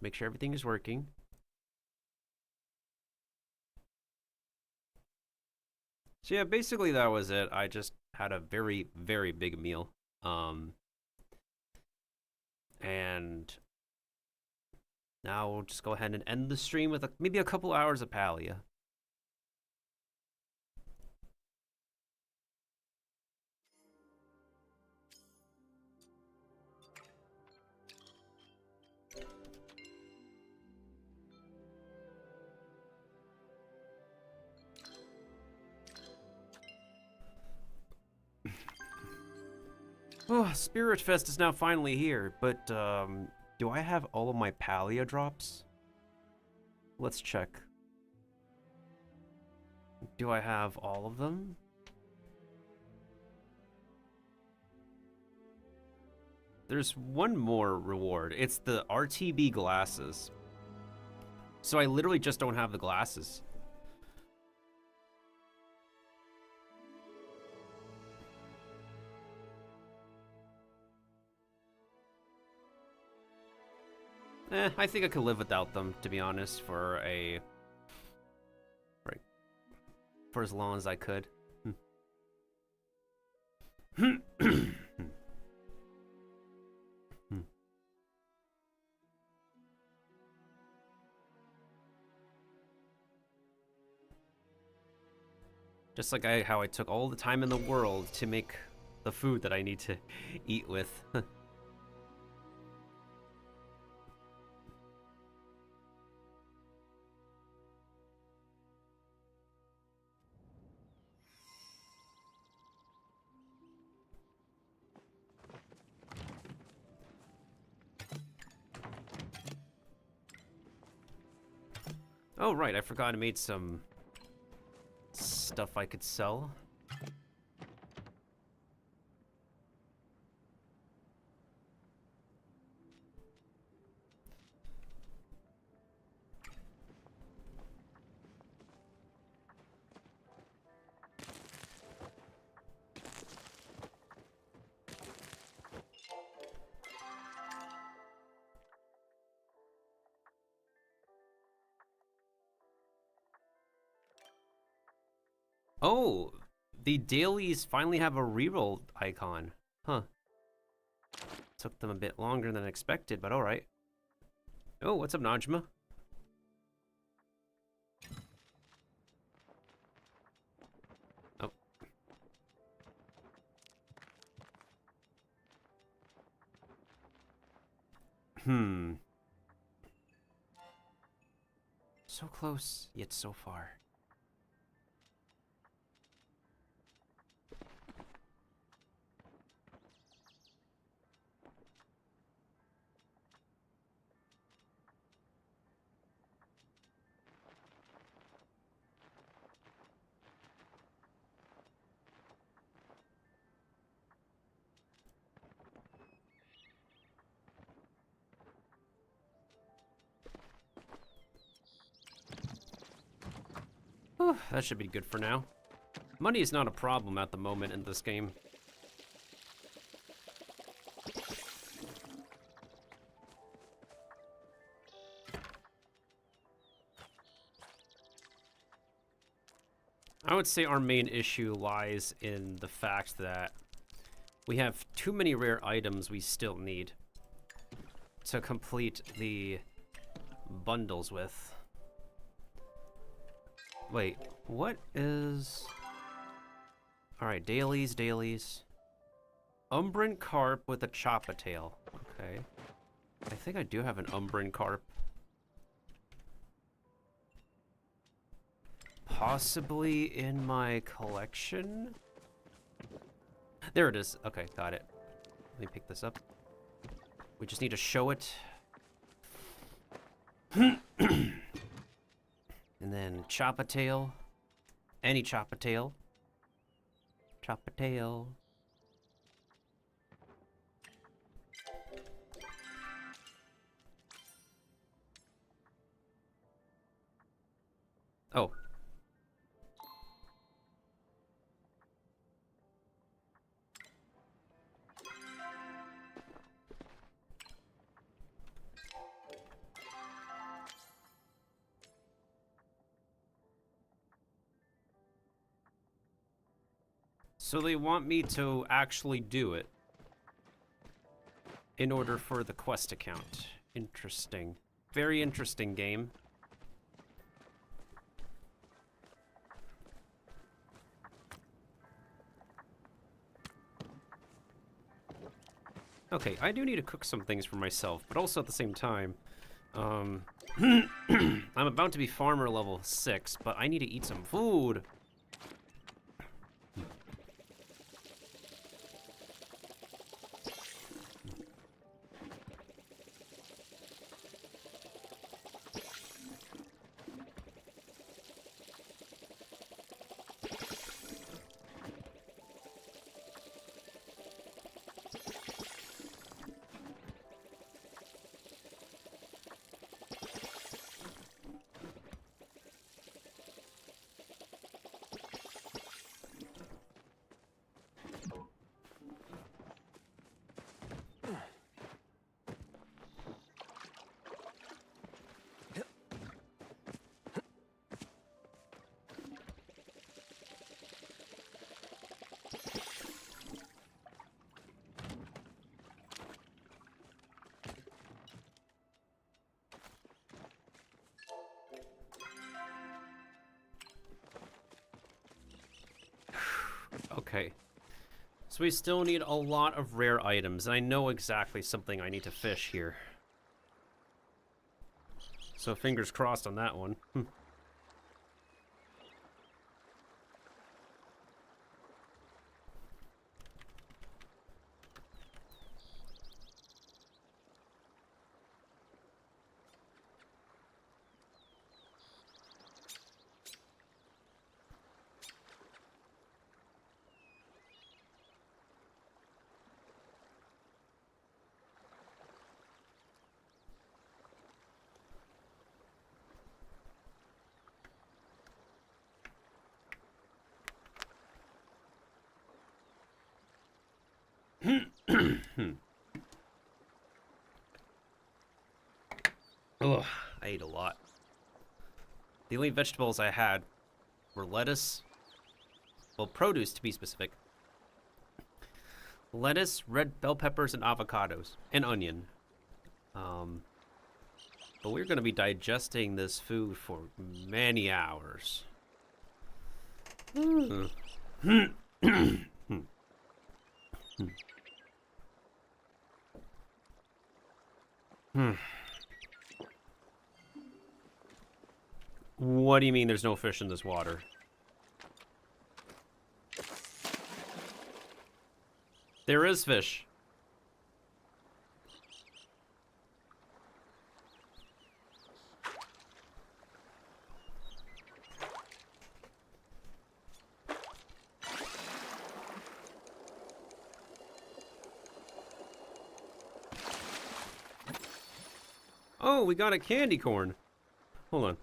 make sure everything is working. So yeah, basically that was it. I just had a very, very big meal. And now we'll just go ahead and end the stream with maybe a couple hours of Palia. Oh, Spirit Fest is now finally here, but do I have all of my Palia drops? Let's check. Do I have all of them? There's one more reward. It's the RTB glasses. So I literally just don't have the glasses. I think I could live without them, to be honest, for as long as I could. Just like how I took all the time in the world to make the food that I need to eat with. Oh, right, I forgot I made some stuff I could sell. Oh, the dailies finally have a reroll icon. Huh. Took them a bit longer than expected, but alright. Oh, what's up, Najma? Oh. So close, yet so far. Whew, that should be good for now. Money is not a problem at the moment in this game. I would say our main issue lies in the fact that we have too many rare items we still need to complete the bundles with. Wait, what is... Alright, dailies. Umbran carp with a choppa tail. Okay. I think I do have an Umbran carp. Possibly in my collection? There it is. Okay, got it. Let me pick this up. We just need to show it. And then choppa tail. Any choppa tail. Choppa tail. Oh. So they want me to actually do it in order for the quest to count. Interesting. Very interesting game. Okay, I do need to cook some things for myself, but also at the same time, I'm about to be farmer level 6, but I need to eat some food. Okay. So we still need a lot of rare items, and I know exactly something I need to fish here. So fingers crossed on that one. Ugh, I ate a lot. The only vegetables I had were lettuce, well, produce to be specific. Lettuce, red bell peppers, and avocados, and onion. But we're going to be digesting this food for many hours. What do you mean there's no fish in this water? There is fish. Oh, we got a candy corn. Hold on.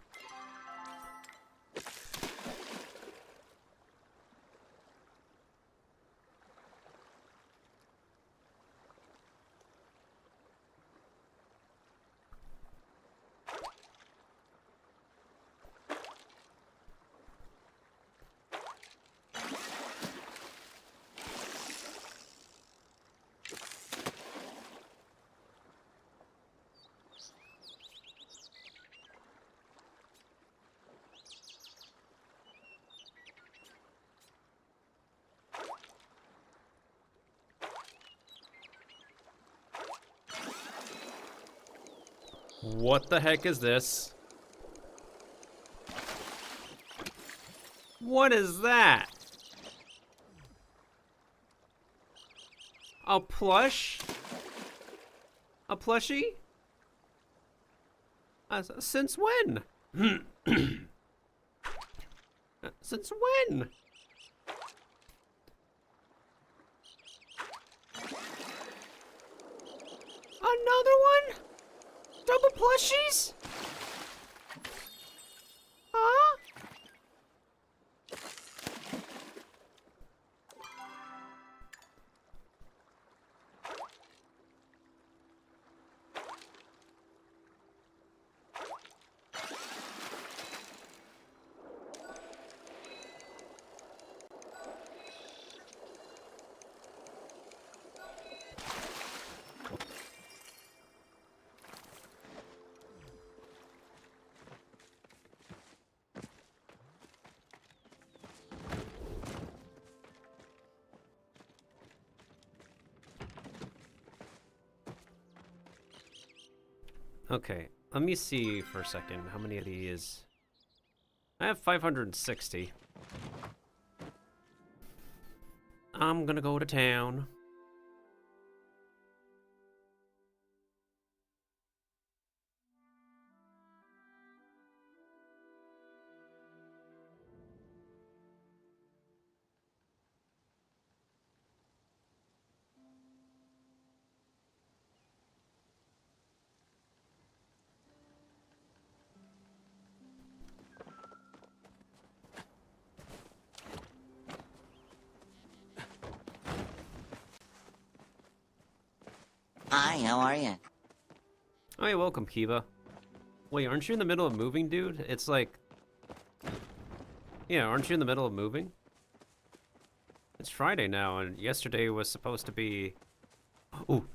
What the heck is this? What is that? A plush? A plushie? Since when? Since when? Another one? Double plushies? Huh? Okay, let me see for a second how many of these. I have 560. I'm gonna go to town. Hi, how are you? Oh, you're welcome, Kiva. Wait, aren't you in the middle of moving, dude? It's like... Yeah, aren't you in the middle of moving? It's Friday now, and yesterday was supposed to be... Ooh.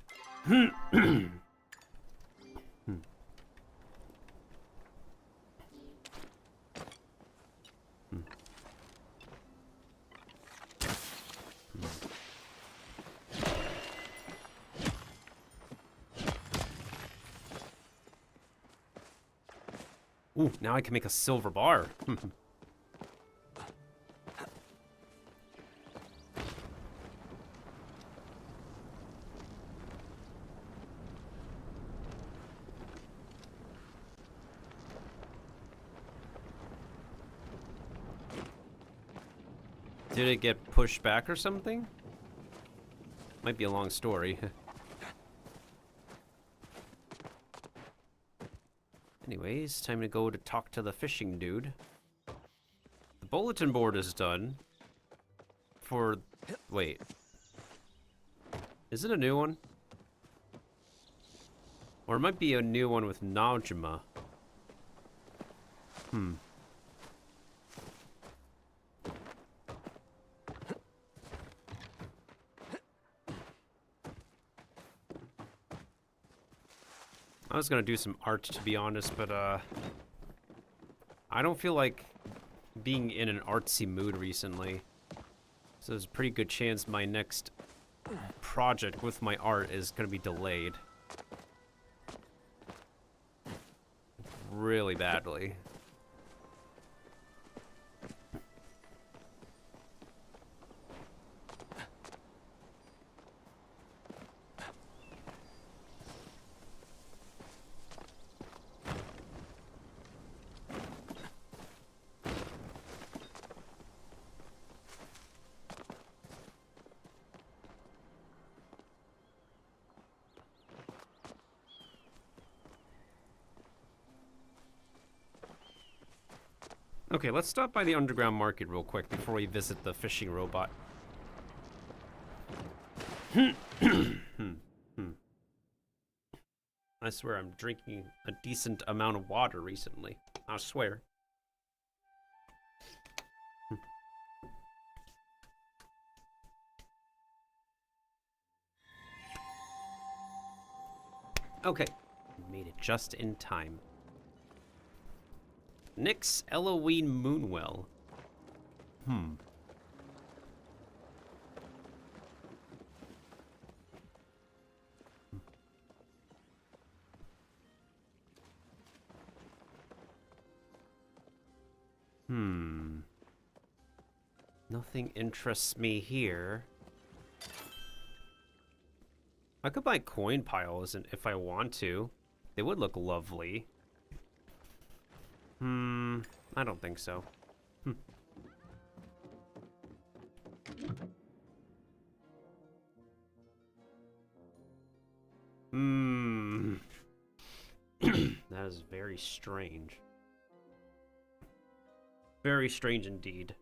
Ooh, now I can make a silver bar. Did it get pushed back or something? Might be a long story. Anyways, time to go to talk to the fishing dude. The bulletin board is done. For... Wait. Is it a new one? Or it might be a new one with Najima. I was gonna do some art, to be honest, but I don't feel like being in an artsy mood recently. So there's a pretty good chance my next project with my art is gonna be delayed. Really badly. Okay, let's stop by the underground market real quick before we visit the fishing robot. I swear I'm drinking a decent amount of water recently. I swear. Okay, made it just in time. Nick's Elohim Moonwell. Nothing interests me here. I could buy coin piles if I want to. They would look lovely. I don't think so. That is very strange. Very strange indeed.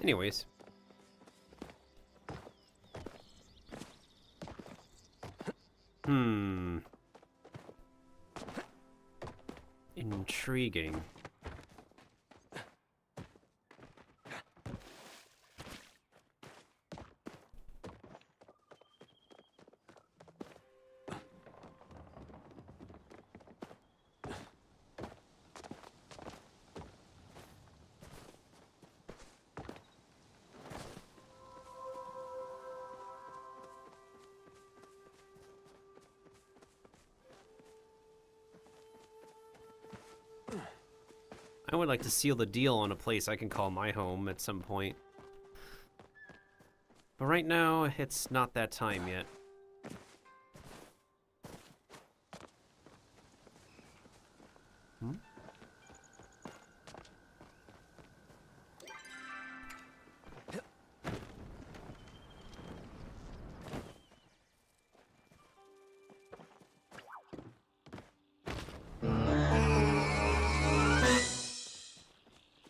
Anyways. Intriguing. I would like to seal the deal on a place I can call my home at some point. But right now, it's not that time yet.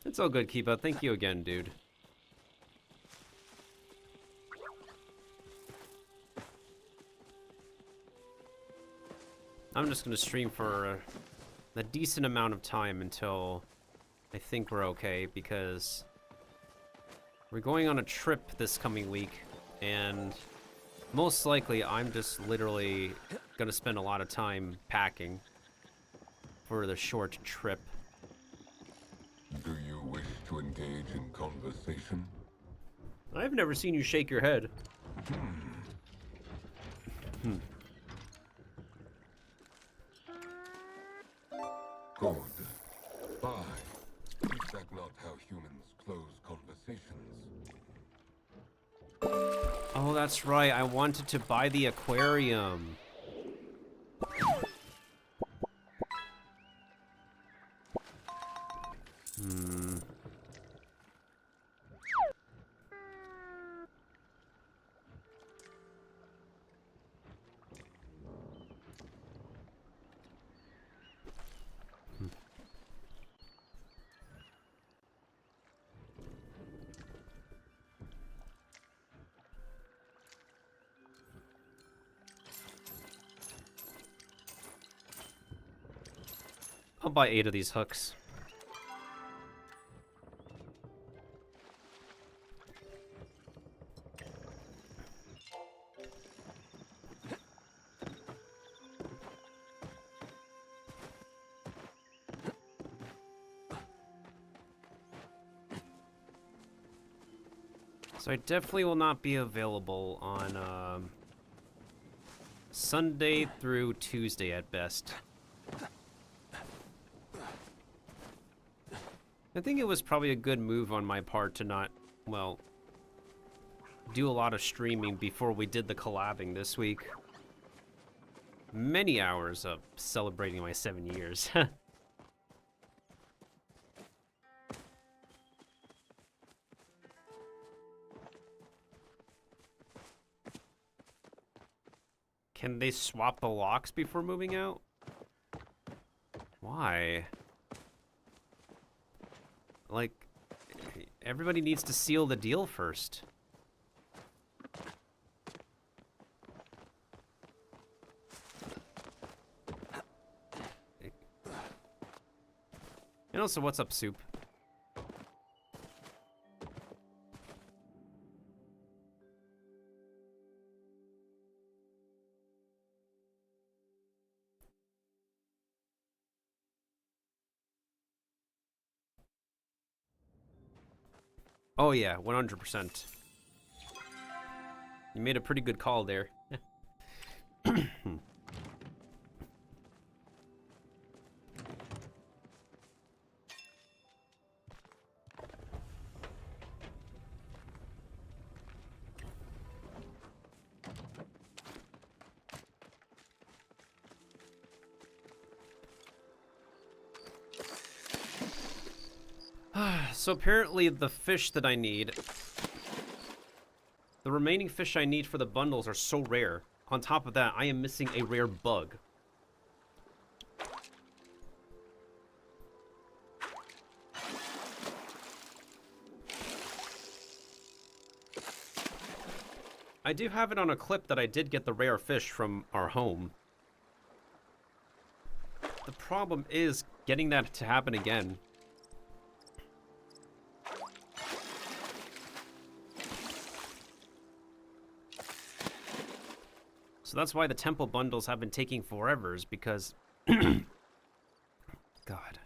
It's all good, Kiba. Thank you again, dude. I'm just gonna stream for a decent amount of time until I think we're okay, because we're going on a trip this coming week, and most likely I'm just literally gonna spend a lot of time packing for the short trip. Do you wish to engage in conversation? I've never seen you shake your head. Good. Fine. Is that not how humans close conversations? Oh, that's right. I wanted to buy the aquarium. I'll buy 8 of these hooks. So I definitely will not be available on Sunday through Tuesday at best. I think it was probably a good move on my part to not, well, do a lot of streaming before we did the collabing this week. Many hours of celebrating my 7 years. Can they swap the locks before moving out? Why? Like, everybody needs to seal the deal first. And also, what's up, Soup? Oh yeah, 100%. You made a pretty good call there. So apparently the fish that I need, the remaining fish I need for the bundles are so rare. On top of that, I am missing a rare bug. I do have it on a clip that I did get the rare fish from our home. The problem is getting that to happen again. So that's why the temple bundles have been taking forever, is because... God.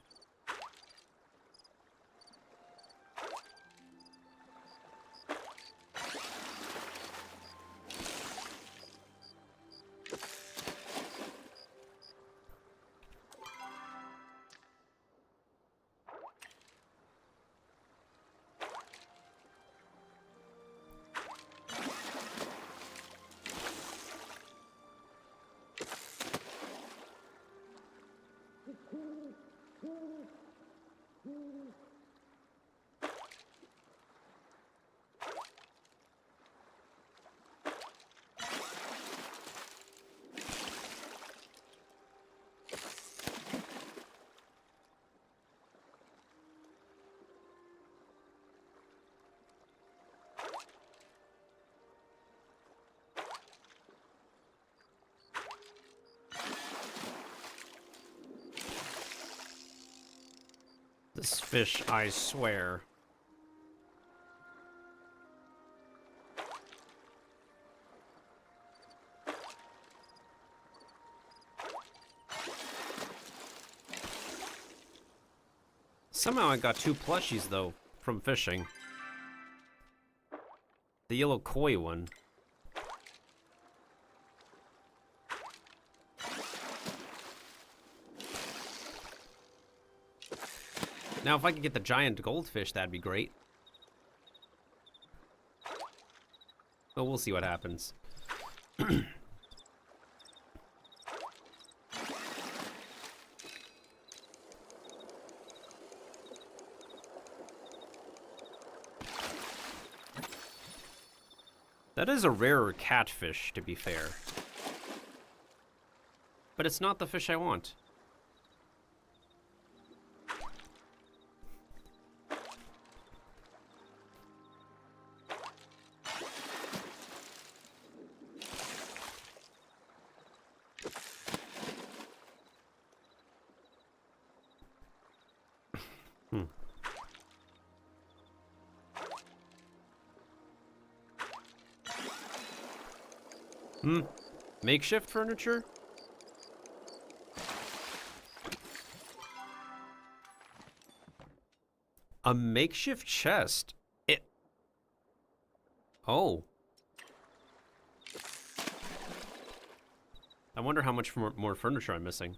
This fish, I swear. Somehow I got 2 plushies, though, from fishing. The yellow koi one. Now, if I could get the giant goldfish, that'd be great. But we'll see what happens. That is a rarer catfish, to be fair. But it's not the fish I want. Makeshift furniture? A makeshift chest? Oh. I wonder how much more furniture I'm missing.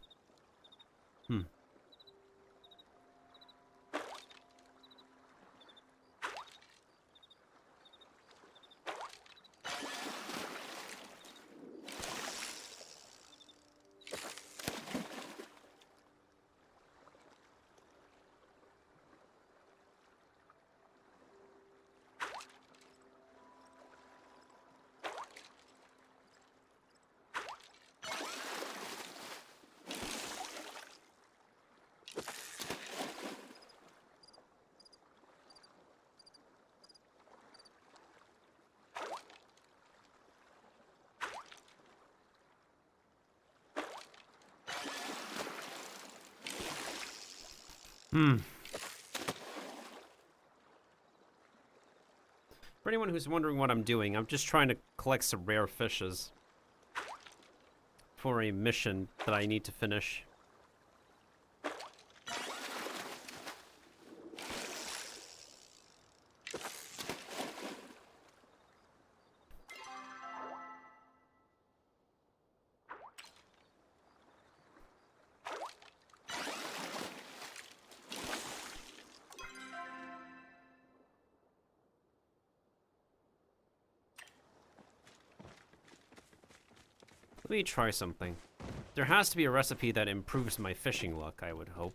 For anyone who's wondering what I'm doing, I'm just trying to collect some rare fishes for a mission that I need to finish. Let me try something. There has to be a recipe that improves my fishing luck, I would hope.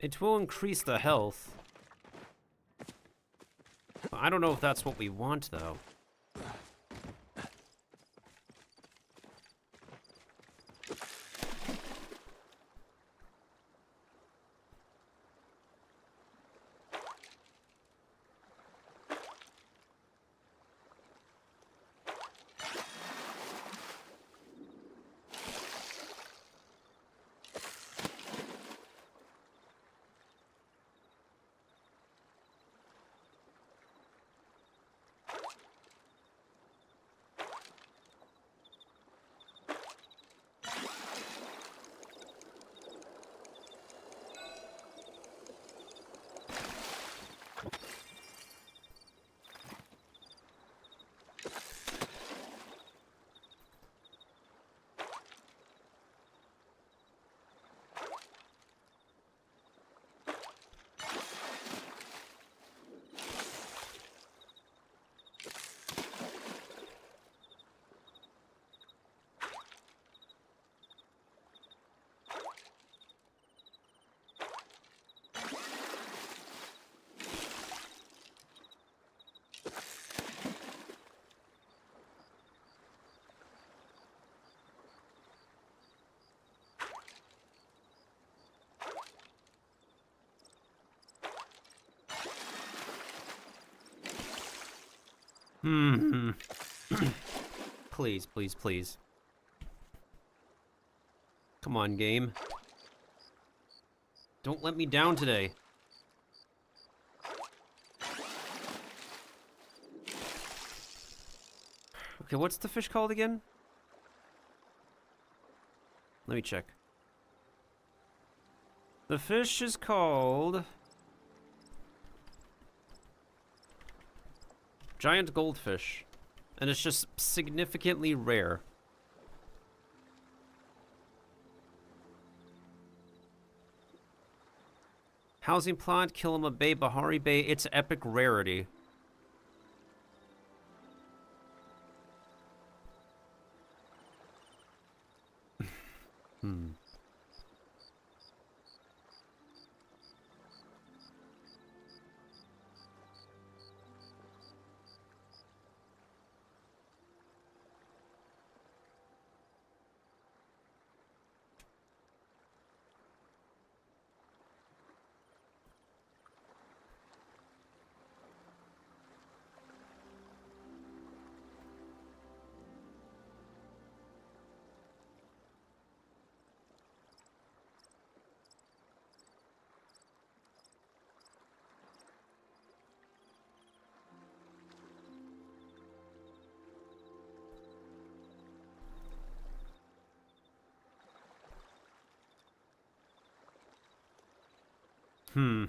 It will increase the health. I don't know if that's what we want, though. Hmm. Please, please, please. Come on, game. Don't let me down today. Okay, what's the fish called again? Let me check. The fish is called... giant goldfish. And it's just significantly rare. Housing plot, Kilima Bay, Bahari Bay, it's epic rarity. Hmm. Hmm.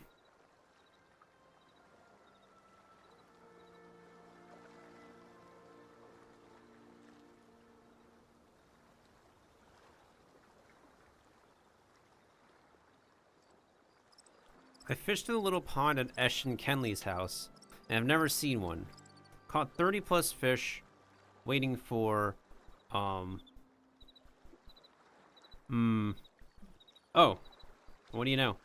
I fished in a little pond at Esh and Kenley's house, and I've never seen one. Caught 30 plus fish, waiting for, Oh, what do you know?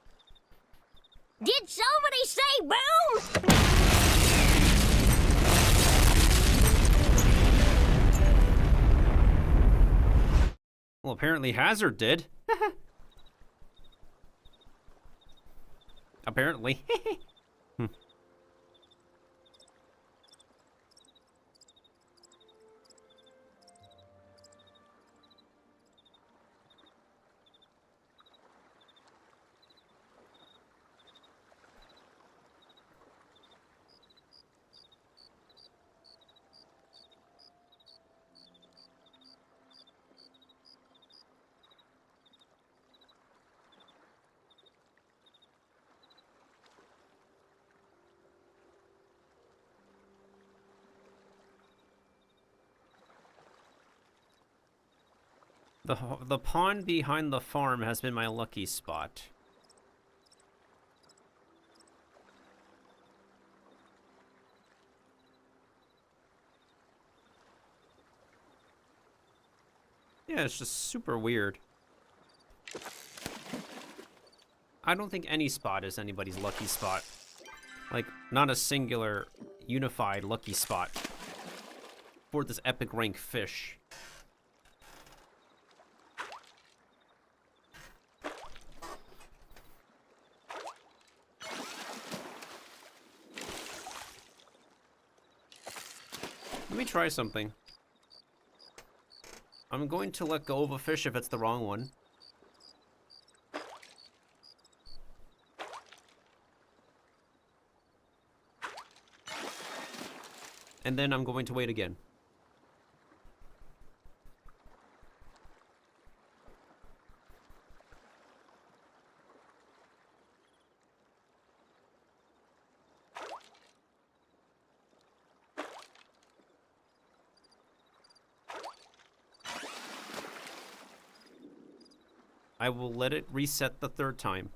Did somebody say boom? Well, apparently Hazard did. Apparently. The pond behind the farm has been my lucky spot. Yeah, it's just super weird. I don't think any spot is anybody's lucky spot. Like, not a singular, unified lucky spot for this epic rank fish. Let me try something. I'm going to let go of a fish if it's the wrong one. And then I'm going to wait again. I will let it reset the third time.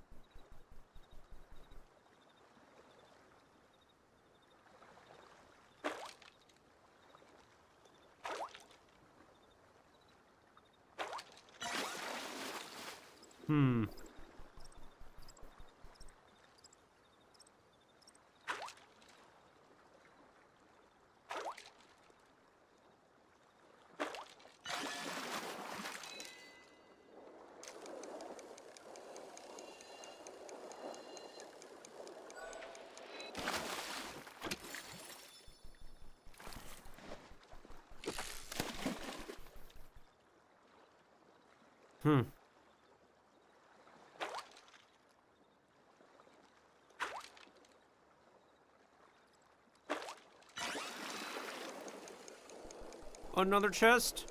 Another chest?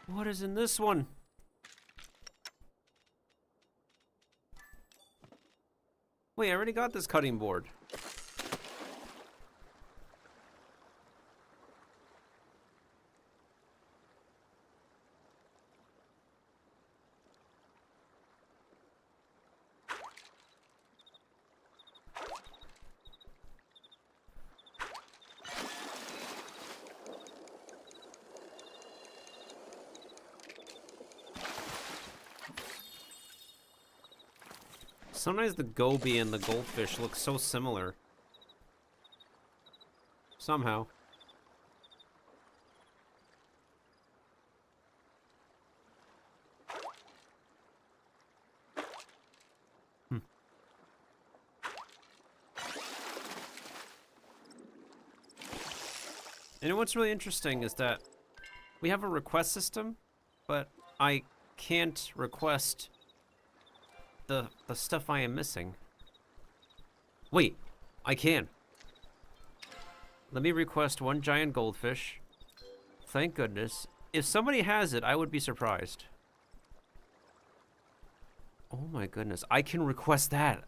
What is in this one? Wait, I already got this cutting board. Sometimes the goby and the goldfish look so similar. Somehow. And what's really interesting is that we have a request system, but I can't request the stuff I am missing. Wait, I can. Let me request one giant goldfish. Thank goodness. If somebody has it, I would be surprised. Oh my goodness, I can request that.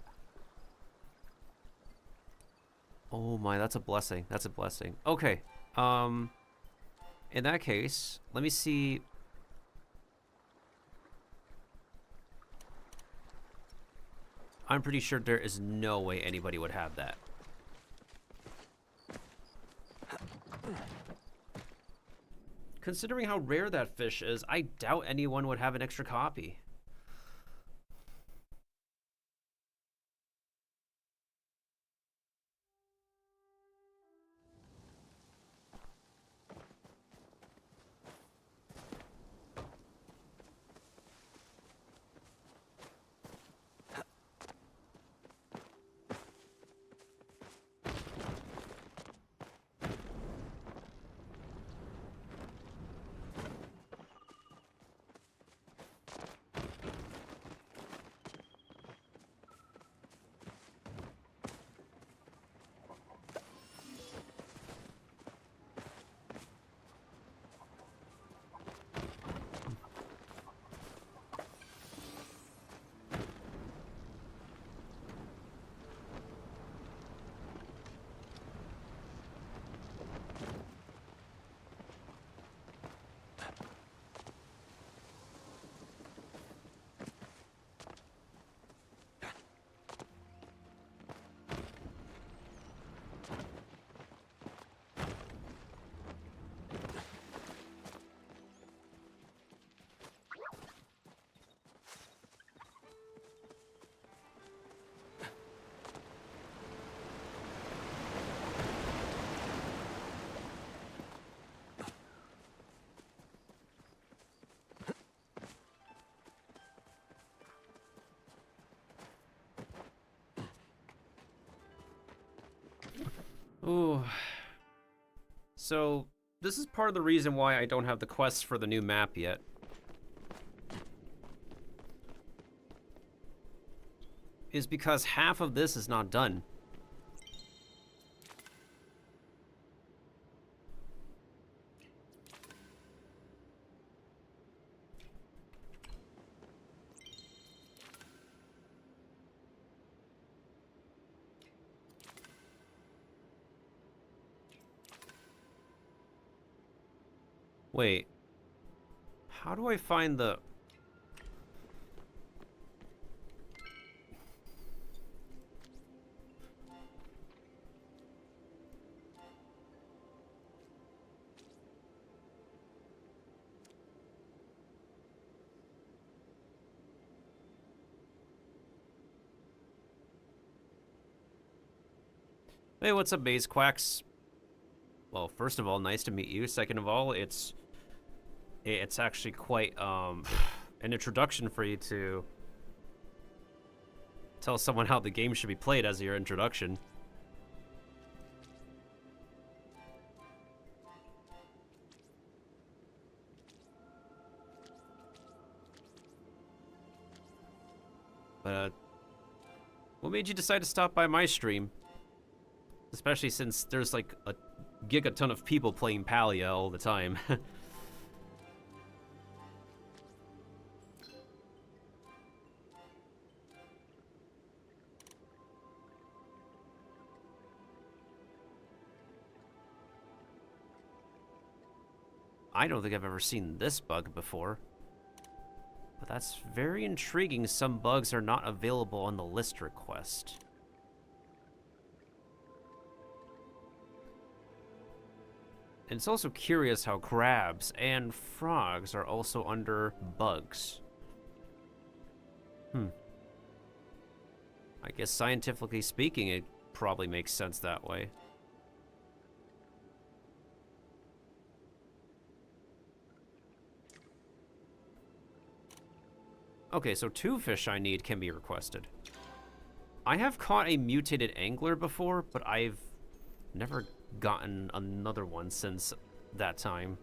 Oh my, that's a blessing. That's a blessing. Okay. In that case, let me see. I'm pretty sure there is no way anybody would have that. Considering how rare that fish is, I doubt anyone would have an extra copy. So, this is part of the reason why I don't have the quests for the new map yet. Is because half of this is not done. Wait. How do I find the... Hey, what's up, Maze Quacks? Well, first of all, nice to meet you. Second of all, it's actually quite an introduction for you to tell someone how the game should be played as your introduction. But what made you decide to stop by my stream? Especially since there's like a gigaton of people playing Palia all the time. I don't think I've ever seen this bug before. But that's very intriguing. Some bugs are not available on the list request. And it's also curious how crabs and frogs are also under bugs. I guess scientifically speaking, it probably makes sense that way. Okay, so 2 fish I need can be requested. I have caught a mutated angler before, but I've never gotten another one since that time.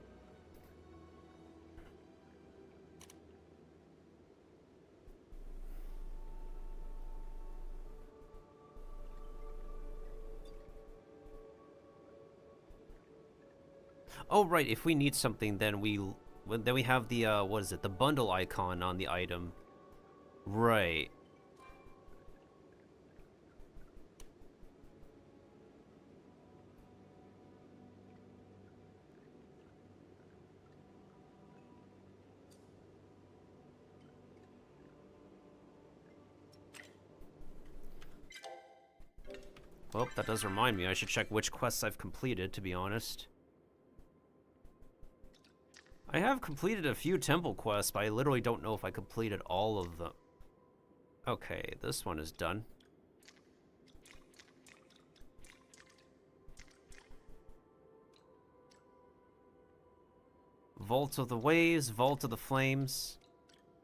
Oh, right, if we need something, then we have the, what is it, the bundle icon on the item. Right. Well, that does remind me, I should check which quests I've completed, to be honest. I have completed a few temple quests, but I literally don't know if I completed all of them. Okay, this one is done. Vault of the Waves, Vault of the Flames.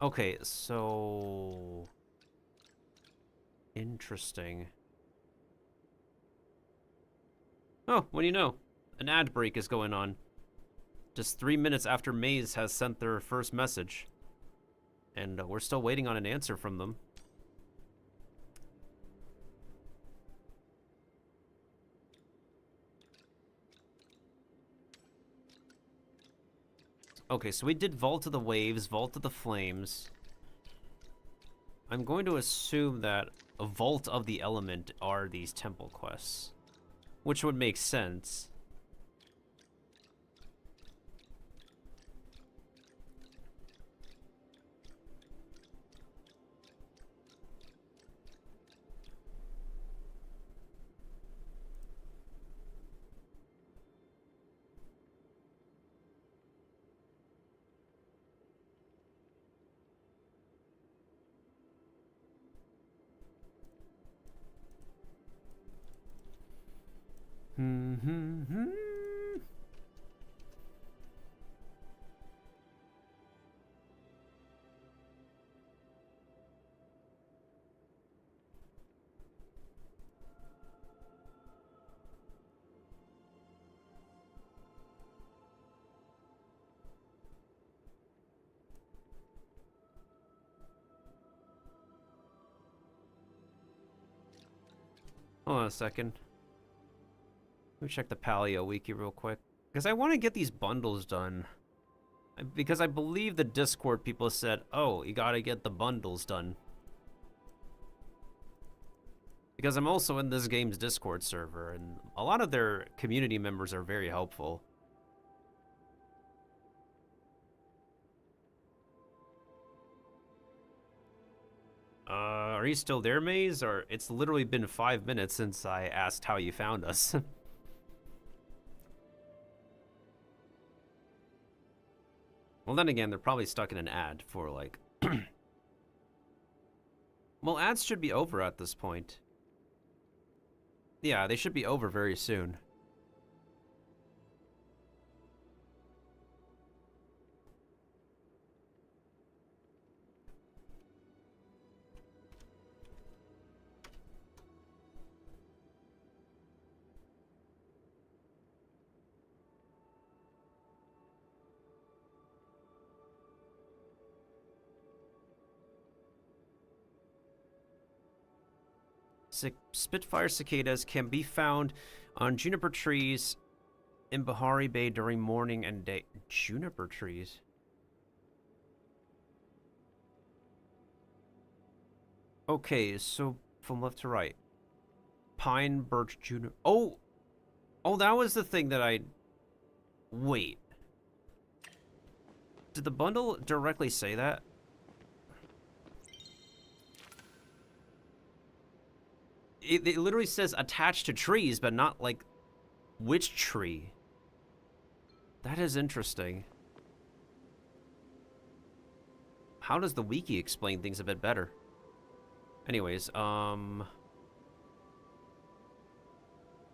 Okay, so... interesting. Oh, what do you know? An ad break is going on. Just 3 minutes after Maze has sent their first message. And we're still waiting on an answer from them. Okay, so we did Vault of the Waves, Vault of the Flames. I'm going to assume that a Vault of the Element are these temple quests. Which would make sense. Hold on a second. Let me check the Palia wiki real quick. Because I want to get these bundles done. Because I believe the Discord people said, oh, you gotta get the bundles done. Because I'm also in this game's Discord server, and a lot of their community members are very helpful. Are you still there, Maze? Or it's literally been 5 minutes since I asked how you found us. Well, then again, they're probably stuck in an ad for, like... Well, ads should be over at this point. Yeah, they should be over very soon. Spitfire cicadas can be found on juniper trees in Bahari Bay during morning and day. Juniper trees? Okay, so from left to right. Pine, birch, juniper. Oh! Oh, that was the thing that I... Wait. Did the bundle directly say that? It literally says attached to trees, but not, like, which tree. That is interesting. How does the wiki explain things a bit better? Anyways,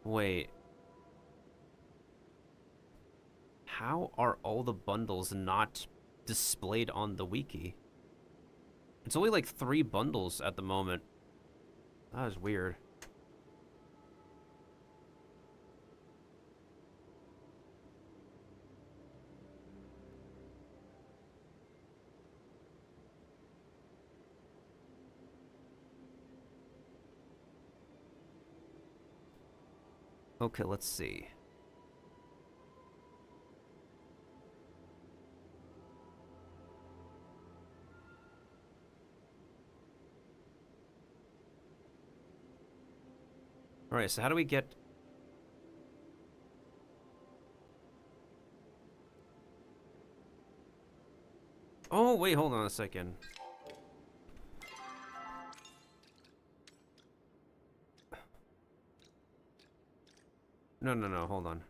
wait. How are all the bundles not displayed on the wiki? It's only like 3 bundles at the moment. That is weird. Okay, let's see. All right, so how do we get... Oh, wait, hold on a second. No, hold on.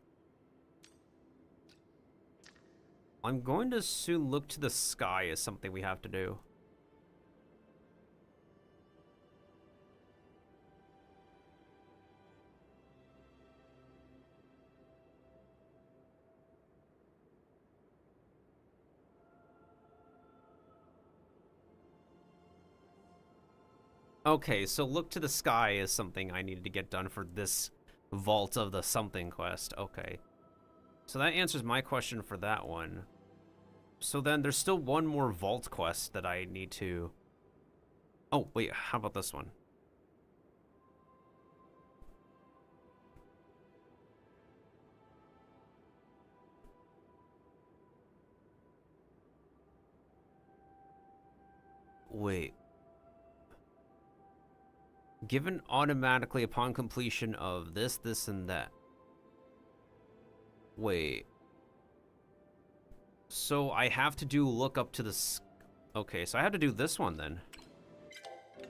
I'm going to soon look to the sky as something we have to do. Okay, so look to the sky is something I needed to get done for this Vault of the Something quest. Okay. So that answers my question for that one. So then there's still one more Vault quest that I need to... Oh, wait, how about this one? Wait. Given automatically upon completion of this, this, and that. Wait. So I have to do look up to this. Okay, so I have to do this one then.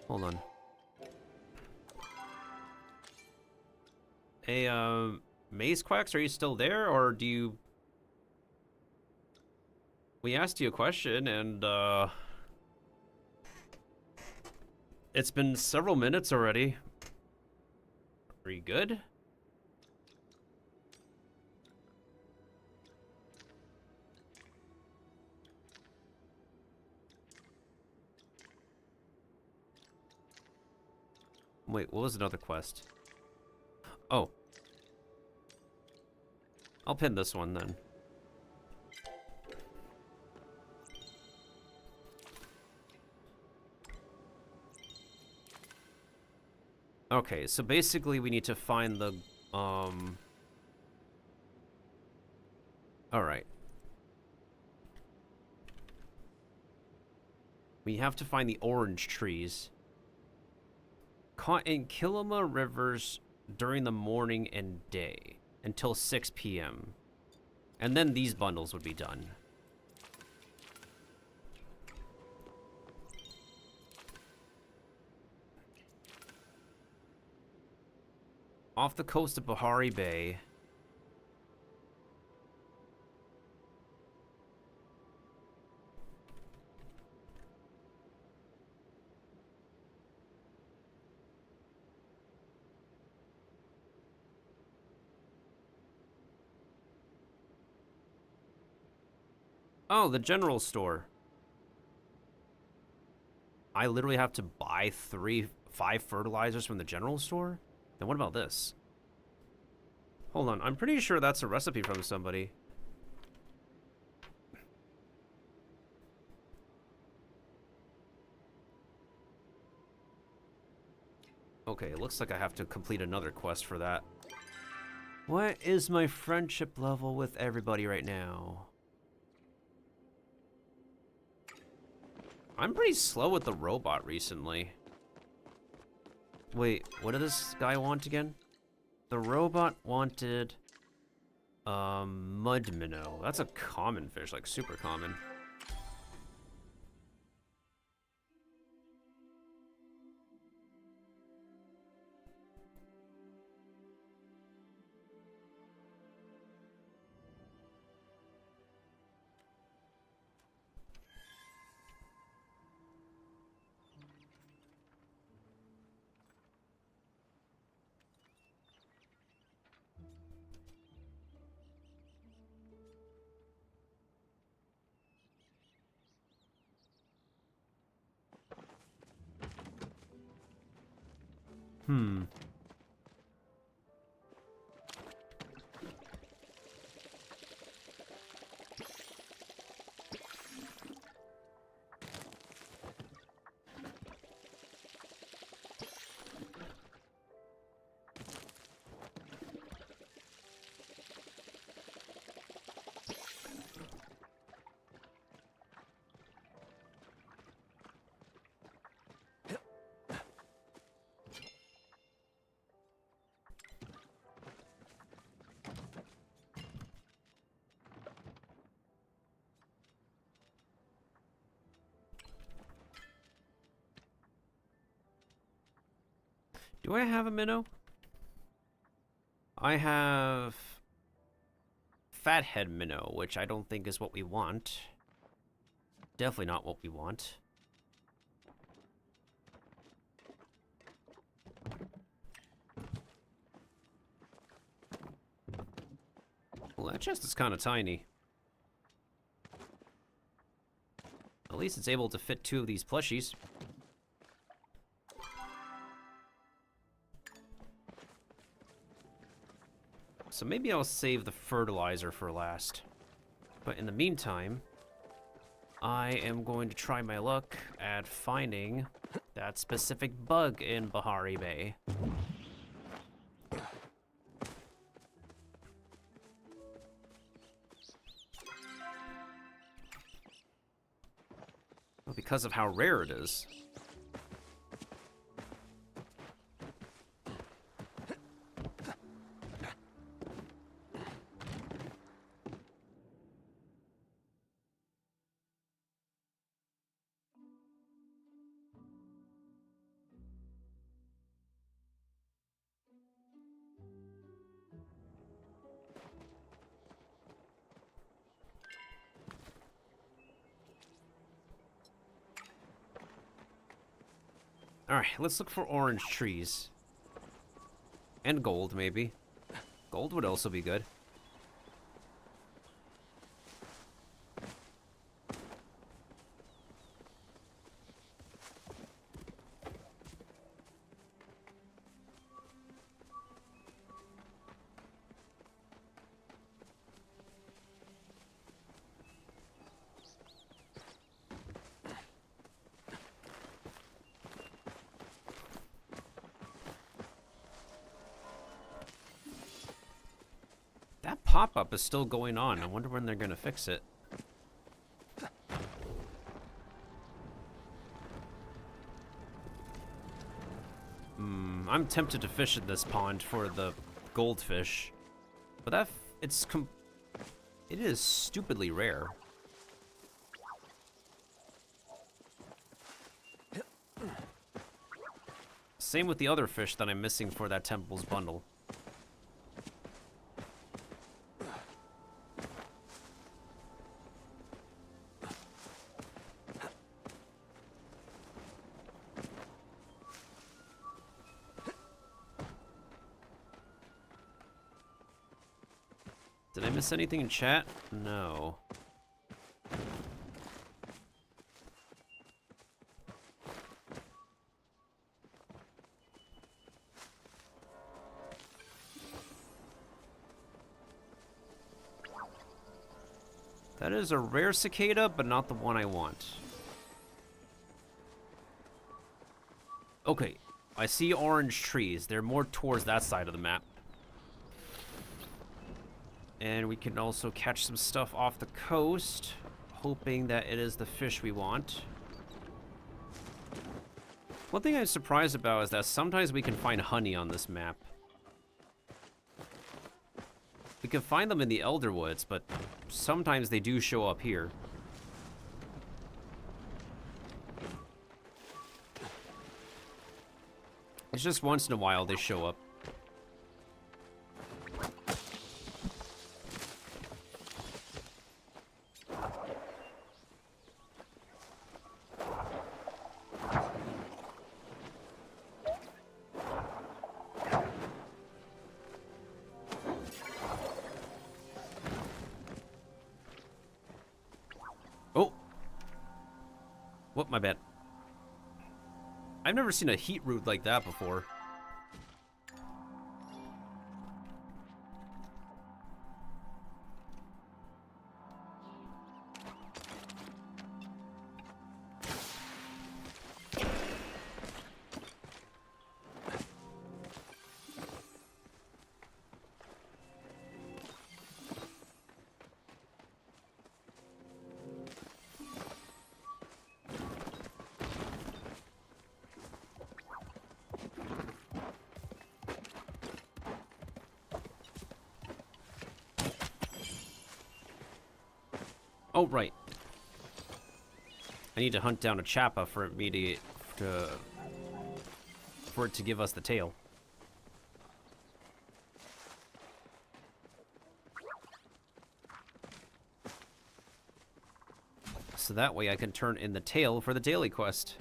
Hold on. Hey, Maze Quacks, are you still there, or do you... We asked you a question, and, it's been several minutes already. Are you good? Wait, what was another quest? Oh. I'll pin this one then. Okay, so basically we need to find the, Alright. We have to find the orange trees. Caught in Kilima rivers during the morning and day until 6 p.m. And then these bundles would be done. Off the coast of Bahari Bay. Oh, the general store. I literally have to buy 5 fertilizers from the general store? Then what about this? Hold on, I'm pretty sure that's a recipe from somebody. Okay, it looks like I have to complete another quest for that. What is my friendship level with everybody right now? I'm pretty slow with the robot recently. Wait, what did this guy want again? The robot wanted... mud minnow. That's a common fish, like super common. Hmm. Do I have a minnow? I have... fathead minnow, which I don't think is what we want. Definitely not what we want. Well, that chest is kind of tiny. At least it's able to fit 2 of these plushies. So maybe I'll save the fertilizer for last. But in the meantime, I am going to try my luck at finding that specific bug in Bahari Bay. Well, because of how rare it is. Alright, let's look for orange trees. And gold, maybe. Gold would also be good. pop-up is still going on. I wonder when they're gonna fix it. I'm tempted to fish at this pond for the goldfish, but it is stupidly rare. Same with the other fish that I'm missing for that temple's bundle. Did I miss anything in chat? No. That is a rare cicada, but not the one I want. Okay, I see orange trees. They're more towards that side of the map. And we can also catch some stuff off the coast, hoping that it is the fish we want. One thing I'm surprised about is that sometimes we can find honey on this map. We can find them in the Elderwoods, but sometimes they do show up here. It's just once in a while they show up. Whoop, my bad. I've never seen a heat root like that before. Oh, right. I need to hunt down a Chappa for me for it to give us the tail. So that way I can turn in the tail for the daily quest.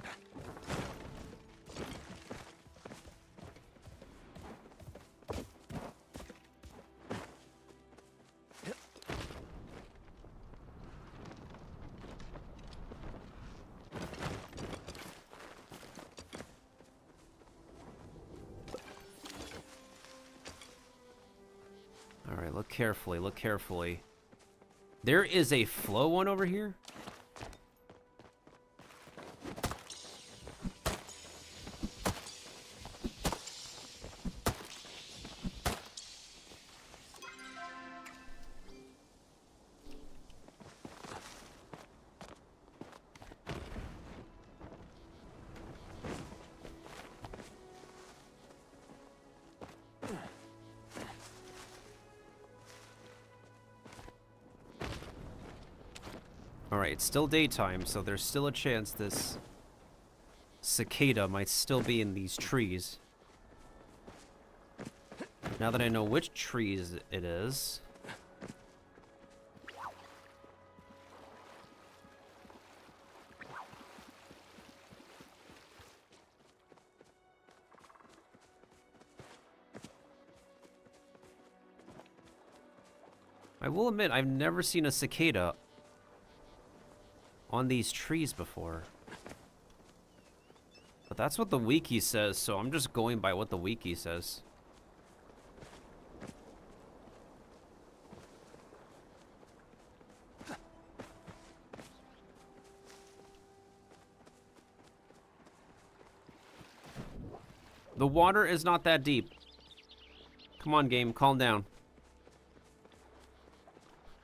Alright, look carefully, look carefully. There is a flow one over here? Alright, it's still daytime, so there's still a chance this cicada might still be in these trees. Now that I know which trees it is. I will admit, I've never seen a cicada on these trees before. But that's what the wiki says, so I'm just going by what the wiki says. The water is not that deep. Come on, game, calm down.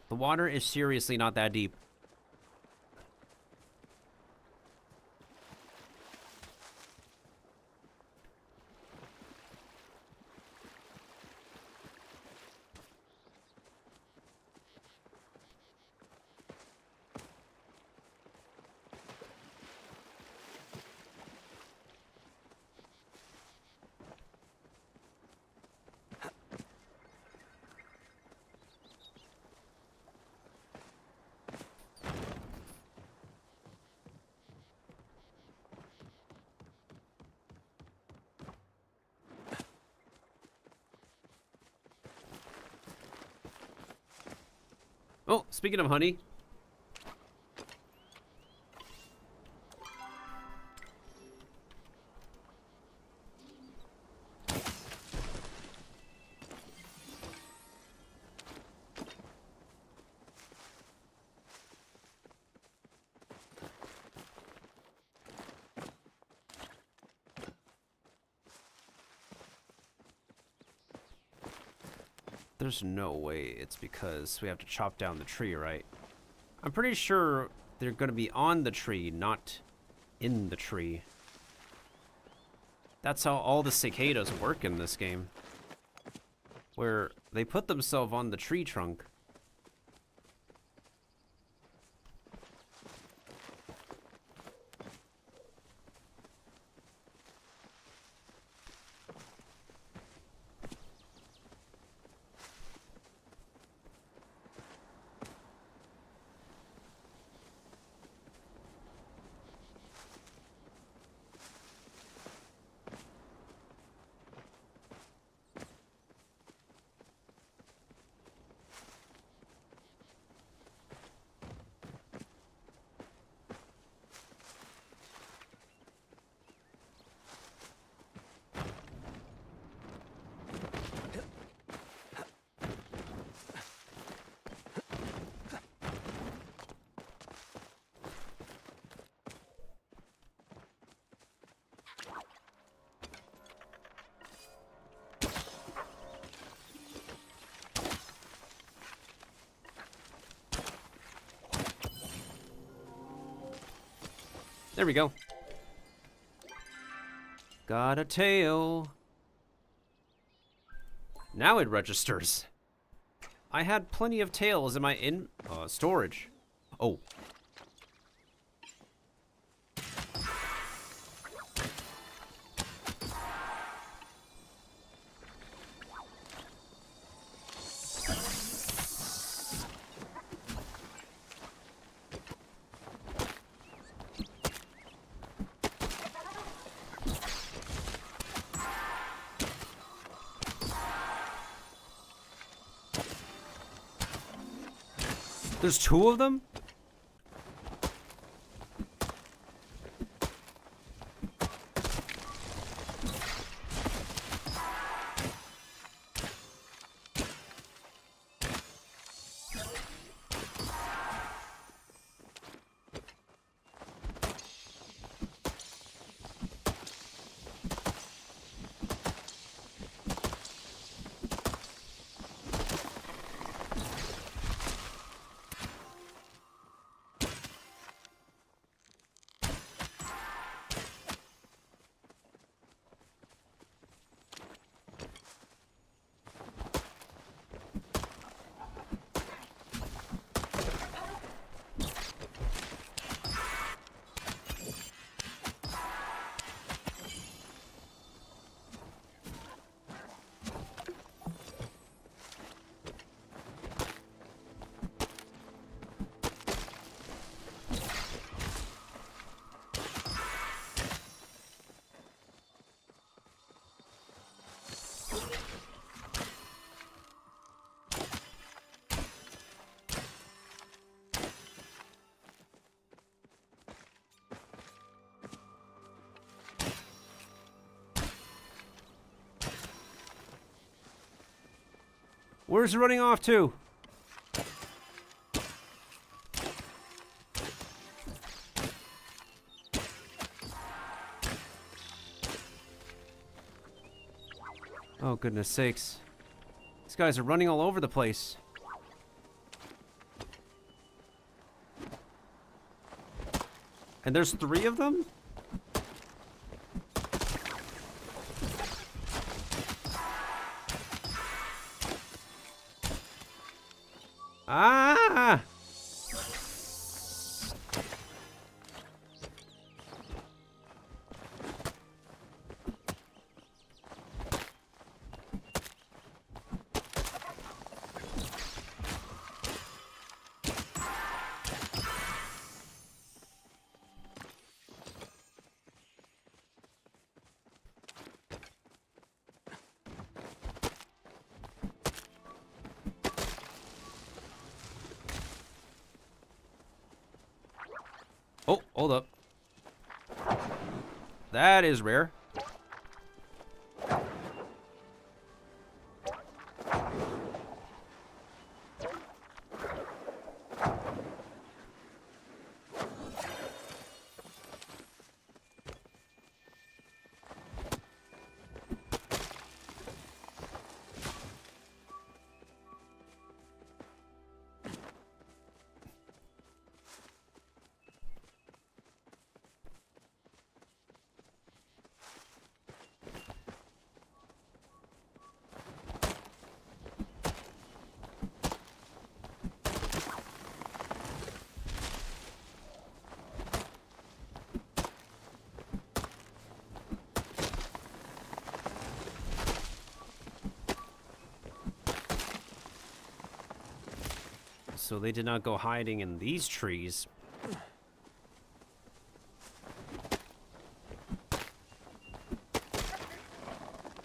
The water is seriously not that deep. Oh, speaking of honey. There's no way it's because we have to chop down the tree, right? I'm pretty sure they're going to be on the tree, not in the tree. That's how all the cicadas work in this game. Where they put themselves on the tree trunk. There we go. Got a tail. Now it registers. I had plenty of tails in my storage. Oh. There's two of them? Where's it running off to? Oh, goodness sakes. These guys are running all over the place. And there's 3 of them? Ah! Oh, hold up. That is rare. So they did not go hiding in these trees.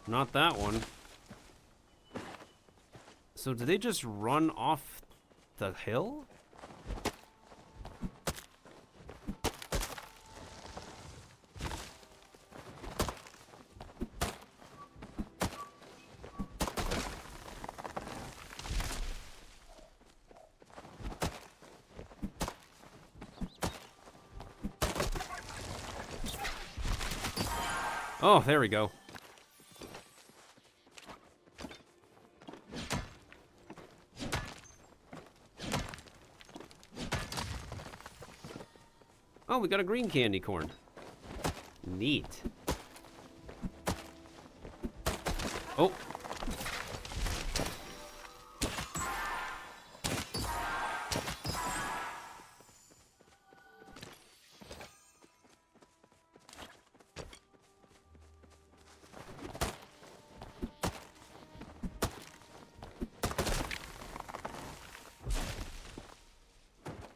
Not that one. So did they just run off the hill? Oh, there we go. Oh, we got a green candy corn. Neat. Oh.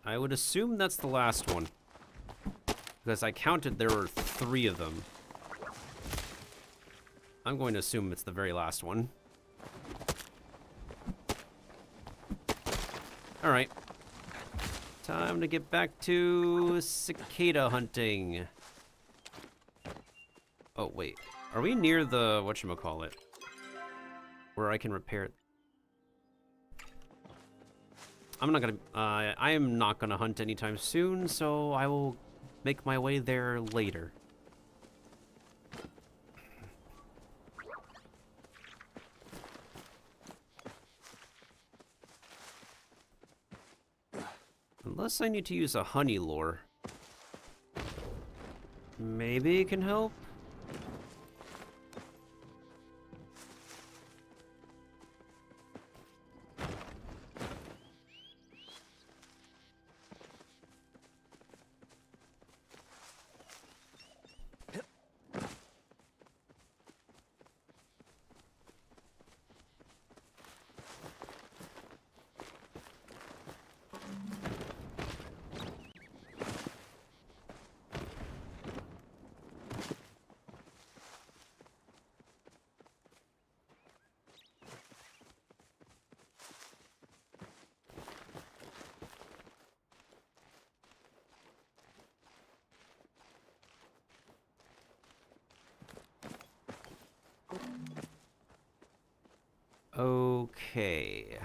I would assume that's the last one. Because I counted there were 3 of them. I'm going to assume it's the very last one. Alright. Time to get back to cicada hunting. Oh, wait. Are we near the whatchamacallit? Where I can repair it? I am not gonna hunt anytime soon, so I will make my way there later. Unless I need to use a honey lure. Maybe it can help? Okay.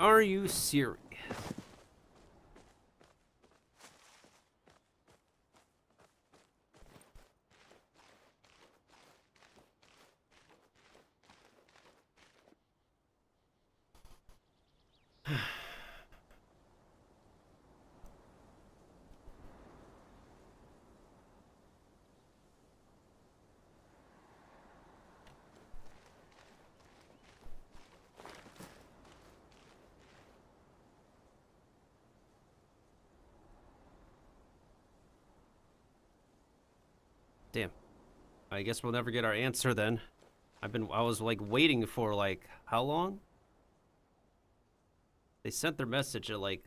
Are you serious? Damn. I guess we'll never get our answer then. I was like waiting for like, how long? They sent their message at like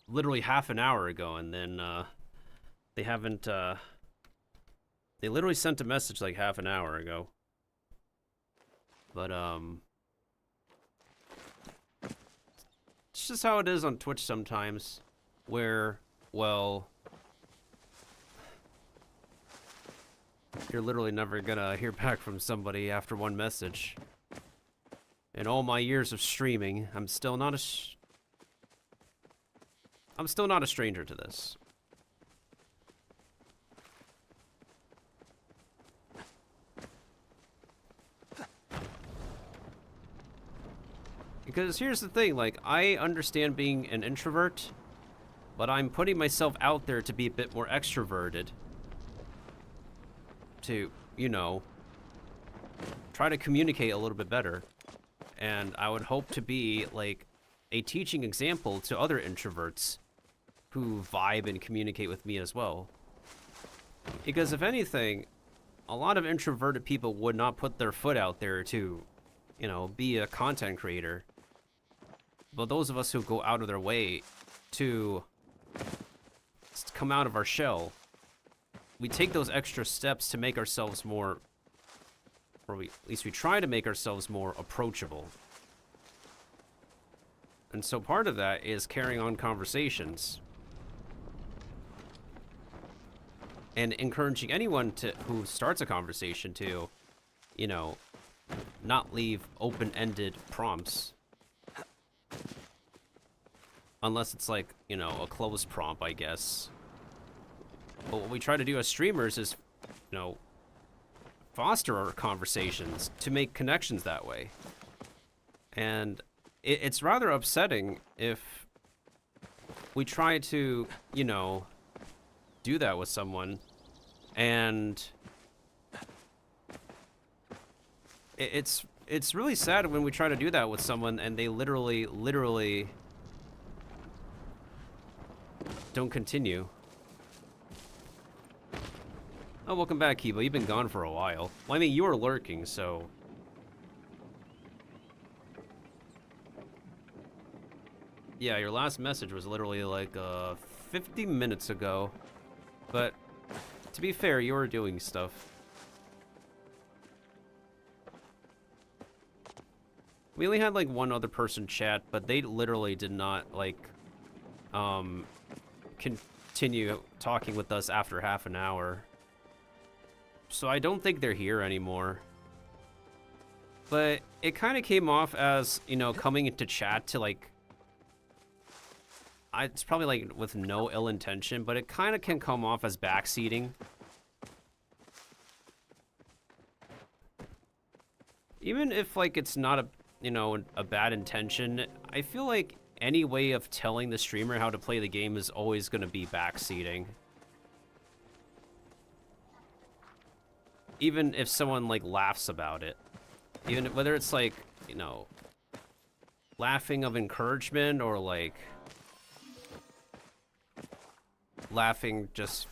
literally half an hour ago, and then they haven't, they literally sent a message like half an hour ago. But it's just how it is on Twitch sometimes, where, well, you're literally never gonna hear back from somebody after one message. In all my years of streaming, I'm still not a stranger to this. Because here's the thing, like, I understand being an introvert, but I'm putting myself out there to be a bit more extroverted. To, you know, try to communicate a little bit better. And I would hope to be, like, a teaching example to other introverts who vibe and communicate with me as well. Because if anything, a lot of introverted people would not put their foot out there to, you know, be a content creator. But those of us who go out of their way to come out of our shell, we take those extra steps to make ourselves more, or at least we try to make ourselves more approachable. And so part of that is carrying on conversations and encouraging anyone who starts a conversation to, you know, not leave open-ended prompts. Unless it's like, you know, a closed prompt, I guess. But what we try to do as streamers is, you know, foster our conversations to make connections that way. And it's rather upsetting if we try to, you know, do that with someone, and it's really sad when we try to do that with someone and they literally don't continue. Oh, welcome back, Kiba. You've been gone for a while. Well, I mean, you were lurking, so... Yeah, your last message was literally like 50 minutes ago. But to be fair, you were doing stuff. We only had like one other person chat, but they literally did not like continue talking with us after half an hour. So I don't think they're here anymore. But it kind of came off as, you know, coming into chat to like... it's probably like with no ill intention, but it kind of can come off as backseating. Even if like it's not a, you know, a bad intention, I feel like any way of telling the streamer how to play the game is always going to be backseating. Even if someone like laughs about it. Even whether it's like, you know, laughing of encouragement or like laughing just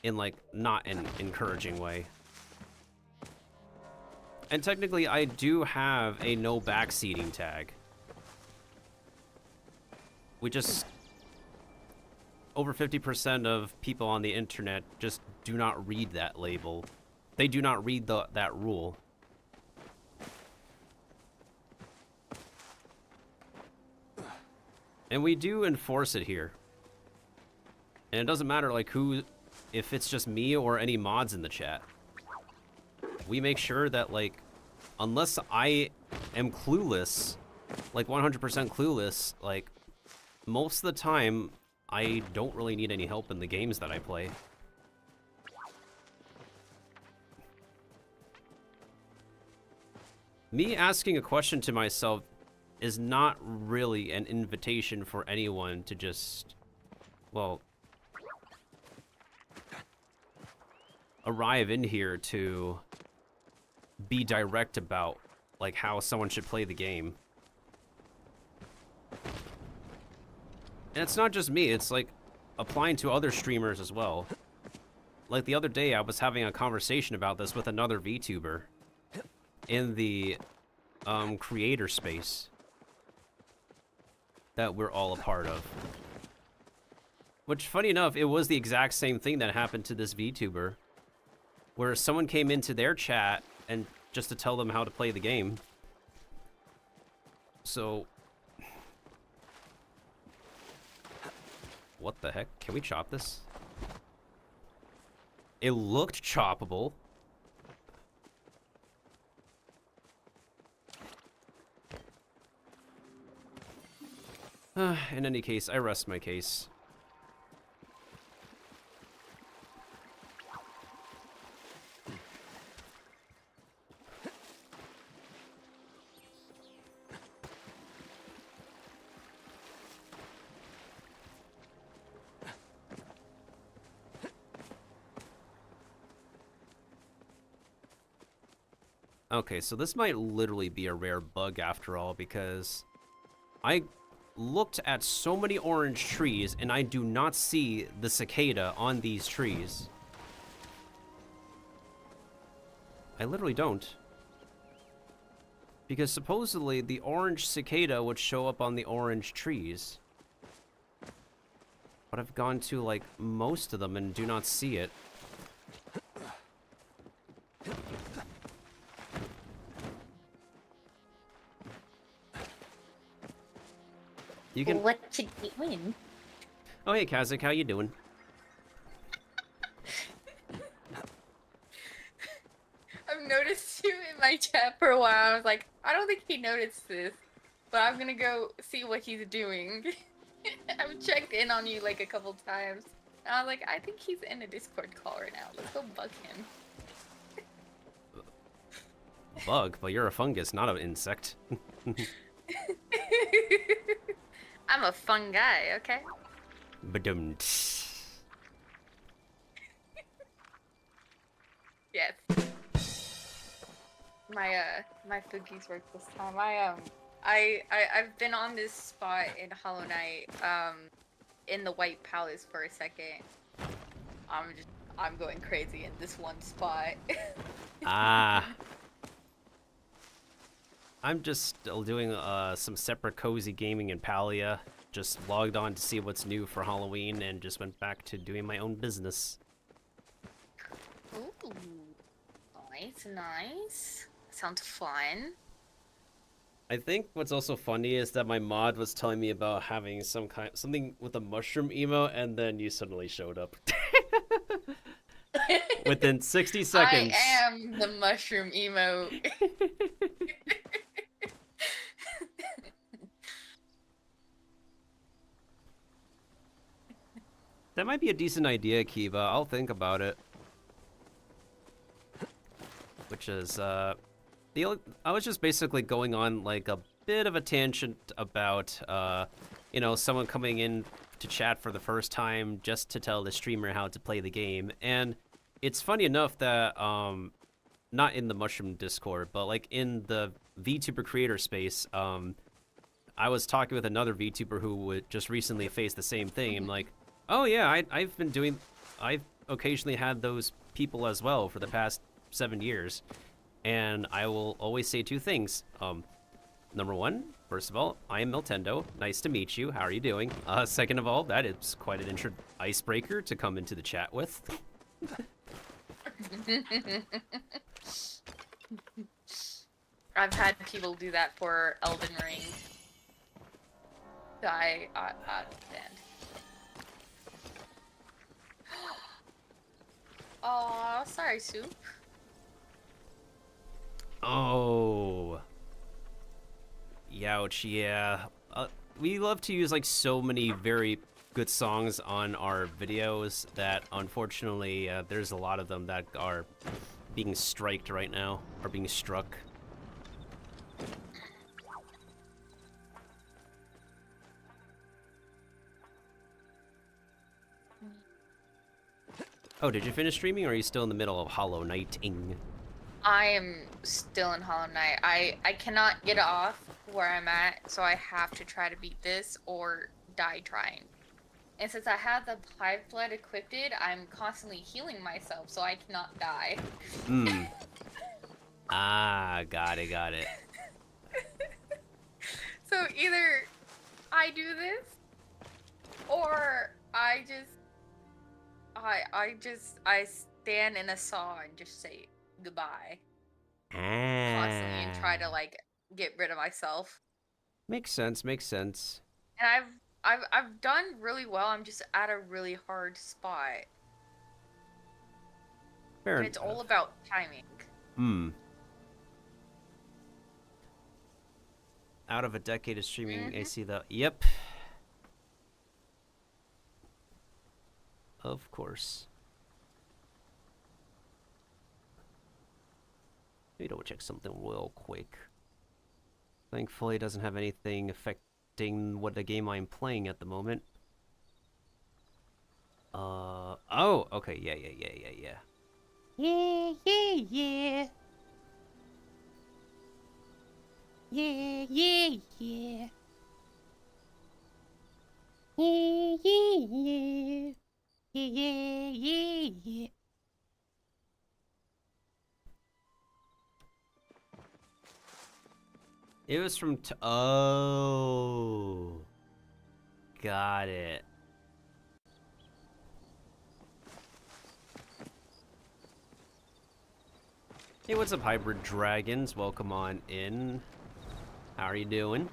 in like not an encouraging way. And technically I do have a no backseating tag. We just, over 50% of people on the internet just do not read that label. They do not read that rule. And we do enforce it here. And it doesn't matter like who, if it's just me or any mods in the chat. We make sure that like, unless I am clueless, like 100% clueless, like most of the time, I don't really need any help in the games that I play. Me asking a question to myself is not really an invitation for anyone to just, well, arrive in here to be direct about like how someone should play the game. And it's not just me, it's like applying to other streamers as well. like the other day, I was having a conversation about this with another VTuber in the creator space that we're all a part of. Which, funny enough, it was the exact same thing that happened to this VTuber, where someone came into their chat and just to tell them how to play the game. So, what the heck? Can we chop this? It looked choppable. In any case, I rest my case. Okay, so this might literally be a rare bug after all, because I looked at so many orange trees and I do not see the cicada on these trees. I literally don't. Because supposedly the orange cicada would show up on the orange trees. But I've gone to like most of them and do not see it. You can... What you doing? Oh, hey, Kazik, how you doing? I've noticed you in my chat for a while. I was like, I don't think he noticed this, but I'm gonna go see what he's doing. I've checked in on you like a couple times. And I was like, I think he's in a Discord call right now. Let's go bug him. Bug, but you're a fungus, not an insect. I'm a fun guy, okay? Badum. Yes. My foogies work this time. I've been on this spot in Hollow Knight, in the White Palace for a second. I'm going crazy in this one spot. Ah. I'm just still doing some separate cozy gaming in Palia. Just logged on to see what's new for Halloween and just went back to doing my own business. Ooh, nice. Sounds fun. I think what's also funny is that my mod was telling me about having something with a mushroom emo, and then you suddenly showed up. Within 60 seconds. I am the mushroom emo. That might be a decent idea, Kiba. I'll think about it. Which is, I was just basically going on like a bit of a tangent about, you know, someone coming in to chat for the first time just to tell the streamer how to play the game. And it's funny enough that, not in the Mushroom Discord, but like in the VTuber creator space, I was talking with another VTuber who would just recently face the same thing. I'm like, oh yeah, I've occasionally had those people as well for the past 7 years. And I will always say two things. Number one, first of all, I am Miltendo. Nice to meet you. How are you doing? Second of all, that is quite an icebreaker to come into the chat with. I've had people do that for Elden Ring. So I understand. Oh, sorry, Soup. Oh. Youch, yeah. We love to use like so many very good songs on our videos that unfortunately there's a lot of them that are being striked right now, or being struck. Oh, did you finish streaming, or are you still in the middle of Hollow Knighting? I am still in Hollow Knight. I cannot get off where I'm at, so I have to try to beat this or die trying. And since I have the hive blood equipped, I'm constantly healing myself so I cannot die. Hmm. Ah, got it, got it. So either I do this, or I stand in a saw and just say goodbye constantly and try to like get rid of myself. Makes sense, makes sense. And I've done really well. I'm just at a really hard spot. Fair And it's all about timing. Hmm. Out of a decade of streaming, I see the... Yep. Of course. Let me double check something real quick. Thankfully, it doesn't have anything affecting what the game I'm playing at the moment. Oh, okay, yeah. Yeah. It was from oh. Got it. Hey, what's up, hybrid dragons? Welcome on in. How are you doing?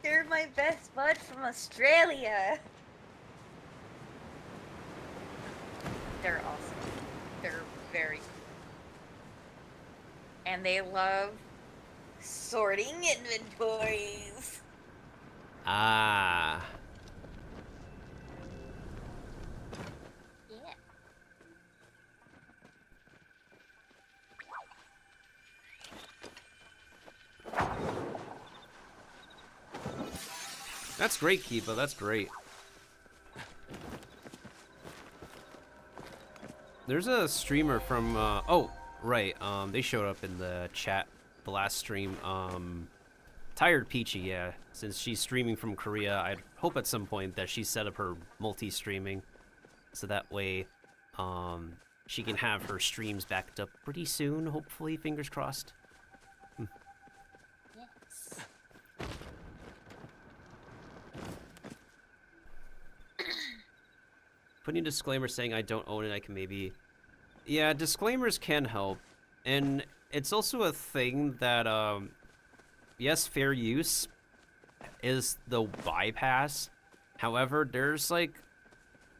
They're my best bud from Australia. They're awesome. They're very cool. And they love sorting inventories. Ah. Yeah. That's great, Kiba. That's great. There's a streamer from, oh, right. They showed up in the chat the last stream. Tired Peachy, yeah. Since she's streaming from Korea, I hope at some point that she set up her multi-streaming. So that way, she can have her streams backed up pretty soon, hopefully, fingers crossed. Yes. Putting a disclaimer saying I don't own it, I can maybe... Yeah, disclaimers can help. And it's also a thing that, yes, fair use is the bypass. However, there's like,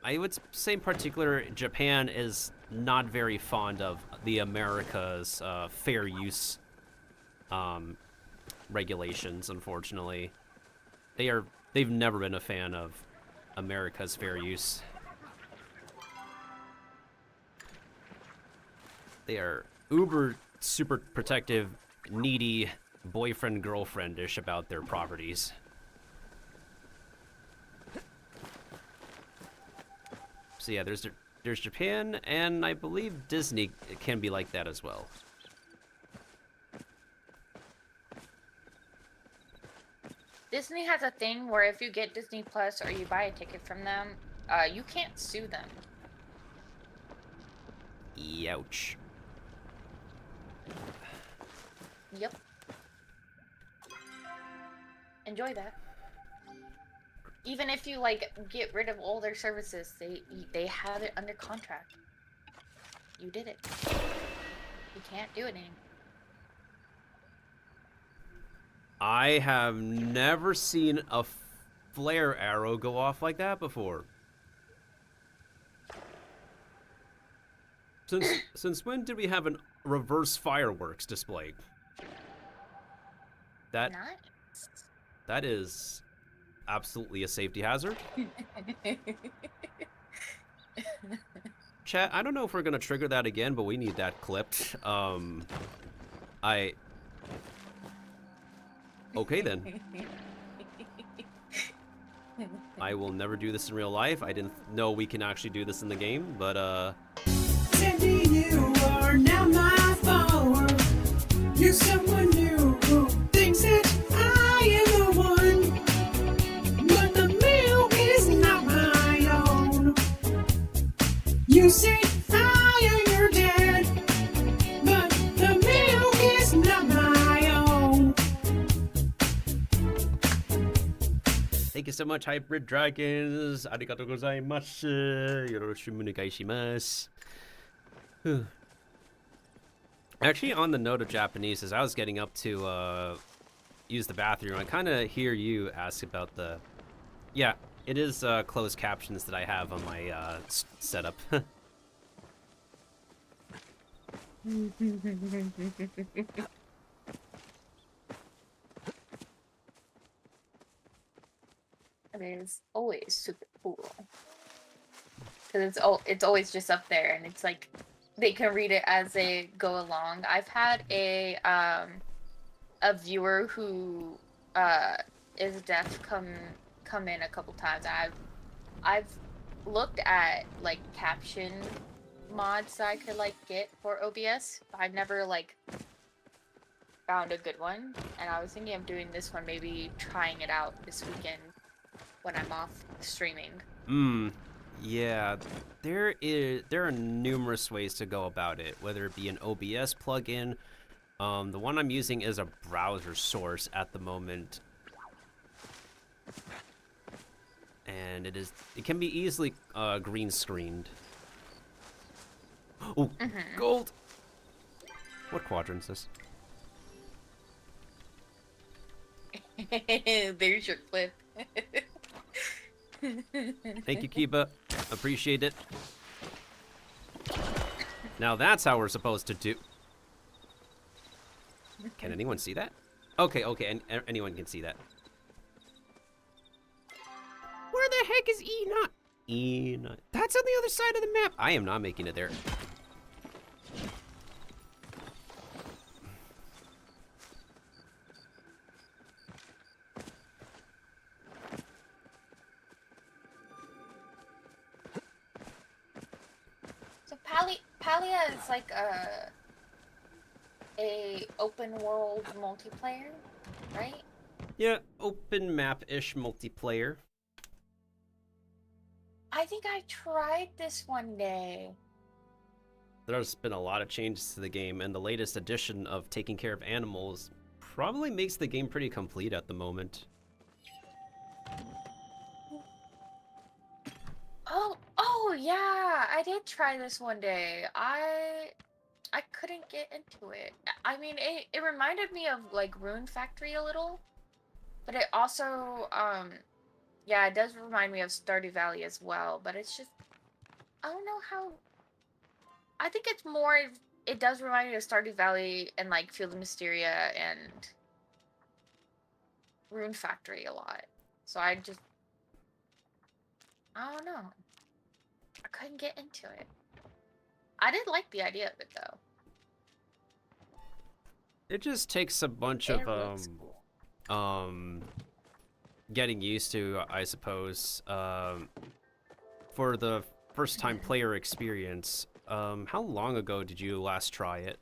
I would say in particular, Japan is not very fond of the America's fair use regulations, unfortunately. They've never been a fan of America's fair use. They are uber super protective, needy, boyfriend-girlfriendish about their properties. So yeah, there's Japan, and I believe Disney can be like that as well. Disney has a thing where if you get Disney Plus or you buy a ticket from them, you can't sue them. Youch. Yep. Enjoy that. Even if you like get rid of all their services, they have it under contract. You did it. You can't do it anymore. I have never seen a flare arrow go off like that before. Since when did we have a reverse fireworks display? That is absolutely a safety hazard. Chat, I don't know if we're gonna trigger that again, but we need that clipped. Okay then. I will never do this in real life. I didn't know we can actually do this in the game, but Sandy, you are now my follower. You're someone new who thinks that I am the one. But the You say I am your dad, but the milk is not my own. Thank you so much, Hybrid Dragons. Arigatou gozaimasu. Yoroshiku onegaishimasu. Whew. Actually, on the note of Japanese, as I was getting up to use the bathroom, I kind of hear you ask about the... Yeah, it is closed captions that I have on my setup. I mean, it's always super cool. Because it's always just up there, and it's like they can read it as they go along. I've had a viewer who is deaf come in a couple times. I've looked at like caption mods that I could like get for OBS, but I've never like found a good one. And I was thinking of doing this one, maybe trying it out this weekend when I'm off streaming. Yeah, there are numerous ways to go about it, whether it be an OBS plugin. The one I'm using is a browser source at the moment. And it can be easily green screened. Oh, gold! What quadrant is this? There's your clip. Thank you, Kiba. Appreciate it. Now that's how we're supposed to do. Can anyone see that? Okay, and anyone can see that. Where the heck is Enoch? Enoch. That's on the other side of the map. I am not making it there. So Palia is like a open world multiplayer, right? Yeah, open map-ish multiplayer. I think I tried this one day. There's been a lot of changes to the game, and the latest edition of taking care of animals probably makes the game pretty complete at the moment. Oh yeah, I did try this one day. I couldn't get into it. I mean, it reminded me of like Rune Factory a little, but it also yeah, it does remind me of Stardew Valley as well, but it's just I don't know how. I think it's more. It does remind me of Stardew Valley and like Field of Mysteria and Rune Factory a lot. So I don't know. I couldn't get into it. I did like the idea of it though. It just takes a bunch It of looks cool. getting used to, I suppose, for the first time player experience. How long ago did you last try it?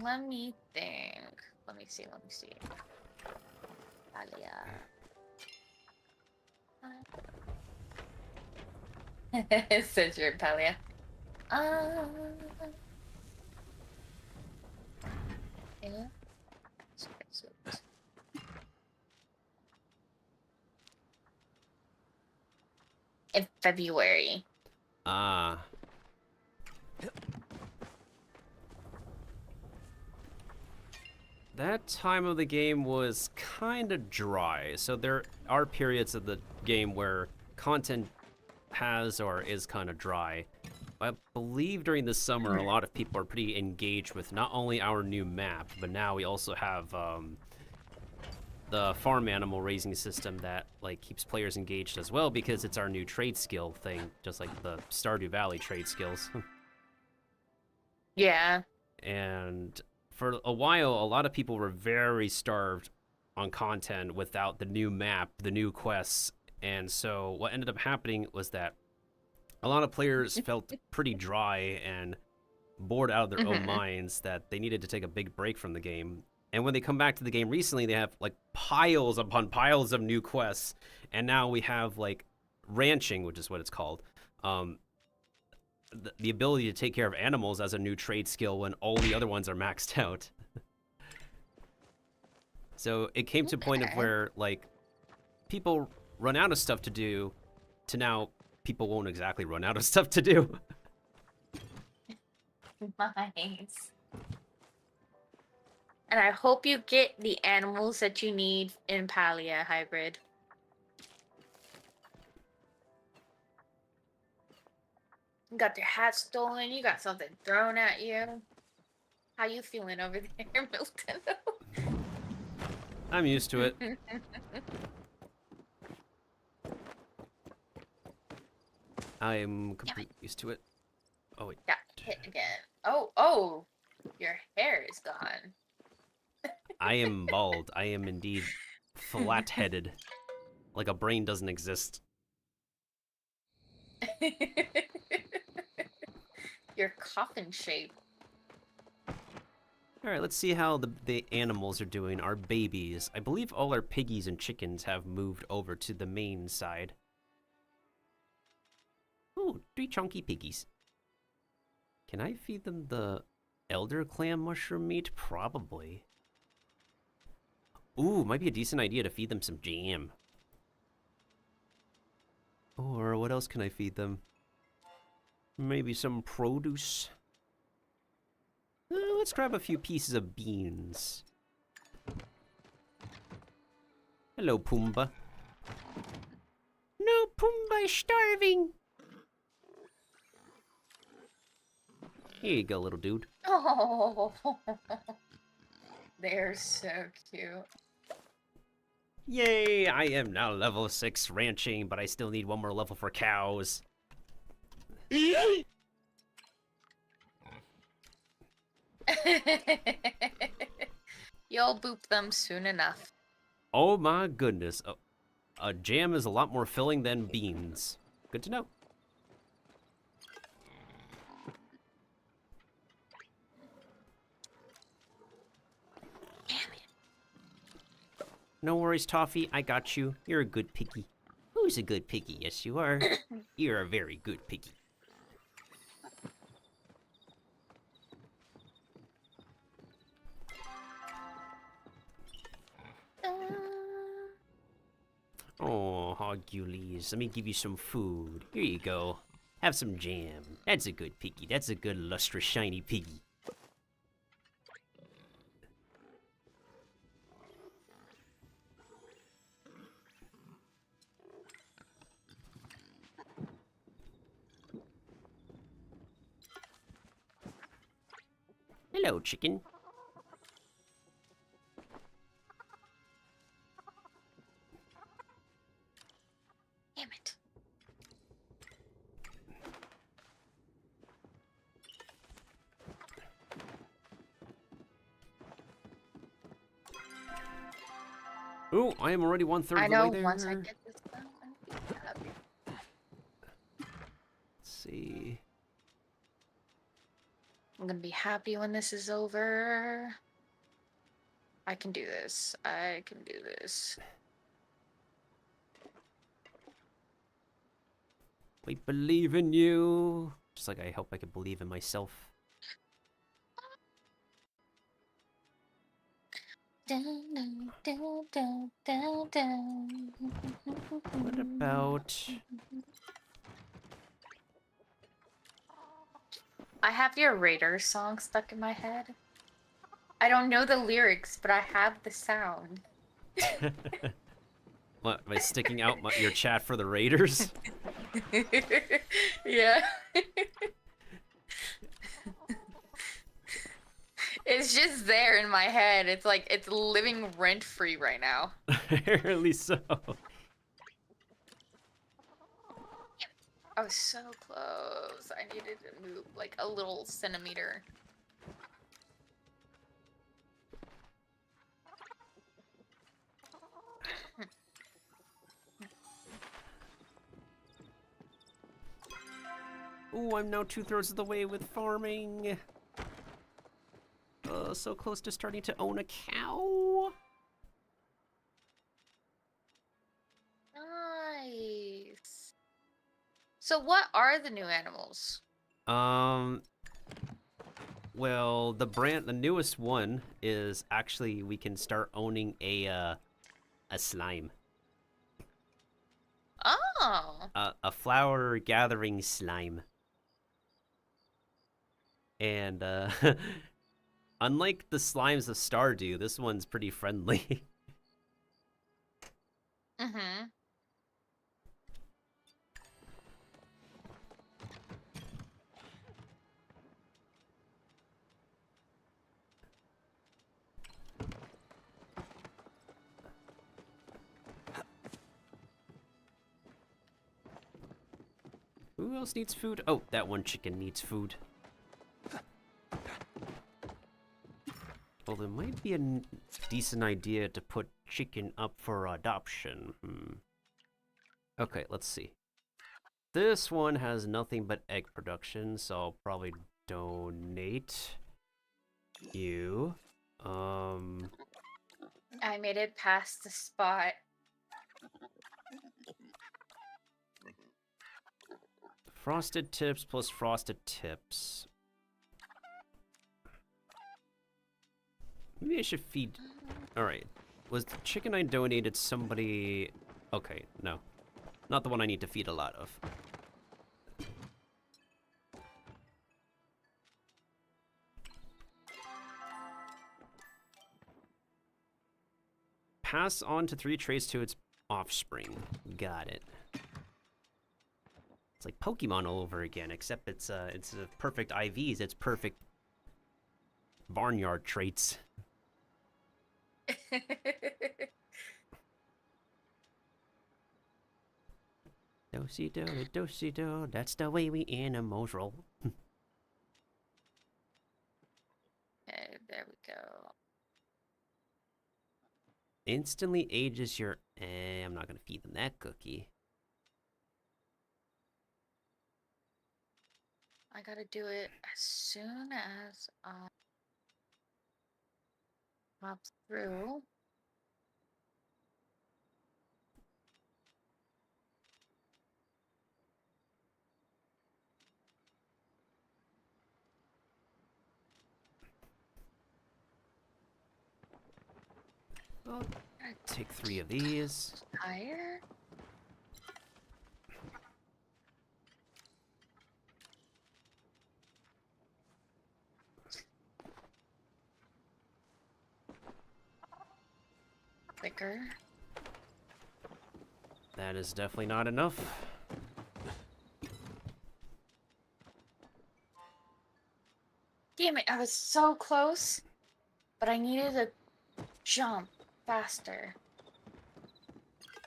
Let me think. Let me see. Palia. It says you're Palia. Yeah. In February. Ah. That time of the game was kind of dry, so there are periods of the game where content has or is kind of dry. I believe during the summer, a lot of people are pretty engaged with not only our new map, but now we also have the farm animal raising system that like keeps players engaged as well, because it's our new trade skill thing, just like the Stardew Valley trade skills. Yeah. And for a while, a lot of people were very starved on content without the new map, the new quests. And so what ended up happening was that a lot of players felt pretty dry and bored out of their own minds, that they needed to take a big break from the game. And when they come back to the game recently, they have like piles upon piles of new quests. And now we have like ranching, which is what it's called. The ability to take care of animals as a new trade skill when all the other ones are maxed out. So it came to a point of where like people run out of stuff to do to now people won't exactly run out of stuff to do. Nice. And I hope you get the animals that you need in Palia hybrid. You got your hat stolen, you got something thrown at you. How you feeling over there, Miltendo? I'm used to it. I'm completely used to it. Oh wait. Got hit again. Oh, your hair is gone. I am bald. I am indeed flat-headed. Like a brain doesn't exist. Your coffin shape. Alright, let's see how the animals are doing, our babies. I believe all our piggies and chickens have moved over to the main side. Oh, 3 chunky piggies. Can I feed them the elder clam mushroom meat? Probably. Ooh, might be a decent idea to feed them some jam. Or what else can I feed them? Maybe some produce? Let's grab a few pieces of beans. Hello, Pumbaa. No, Pumbaa is starving. Here you go, little dude. Oh, they're so cute. Yay, I am now level 6 ranching, but I still need 1 more level for cows. You'll boop them soon enough. Oh my goodness. A jam is a lot more filling than beans. Good to know. No worries, Toffee. I got you. You're a good piggy. Who's a good piggy? Yes, you are. You're a very good piggy. Oh, Hogulies. Let me give you some food. Here you go. Have some jam. That's a good piggy. That's a good, lustrous, shiny piggy. Hello, chicken. Damn it. Ooh, I am already 1/3 of the way I know, there. once I get this done, I'll be happy. Let's see. I'm gonna be happy when this is over. I can do this. I can do this. We believe in you. Just like I hope I could believe in myself. What about... I have your Raider song stuck in my head. I don't know the lyrics, but I have the sound. What, by sticking out your chat for the Raiders? Yeah. It's just there in my head. It's like it's living rent-free right now. Apparently so. I was so close. I needed to move like a little centimeter. Ooh, I'm now 2/3 of the way with farming. so close to starting to own a cow. Nice. So what are the new animals? Well, the newest one is actually we can start owning a slime. Oh. A flower gathering slime. And unlike the slimes of Stardew, this one's pretty friendly. Mm-hmm. Who else needs food? Oh, that one chicken needs food. Well, there might be a decent idea to put chicken up for adoption. Okay, let's see. This one has nothing but egg production, so I'll probably donate you. I made it past the spot. Frosted tips plus frosted tips. Maybe I should feed... Alright. Was the chicken I donated somebody... Okay, no. Not the one I need to feed a lot of. Pass on to 3 traits to its offspring. Got it. It's like Pokemon all over again, except it's instead of perfect IVs, it's perfect barnyard traits. Do-si-do, do-si-do, that's the way we animals roll. Okay, there we go. Instantly ages your... I'm not gonna feed them that cookie. I gotta do it as soon as I hop through. I'll take 3 of these. Higher? Quicker. That is definitely not enough. Damn it, I was so close, but I needed to jump faster.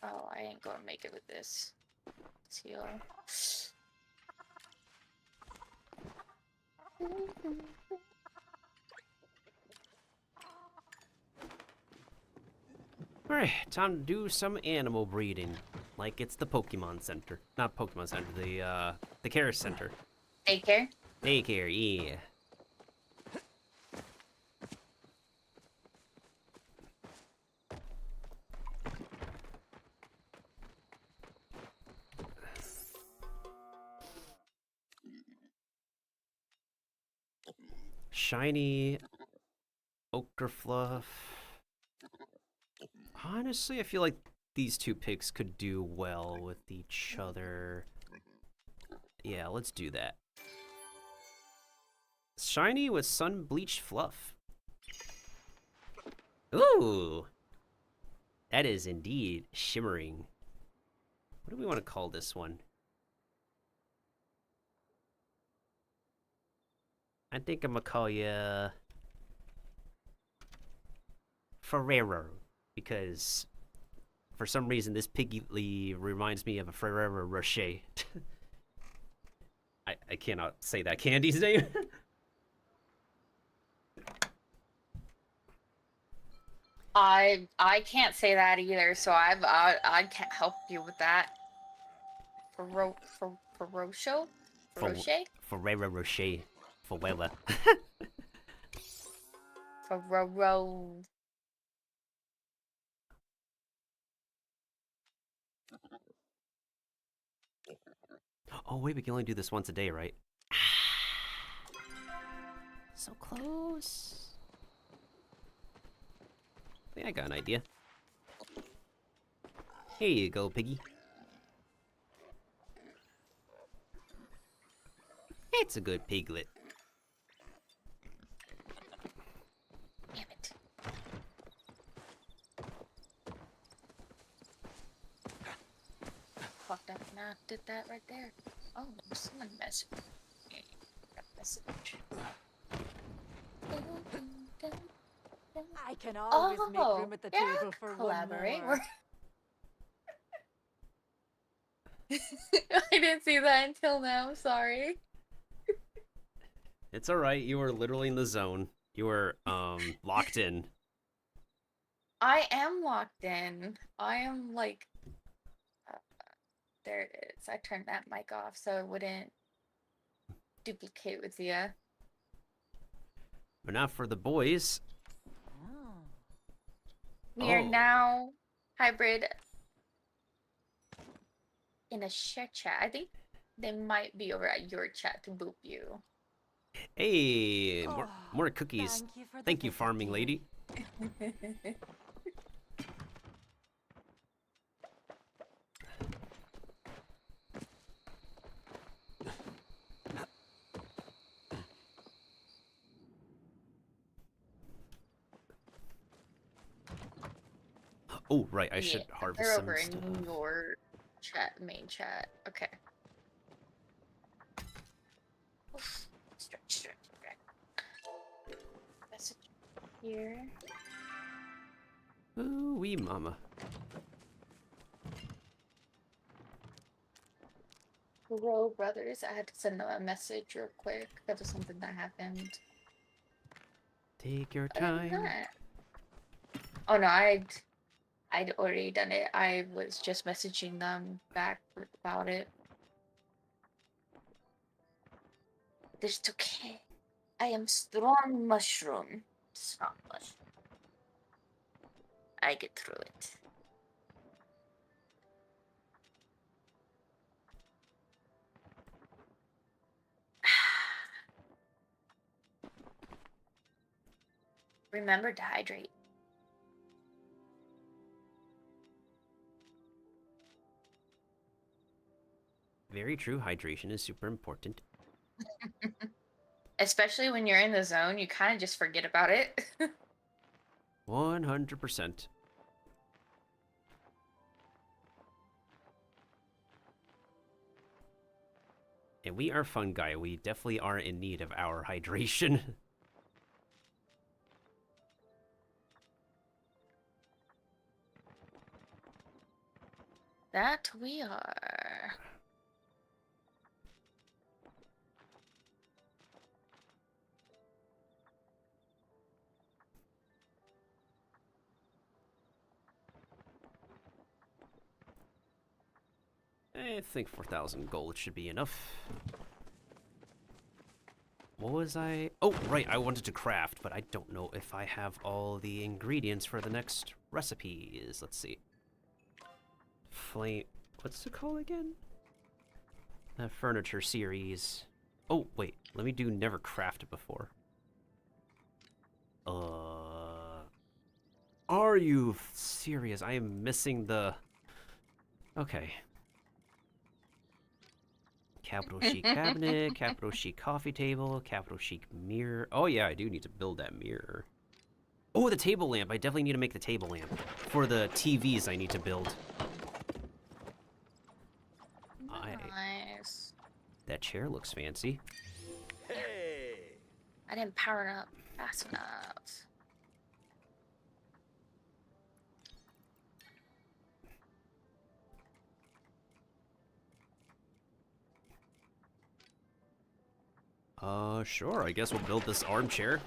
Oh, I ain't gonna make it with this. Teal. Alright, time to do some animal breeding. Like it's the Pokemon Center. Not Pokemon Center, the Care Center. Daycare? Daycare, yeah. Shiny ochre fluff. Honestly, I feel like these 2 pigs could do well with each other. Yeah, let's do that. Shiny with sun bleached fluff. Ooh! That is indeed shimmering. What do we want to call this one? I think I'm gonna call you Ferrero, because for some reason this piggy reminds me of a Ferrero Rocher. I cannot say that candy's name. I can't say that either, so I can't help you with that. Ferrero? Ferrero? Ferrero Rocher. Ferrero. For row. Oh wait, we can only do this once a day, right? So close. I think I got an idea. Here you go, piggy. It's a good piglet. Damn it. Fucked up and I did that right there. Oh, someone messaged me. Message. I can always make room at the yeah, table for one collaborate. more. I didn't see that until now. Sorry. It's alright, you were literally in the zone. You were, locked in. I am locked in. I am like. There it is. I turned that mic off so it wouldn't duplicate with you. But not for the boys. We are Oh. now hybrid in a share chat. I think they might be over at your chat to boop you. Hey, Oh, more cookies. Thank you, farming lady. Oh, right, I should harvest they're some over stuff. in your chat, main chat. Okay. Oof. Stretch. Message here. Ooh, wee mama. Hello, brothers. I had to send them a message real quick because of something that happened. Take your Other than time. that- Oh no, I'd already done it. I was just messaging them back about it. It's okay. I am strong mushroom. Strong mushroom. I get through it. Remember to hydrate. Very true, hydration is super important. Especially when you're in the zone, you kind of just forget about it. 100%. And we are fungi. We definitely are in need of our hydration. That we are. I think 4,000 gold should be enough. What was I? Oh, right, I wanted to craft, but I don't know if I have all the ingredients for the next recipes. Let's see. Flame, what's it called again? The furniture series. Oh, wait, let me do never crafted before. Are you serious? I am missing the... Okay. Capital chic cabinet, capital chic coffee table, capital chic mirror. Oh yeah, I do need to build that mirror. Oh, the table lamp. I definitely need to make the table lamp. For the TVs I need to build. Nice. That chair looks fancy. I didn't power it up fast enough. Sure, I guess we'll build this armchair.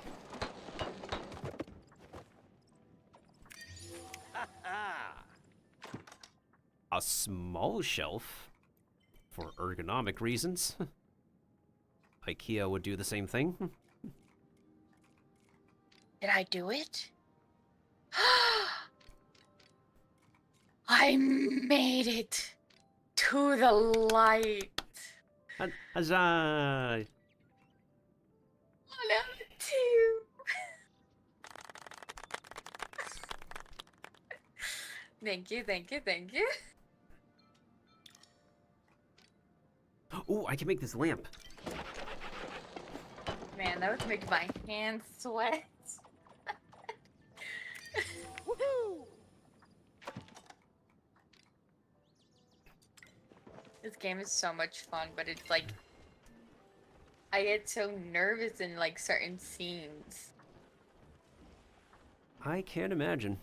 A small shelf for ergonomic reasons. IKEA would do the same thing. Did I do it? I made it to the light. Huzzah! Level 2. Thank you, thank you, thank you. Ooh, I can make this lamp. Man, that would make my hands sweat. This game is so much fun, but it's like I get so nervous in like certain scenes. I can't imagine.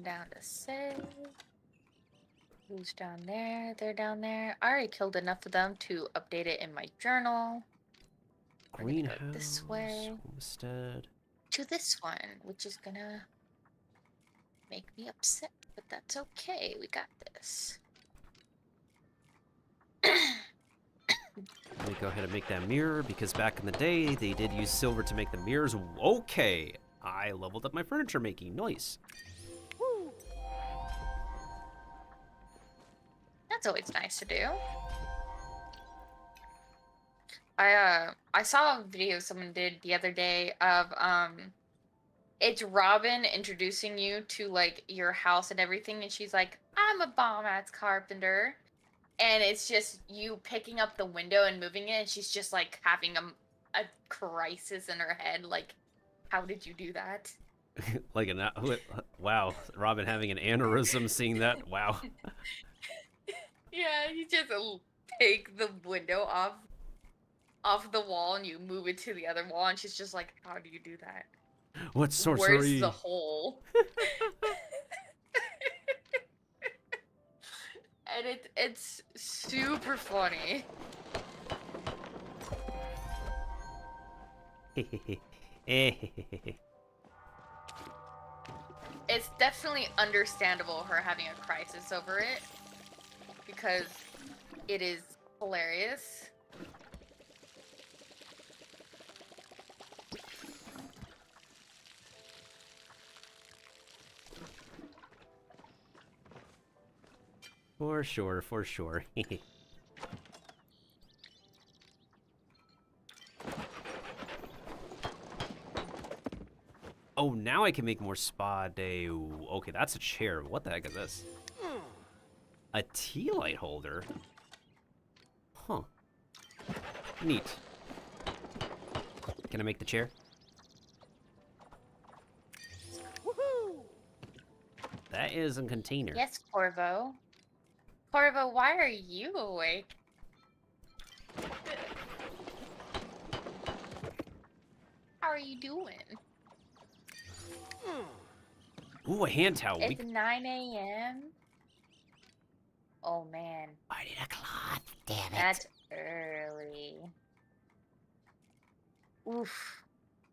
Down to save. Who's down there? They're down there. I already killed enough of them to update it in my journal. We're gonna go Greenhouse, this way homestead. to this one, which is gonna make me upset, but that's okay. We got this. Let me go ahead and make that mirror, because back in the day, they did use silver to make the mirrors. Okay, I leveled up my furniture making. Nice. That's always nice to do. I saw a video someone did the other day of it's Robin introducing you to like your house and everything, and she's like, I'm a bomb-ass carpenter. And it's just you picking up the window and moving it, and she's just like having a crisis in her head, like, how did you do that? Like an wow, Robin having an aneurysm seeing that. Wow. Yeah, you just take the window off the wall and you move it to the other wall, and she's just like, how do you do that? What sorcery? Where's the hole? And it's super funny. It's definitely understandable her having a crisis over it, because it is hilarious. For sure, for sure. Oh, now I can make more spa day. Okay, that's a chair. What the heck is this? A tea light holder? Huh. Neat. Can I make the chair? That is a container. Yes, Corvo. Corvo, why are you awake? How are you doing? Ooh, a hand towel. It's 9 a.m. Oh man, I need a cloth. Damn it. that's early. Oof.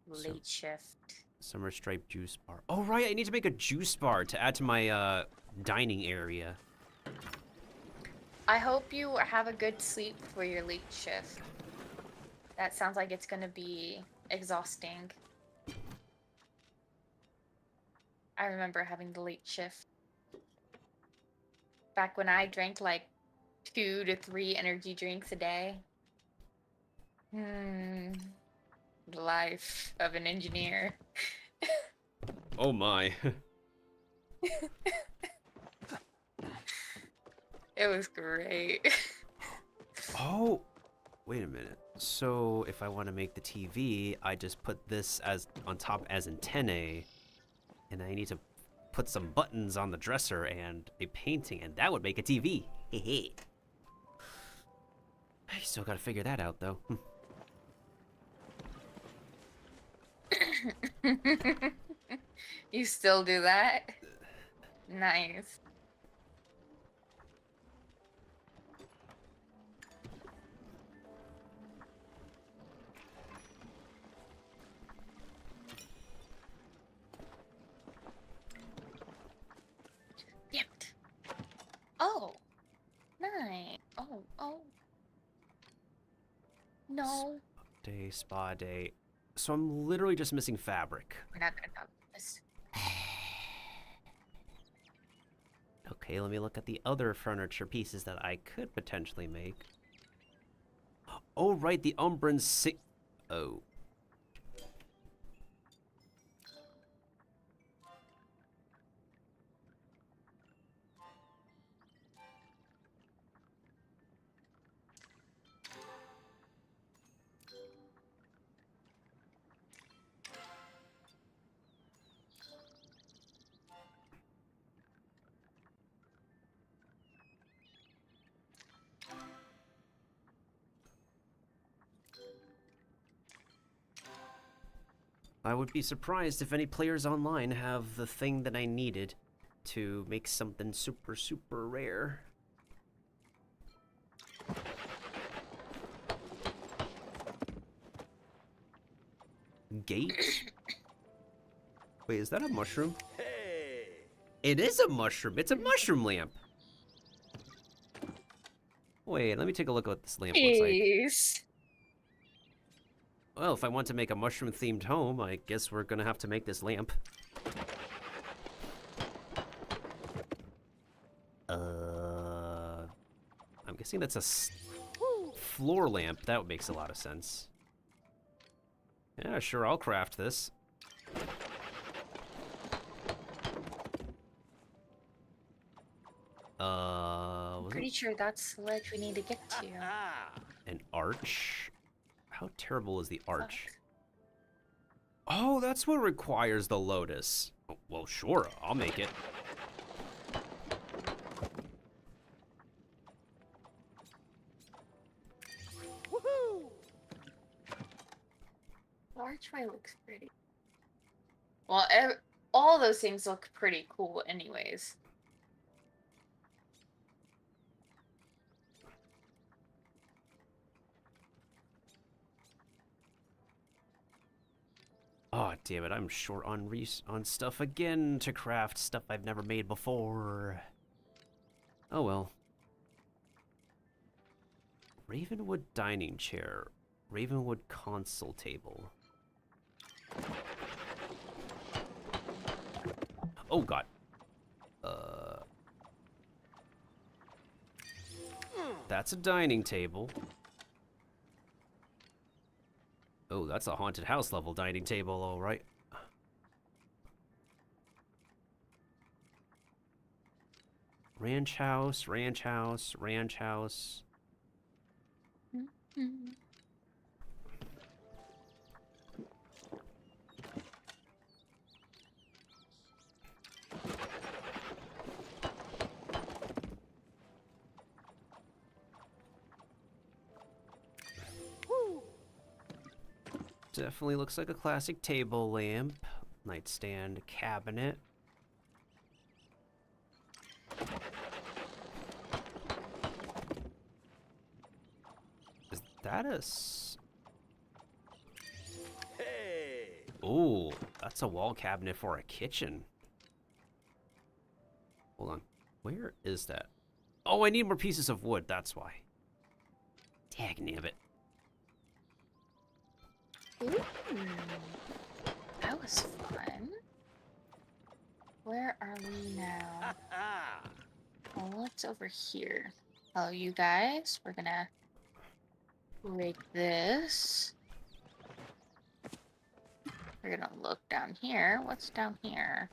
Late shift. Summer stripe juice bar. Oh right, I need to make a juice bar to add to my dining area. I hope you have a good sleep for your late shift. That sounds like it's gonna be exhausting. I remember having the late shift. Back when I drank like 2 to 3 energy drinks a day. The life of an engineer. Oh my. It was great. Oh, wait a minute. So if I want to make the TV, I just put this as on top as antennae, and I need to put some buttons on the dresser and a painting, and that would make a TV. Hehe. I still gotta figure that out though. You still do that? Nice. Damn it. spa day. So I'm literally just missing fabric. We're not gonna talk about this. Okay, let me look at the other furniture pieces that I could potentially make. Oh, right, the Umbran Oh. I would be surprised if any players online have the thing that I needed to make something super, super rare. Gate? Wait, is that a mushroom? Hey! It is a mushroom! It's a mushroom lamp! Wait, let me take a look at what this lamp looks like. Jeez. Well, if I want to make a mushroom-themed home, I guess we're gonna have to make this lamp. I'm guessing that's a floor lamp. That makes a lot of sense. Yeah, sure, I'll craft this. Pretty sure that's the ledge we need to get to. An arch? How terrible is the arch? Oh, that's what requires the lotus. Oh, well, sure, I'll make it. Woohoo! The archway looks pretty. Well, all those things look pretty cool anyways. Oh, damn it, I'm short on stuff again to craft stuff I've never made before. Oh well. Ravenwood dining chair. Ravenwood console table. Oh god. That's a dining table. Oh, that's a haunted house level dining table, all right. Ranch house, ranch house, ranch house. Definitely looks like a classic table lamp. Nightstand cabinet. Is that a Hey! Ooh, that's a wall cabinet for a kitchen. Hold on. Where is that? Oh, I need more pieces of wood, that's why. Dagnabbit. Ooh, that was fun. Where are we now? Well, what's over here? Oh, you guys, we're gonna break this. We're gonna look down here. What's down here?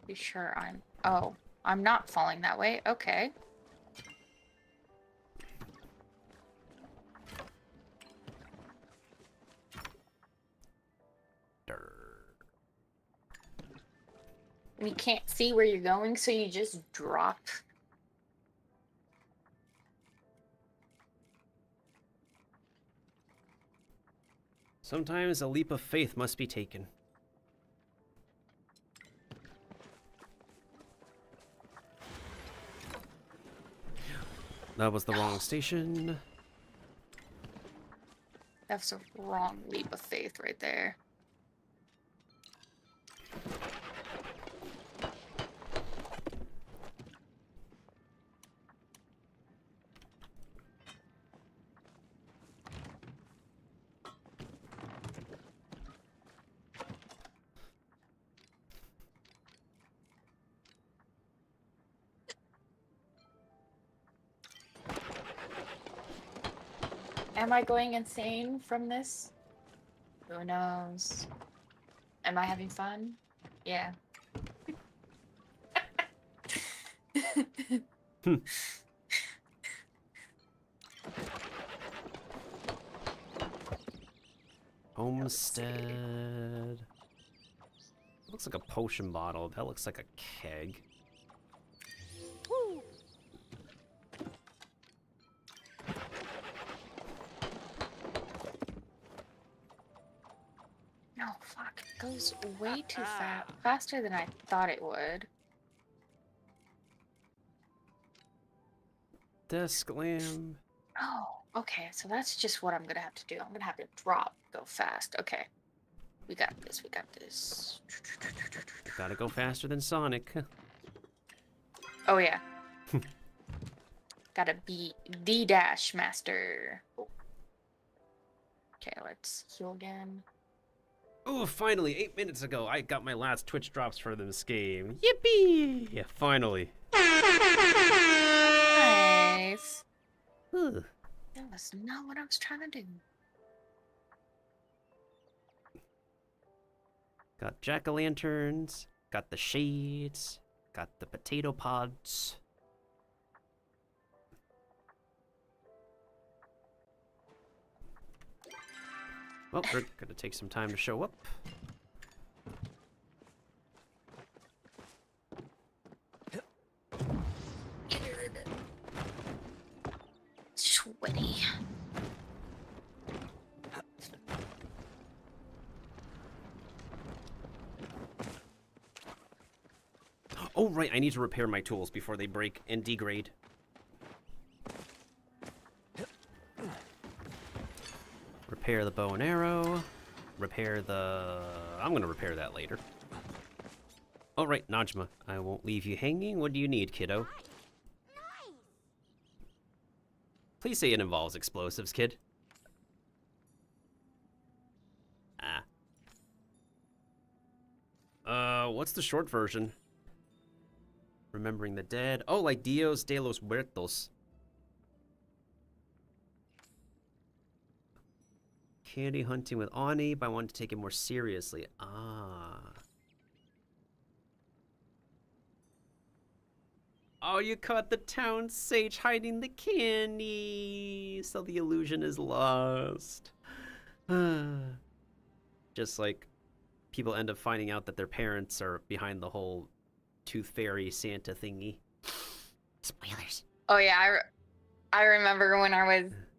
Be sure I'm... Oh, I'm not falling that way. Okay. And you can't see where you're going, so you just drop. Sometimes a leap of faith must be taken. That was the wrong station. That's a wrong leap of faith right there. Am I going insane from this? Who knows? Am I having fun? Yeah. Homestead. Looks like a potion bottle. That looks like a keg. No, fuck. It goes way too fast. Faster than I thought it would. Desk lamp. Oh, okay. So that's just what I'm gonna have to do. I'm gonna have to drop, go fast. Okay. We got this. We got this. Gotta go faster than Sonic. Oh, yeah. Gotta be the dash master. Okay, let's heal again. Oh, finally! 8 minutes ago, I got my last Twitch drops for this game. Yippee! Yeah, finally. Nice. Ugh. That was not what I was trying to do. Got jack-o'-lanterns, got the shades, got the potato pods. Well, we're gonna take some time to show up. Sweaty. Oh, right, I need to repair my tools before they break and degrade. Repair the bow and arrow. Repair the... I'm gonna repair that later. Oh, right, Najma. I won't leave you hanging. What do you need, kiddo? Please say it involves explosives, kid. What's the short version? Remembering the dead. Oh, like Dios de los Muertos. Candy hunting with Ani, but I want to take it more seriously. Ah. Oh, you caught the town sage hiding the candy, so the illusion is lost. Just like people end up finding out that their parents are behind the whole Tooth Fairy Santa thingy. Spoilers. Oh, yeah. I remember when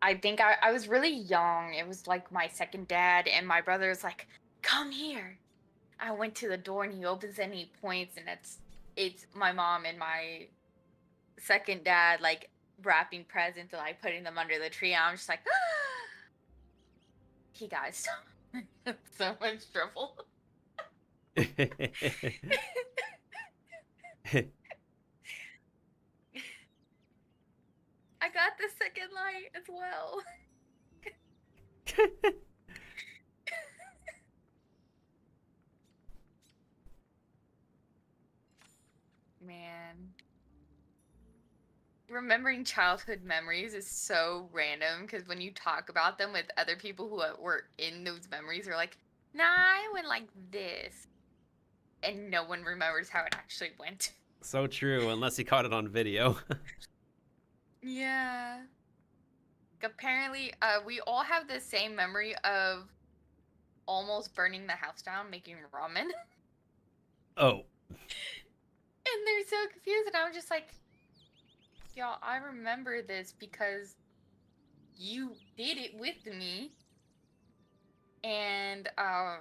I think I was really young. It was like my second dad, and my brother was like, come here. I went to the door, and he opens and he points, and it's my mom and my second dad, like, wrapping presents and, like, putting them under the tree. And I'm just like, he got so much trouble. I got the second light as well. Man. Remembering childhood memories is so random because when you talk about them with other people who were in those memories, they're like, nah, I went like this. And no one remembers how it actually went. So true, unless he caught it on video. Yeah. Apparently, we all have the same memory of almost burning the house down making ramen. Oh. And they're so confused, and I'm just like, y'all, I remember this because you did it with me. And I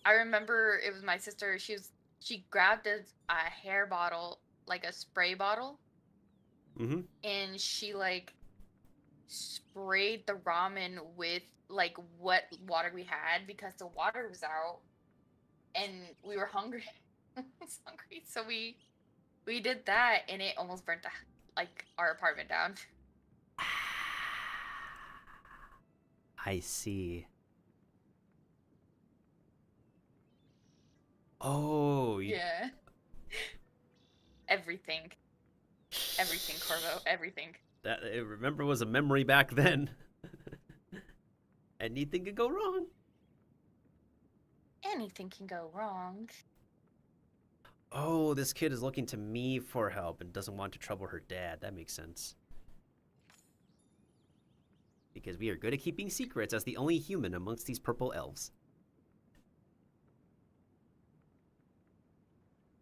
remember it was my sister. She grabbed a hair bottle, like a spray bottle. Mm-hmm. And she like sprayed the ramen with like what water we had because the water was out, and we were hungry. I was hungry, so we did that, and it almost burnt like our apartment down. I see. Oh, Yeah. Everything, Corvo, everything. That I remember was a memory back then. Anything could go wrong. Anything can go wrong. Oh, this kid is looking to me for help and doesn't want to trouble her dad. That makes sense. Because we are good at keeping secrets as the only human amongst these purple elves.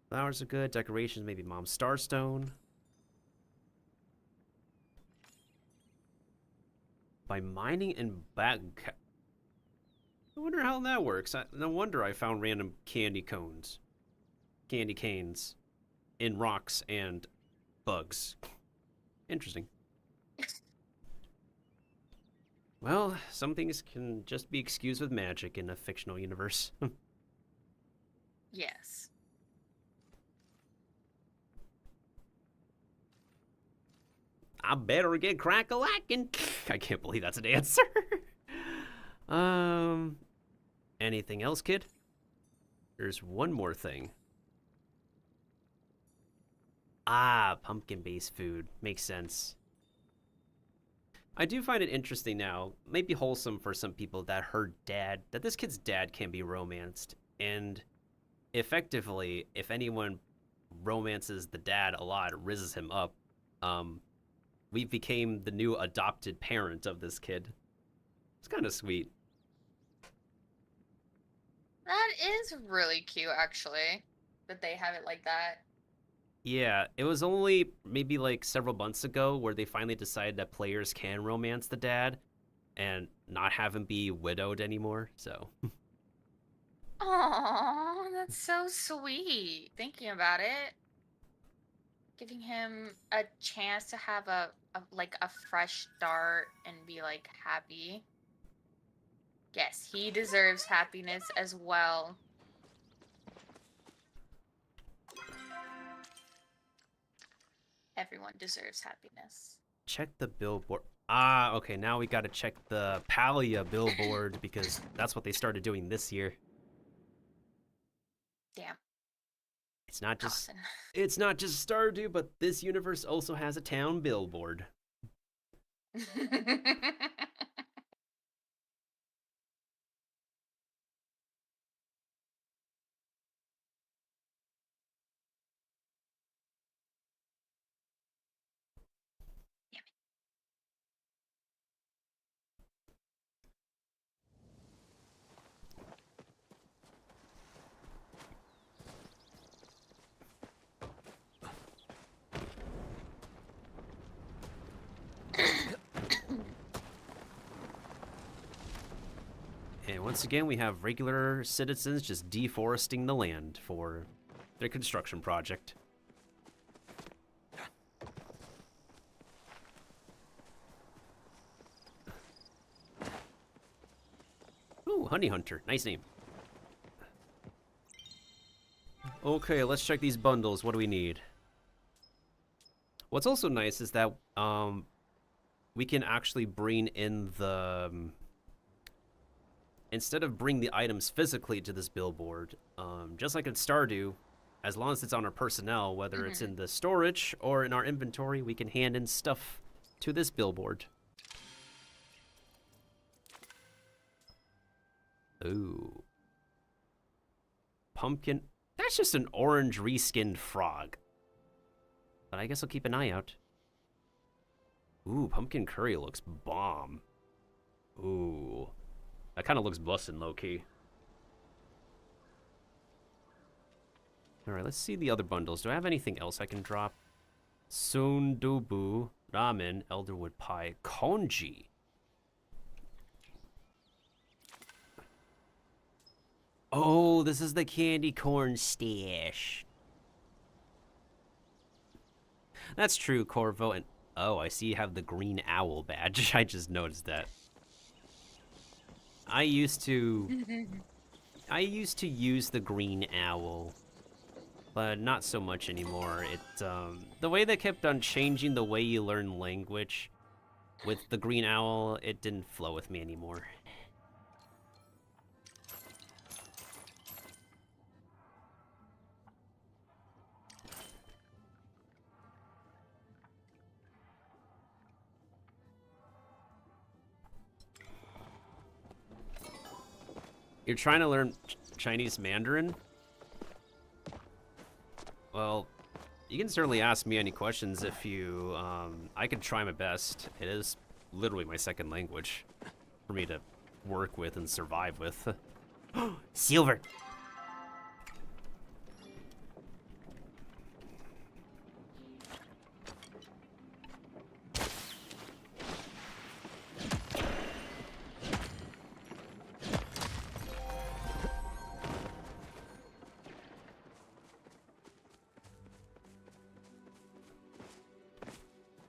Flowers are good. Decorations, maybe Mom's Starstone. By mining and back... I wonder how that works. No wonder I found random candy cones. Candy canes. In rocks and bugs. Interesting. Well, some things can just be excused with magic in a fictional universe. Yes. I better get crack-a-lackin'. I can't believe that's an answer. Anything else, kid? There's one more thing. Ah, pumpkin-based food. Makes sense. I do find it interesting now, maybe wholesome for some people, that this kid's dad can be romanced. And effectively, if anyone romances the dad a lot, rizzes him up, we became the new adopted parent of this kid. It's kind of sweet. That is really cute, actually, that they have it like that. Yeah, it was only maybe like several months ago where they finally decided that players can romance the dad and not have him be widowed anymore, so. Oh, that's so sweet. Thinking about it. Giving him a chance to have a fresh start and be like happy. Yes, he deserves happiness as well. Everyone deserves happiness. Check the billboard. Ah, okay, now we gotta check the Palia billboard because that's what they started doing this year. Damn. It's not just Allison. it's not just Stardew, but this universe also has a town billboard. And once again, we have regular citizens just deforesting the land for their construction project. Ooh, Honey Hunter. Nice name. Okay, let's check these bundles. What do we need? What's also nice is that we can actually bring in the... instead of bring the items physically to this billboard, just like in Stardew, as long as it's on our personnel, whether it's in the storage or in our inventory, we can hand in stuff to this billboard. Ooh. Pumpkin. That's just an orange reskinned frog. But I guess I'll keep an eye out. Ooh, pumpkin curry looks bomb. Ooh. That kind of looks bussin' low-key. Alright, let's see the other bundles. Do I have anything else I can drop? Sundubu, ramen, elderwood pie, konji. Oh, this is the candy corn stash. That's true, Corvo. And oh, I see you have the green owl badge. I just noticed that. I used to use the green owl, but not so much anymore. The way they kept on changing the way you learn language with the green owl, it didn't flow with me anymore. You're trying to learn Chinese Mandarin? Well, you can certainly ask me any questions if you, I could try my best. It is literally my second language for me to work with and survive with. Silver!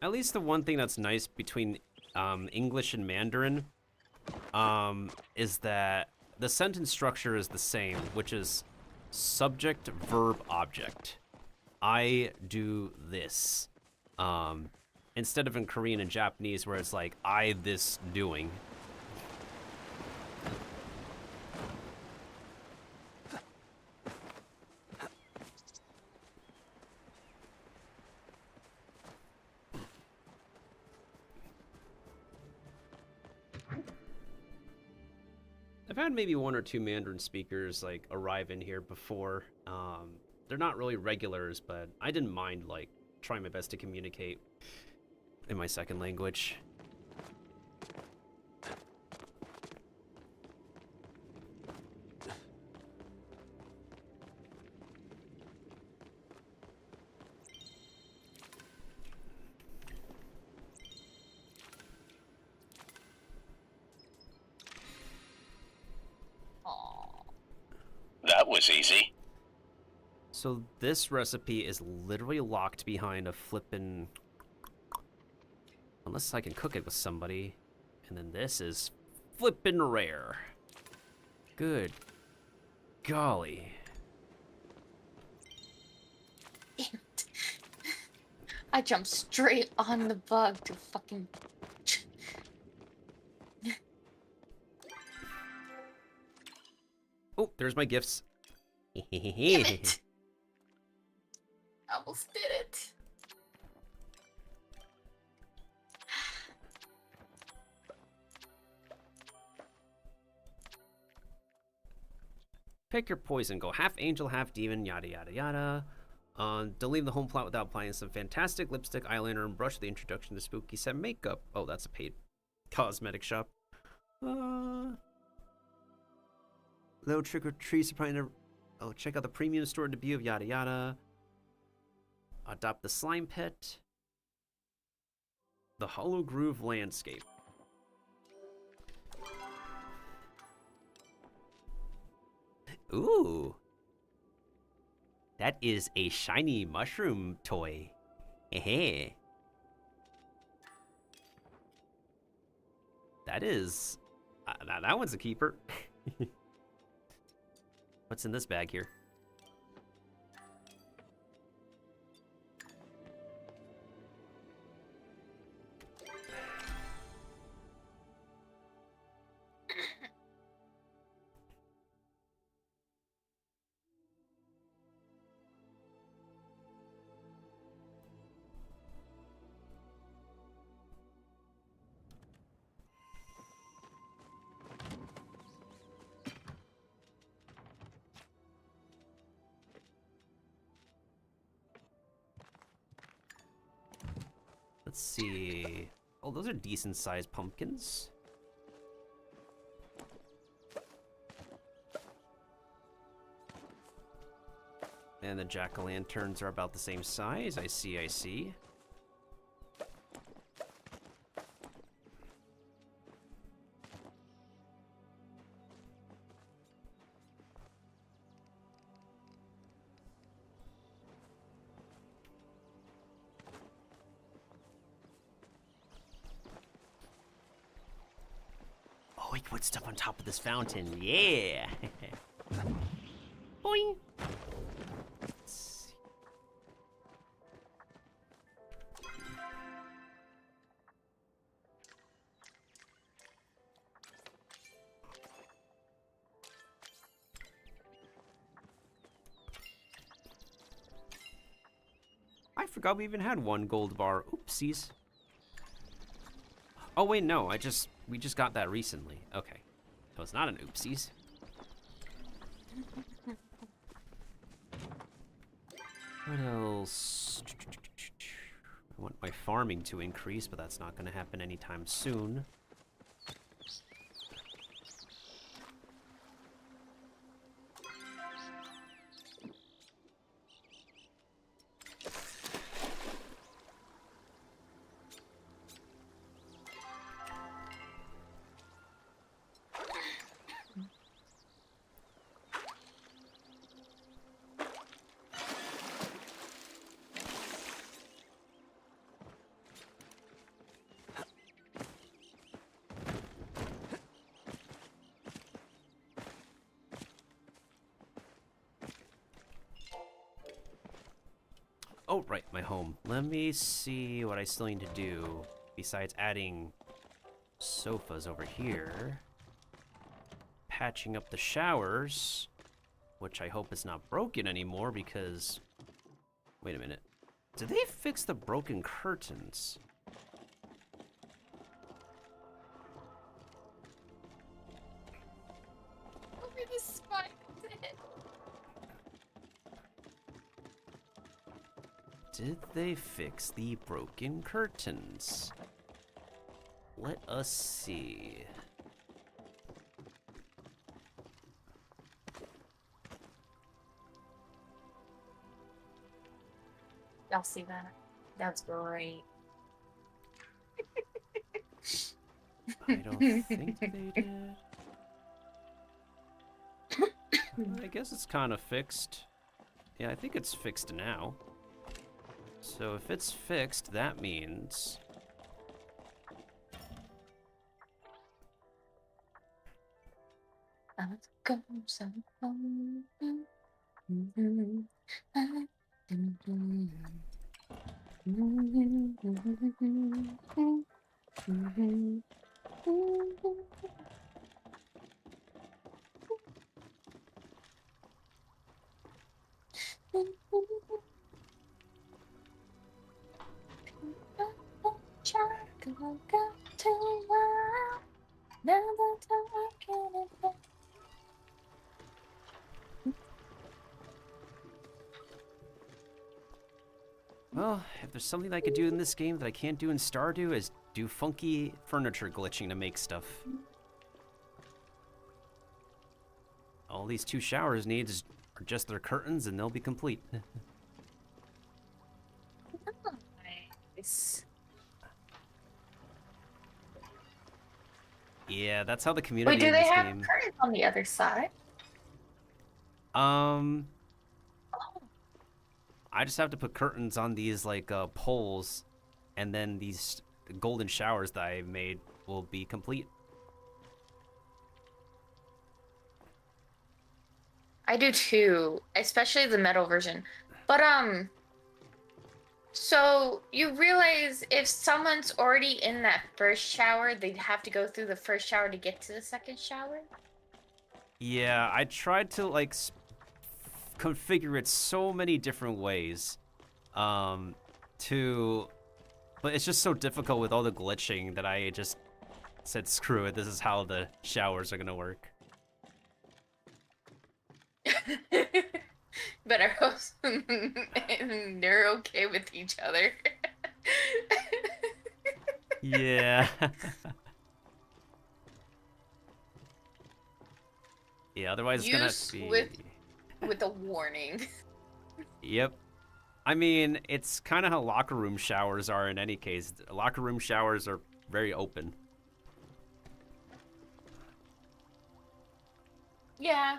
At least the one thing that's nice between English and Mandarin is that the sentence structure is the same, which is subject, verb, object. I do this. Instead of in Korean and Japanese where it's like, I this doing. I've had maybe one or two Mandarin speakers like arrive in here before. They're not really regulars, but I didn't mind like trying my best to communicate in my second language. That was easy. So this recipe is literally locked behind a flippin'... Unless I can cook it with somebody. And then this is flippin' rare. Good golly. I jumped straight on the bug to fucking... Oh, there's my gifts. Damn it! I almost did it. Pick your poison. Go half angel, half demon, yada yada yada. Don't leave the home plot without applying some fantastic lipstick, eyeliner, and brush with the introduction to spooky set makeup. Oh, that's a paid cosmetic shop. Little trick or treat surprising. Oh, check out the premium store debut of yada yada. Adopt the slime pet. The Hollow Groove landscape. Ooh. That is a shiny mushroom toy. Hey. That is... that one's a keeper. What's in this bag here? Let's see. Oh, those are decent sized pumpkins. And the jack-o'-lanterns are about the same size. I see, I see. Oh, we can put stuff on top of this fountain. Yeah. Boing. Let's see. I forgot we even had one gold bar. Oopsies. Oh wait, no, we just got that recently. Okay. So it's not an oopsies. What else? I want my farming to increase, but that's not going to happen anytime soon. Oh, right, my home. Let me see what I still need to do besides adding sofas over here. Patching up the showers, which I hope is not broken anymore because... Wait a minute. Did they fix the broken curtains? Look at this spike. Did they fix the broken curtains? Let us see. Y'all see that? That's great. I don't think they did. I guess it's kind of fixed. Yeah, I think it's fixed now. So if it's fixed, that means... I've got some fun. Well, if there's something I could do in this game that I can't do in Stardew is do funky furniture glitching to make stuff. All these 2 showers need is are just their curtains and they'll be complete. Nice. Yeah, that's how the community Wait, do in they this have game... curtains on the other side? I just have to put curtains on these like poles, and then these golden showers that I made will be complete. I do too, especially the metal version. But so you realize if someone's already in that first shower, they'd have to go through the first shower to get to the second shower? Yeah, I tried to like configure it so many different ways but it's just so difficult with all the glitching that I just said screw it, this is how the showers are gonna work. But I hope they're okay with each other. Yeah. Yeah, otherwise it's gonna have to be... with a warning. Yep. I mean, it's kind of how locker room showers are in any case. Locker room showers are very open. Yeah.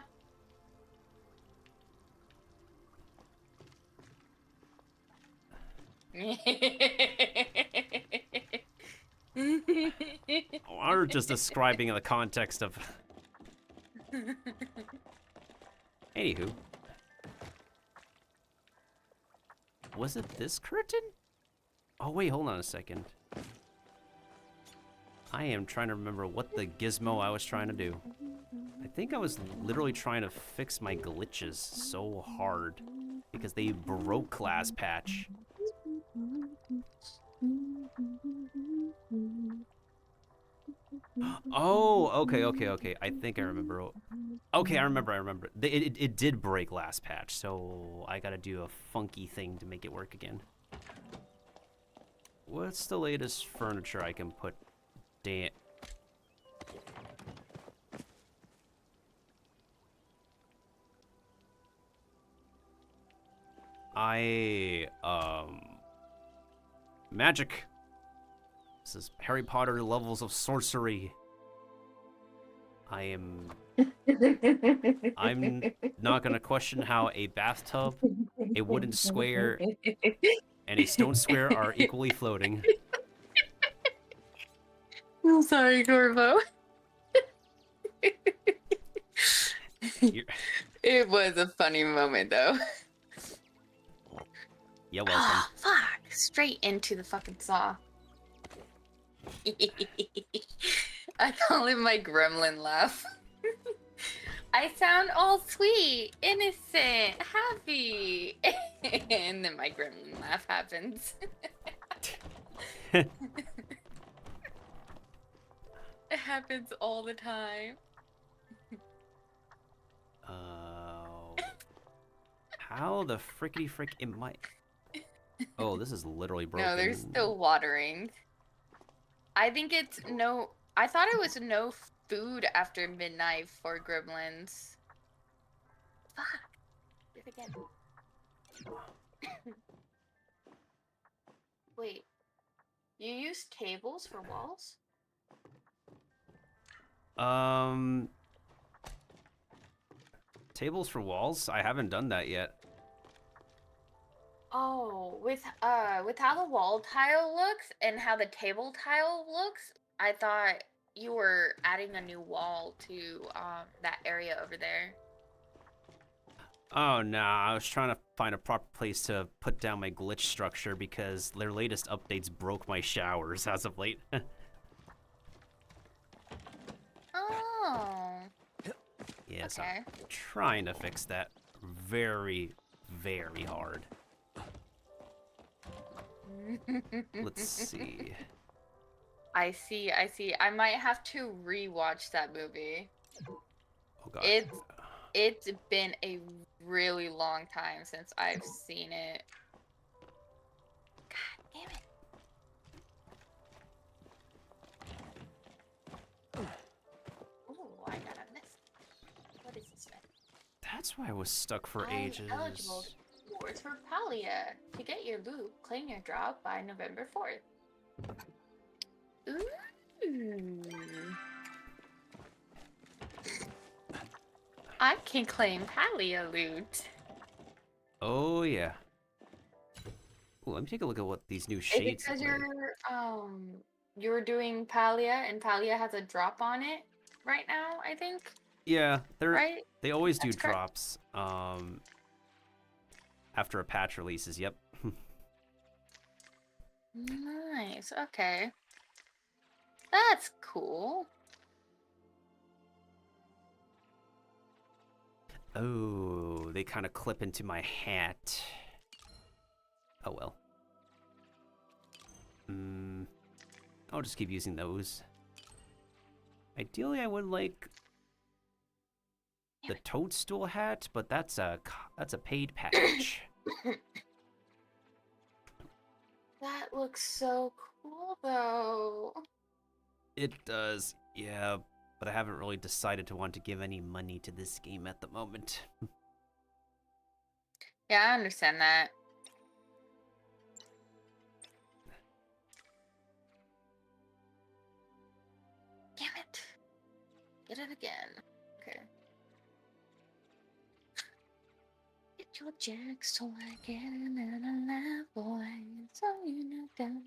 Or just describing in the context of... Anywho. Was it this curtain? Oh, wait, hold on a second. I am trying to remember what the gizmo I was trying to do. I think I was literally trying to fix my glitches so hard because they broke class patch. Oh, okay. I think I remember. Okay, I remember. It did break last patch, so I gotta do a funky thing to make it work again. What's the latest furniture I can put? Damn. Magic. This is Harry Potter levels of sorcery. I'm not gonna question how a bathtub, a wooden square, and a stone square are equally floating. I'm sorry, Corvo. It was a funny moment, though. You're welcome. Ah, fuck! Straight into the fucking saw. I call it my gremlin laugh. I sound all sweet, innocent, happy, and then my gremlin laugh happens. It happens all the time. How the frickety frick am I? Oh, this is literally broken. No, there's still watering. I think it's no. I thought it was no food after midnight for gremlins. Fuck. Do it again. Wait. You use tables for walls? Tables for walls? I haven't done that yet. Oh, with how the wall tile looks and how the table tile looks, I thought you were adding a new wall to that area over there. Oh, no, I was trying to find a proper place to put down my glitch structure because their latest updates broke my showers as of late. Oh. Yes, Okay. I'm trying to fix that very, very hard. Let's see. I see. I might have to rewatch that movie. Oh, God. It's been a really long time since I've seen it. God damn it. Ooh, I got a miss. What is this thing? That's why I was stuck for ages. Eligible rewards for Palia. To get your loot, claim your drop by November 4th. Ooh. I can claim Palia loot. Oh, yeah. Ooh, let me take a look at what these new Is it shades because look like. you're doing Palia and Palia has a drop on it right now, I think? Yeah, Right? they always do That's correct. drops. After a patch releases, yep. Nice, okay. That's cool. Oh, they kind of clip into my hat. Oh well. I'll just keep using those. Ideally, I would like the toadstool hat, but that's a paid package. That looks so cool, though. It does, yeah, but I haven't really decided to want to give any money to this game at the moment. Yeah, I understand that. Damn it. Get it again. Okay. Get your jacks so I get another laugh, boy. So you know that.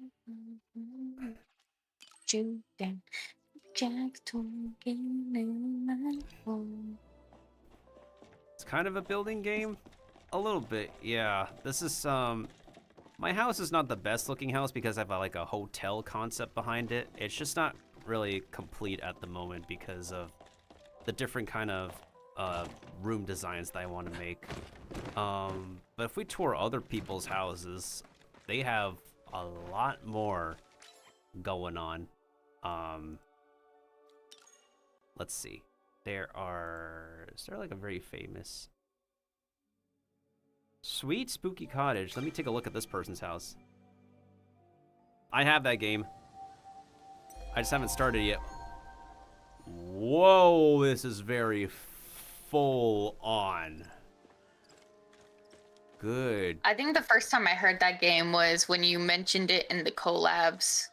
Shoot down. Jacks talking in my phone. It's kind of a building game. A little bit, yeah. This is, my house is not the best looking house because I have like a hotel concept behind it. It's just not really complete at the moment because of the different kind of room designs that I want to make. But if we tour other people's houses, they have a lot more going on. Let's see. Is there like a very famous... Sweet Spooky Cottage. Let me take a look at this person's house. I have that game. I just haven't started yet. Whoa, this is very full on. Good. I think the first time I heard that game was when you mentioned it in the collabs.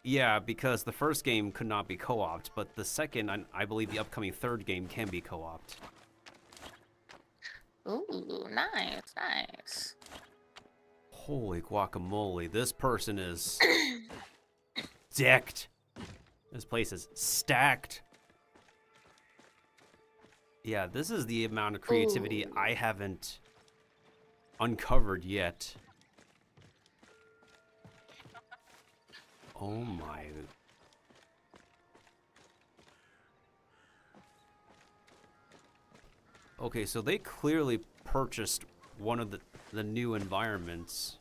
Yeah, because the first game could not be co-opted, but the second, I believe the upcoming third game can be co-opted. Ooh, nice, nice. Holy guacamole, this person is decked. This place is stacked. Yeah, this is the amount of creativity I haven't uncovered yet. Oh my. Okay, so they clearly purchased one of the new environments.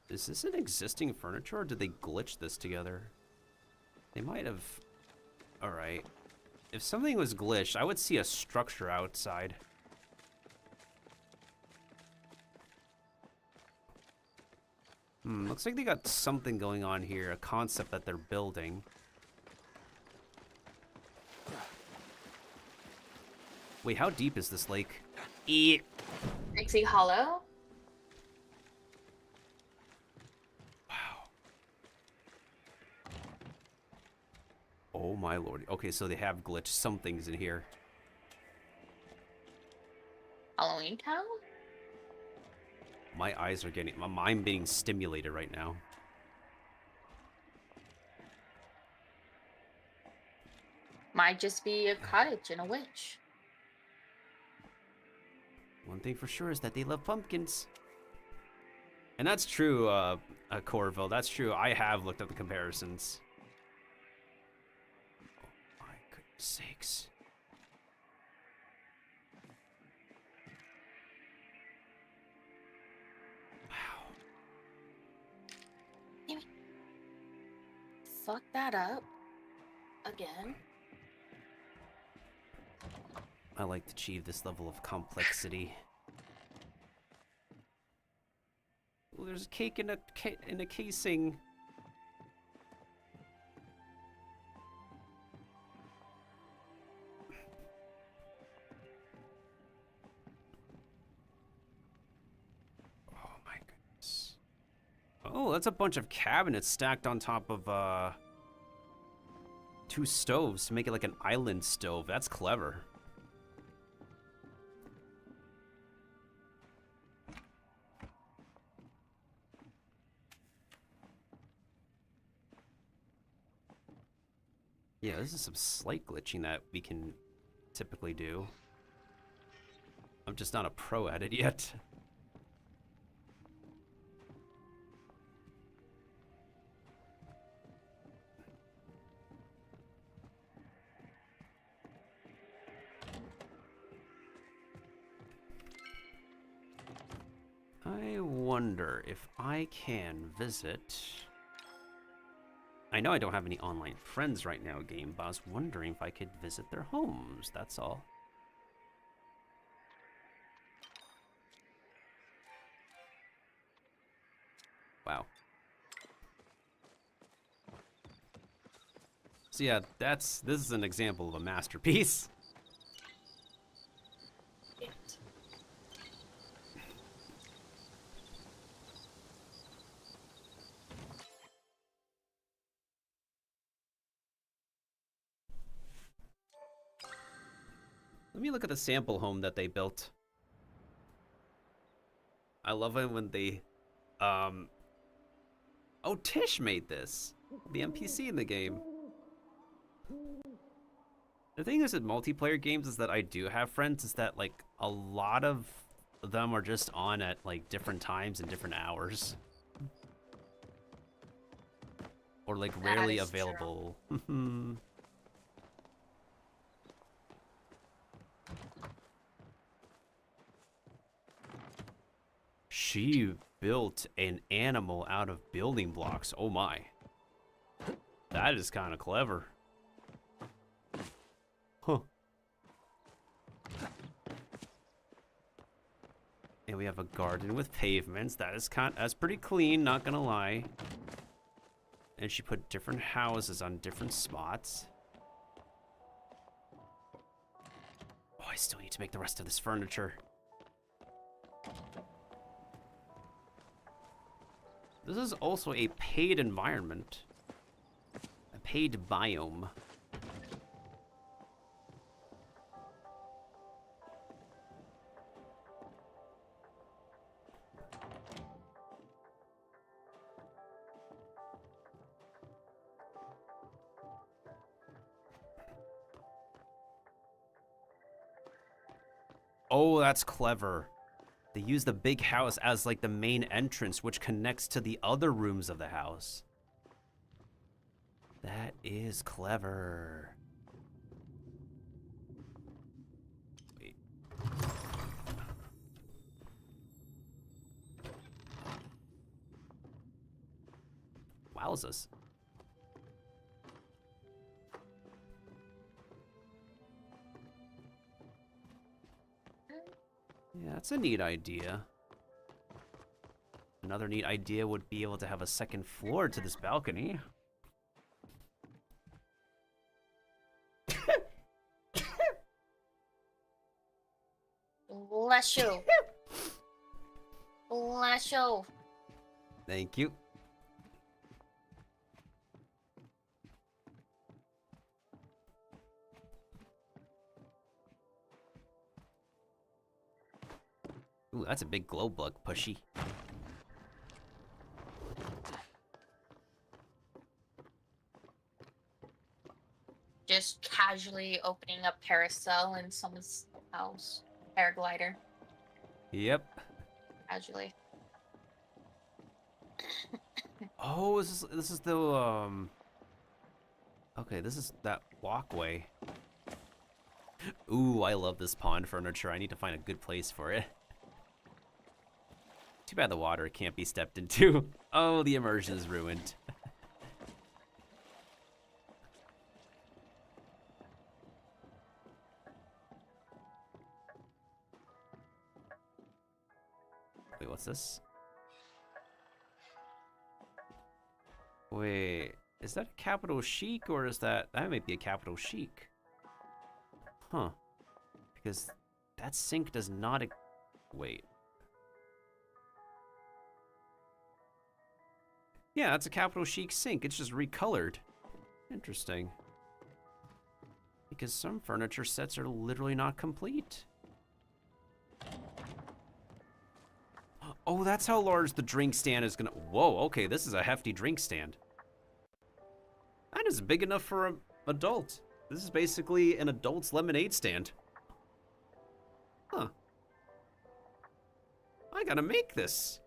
Is this an existing furniture, or did they glitch this together? They might have... Alright. If something was glitched, I would see a structure outside. Looks like they got something going on here, a concept that they're building. Wait, how deep is this lake? Dixie Hollow? Wow. Oh my lord. Okay, so they have glitched some things in here. Halloween Town? My eyes are getting... I'm being stimulated right now. Might just be a cottage and a witch. One thing for sure is that they love pumpkins. And that's true, Corvo. That's true. I have looked up the comparisons. Oh my goodness sakes. Wow. Fuck that up. Again. I like to achieve this level of complexity. Ooh, there's a cake in a casing. Oh my goodness. Oh, that's a bunch of cabinets stacked on top of 2 stoves to make it like an island stove. That's clever. Yeah, this is some slight glitching that we can typically do. I'm just not a pro at it yet. I wonder if I can visit... I know I don't have any online friends right now, game, but I was wondering if I could visit their homes, that's all. Wow. So yeah, this is an example of a masterpiece. Let me look at the sample home that they built. I love it when they, oh, Tish made this. The NPC in the game. The thing is with multiplayer games is that I do have friends is that, like, a lot of them are just on at, like, different times and different hours. Or, like, rarely available. She built an animal out of building blocks. Oh my. That is kind of clever. Huh. And we have a garden with pavements. That's pretty clean, not gonna lie. And she put different houses on different spots. Oh, I still need to make the rest of this furniture. This is also a paid environment. A paid biome. Oh, that's clever. They use the big house as like the main entrance, which connects to the other rooms of the house. That is clever. Wait. Wowzers. Yeah, that's a neat idea. Another neat idea would be able to have a second floor to this balcony. Bless you. Bless you. Thank you. Ooh, that's a big glow bug, pushy. Just casually opening up carousel in someone's house. Paraglider. Yep. Casually. Oh, this is the okay, this is that walkway. Ooh, I love this pond furniture. I need to find a good place for it. Too bad the water can't be stepped into. Oh, the immersion is ruined. Wait, what's this? Wait, is that a capital chic or is that might be a capital chic? Huh. Because that sink does not wait. Yeah, that's a capital chic sink. It's just recolored. Interesting. Because some furniture sets are literally not complete. Oh, that's how large the drink stand is gonna... Whoa, okay, this is a hefty drink stand. That is big enough for an adult. This is basically an adult's lemonade stand. Huh. I gotta make this.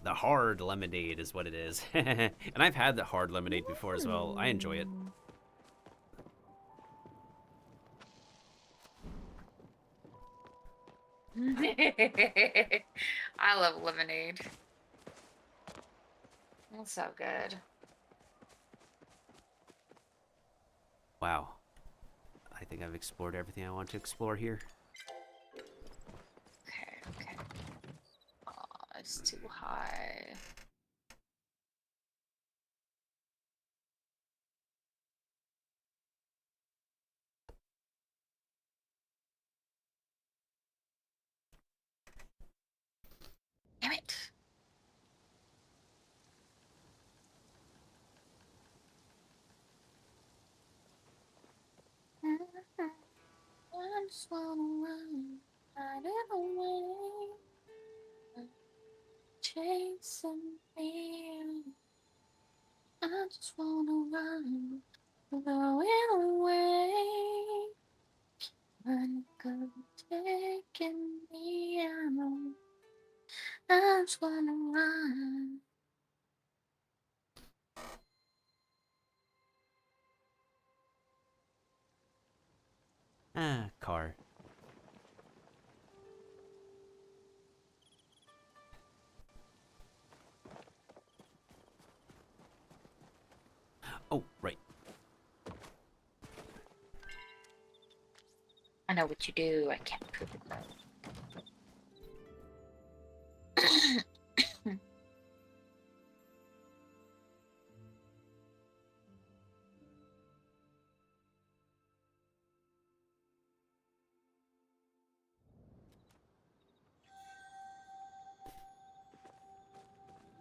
The hard lemonade is what it is. And I've had the hard lemonade before as well. I enjoy it. I love lemonade. It's so good. Wow. I think I've explored everything I want to explore here. Okay, okay. Oh, it's too high. Damn it. I just wanna run, hide away, chasing me. I just wanna run, blowing away. When good taking me out. I just wanna Car. Oh, right. I know what you do. I can't prove it though.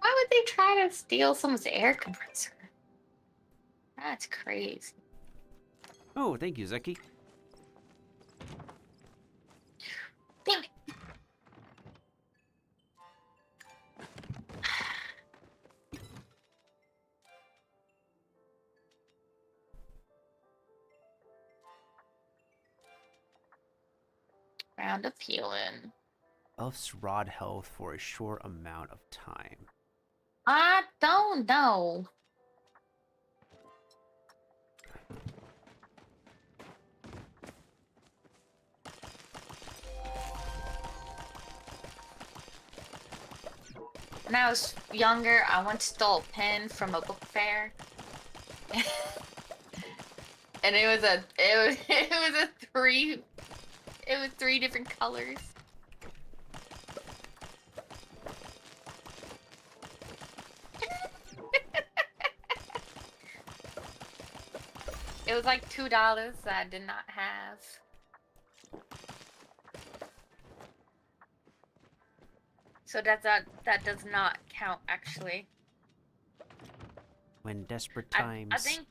Why would they try to steal someone's air compressor? That's crazy. Oh, thank you, Zeki. Damn it. Round of healing. Buffs rod health for a short amount of time. I don't know. When I was younger, I once stole a pen from a book fair. And it was three different colors. It was like $2 that I did not have. So that does not count actually. When desperate times. I think it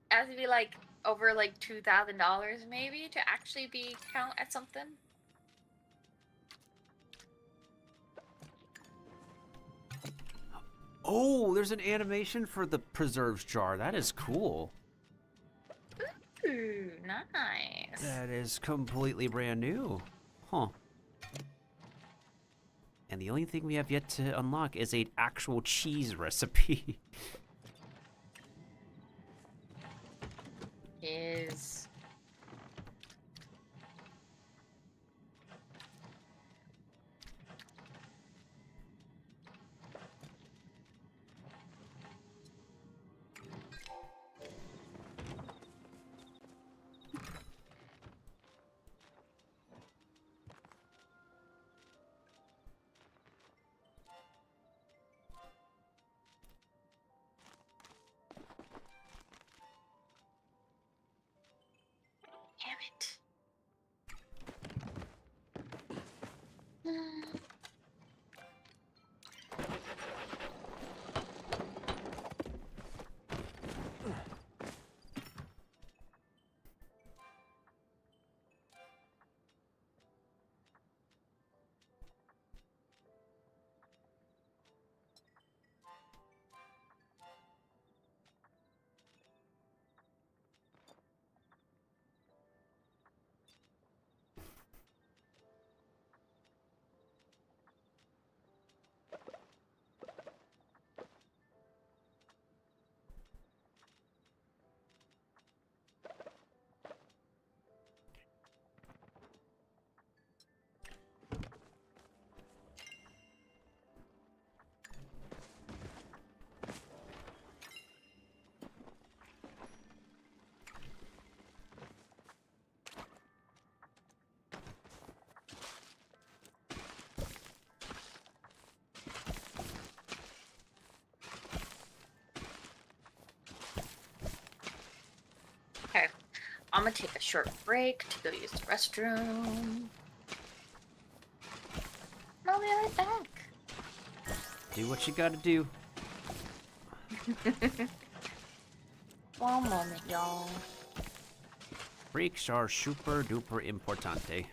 has to be like over like $2,000 maybe to actually be count as something. Oh, there's an animation for the preserves jar. That is cool. Ooh, nice. That is completely brand new. Huh. And the only thing we have yet to unlock is an actual cheese recipe. Is damn it. Okay, I'm gonna take a short break to go use the restroom. I'll be right back. Do what you gotta do. One moment, y'all. Breaks are super duper importante.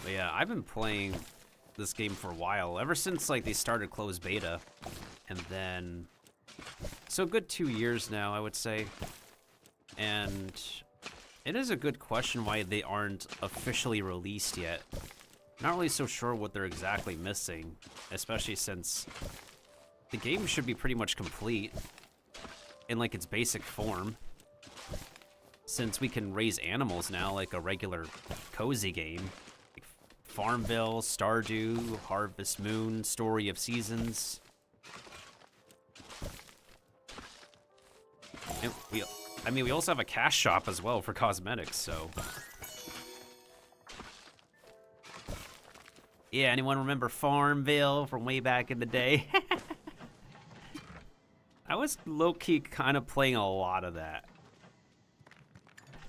But yeah, I've been playing this game for a while, ever since like they started closed beta, and then so a good 2 years now, I would say. And it is a good question why they aren't officially released yet. Not really so sure what they're exactly missing, especially since the game should be pretty much complete in like its basic form. Since we can raise animals now like a regular cozy game. Like Farmville, Stardew, Harvest Moon, Story of Seasons. And we also have a cash shop as well for cosmetics, so. Yeah, anyone remember Farmville from way back in the day? I was low-key kind of playing a lot of that.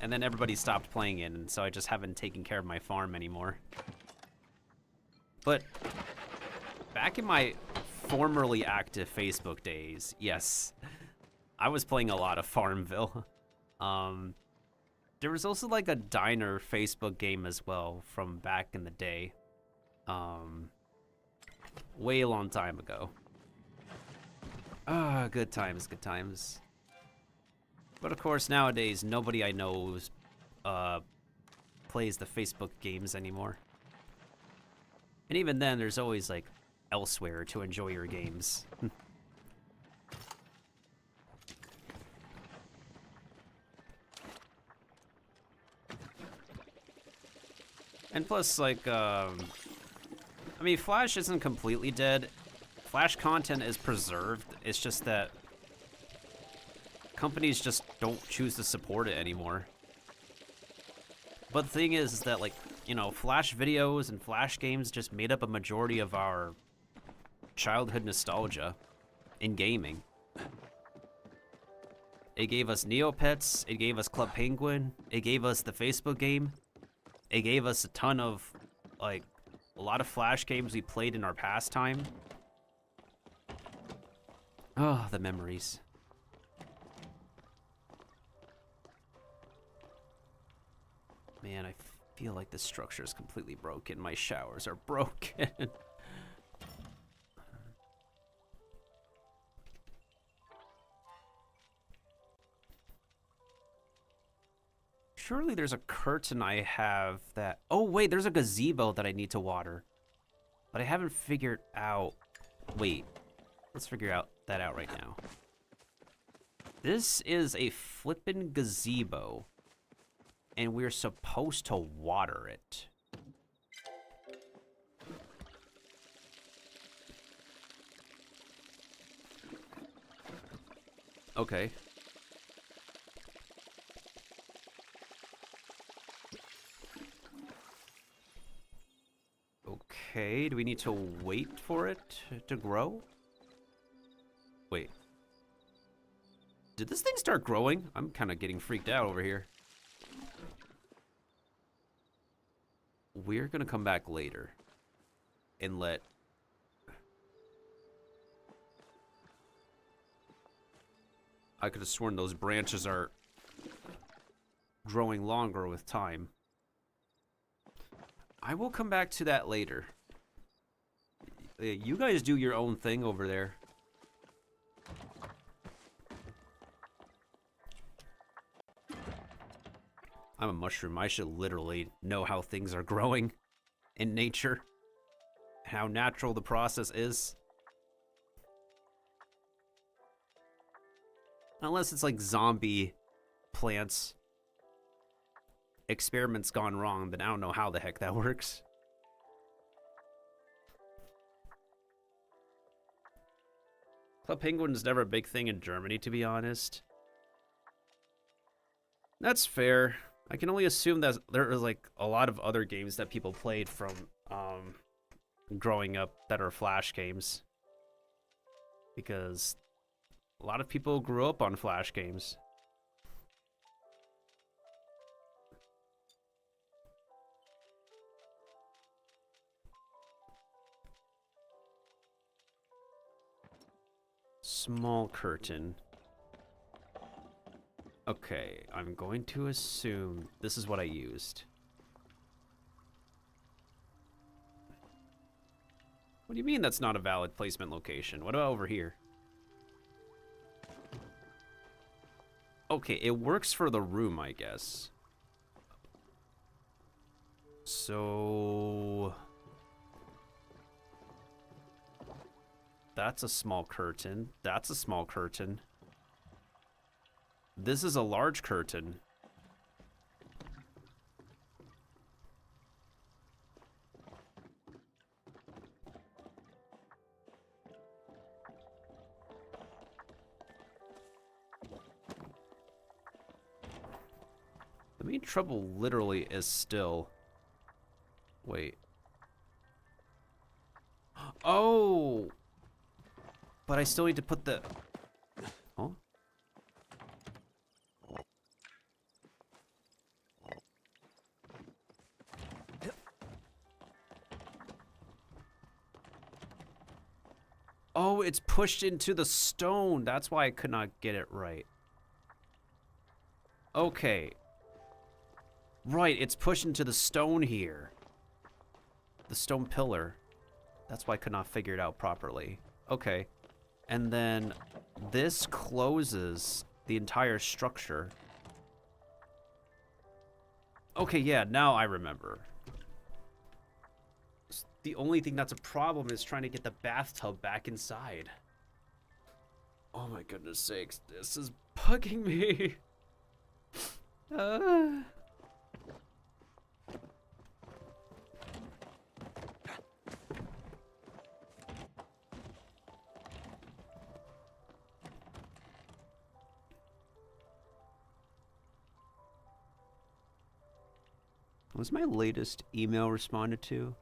And then everybody stopped playing it, and so I just haven't taken care of my farm anymore. But back in my formerly active Facebook days, yes, I was playing a lot of Farmville. There was also like a diner Facebook game as well from back in the day. Way a long time ago. Ah, good times, good times. But of course, nowadays, nobody I know plays the Facebook games anymore. And even then, there's always, like, elsewhere to enjoy your games. And plus, like, I mean, Flash isn't completely dead. Flash content is preserved. It's just that companies just don't choose to support it anymore. But the thing is that, like, you know, Flash videos and Flash games just made up a majority of our childhood nostalgia in gaming. It gave us Neopets, it gave us Club Penguin, it gave us the Facebook game, it gave us a ton of, like, a lot of Flash games we played in our pastime. Oh, the memories. Man, I feel like this structure is completely broken. My showers are broken. Surely there's a curtain I have that... Oh, wait, there's a gazebo that I need to water. But I haven't figured out... Wait, let's figure out that out right now. This is a flippin' gazebo. And we're supposed to water it. Okay. Okay, do we need to wait for it to grow? Wait. Did this thing start growing? I'm kind of getting freaked out over here. We're gonna come back later and let... I could have sworn those branches are growing longer with time. I will come back to that later. You guys do your own thing over there. I'm a mushroom. I should literally know how things are growing in nature. How natural the process is. Unless it's like zombie plants. Experiments gone wrong, then I don't know how the heck that works. Club Penguin's never a big thing in Germany, to be honest. That's fair. I can only assume that there are like a lot of other games that people played from growing up that are Flash games. Because a lot of people grew up on Flash games. Small curtain. Okay, I'm going to assume this is what I used. What do you mean that's not a valid placement location? What about over here? Okay, it works for the room, I guess. So... That's a small curtain. That's a small curtain. This is a large curtain. The main trouble literally is still... Wait. Oh! But I still need to put the... Huh? Oh, it's pushed into the stone. That's why I could not get it right. Okay. Right, it's pushed into the stone here. The stone pillar. That's why I could not figure it out properly. Okay. And then this closes the entire structure. Okay, yeah, now I remember. The only thing that's a problem is trying to get the bathtub back inside. Oh my goodness sakes, this is bugging me. Was my latest email responded to?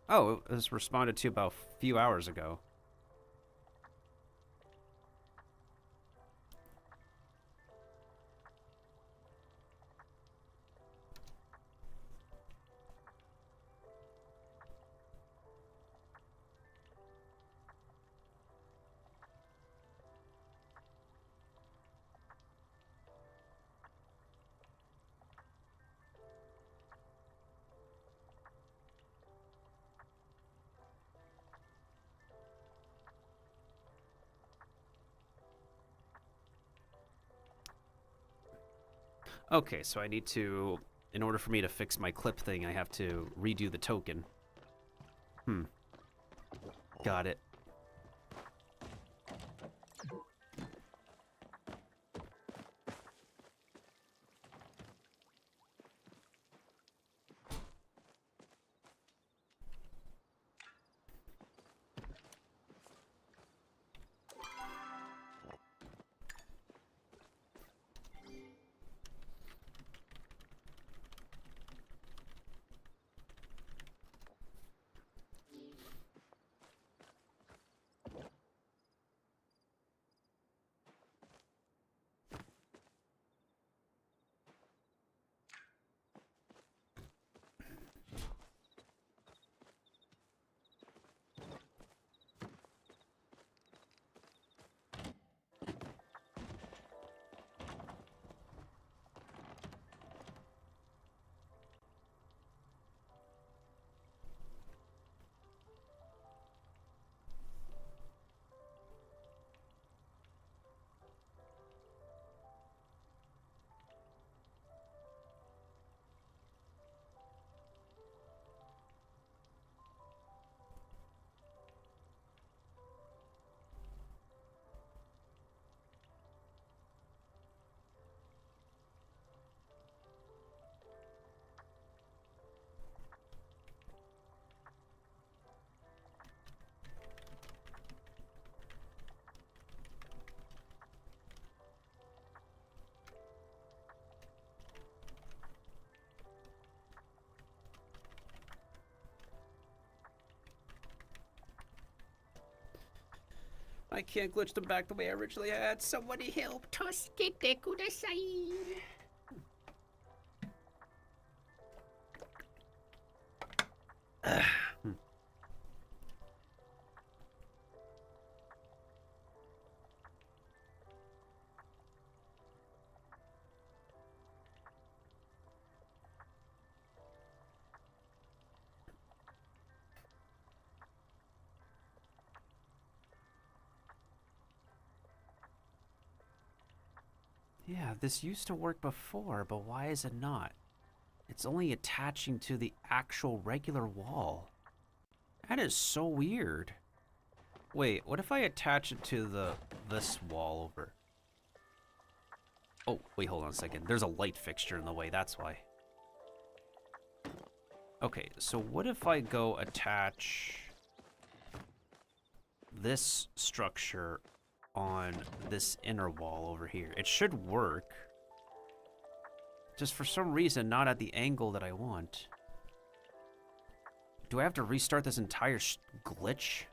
Oh, it was responded to about a few hours ago. Okay, so I need to, in order for me to fix my clip thing, I have to redo the token. Got it. I can't glitch them back the way I originally had. Somebody help. Tosukete kudasai. Yeah, this used to work before, but why is it not? It's only attaching to the actual regular wall. That is so weird. Wait, what if I attach it to this wall over? Oh, wait, hold on a second. There's a light fixture in the way, that's why. Okay, so what if I go attach this structure on this inner wall over here? It should work. Just for some reason, not at the angle that I want. Do I have to restart this entire glitch?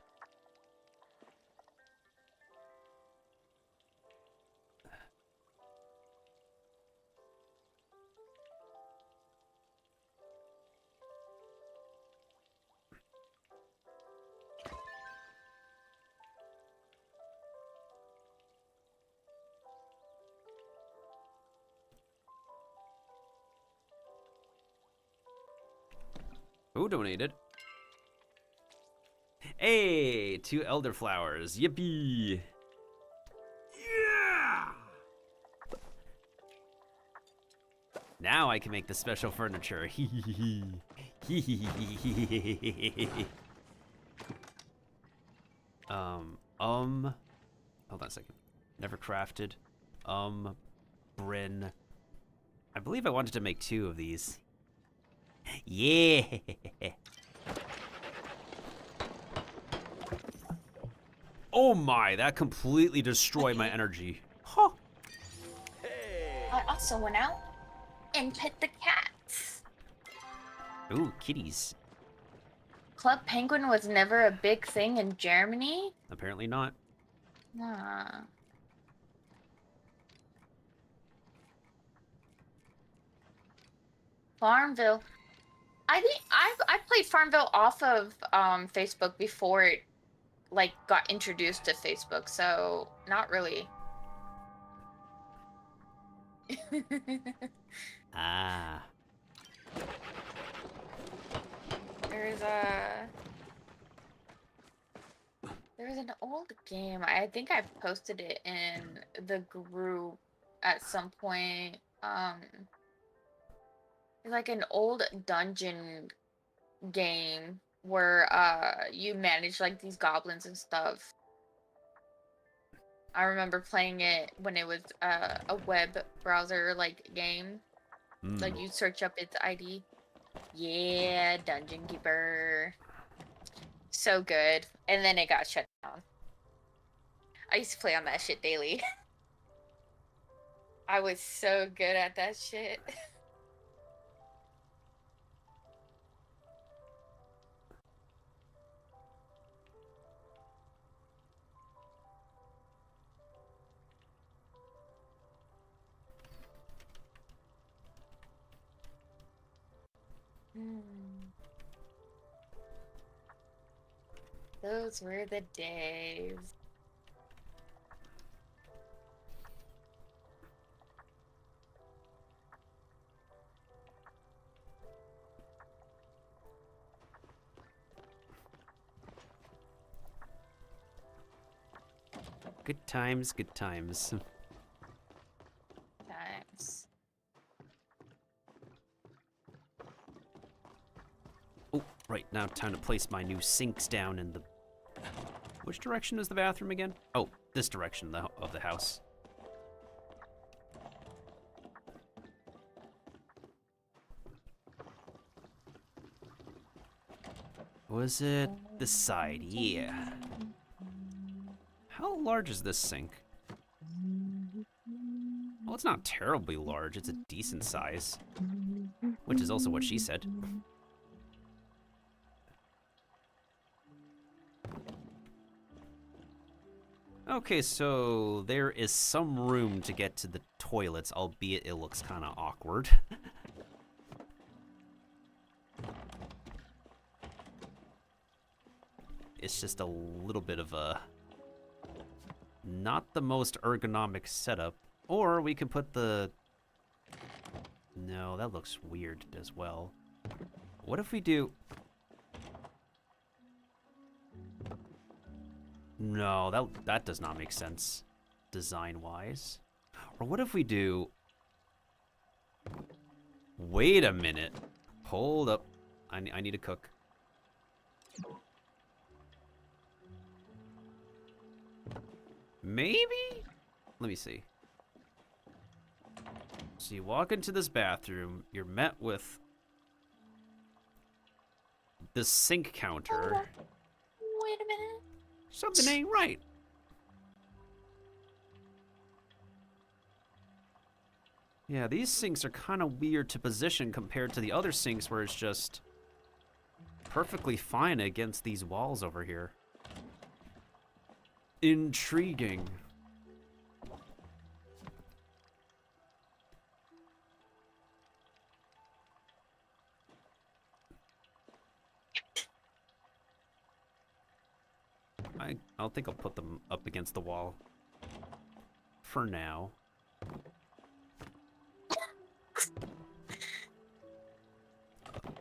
Who donated? Hey, 2 elderflowers. Yippee! Yeah! Now I can make the special furniture. Hold on a second. Never crafted. Bryn. I believe I wanted to make 2 of these. Yeah. Oh my, that completely destroyed my energy. Huh. I also went out and pet the cats. Ooh, kitties. Club Penguin was never a big thing in Germany. Apparently not. Nah. Farmville. I think I played Farmville off of Facebook before it like got introduced to Facebook, so not really. Ah. There's an old game. I think I posted it in the group at some point. Like an old dungeon game where you manage like these goblins and stuff. I remember playing it when it was a web browser like game. Like you search up its ID. Yeah, Dungeon Keeper. So good. And then it got shut down. I used to play on that shit daily. I was so good at that shit. Those were the days. Good times, good times. Times. Oh, right, now time to place my new sinks down in the... Which direction is the bathroom again? Oh, this direction of the house. Was it this side? Yeah. How large is this sink? Well, it's not terribly large. It's a decent size. Which is also what she said. Okay, so there is some room to get to the toilets, albeit it looks kind of awkward. It's just a little bit of a... not the most ergonomic setup. Or we could put the... No, that looks weird as well. What if we do... No, that does not make sense, design-wise. Or what if we do Wait a minute. Hold up. I need to cook. Maybe? Let me see. So you walk into this bathroom, you're met with the sink counter. Wait a minute. Something ain't right. Yeah, these sinks are kind of weird to position compared to the other sinks where it's just perfectly fine against these walls over here. Intriguing. I don't think I'll put them up against the wall for now.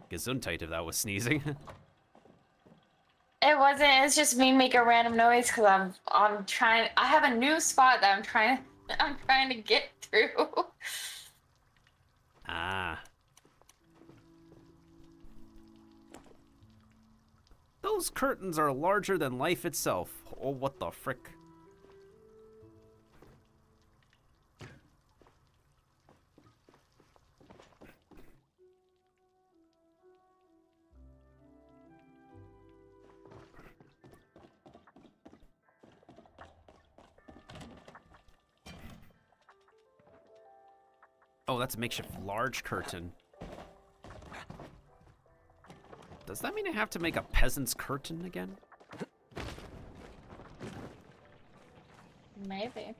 Gesundheit if that was sneezing. It wasn't. It's just me making a random noise because I'm trying. I have a new spot that I'm trying to get through. Ah. Those curtains are larger than life itself. Oh, what the frick? Oh, that's a makeshift large curtain. Does that mean I have to make a peasant's curtain again? Maybe.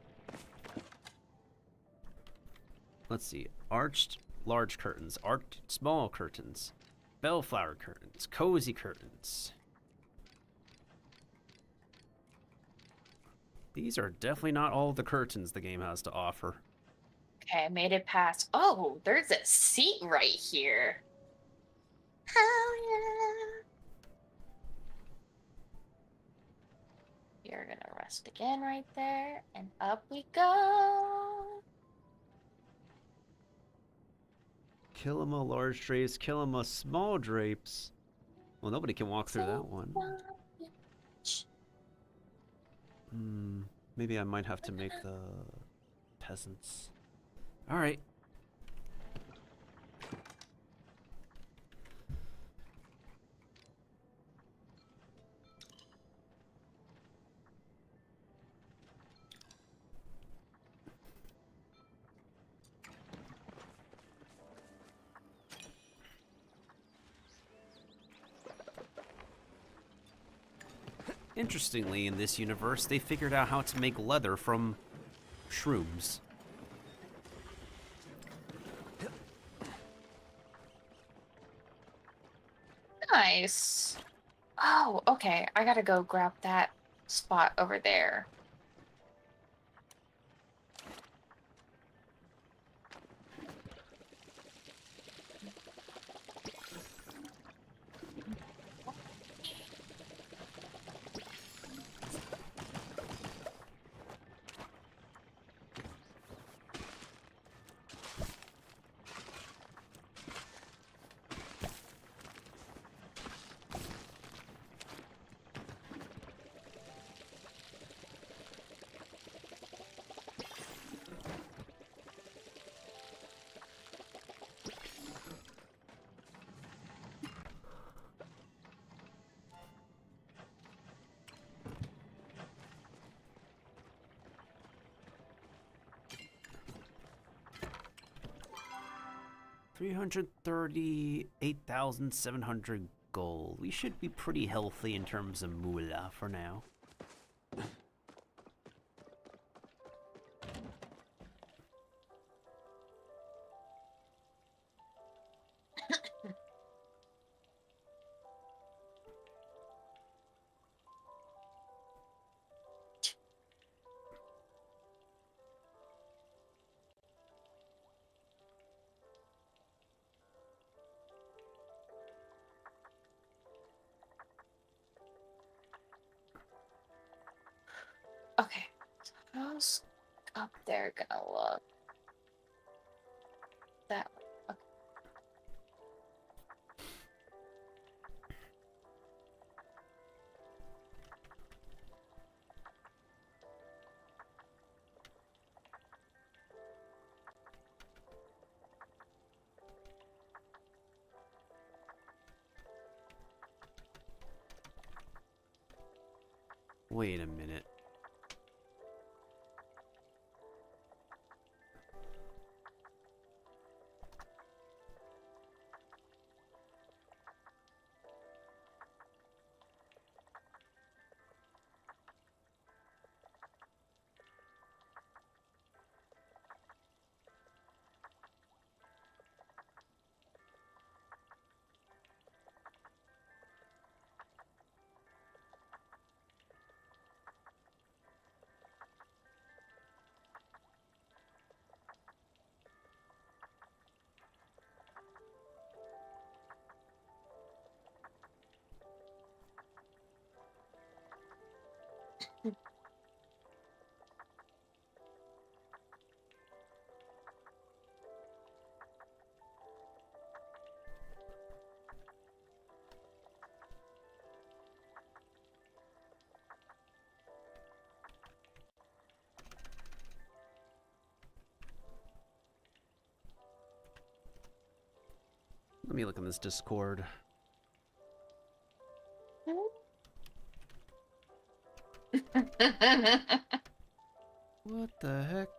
Let's see. Arched large curtains, arched small curtains, bellflower curtains, cozy curtains. These are definitely not all the curtains the game has to offer. Okay, I made it past. Oh, there's a seat right here. Oh yeah. You're gonna rest again right there, and up we go. Kill 'em a large drapes, kill 'em a small drapes. Well, nobody can walk through that one. Maybe I might have to make the peasants. All right. Interestingly, in this universe, they figured out how to make leather from shrooms. Nice. Oh, okay. I gotta go grab that spot over there. $338,700 gold. We should be pretty healthy in terms of moolah for now. Okay, so how's up there gonna look? That way. Okay. Wait a minute. Let me look in this Discord. What the heck?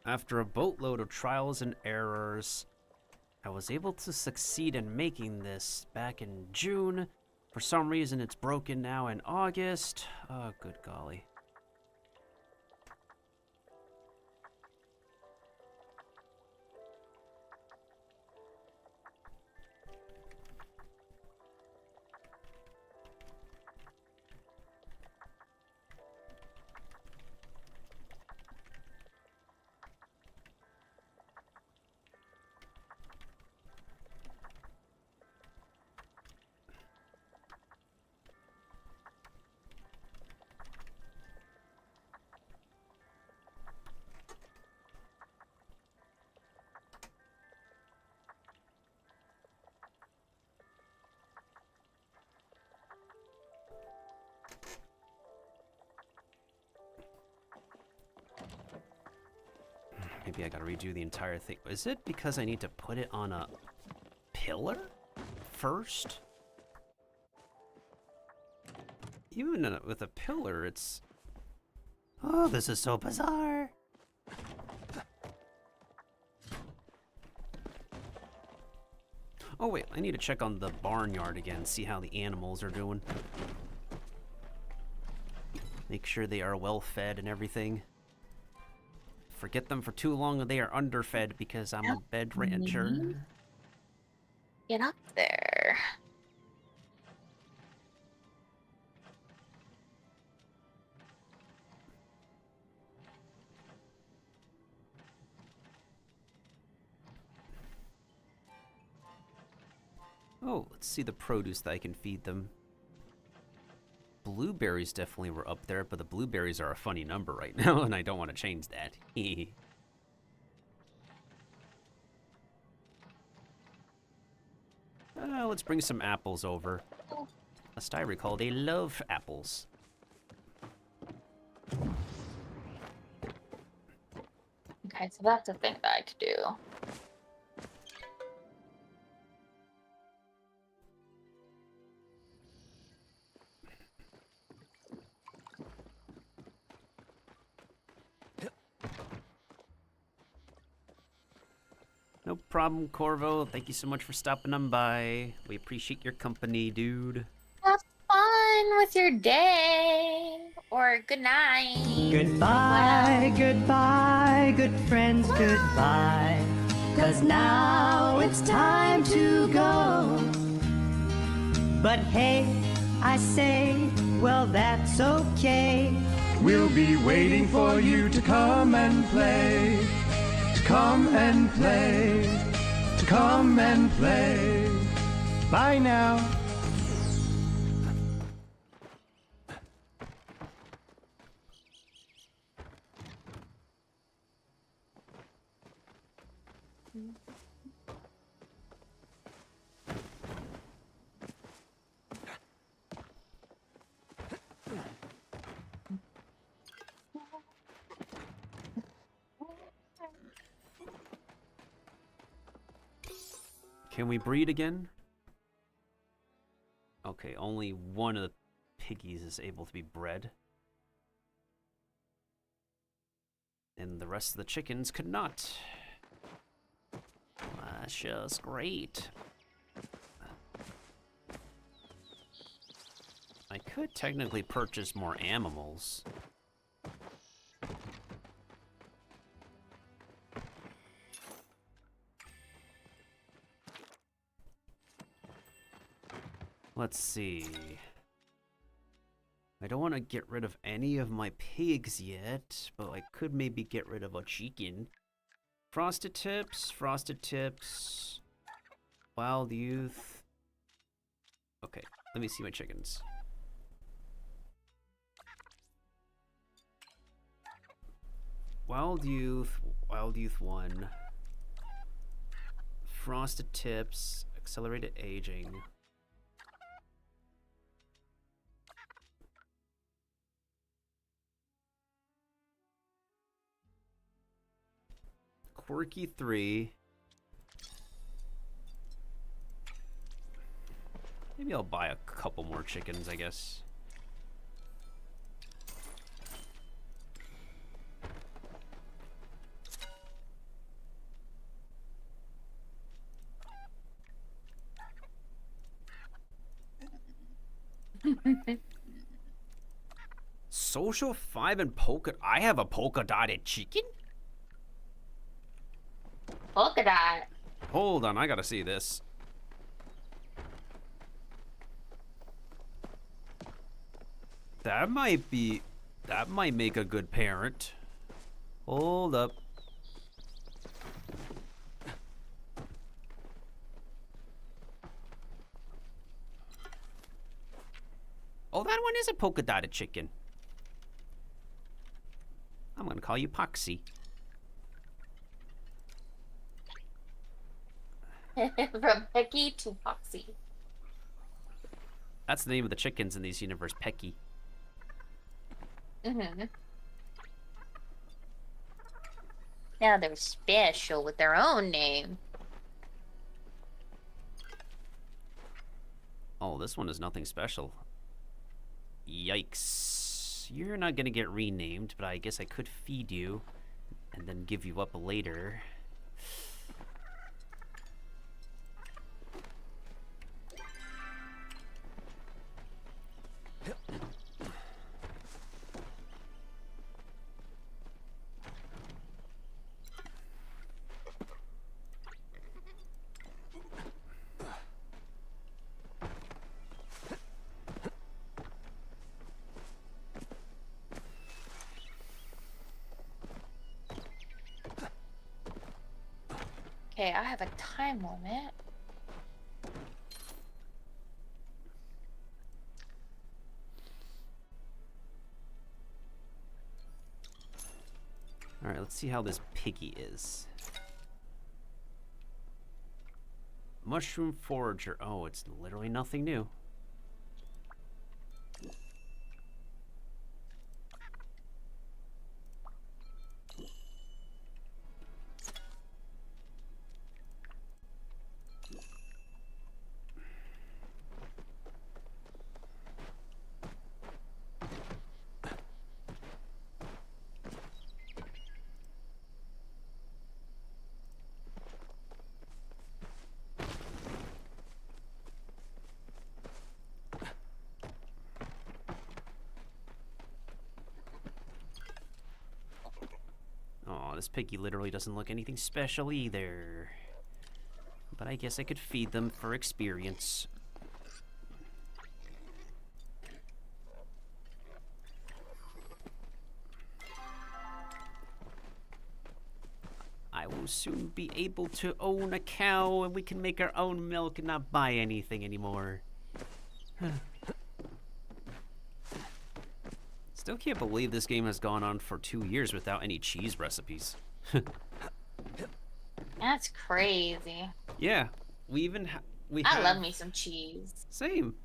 After a boatload of trials and errors, I was able to succeed in making this back in June. For some reason, it's broken now in August. Oh, good golly. Maybe I gotta redo the entire thing. Is it because I need to put it on a pillar first? Even with a pillar, it's... Oh, this is so bizarre! Oh wait, I need to check on the barnyard again, see how the animals are doing. Make sure they are well fed and everything. Forget them for too long, they are underfed because I'm a bed rancher. Get up there. Oh, let's see the produce that I can feed them. Blueberries definitely were up there, but the blueberries are a funny number right now, and I don't want to change that. Let's bring some apples over. Last I recall, they love apples. Okay, so that's a thing that I could do. No problem, Corvo. Thank you so much for stopping on by. We appreciate your company, dude. Have fun with your day. Or good night. Goodbye, goodbye, good friends, goodbye. 'Cause now it's time to go. But hey, I say, well, that's okay. We'll be waiting for you to come and play. To come and play. To come and play. Bye now. Can we breed again? Okay, only one of the piggies is able to be bred. And the rest of the chickens could not. That's just great. I could technically purchase more animals. Let's see. I don't want to get rid of any of my pigs yet, but I could maybe get rid of a chicken. Frosted tips, wild youth. Okay, let me see my chickens. Wild youth 1. Frosted tips, accelerated aging. Quirky 3. Maybe I'll buy a couple more chickens, I guess. Social 5 and polka. I have a polka dotted chicken? Polka dot. Hold on, I gotta see this. That might make a good parent. Hold up. Oh, that one is a polka dotted chicken. I'm gonna call you Poxy. From Pecky to Foxy. That's the name of the chickens in these universe, Pecky. Now they're special with their own name. Oh, this one is nothing special. Yikes. You're not gonna get renamed, but I guess I could feed you and then give you up later. Okay, I have a time limit. Alright, let's see how this piggy is. Mushroom forager. Oh, it's literally nothing new. This piggy literally doesn't look anything special either. But I guess I could feed them for experience. I will soon be able to own a cow and we can make our own milk and not buy anything anymore. Still can't believe this game has gone on for 2 years without any cheese recipes. That's crazy. Yeah, we even I love me some cheese. Same.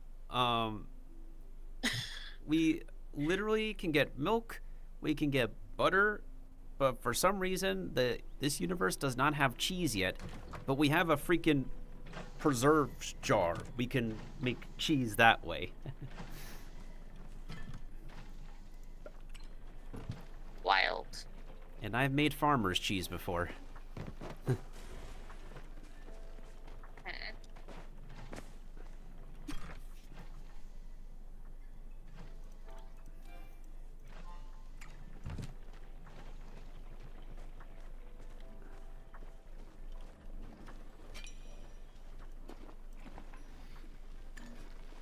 We literally can get milk, we can get butter, but for some reason this universe does not have cheese yet. But we have a freaking preserves jar. We can make cheese that way. Wild. And I've made farmer's cheese before.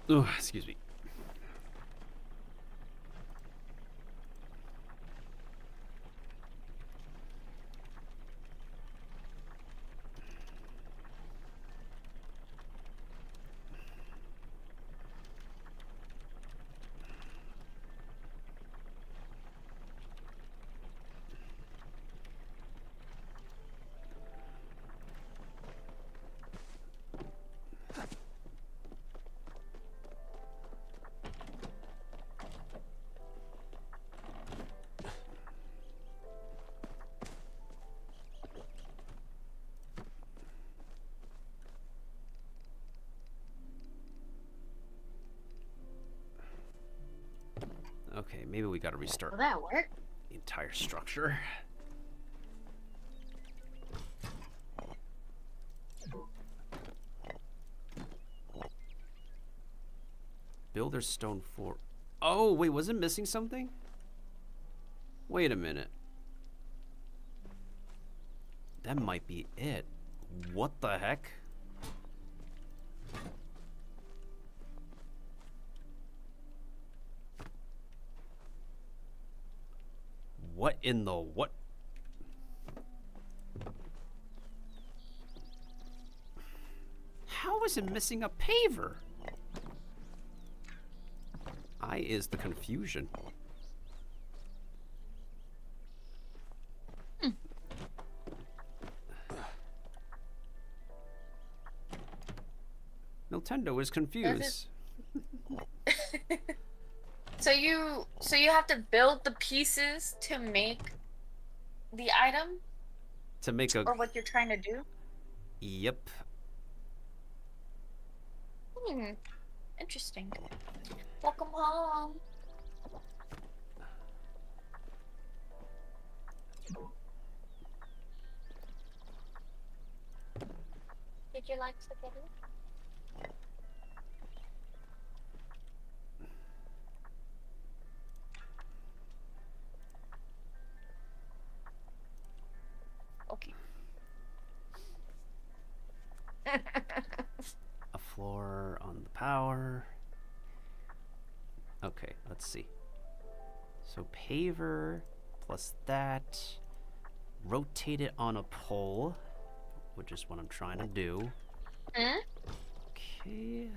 Oh, excuse me. Okay, maybe we gotta restart Will that work? the entire structure. Builder's stone fort. Oh, wait, was it missing something? Wait a minute. That might be it. What the heck? What in the what? How is it missing a paver? I is the confusion. Miltendo is confused. So you have to build the pieces to make the item? To make a... Or what you're trying to do? Yep. Interesting. Welcome home. Did you like spaghetti? Okay. A floor on the power. Okay, let's see. So paver plus that. Rotate it on a pole, which is what I'm trying to do. Okay.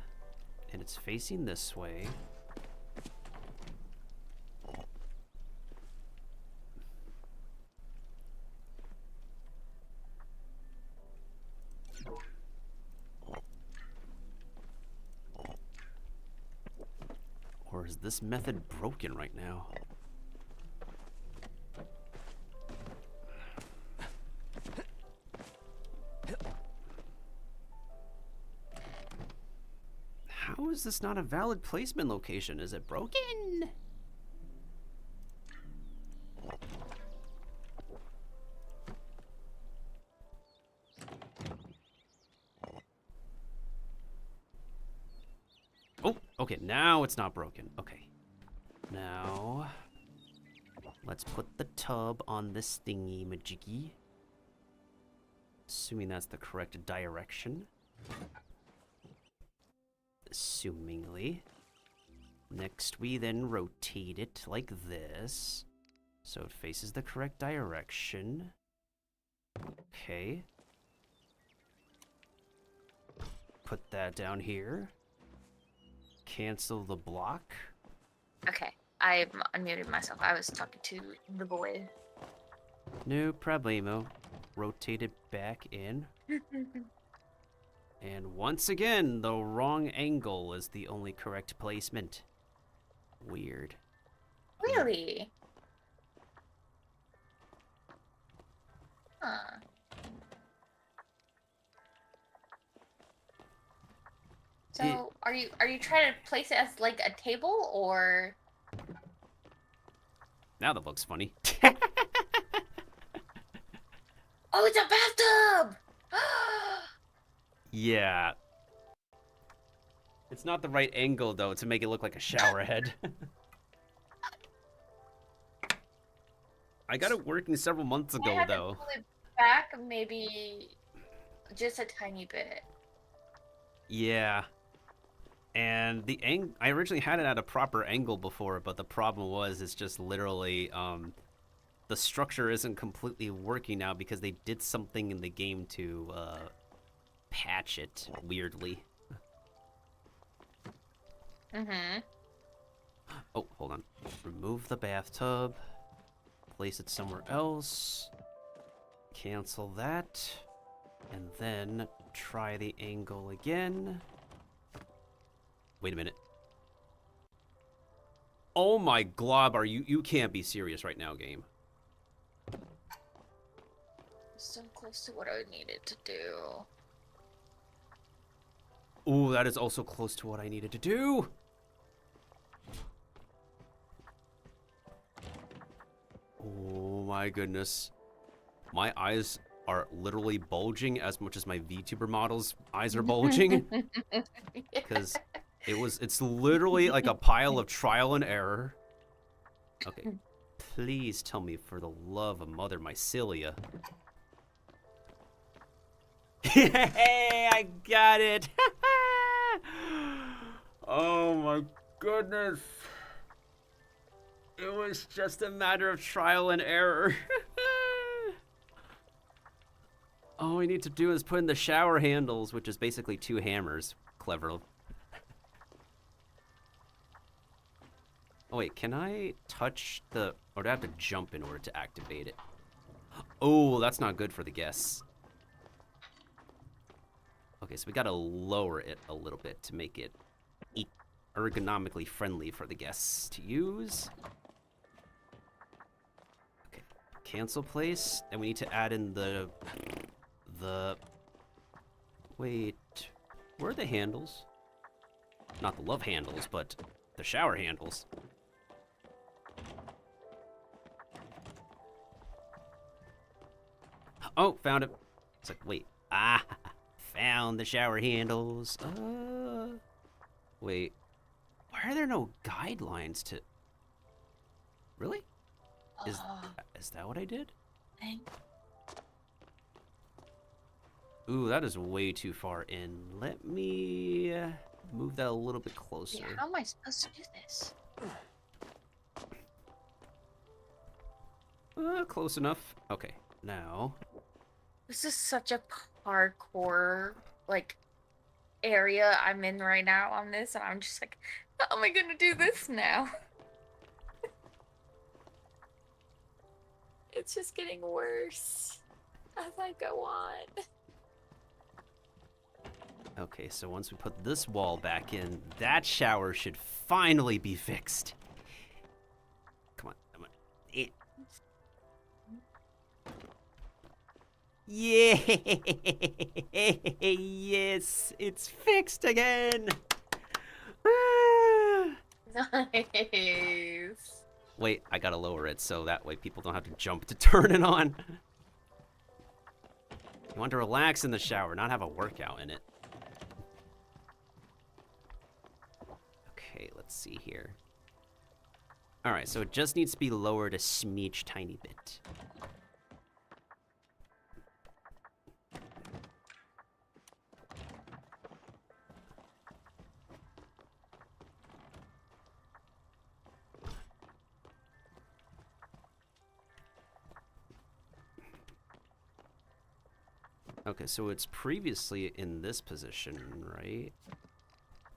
And it's facing this way. Or is this method broken right now? How is this not a valid placement location? Is it broken? Oh, okay, now it's not broken. Okay. Now, let's put the tub on this thingy majiggy. Assuming that's the correct direction. Assumingly. Next, we then rotate it like this. So it faces the correct direction. Okay. Put that down here. Cancel the block. Okay, I unmuted myself. I was talking to the boy. No problemo. Rotate it back in. And once again, the wrong angle is the only correct placement. Weird. Really? Huh. So, are you trying to place it as like a table or? Now that looks funny. Oh, it's a bathtub! Yeah. It's not the right angle, though, to make it look like a shower head. I got it working several months I ago, had to though. pull it back maybe just a tiny bit. Yeah. And the I originally had it at a proper angle before, but the problem was it's just literally the structure isn't completely working now because they did something in the game to patch it weirdly. Mm-hmm. Oh, hold on. Remove the bathtub. Place it somewhere else. Cancel that. And then try the angle again. Wait a minute. Oh my glob, you can't be serious right now, game. So close to what I needed to do. Ooh, that is also close to what I needed to do. Oh my goodness. My eyes are literally bulging as much as my VTuber model's eyes are bulging. Because it's literally like a pile of trial and error. Okay. Please tell me for the love of Mother Mycelia. Hey, I got it. Oh my goodness. It was just a matter of trial and error. All we need to do is put in the shower handles, which is basically 2 hammers. Clever. Oh wait, can I touch the... Or do I have to jump in order to activate it? Oh, that's not good for the guests. Okay, so we gotta lower it a little bit to make it ergonomically friendly for the guests to use. Okay, cancel place, and we need to add in the... Wait, where are the handles? Not the love handles, but the shower handles. Oh, found it. It's like, wait. Ah, found the shower handles. Wait. Why are there no guidelines to... Really? Is that what I did? Ooh, that is way too far in. Let me move that a little bit closer. Yeah, how am I supposed to do this? Close enough. Okay, now... This is such a hardcore, like, area I'm in right now on this, and I'm just like, how am I gonna do this now? It's just getting worse as I go on. Okay, so once we put this wall back in, that shower should finally be fixed. Come on, come on. Yeah! Yes, it's fixed again! Nice. Wait, I gotta lower it so that way people don't have to jump to turn it on. You want to relax in the shower, not have a workout in it. Okay, let's see here. Alright, so it just needs to be lowered a smidge tiny bit. Okay, so it's previously in this position, right?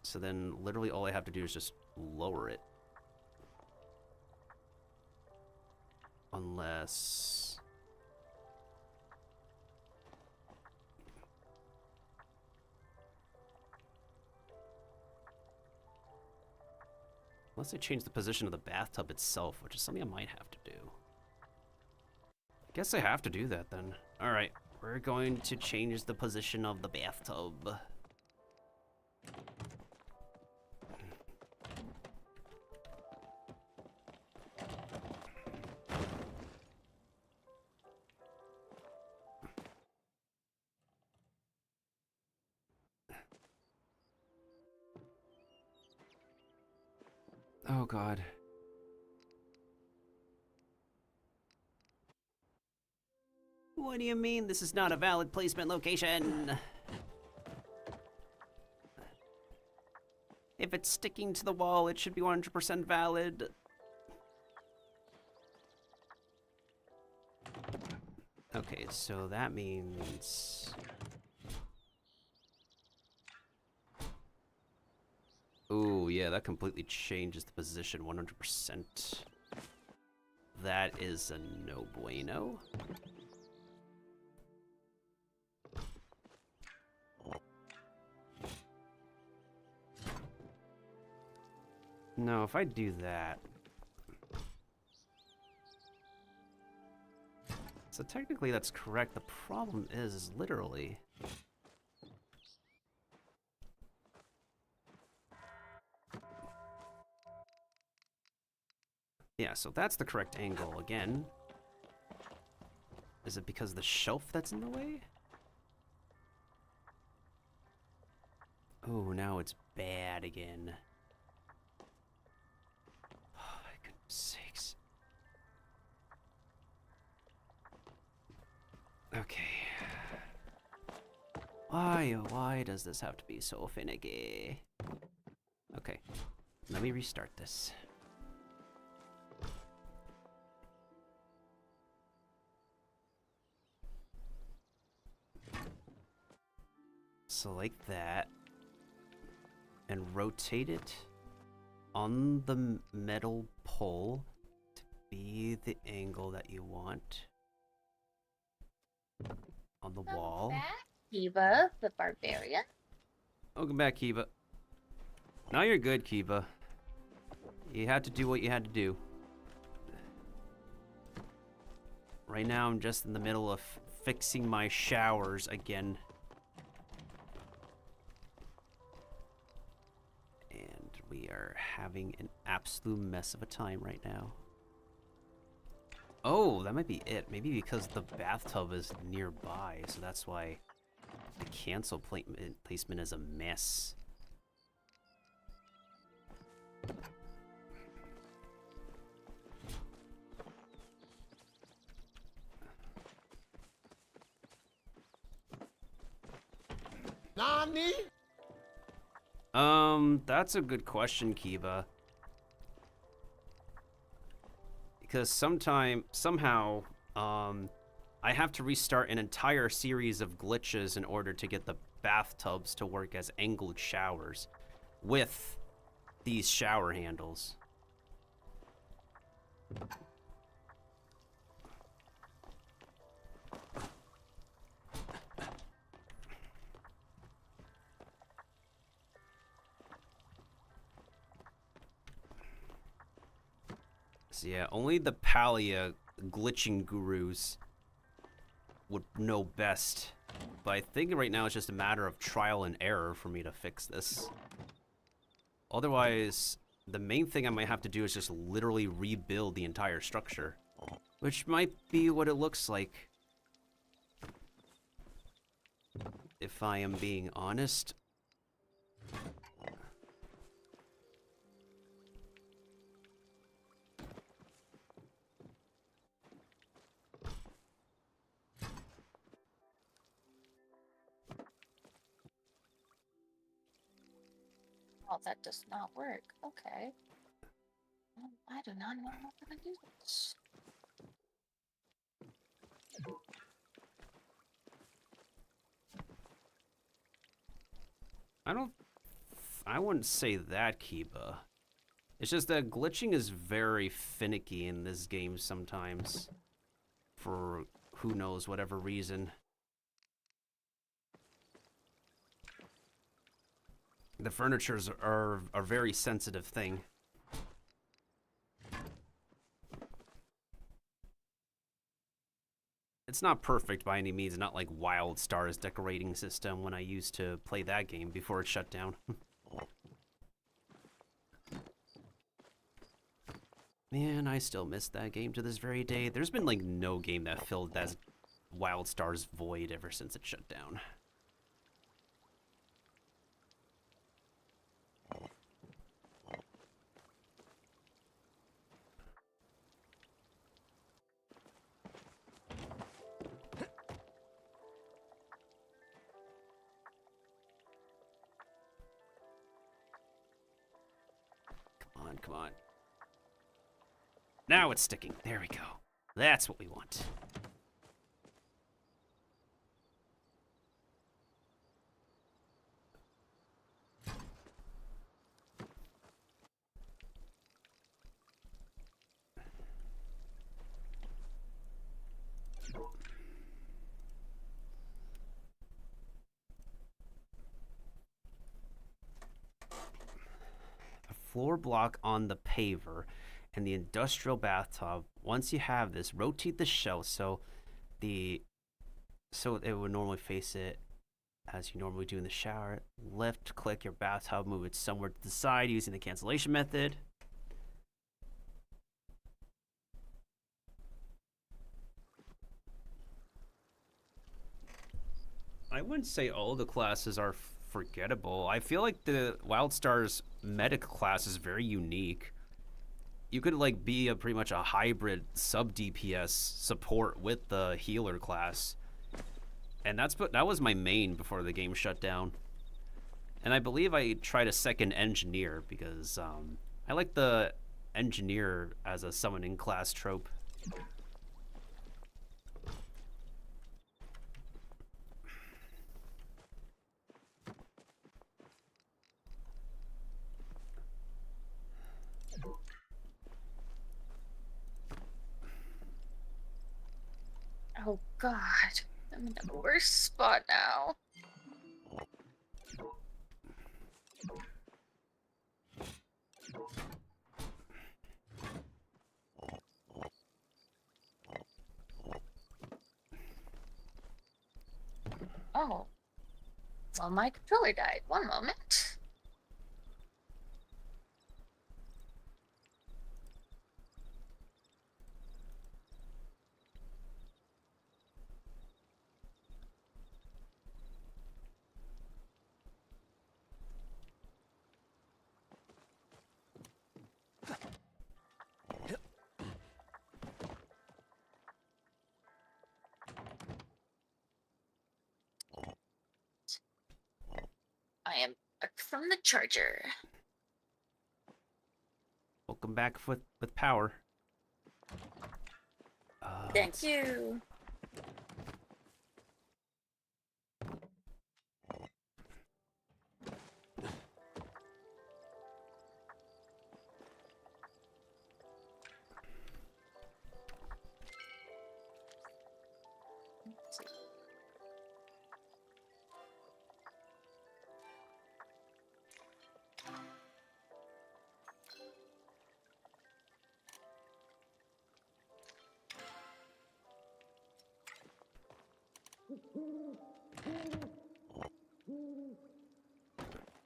So then literally all I have to do is just lower it. Unless... Unless I change the position of the bathtub itself, which is something I might have to do. Guess I have to do that then. Alright, we're going to change the position of the bathtub. Oh god. What do you mean this is not a valid placement location? If it's sticking to the wall, it should be 100% valid. Okay, so that means... Ooh, yeah, that completely changes the position 100%. That is a no bueno. No, if I do that... So technically that's correct. The problem is literally... Yeah, so that's the correct angle again. Is it because of the shelf that's in the way? Oh, now it's bad again. Oh, my goodness sakes. Okay. Why does this have to be so finicky? Okay, let me restart this. So like that, and rotate it on the metal pole to be the angle that you want on the wall. Back, Kiva, the barbarian. Welcome back, Kiva. Now you're good, Kiva. You had to do what you had to do. Right now I'm just in the middle of fixing my showers again. We are having an absolute mess of a time right now. Oh, that might be it. Maybe because the bathtub is nearby, so that's why the cancel placement is a mess. Nani? That's a good question, Kiva. Because somehow, I have to restart an entire series of glitches in order to get the bathtubs to work as angled showers with these shower handles. So yeah, only the Palia glitching gurus would know best. But I think right now it's just a matter of trial and error for me to fix this. Otherwise, the main thing I might have to do is just literally rebuild the entire structure. Which might be what it looks like. If I am being honest. Oh, that does not work. Okay. I do not know how to do this. I wouldn't say that, Kiba. It's just that glitching is very finicky in this game sometimes. For who knows, whatever reason. The furnitures are a very sensitive thing. It's not perfect by any means, not like Wild Star's decorating system when I used to play that game before it shut down. Man, I still miss that game to this very day. There's been like no game that filled that Wild Star's void ever since it shut down. Come on. Now it's sticking. There we go. That's what we want. Floor block on the paver and the industrial bathtub. Once you have this, rotate the shelf so it would normally face it as you normally do in the shower. Left click your bathtub, move it somewhere to the side using the cancellation method. I wouldn't say all the classes are forgettable. I feel like the WildStar's medic class is very unique. You could like be pretty much a hybrid sub DPS support with the healer class, and that was my main before the game shut down. And I believe I tried a second engineer because I like the engineer as a summoning class trope. Oh god, I'm in the worst spot now. Oh. Well, my controller died. One moment. I am back from the charger. Welcome back with power. Thank you.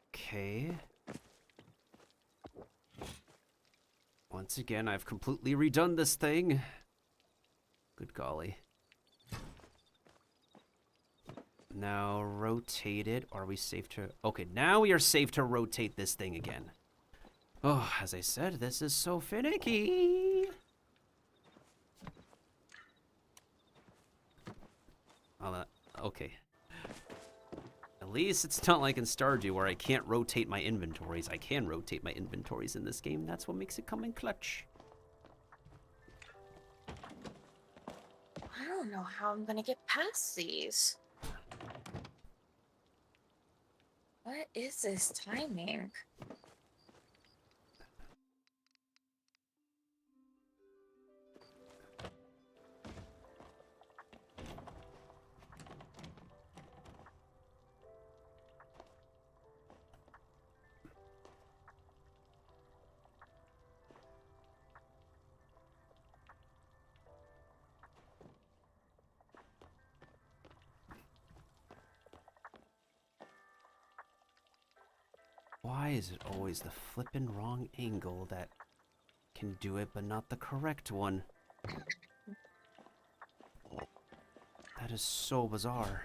Okay. Once again, I've completely redone this thing. Good golly. Now rotate it. Are we safe to... Okay, now we are safe to rotate this thing again. Oh, as I said, this is so finicky. Oh, okay. At least it's not like in Stardew where I can't rotate my inventories. I can rotate my inventories in this game. That's what makes it come in clutch. I don't know how I'm gonna get past these. What is this timing? Why is it always the flippin' wrong angle that can do it, but not the correct one? That is so bizarre.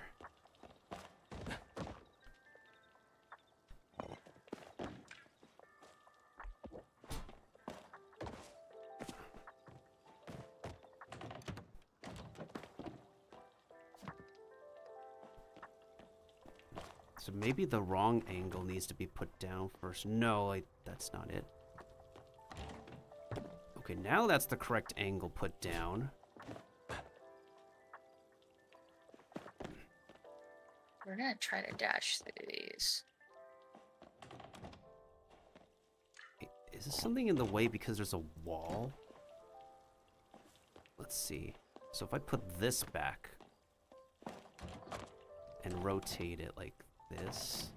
So maybe the wrong angle needs to be put down first. No, that's not it. Okay, now that's the correct angle put down. We're gonna try to dash these. Is this something in the way because there's a wall? Let's see. So if I put this back and rotate it like this.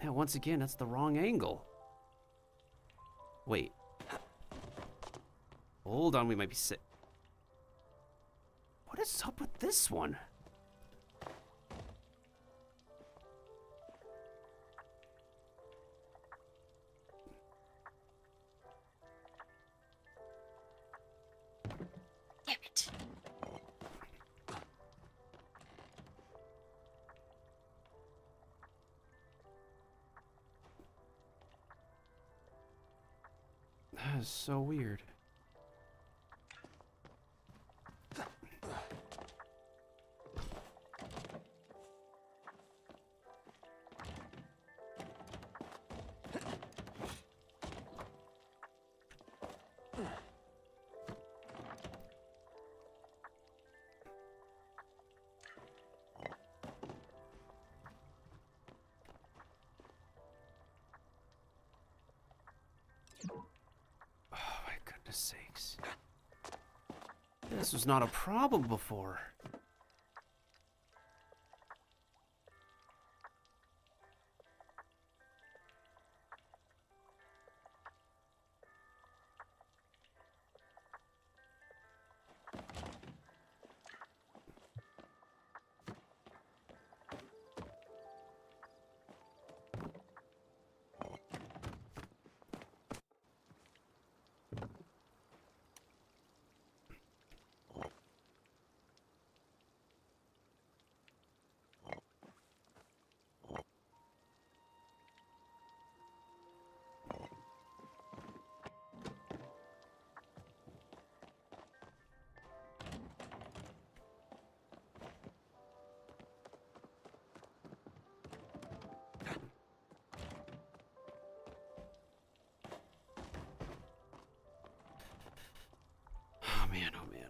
Yeah, once again, that's the wrong angle. Wait. Hold on, we might be sick. What is up with this one? Damn it. That is so weird. Sakes. This was not a problem before. Oh man, oh man.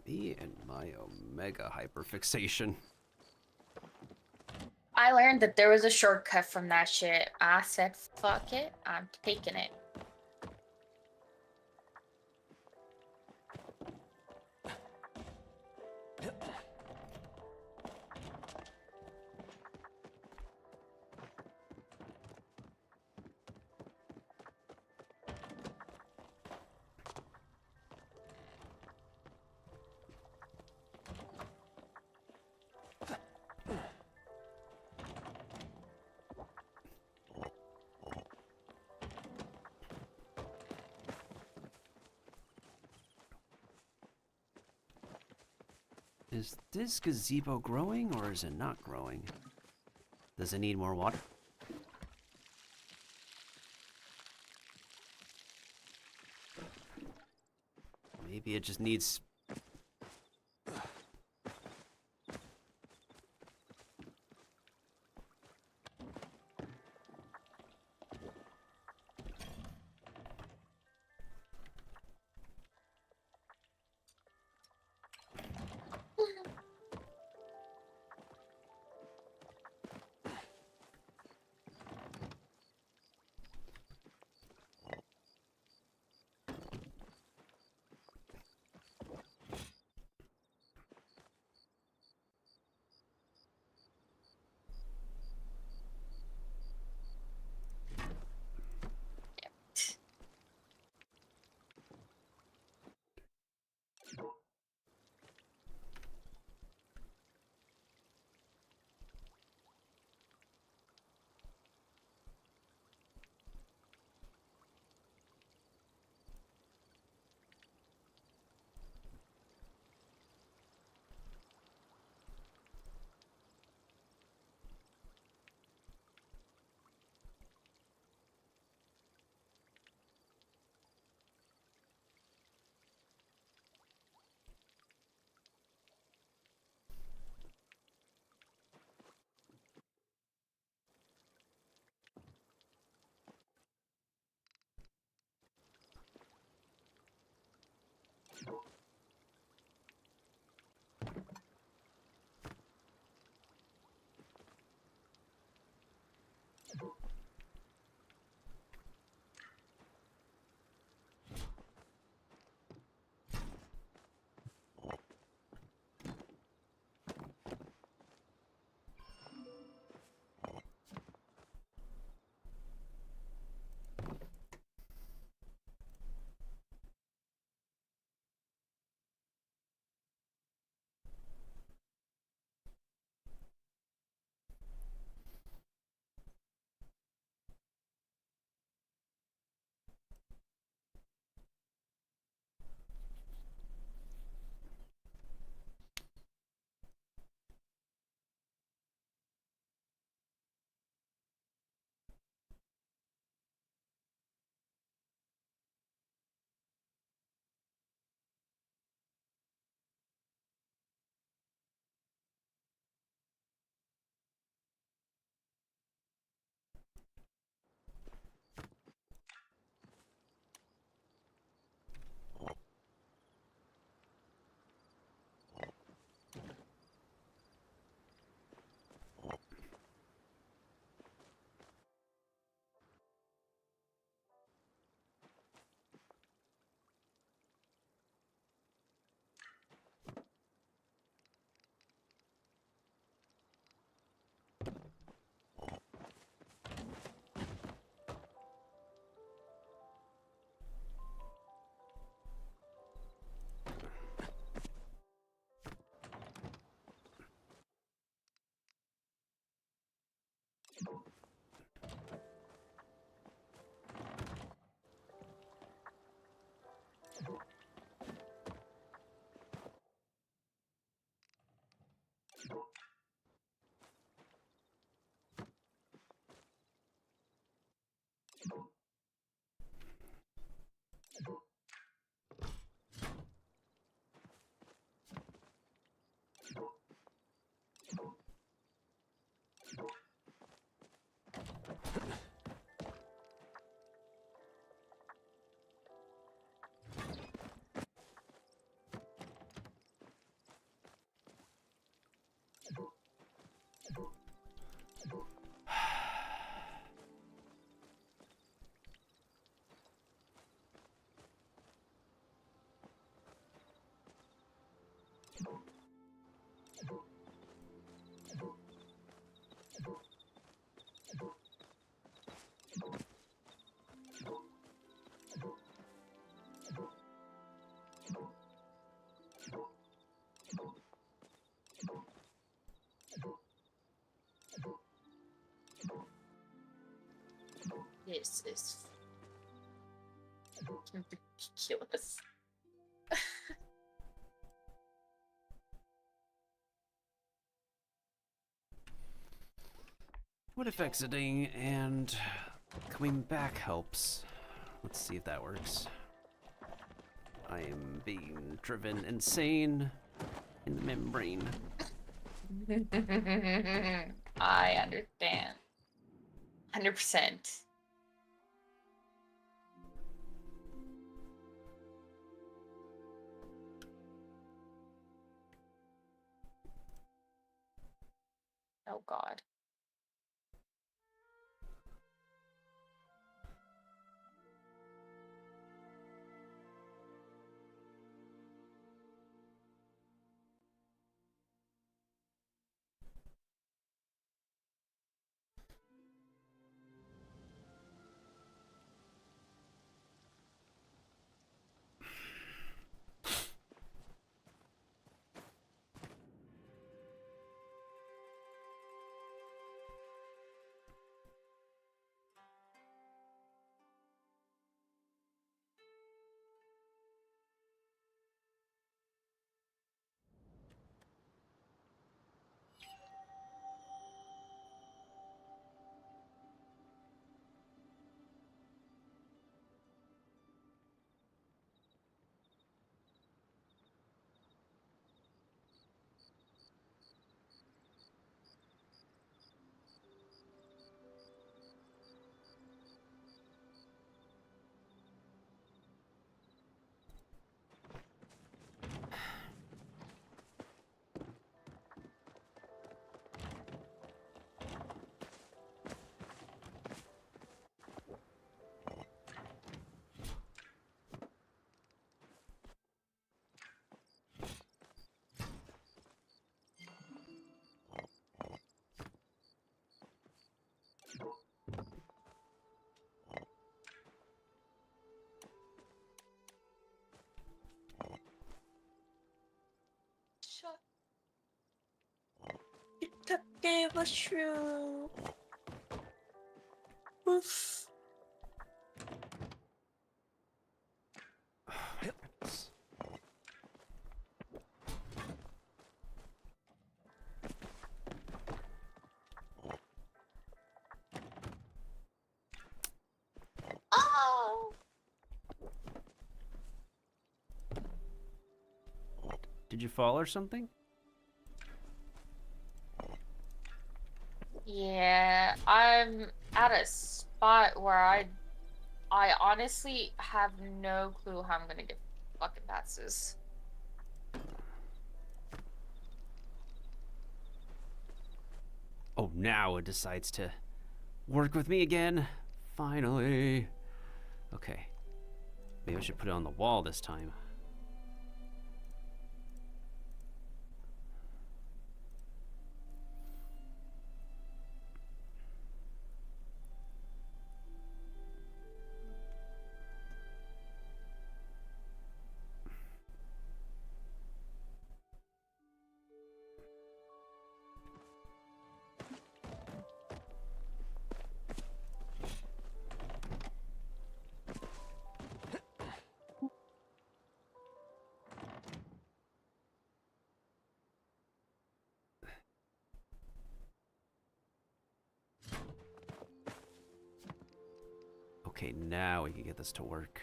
Me and my omega hyperfixation. I learned that there was a shortcut from that shit. I said, fuck it, I'm taking it. Is this gazebo growing or is it not growing? Does it need more water? Maybe it just needs... This is ridiculous. What if exiting and coming back helps? Let's see if that works. I am being driven insane in the membrane. I understand. 100%. Oh God. 이렇게 마슈. Oh. Did you fall or something? Yeah, I'm at a spot where I honestly have no clue how I'm gonna get fucking passes. Oh, now it decides to work with me again. Finally. Okay. Maybe I should put it on the wall this time. Okay, now we can get this to work.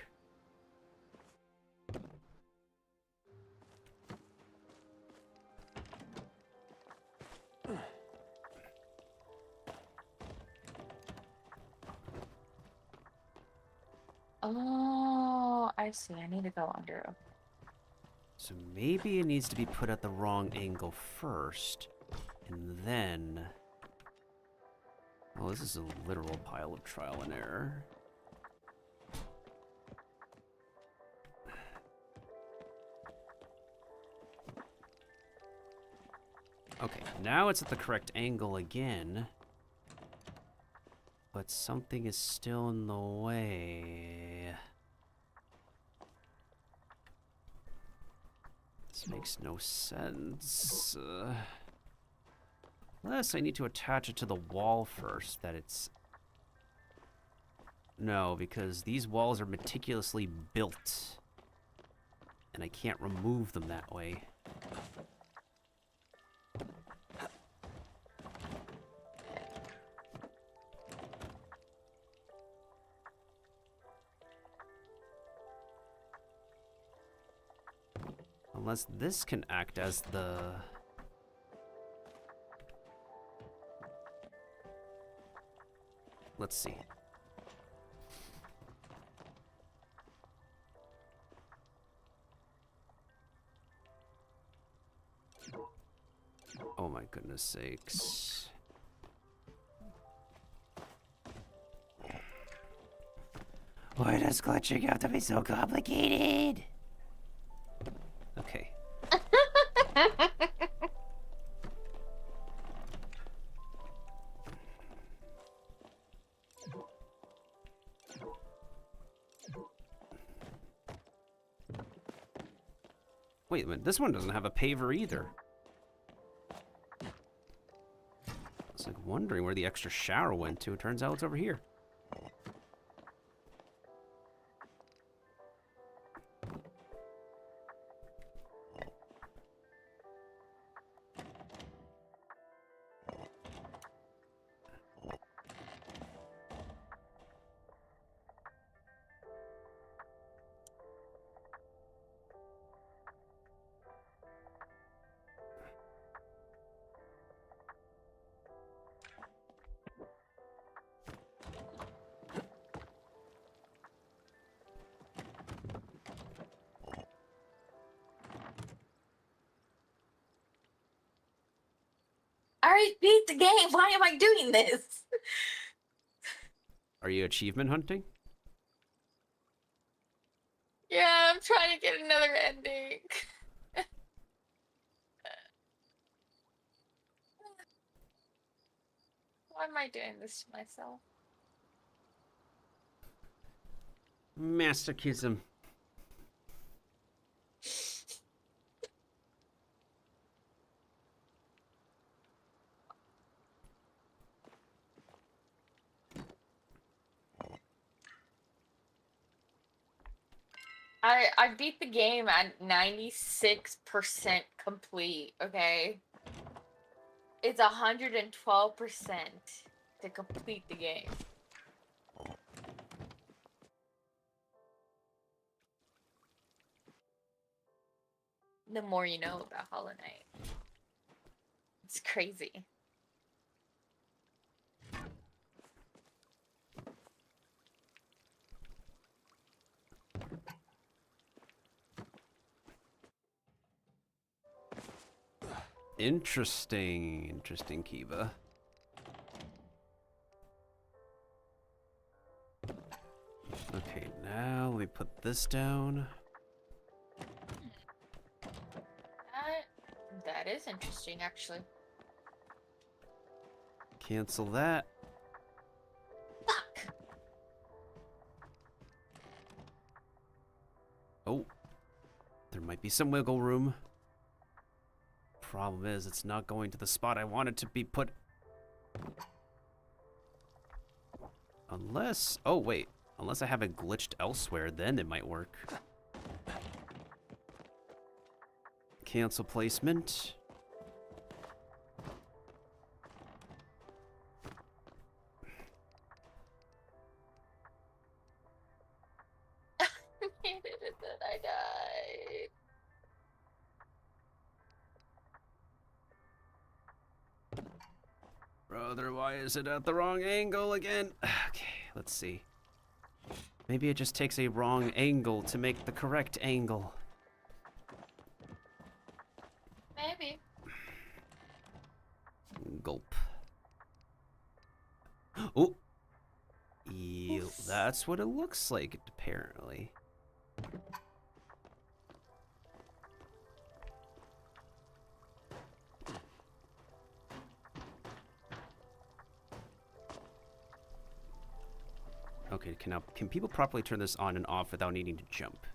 Oh, I see. I need to go under. So maybe it needs to be put at the wrong angle first, and then... Well, this is a literal pile of trial and error. Okay, now it's at the correct angle again. But something is still in the way. This makes no sense. Unless I need to attach it to the wall first, that it's know, because these walls are meticulously built. And I can't remove them that way. Unless this can act as the... Let's see. Oh my goodness sakes. Why does glitching have to be so complicated? Okay. Wait a minute, this one doesn't have a paver either. I was like wondering where the extra shower went to. It turns out it's over here. I already beat the game. Why am I doing this? Are you achievement hunting? Yeah, I'm trying to get another ending. Why am I doing this to myself? Masochism. I beat the game at 96% complete, okay? It's 112% to complete the game. The more you know about Hollow Knight. It's crazy. Interesting. Interesting, Kiva. Okay, now let me put this down. That is interesting, actually. Cancel that. Fuck! Oh. There might be some wiggle room. Problem is, it's not going to the spot I want it to be put. Unless... Oh, wait. Unless I have it glitched elsewhere, then it might work. Cancel placement. I hated it that I died. Brother, why is it at the wrong angle again? Okay, let's see. Maybe it just takes a wrong angle to make the correct angle. Maybe. Gulp. Oh! Ew, that's what it looks like, apparently. Okay, can people properly turn this on and off without needing to jump?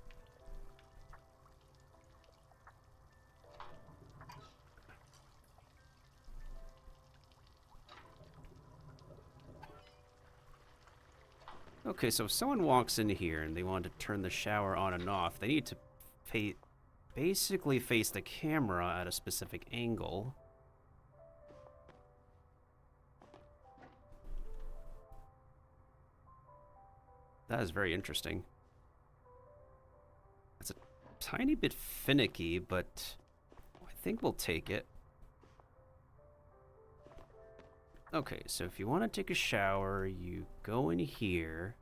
Okay, so if someone walks in here and they want to turn the shower on and off, they need to basically face the camera at a specific angle. That is very interesting. It's a tiny bit finicky, but I think we'll take it. Okay, so if you want to take a shower, you go in here.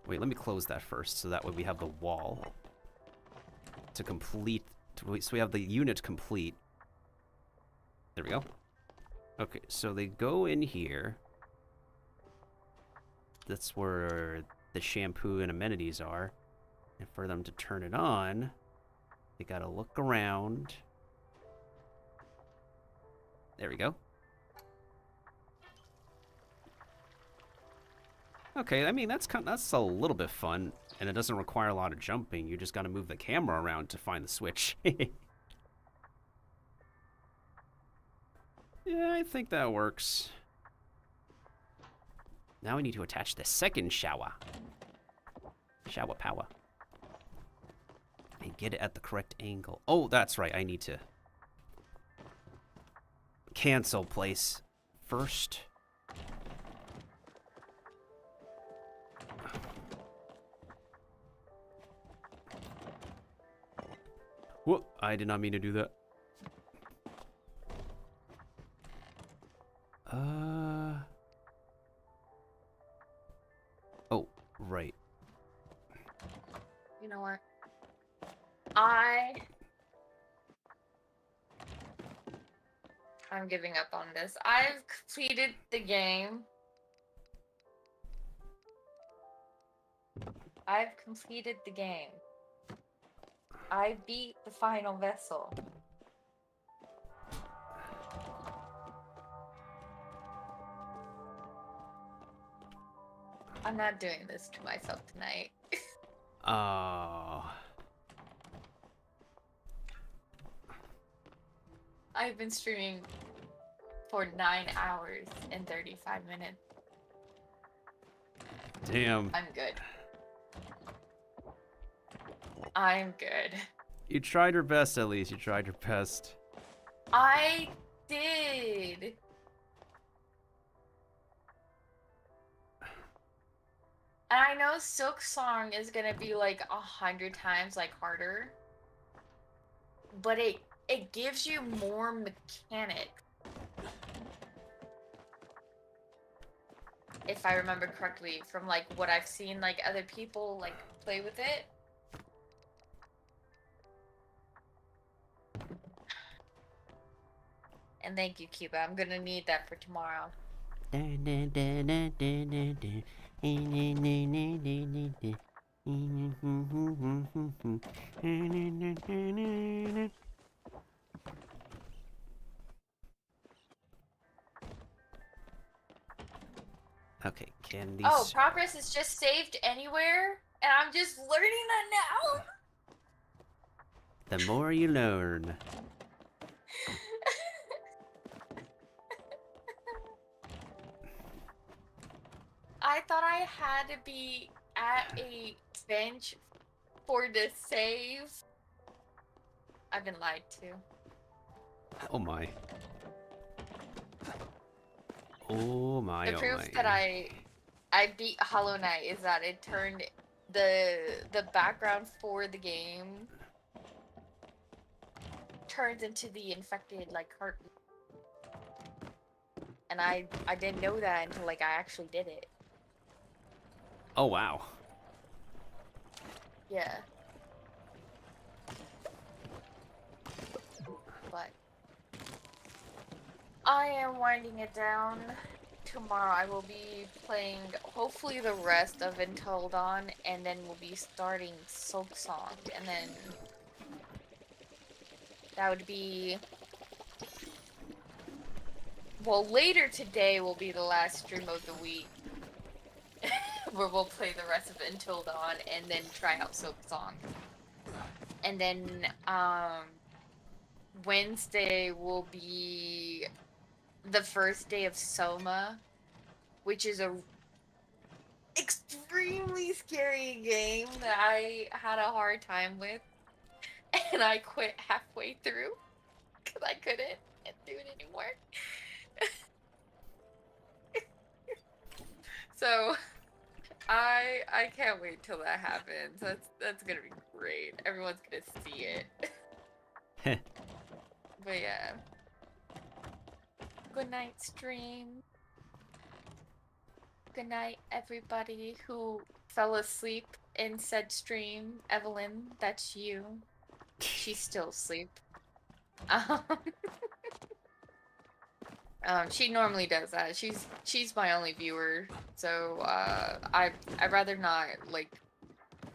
Wait, let me close that first, so that way we have the wall to complete. So we have the unit complete. There we go. Okay, so they go in here. That's where the shampoo and amenities are. And for them to turn it on, they gotta look around. There we go. Okay, I mean, that's a little bit fun, and it doesn't require a lot of jumping. You just gotta move the camera around to find the switch. Yeah, I think that works. Now we need to attach the second shower. Shower power. And get it at the correct angle. Oh, that's right, I need to cancel place first. Whoop, I did not mean to do that. Oh, right. You know what? I'm giving up on this. I've completed the game. I've completed the game. I beat the final vessel. I'm not doing this to myself tonight. I've been streaming for 9 hours and 35 minutes. Damn. I'm good. I'm good. You tried your best, at least. You tried your best. I did. And I know Silk Song is gonna be like 100 times like harder, but it gives you more mechanics. If I remember correctly from like what I've seen like other people like play with it. And thank you, Cuba. I'm gonna need that for tomorrow. Okay, can these... Oh, progress is just saved anywhere? And I'm just learning that now? The more you learn. I thought I had to be at a bench for the save. I've been lied to. Oh my. Oh my, The oh proof my. that I beat Hollow Knight is that it turned the background for the game turns into the infected like heart. And I didn't know that until like I actually did it. Oh wow. Yeah. But I am winding it down. Tomorrow I will be playing hopefully the rest of Until Dawn, and then we'll be starting Silk Song, and then that would be, well, later today will be the last stream of the week where we'll play the rest of Until Dawn and then try out Silk Song. And then Wednesday will be the first day of Soma, which is a extremely scary game that I had a hard time with, and I quit halfway through because I couldn't do it anymore. So I can't wait till that happens. That's gonna be great. Everyone's gonna see it. But yeah. Good night, stream. Good night, everybody who fell asleep in said stream. Evelyn, that's you. She's still asleep. She normally does that. She's my only viewer, so I'd rather not like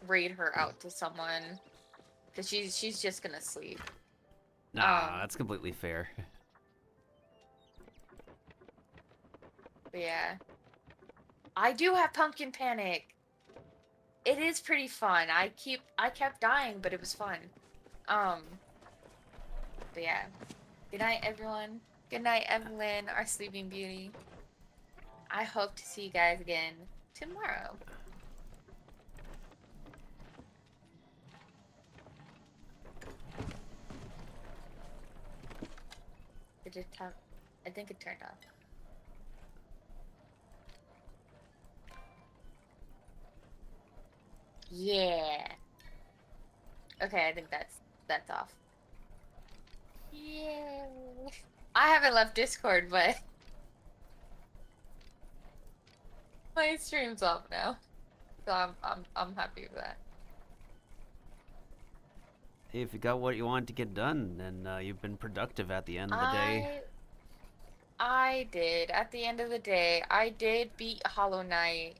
raid her out to someone because she's just gonna sleep. Nah, that's completely fair. But yeah, I do have pumpkin panic. It is pretty fun. I kept dying, but it was fun. But yeah, good night, everyone. Good night, Evelyn, our sleeping beauty. I hope to see you guys again tomorrow. Did it turn? I think it turned off. Yeah. Okay, I think that's off. Yeah. I haven't left Discord, but my stream's off now, so I'm happy with that. If you got what you wanted to get done, then you've been productive at the end of the day. I did. At the end of the day, I did beat Hollow Knight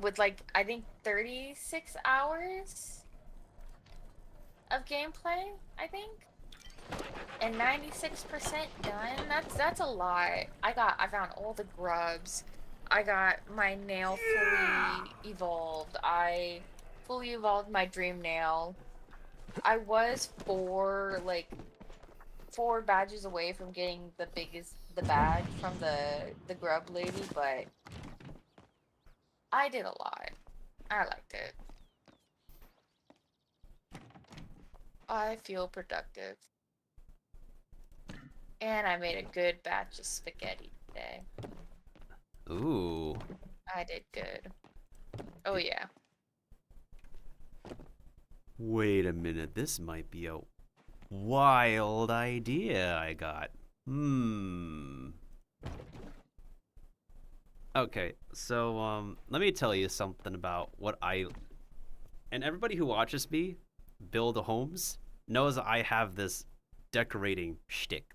with like I think 36 hours of gameplay, I think. And 96% done. That's a lot. I found all the grubs. I got my nail fully evolved. I fully evolved my dream nail. I was four badges away from getting the badge from the grub lady, but I did a lot. I liked it. I feel productive. And I made a good batch of spaghetti today. Ooh. I did good. Oh yeah. Wait a minute, this might be a wild idea I got. Okay, so let me tell you something about what and everybody who watches me build homes knows I have this decorating shtick.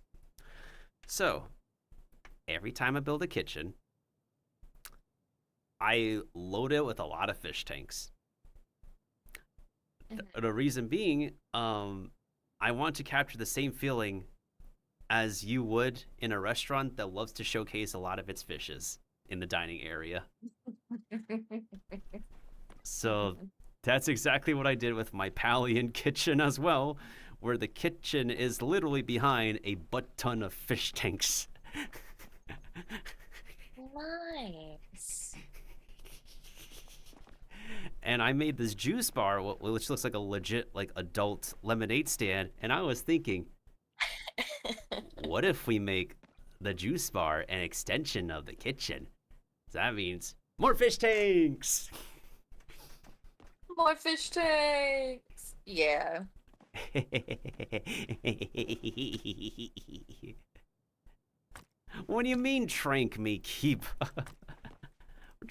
So, every time I build a kitchen, I load it with a lot of fish tanks. The reason being, I want to capture the same feeling as you would in a restaurant that loves to showcase a lot of its fishes in the dining area. So that's exactly what I did with my Palian kitchen as well, where the kitchen is literally behind a butt ton of fish tanks. Nice. And I made this juice bar, which looks like a legit like adult lemonade stand, and I was thinking, what if we make the juice bar an extension of the kitchen? So that means more fish tanks. More fish tanks. Yeah. What do you mean, trank me, keep?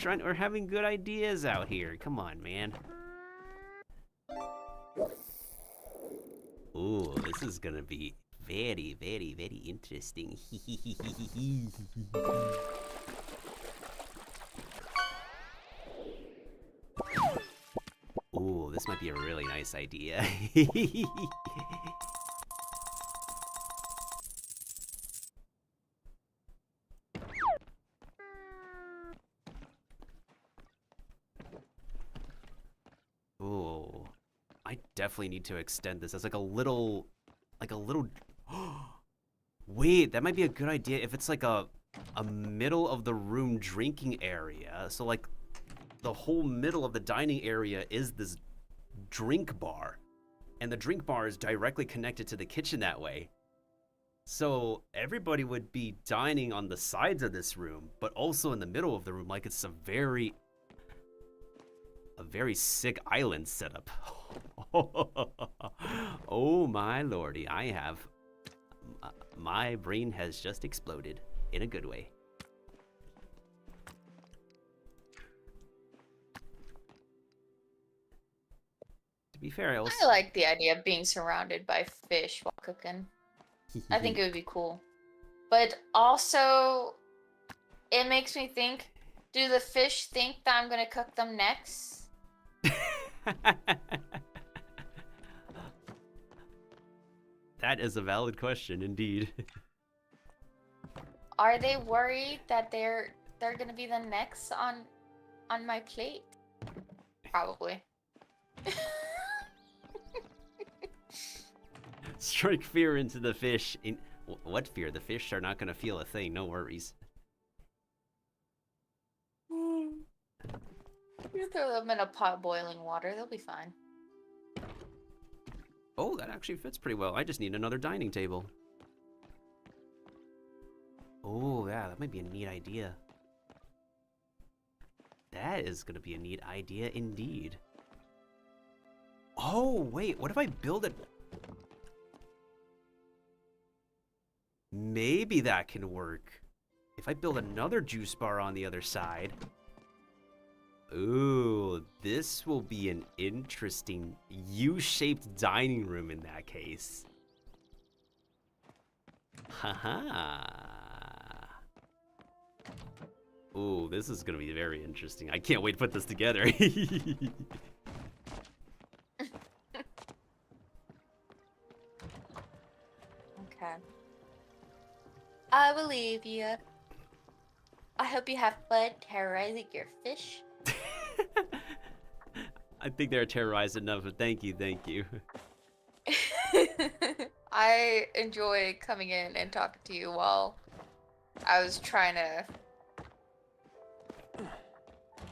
We're having good ideas out here. Come on, man. Ooh, this is gonna be very, very, very interesting. Ooh, this might be a really nice idea. definitely need to extend this as like a little. Wait, that might be a good idea if it's like a middle of the room drinking area. So like the whole middle of the dining area is this drink bar, and the drink bar is directly connected to the kitchen that way. So everybody would be dining on the sides of this room, but also in the middle of the room, like it's a very sick island setup. Oh my lordy, my brain has just exploded in a good way. To be fair, I like the idea of being surrounded by fish while cooking. I think it would be cool. But also, it makes me think, do the fish think that I'm gonna cook them next? That is a valid question, indeed. Are they worried that they're gonna be the next on my plate? Probably. Strike fear into the fish. What fear? The fish are not gonna feel a thing. No worries. You throw them in a pot boiling water, they'll be fine. Oh, that actually fits pretty well. I just need another dining table. Oh, yeah, that might be a neat idea. That is gonna be a neat idea indeed. Oh, wait, what if I build it? Maybe that can work. If I build another juice bar on the other side. Ooh, this will be an interesting U-shaped dining room in that case. Haha. Ooh, this is gonna be very interesting. I can't wait to put this together. Okay. I believe you. I hope you have fun terrorizing your fish. I think they're terrorized enough, but thank you. I enjoy coming in and talking to you while I was trying to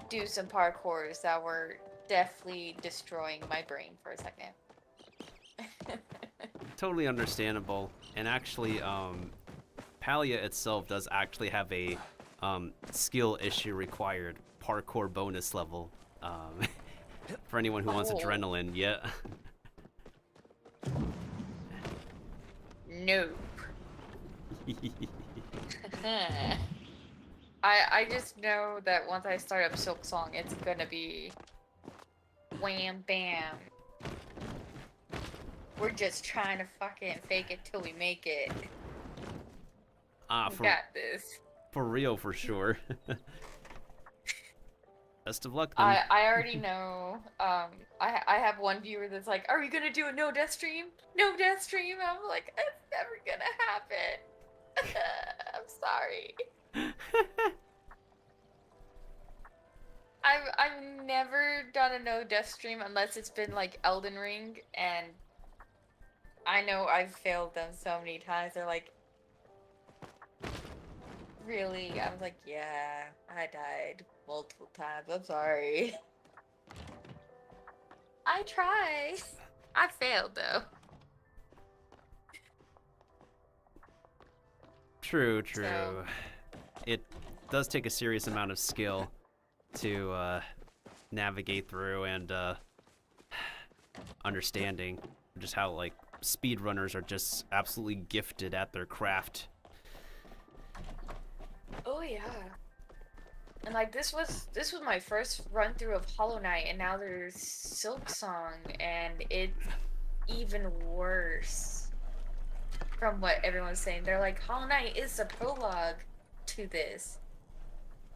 do some parkours that were definitely destroying my brain for a second. Totally understandable. And actually, Palia itself does actually have a skill issue required parkour bonus level. For anyone who wants adrenaline, yeah. Nope. I just know that once I start up Silk Song, it's gonna be wham bam. We're just trying to fucking fake it till we make it. We got this. For real, for sure. Best of luck then. I already know. I have one viewer that's like, "Are we gonna do a no death stream? No death stream?" I'm like, "It's never gonna happen." I'm sorry. I've never done a no death stream unless it's been like Elden Ring, and I know I've failed them so many times. They're like, "Really?" I was like, "Yeah, I died multiple times. I'm sorry." I tried. I failed though. True. So- It does take a serious amount of skill to navigate through and understanding just how like speedrunners are just absolutely gifted at their craft. Oh yeah. And like this was my first run through of Hollow Knight, and now there's Silk Song, and it's even worse from what everyone's saying. They're like, Hollow Knight is the prologue to this.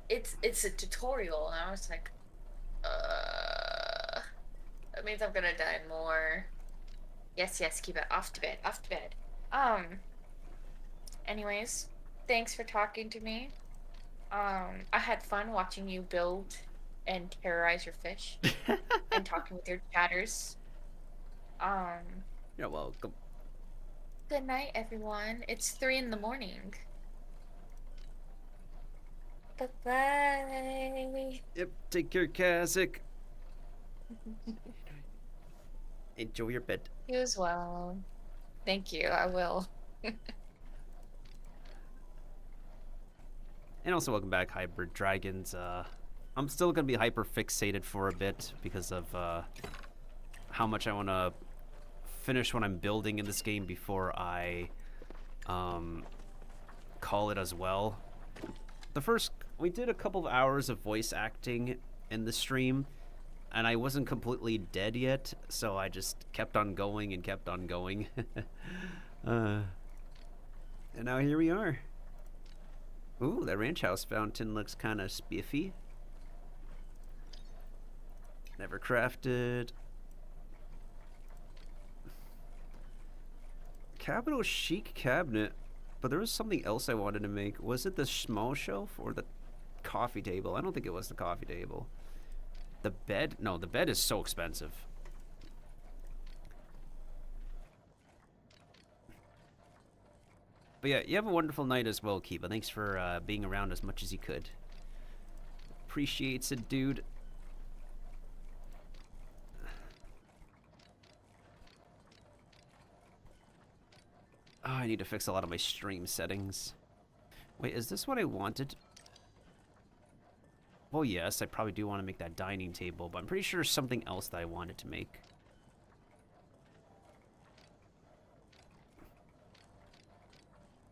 It's a tutorial, and I was like, that means I'm gonna die more. Yes, keep it off to bed. Anyways, thanks for talking to me. I had fun watching you build and terrorize your fish and talking with your chatters. You're welcome. Good night, everyone. It's 3 in the morning. Bye-bye. Yep, take care, Kasich. Enjoy your bed. You as well. Thank you, I will. And also welcome back, Hybrid Dragons. I'm still gonna be hyper fixated for a bit because of how much I want to finish what I'm building in this game before I call it as well. We did a couple of hours of voice acting in the stream, and I wasn't completely dead yet, so I just kept on going and kept on going. And now here we are. Ooh, that ranch house fountain looks kind of spiffy. Never crafted. Capital chic cabinet, but there was something else I wanted to make. Was it the small shelf or the coffee table? I don't think it was the coffee table. The bed? No, the bed is so expensive. But yeah, you have a wonderful night as well, Kiba. Thanks for being around as much as you could. Appreciates it, dude. Oh, I need to fix a lot of my stream settings. Wait, is this what I wanted? Well, yes, I probably do want to make that dining table, but I'm pretty sure there's something else that I wanted to make.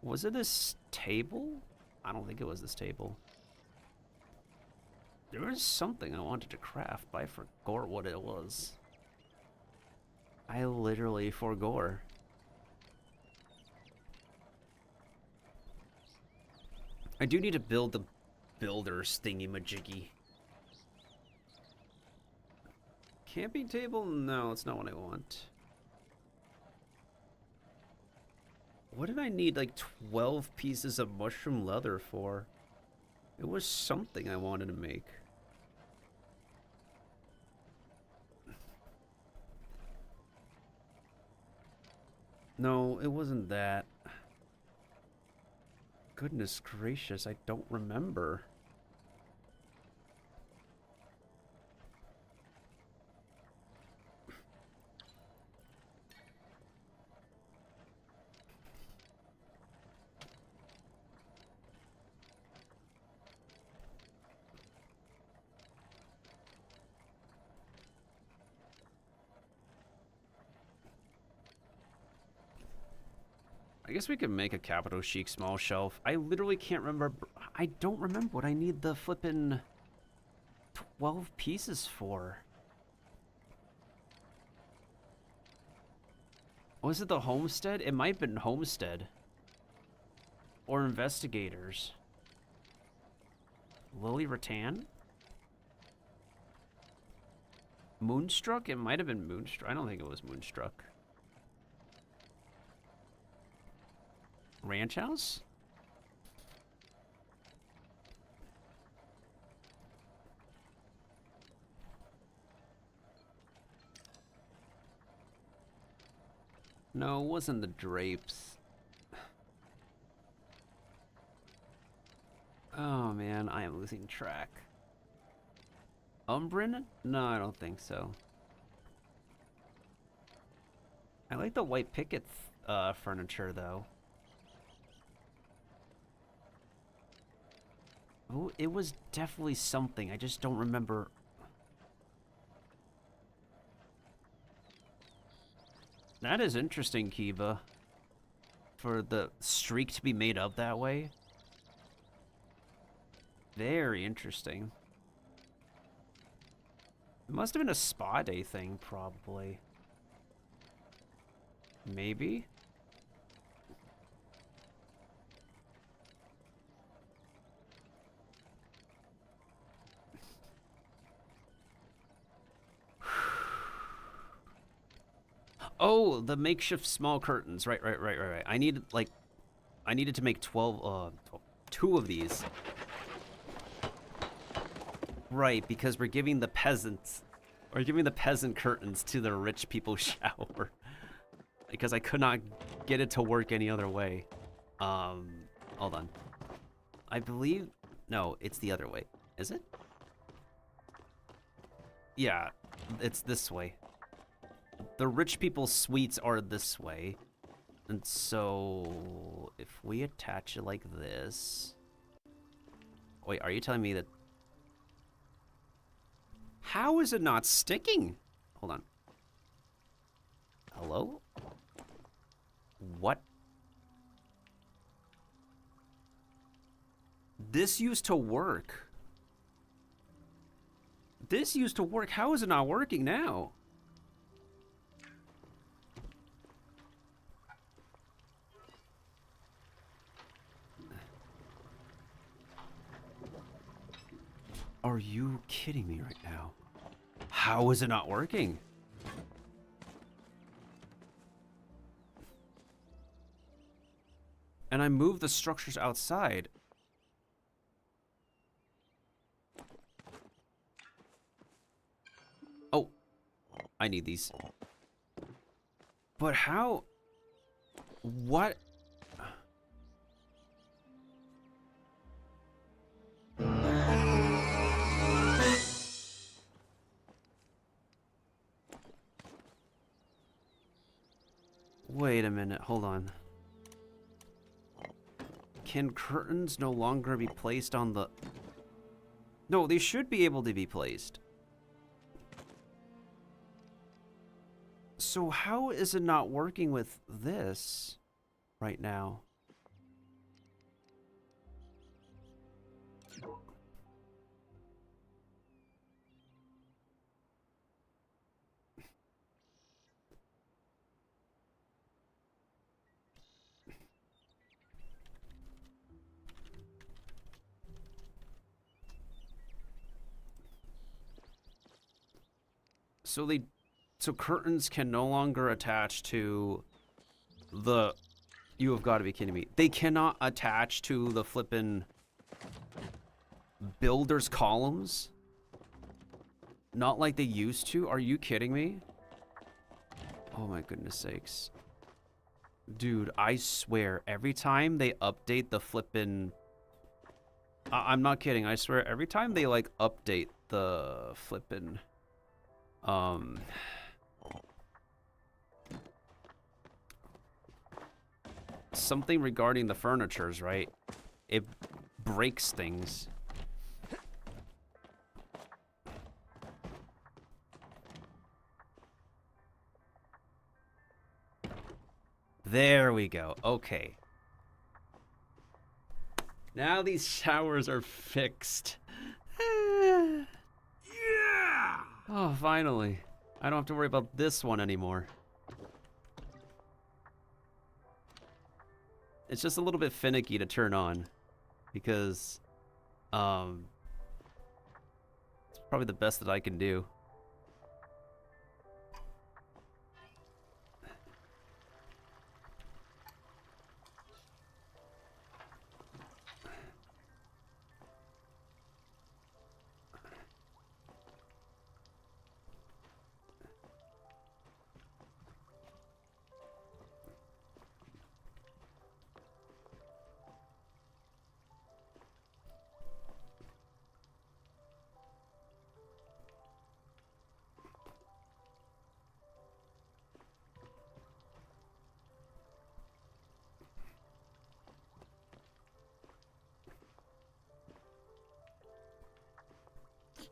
Was it this table? I don't think it was this table. There was something I wanted to craft, but I forgot what it was. I literally forgot. I do need to build the builder's thingy-majiggy. Camping table? No, that's not what I want. What did I need like 12 pieces of mushroom leather for? It was something I wanted to make. No, it wasn't that. Goodness gracious, I don't remember. I guess we could make a capital chic small shelf. I literally can't remember. I don't remember what I need the flippin' 12 pieces for. Was it the homestead? It might have been homestead. Or investigators. Lily Rattan? Moonstruck? It might have been Moonstruck. I don't think it was Moonstruck. Ranch house? No, it wasn't the drapes. Oh man, I am losing track. Umbrin? No, I don't think so. I like the white picket furniture though. Oh, it was definitely something. I just don't remember. That is interesting, Kiba. For the streak to be made up that way. Very interesting. It must have been a spa day thing, probably. Maybe? Oh, the makeshift small curtains. Right. I needed to make 2 of these. Right, because we're giving the peasants, Or give me the peasant curtains to the rich people shower. Because I could not get it to work any other way. Hold on. I believe... No, it's the other way. Is it? Yeah, it's this way. The rich people's suites are this way. And so... if we attach it like this... Wait, are you telling me that... How is it not sticking? Hold on. Hello? What? This used to work. This used to work. How is it not working now? Are you kidding me right now? How is it not working? And I moved the structures outside. Oh, I need these. But how? What? Wait a minute, hold on. Can curtains no longer be placed on the... No, they should be able to be placed. So how is it not working with this right now? So curtains can no longer attach to the... You have got to be kidding me. They cannot attach to the flippin' builder's columns? Not like they used to? Are you kidding me? Oh my goodness sakes. Dude, I swear, every time they update the flippin'... I'm not kidding, I swear, every time they, like, update the flippin'... something regarding the furnitures, right? It breaks things. There we go. Okay. Now these showers are fixed. Yeah! Oh, finally. I don't have to worry about this one anymore. It's just a little bit finicky to turn on because it's probably the best that I can do.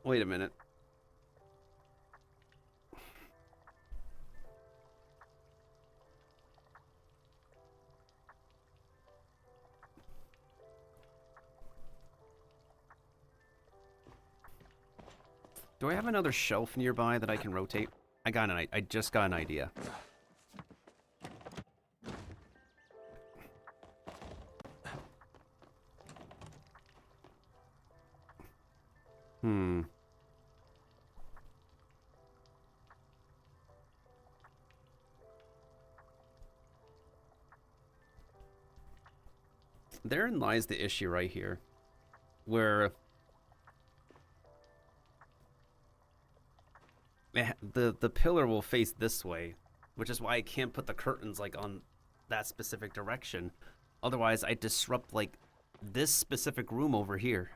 Wait a minute. Do I have another shelf nearby that I can rotate? I just got an idea. Therein lies the issue right here, where the pillar will face this way, which is why I can't put the curtains like on that specific direction. Otherwise, I disrupt like this specific room over here.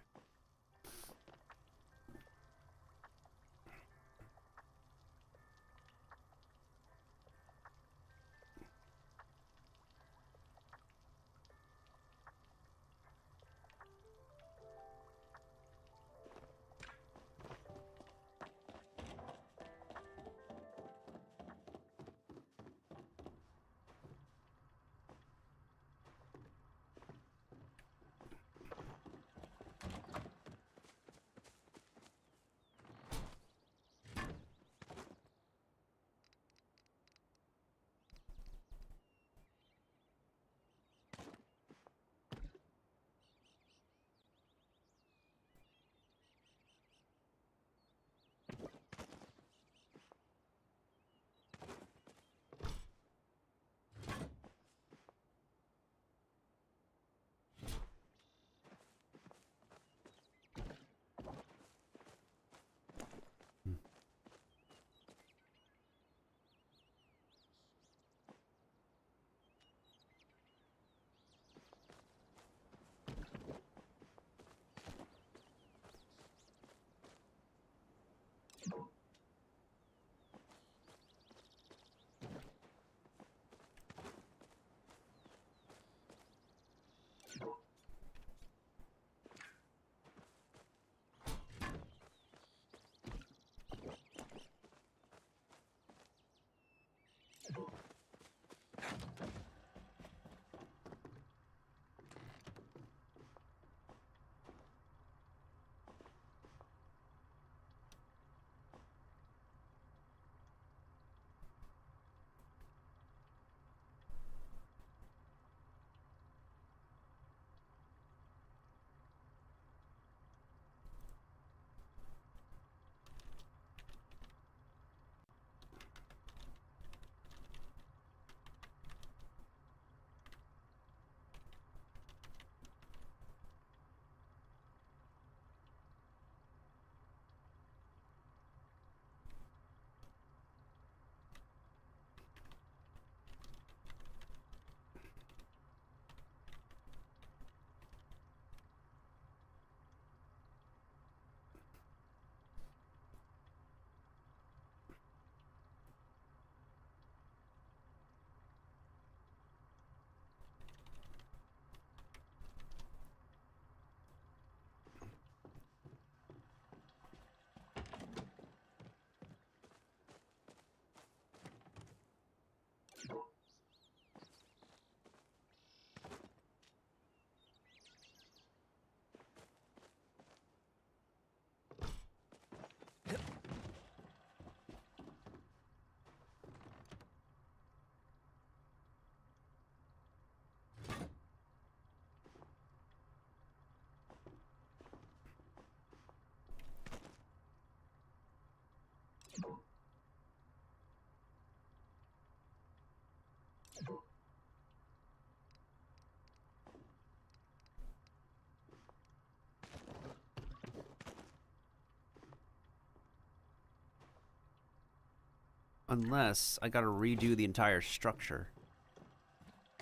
Unless I gotta redo the entire structure.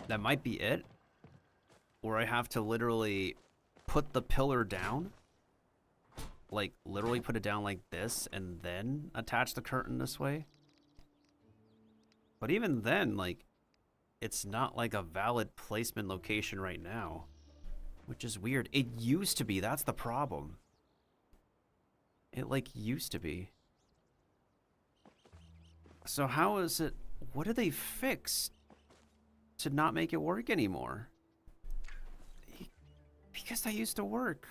That might be it. Or I have to literally put the pillar down. Like, literally put it down like this and then attach the curtain this way. But even then, like, it's not like a valid placement location right now. Which is weird. It used to be, that's the problem. It, like, used to be. So how is it... What did they fix to not make it work anymore? Because that used to work.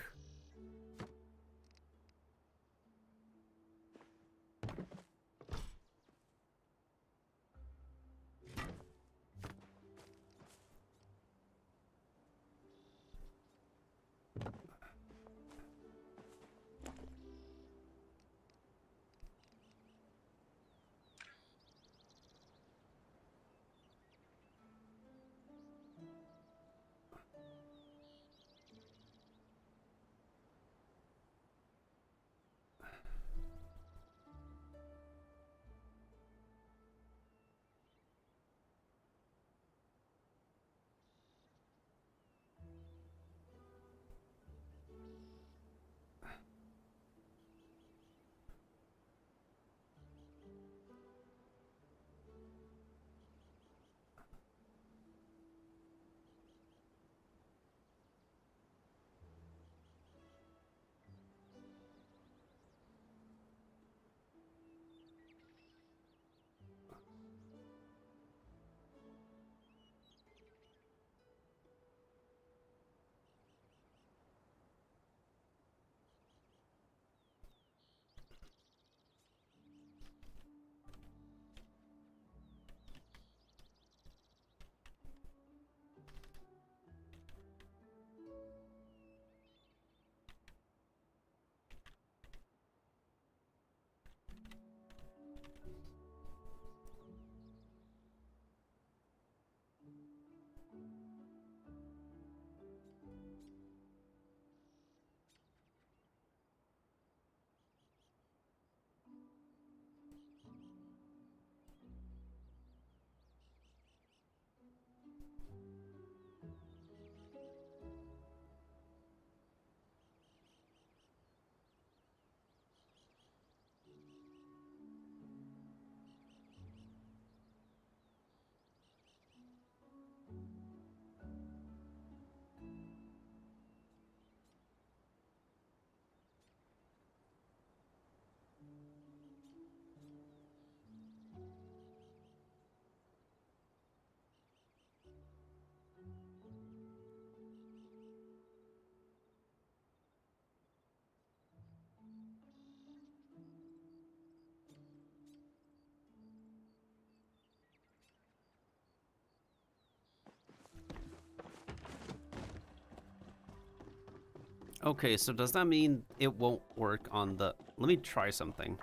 Okay, so does that mean it won't work on the... Let me try something.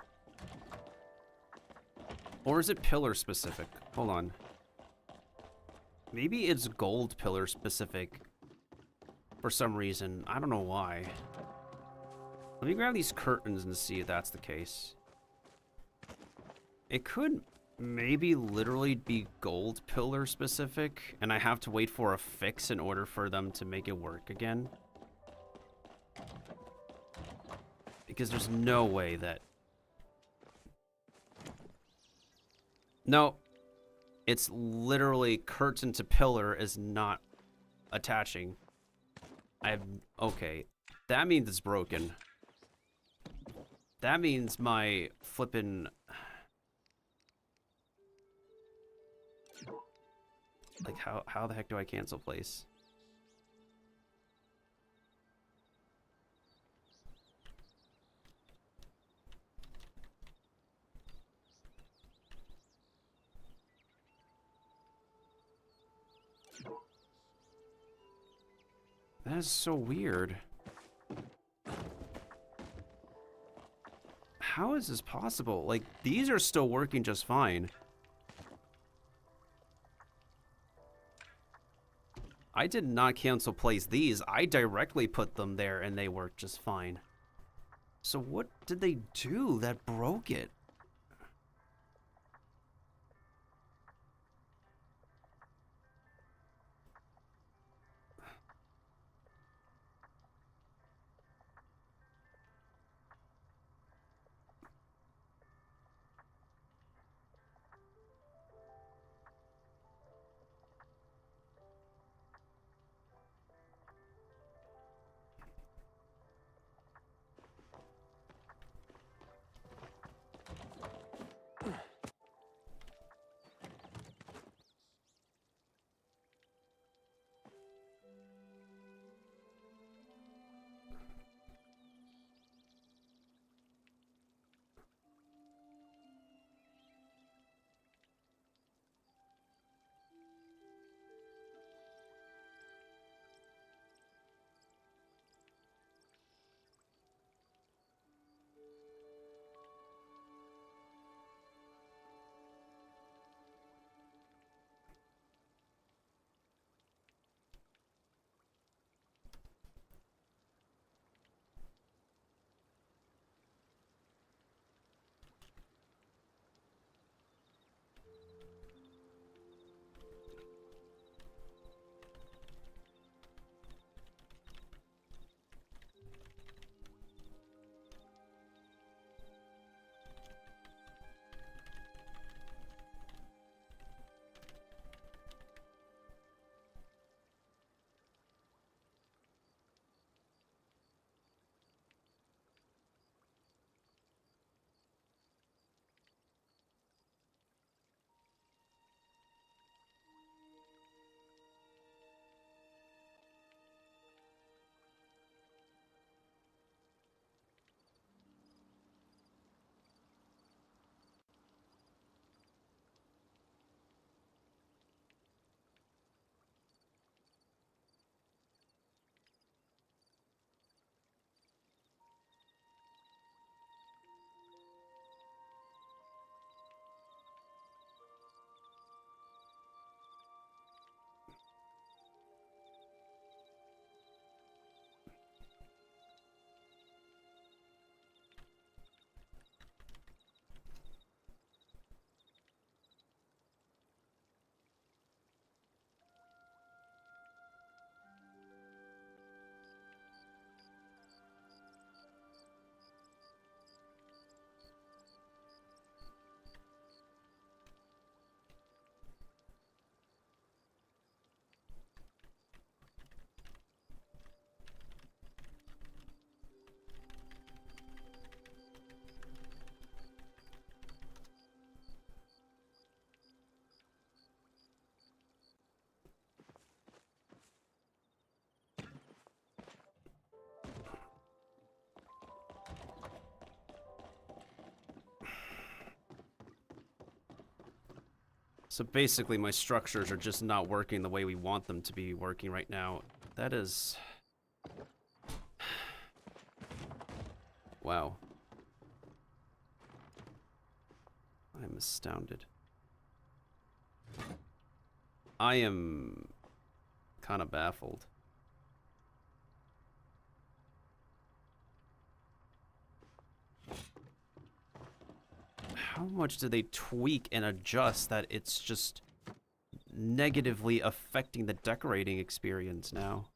Or is it pillar specific? Hold on. Maybe it's gold pillar specific for some reason. I don't know why. Let me grab these curtains and see if that's the case. It could maybe literally be gold pillar specific, and I have to wait for a fix in order for them to make it work again. Because there's no way that... No. It's literally curtain to pillar is not attaching. I have... Okay. That means it's broken. That means my flippin'... Like, how the heck do I cancel place? That is so weird. How is this possible? Like, these are still working just fine. I did not cancel place these. I directly put them there and they worked just fine. So what did they do that broke it? So basically my structures are just not working the way we want them to be working right now. That is... Wow. I'm astounded. I am kind of baffled. How much do they tweak and adjust that it's just negatively affecting the decorating experience now?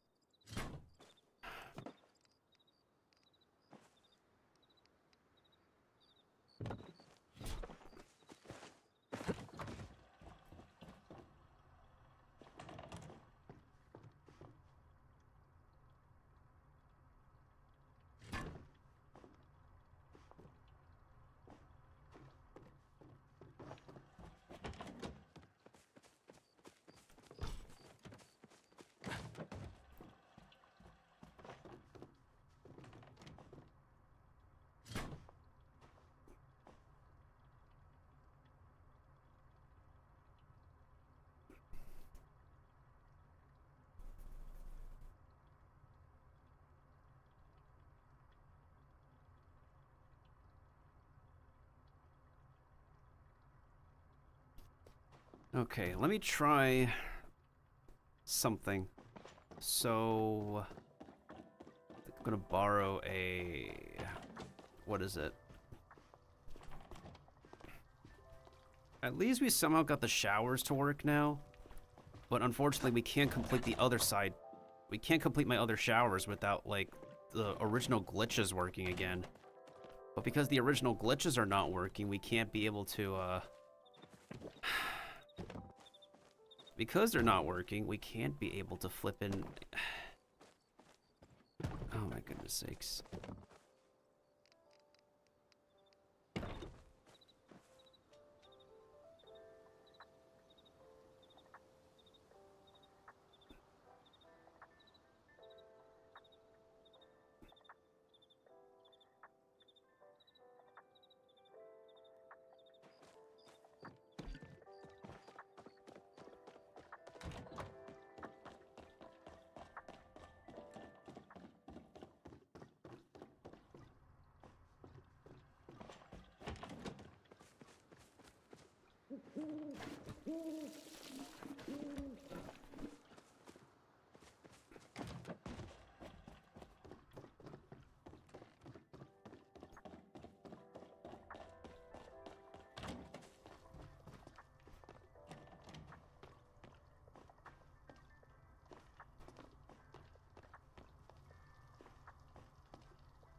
Okay, let me try something. So, I'm gonna borrow a... what is it? At least we somehow got the showers to work now. But unfortunately, we can't complete the other side. We can't complete my other showers without, like, the original glitches working again. But because the original glitches are not working, we can't be able to, because they're not working, we can't be able to flip in... Oh my goodness sakes.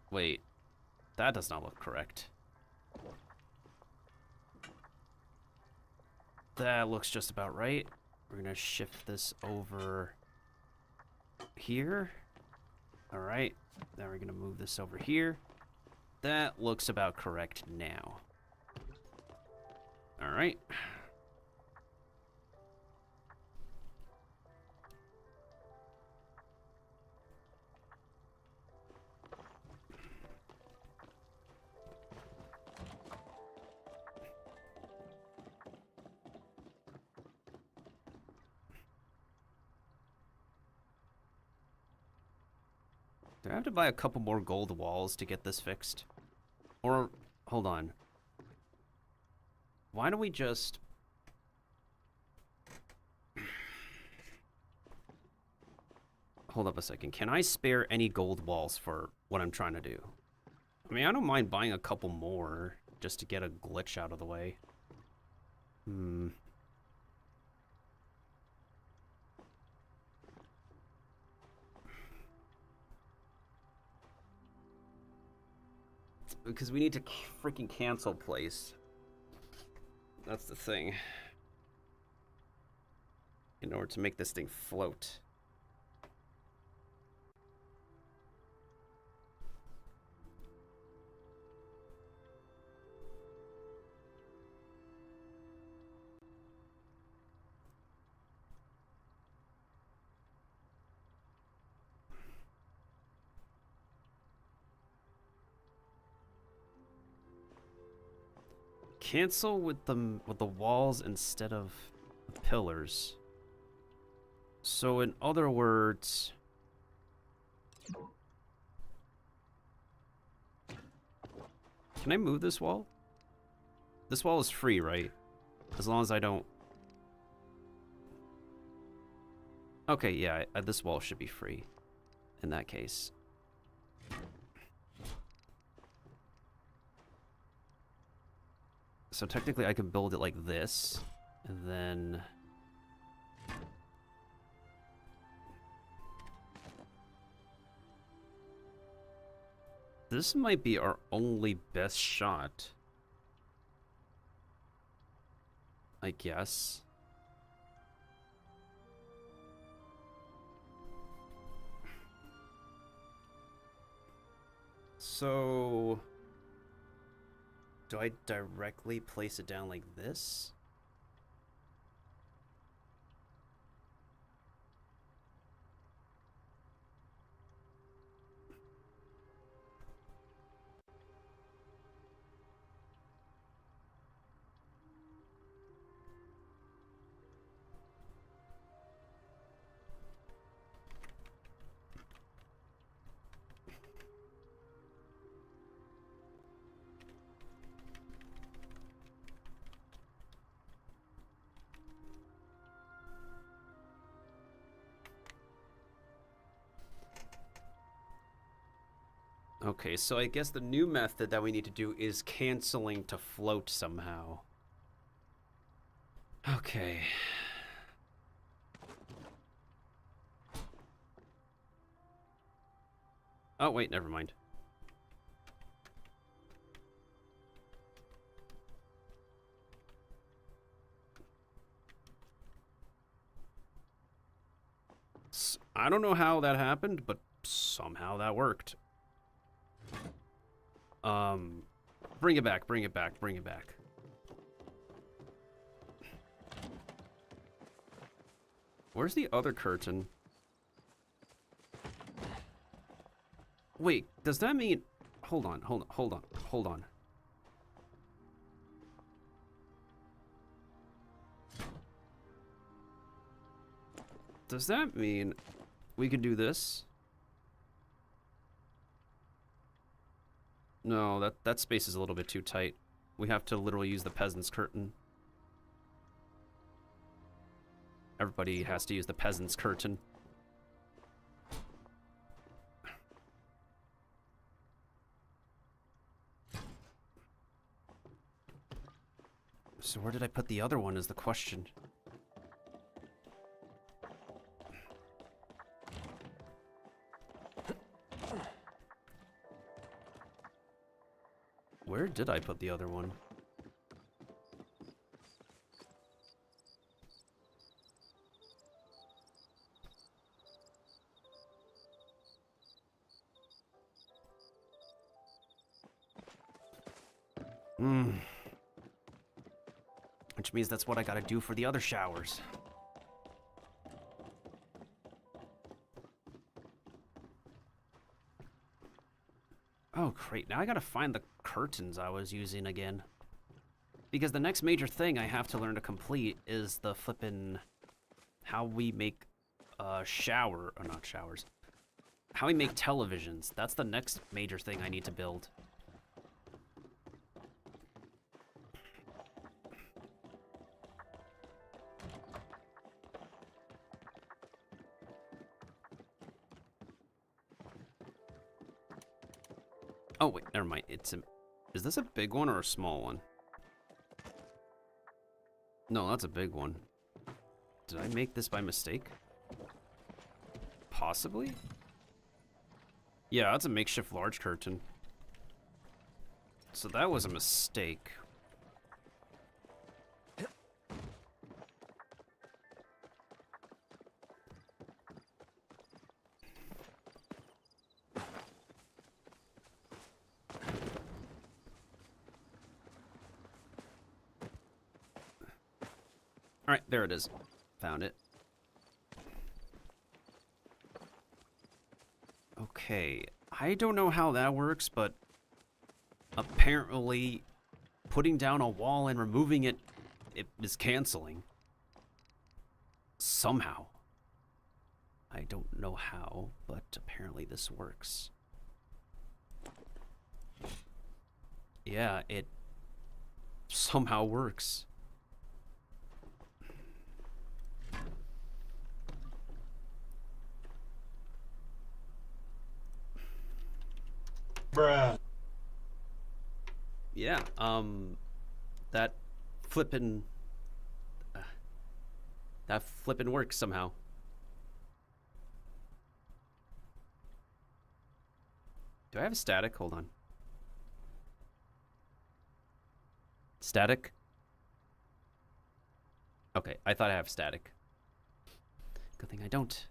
Wait, that does not look correct. That looks just about right. We're gonna shift this over here. All right, then we're gonna move this over here. That looks about correct now. All right. Do I have to buy a couple more gold walls to get this fixed? Or, hold on. Why don't we just... Hold up a second. Can I spare any gold walls for what I'm trying to do? I mean, I don't mind buying a couple more just to get a glitch out of the way. Because we need to freaking cancel place. That's the thing. In order to make this thing float. Cancel with the walls instead of the pillars. So in other words, Can I move this wall? This wall is free, right? As long as I don't... Okay, yeah, this wall should be free in that case. So technically I could build it like this, and then... This might be our only best shot, I guess. So, do I directly place it down like this? Okay, so I guess the new method that we need to do is canceling to float somehow. Okay. Oh, wait, never mind. I don't know how that happened, but somehow that worked. Bring it back, bring it back, bring it back. Where's the other curtain? Wait, does that mean... Hold on, hold on, hold on, hold on. Does that mean we can do this? No, that space is a little bit too tight. We have to literally use the peasant's curtain. Everybody has to use the peasant's curtain. So where did I put the other one is the question. Where did I put the other one? Which means that's what I gotta do for the other showers. Oh, great. Now I gotta find the curtains I was using again. Because the next major thing I have to learn to complete is the flippin' how we make or not showers. How we make televisions. That's the next major thing I need to build. Oh, wait, never mind. Is this a big one or a small one? No, that's a big one. Did I make this by mistake? Possibly? Yeah, that's a makeshift large curtain. So that was a mistake. Alright, there it is. Found it. Okay, I don't know how that works, but apparently putting down a wall and removing it is canceling. Somehow. I don't know how, but apparently this works. yeah, it somehow works. Bruh. Yeah, that flippin' works somehow. Do I have a static? Hold on. Static? Okay, I thought I have static. Good thing I don't.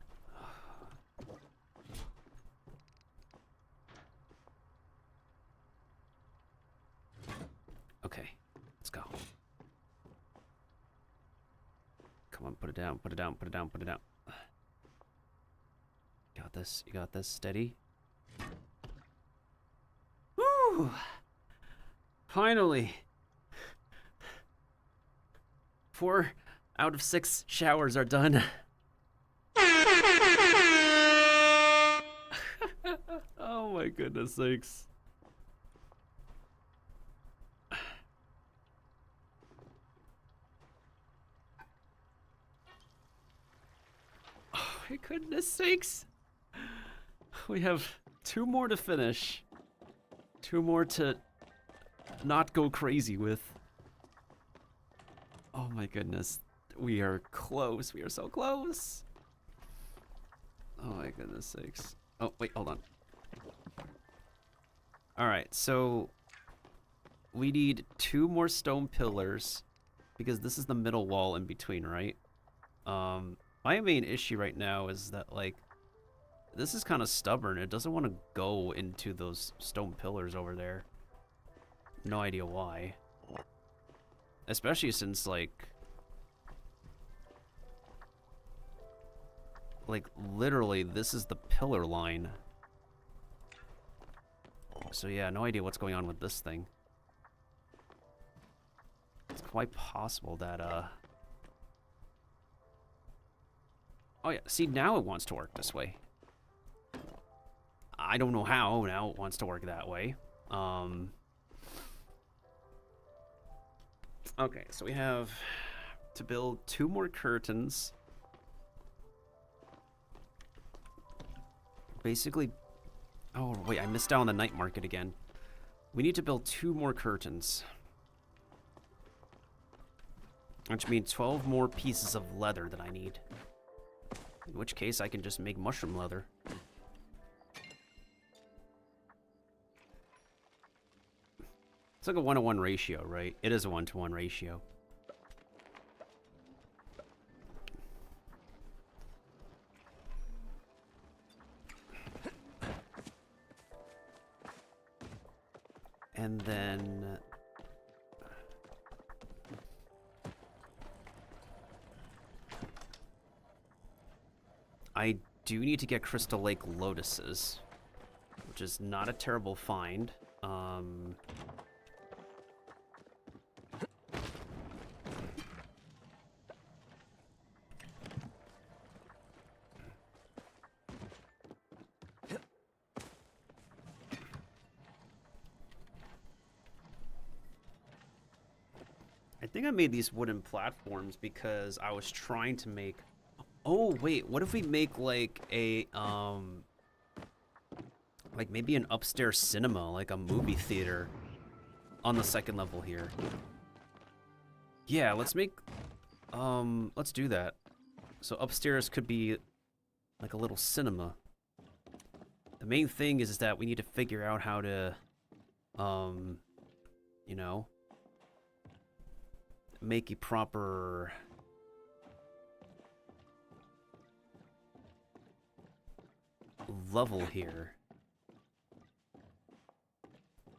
Okay, let's go. Come on, put it down, put it down, put it down, put it down. You got this, steady. Woo! Finally! 4 out of 6 showers are done. Oh my goodness sakes. Oh my goodness sakes. We have 2 more to finish. 2 more to not go crazy with. Oh my goodness. We are close. We are so close. Oh my goodness sakes. Oh, wait, hold on. Alright, so we need 2 more stone pillars because this is the middle wall in between, right? My main issue right now is that, like, this is kind of stubborn. It doesn't want to go into those stone pillars over there. No idea why. Especially since, like, literally, this is the pillar line. So yeah, no idea what's going on with this thing. It's quite possible that, oh yeah, see, now it wants to work this way. I don't know how now it wants to work that way. Okay, so we have to build 2 more curtains. Basically, oh wait, I missed out on the night market again. We need to build 2 more curtains. Which means 12 more pieces of leather that I need. In which case I can just make mushroom leather. It's like a 1-to-1 ratio, right? It is a 1-to-1 ratio. And then I do need to get Crystal Lake lotuses, which is not a terrible find. I think I made these wooden platforms because I was trying to make... Oh, wait, what if we make, like, a, like, maybe an upstairs cinema, like a movie theater on the 2nd level here? Yeah, let's make, let's do that. So upstairs could be, like, a little cinema. The main thing is that we need to figure out how to, you know, make a proper level here.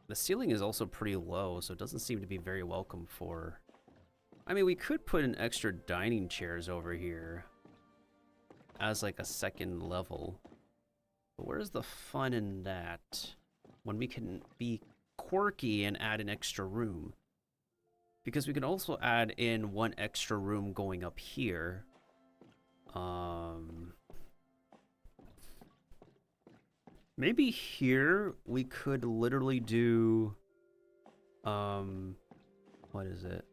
The ceiling is also pretty low, so it doesn't seem to be very welcome for... I mean, we could put in extra dining chairs over here as like a 2nd level. But where's the fun in that when we can be quirky and add an extra room? Because we can also add in 1 extra room going up here. Maybe here we could literally do What is it?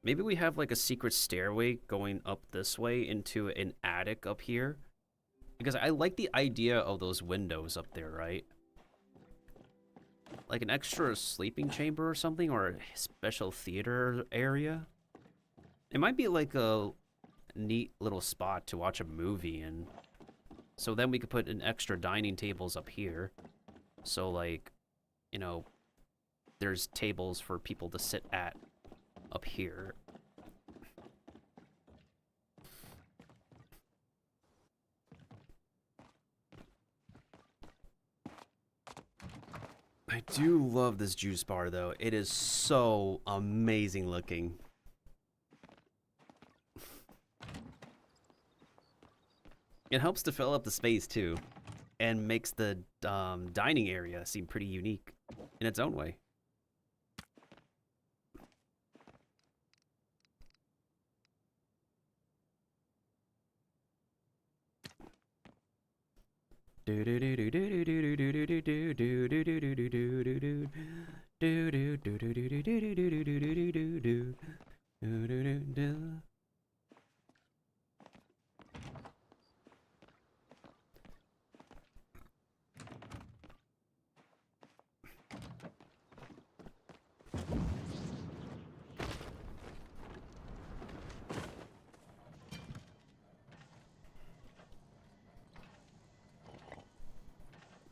Maybe we have like a secret stairway going up this way into an attic up here. Because I like the idea of those windows up there, right? Like an extra sleeping chamber or something, or a special theater area. It might be like a neat little spot to watch a movie in. So then we could put an extra dining tables up here. So like, you know, there's tables for people to sit at up here. I do love this juice bar though. It is so amazing looking. It helps to fill up the space too, and makes the dining area seem pretty unique in its own way.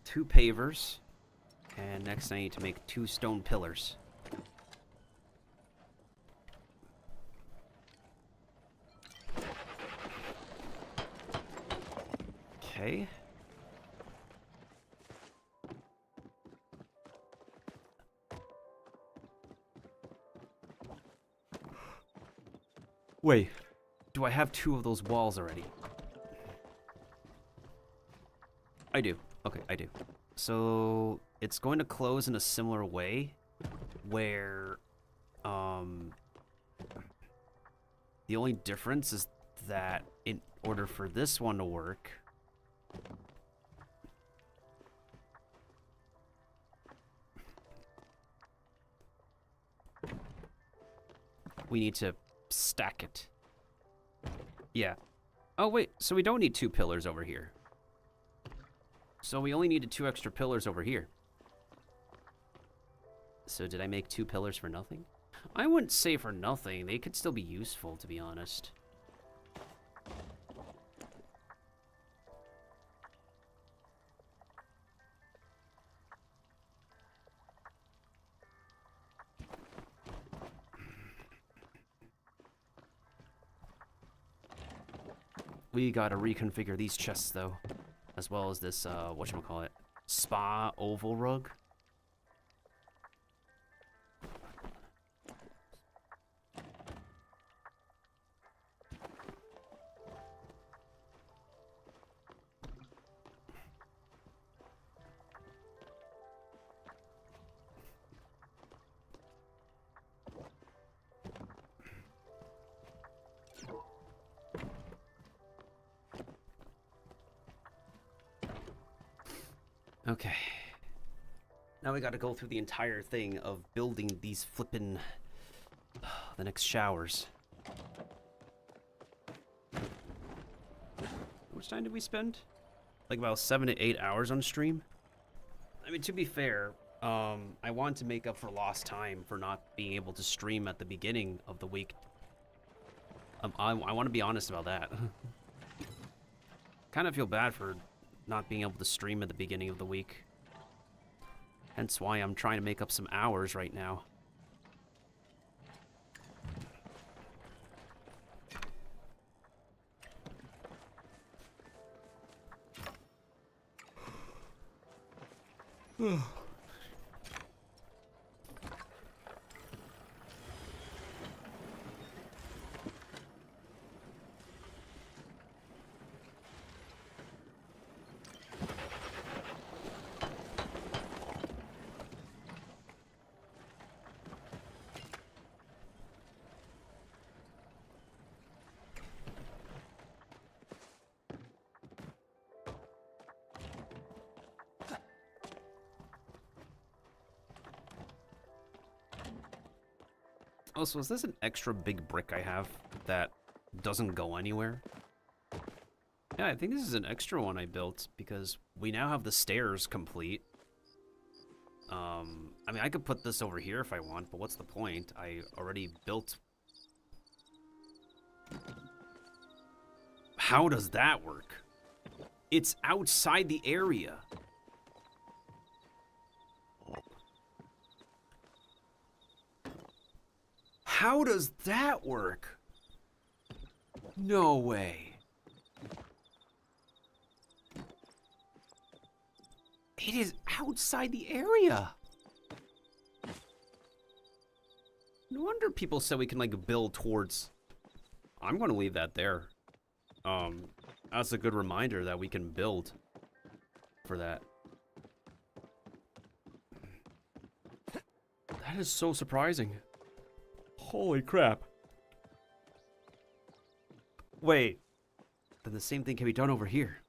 Two pavers, and next I need to make 2 stone pillars. Okay. Wait, do I have 2 of those walls already? I do. Okay, I do. So it's going to close in a similar way where the only difference is that in order for this one to work, we need to stack it. Yeah. Oh wait, so we don't need 2 pillars over here. So we only needed 2 extra pillars over here. So did I make 2 pillars for nothing? I wouldn't say for nothing. They could still be useful, to be honest. We gotta reconfigure these chests, though. As well as this, whatchamacallit, spa oval rug. Okay. Now we gotta go through the entire thing of building these flippin' the next showers. How much time did we spend? Like about 7 to 8 hours on stream? I mean, to be fair, I want to make up for lost time for not being able to stream at the beginning of the week. I want to be honest about that. Kind of feel bad for not being able to stream at the beginning of the week. Hence why I'm trying to make up some hours right now. Also, is this an extra big brick I have that doesn't go anywhere? Yeah, I think this is an extra one I built because we now have the stairs complete. I mean, I could put this over here if I want, but what's the point? I already built... How does that work? It's outside the area. How does that work? No way. It is outside the area. No wonder people said we can, like, build towards... I'm going to leave that there. That's a good reminder that we can build for that. That is so surprising. Holy crap. Wait. Then the same thing can be done over here.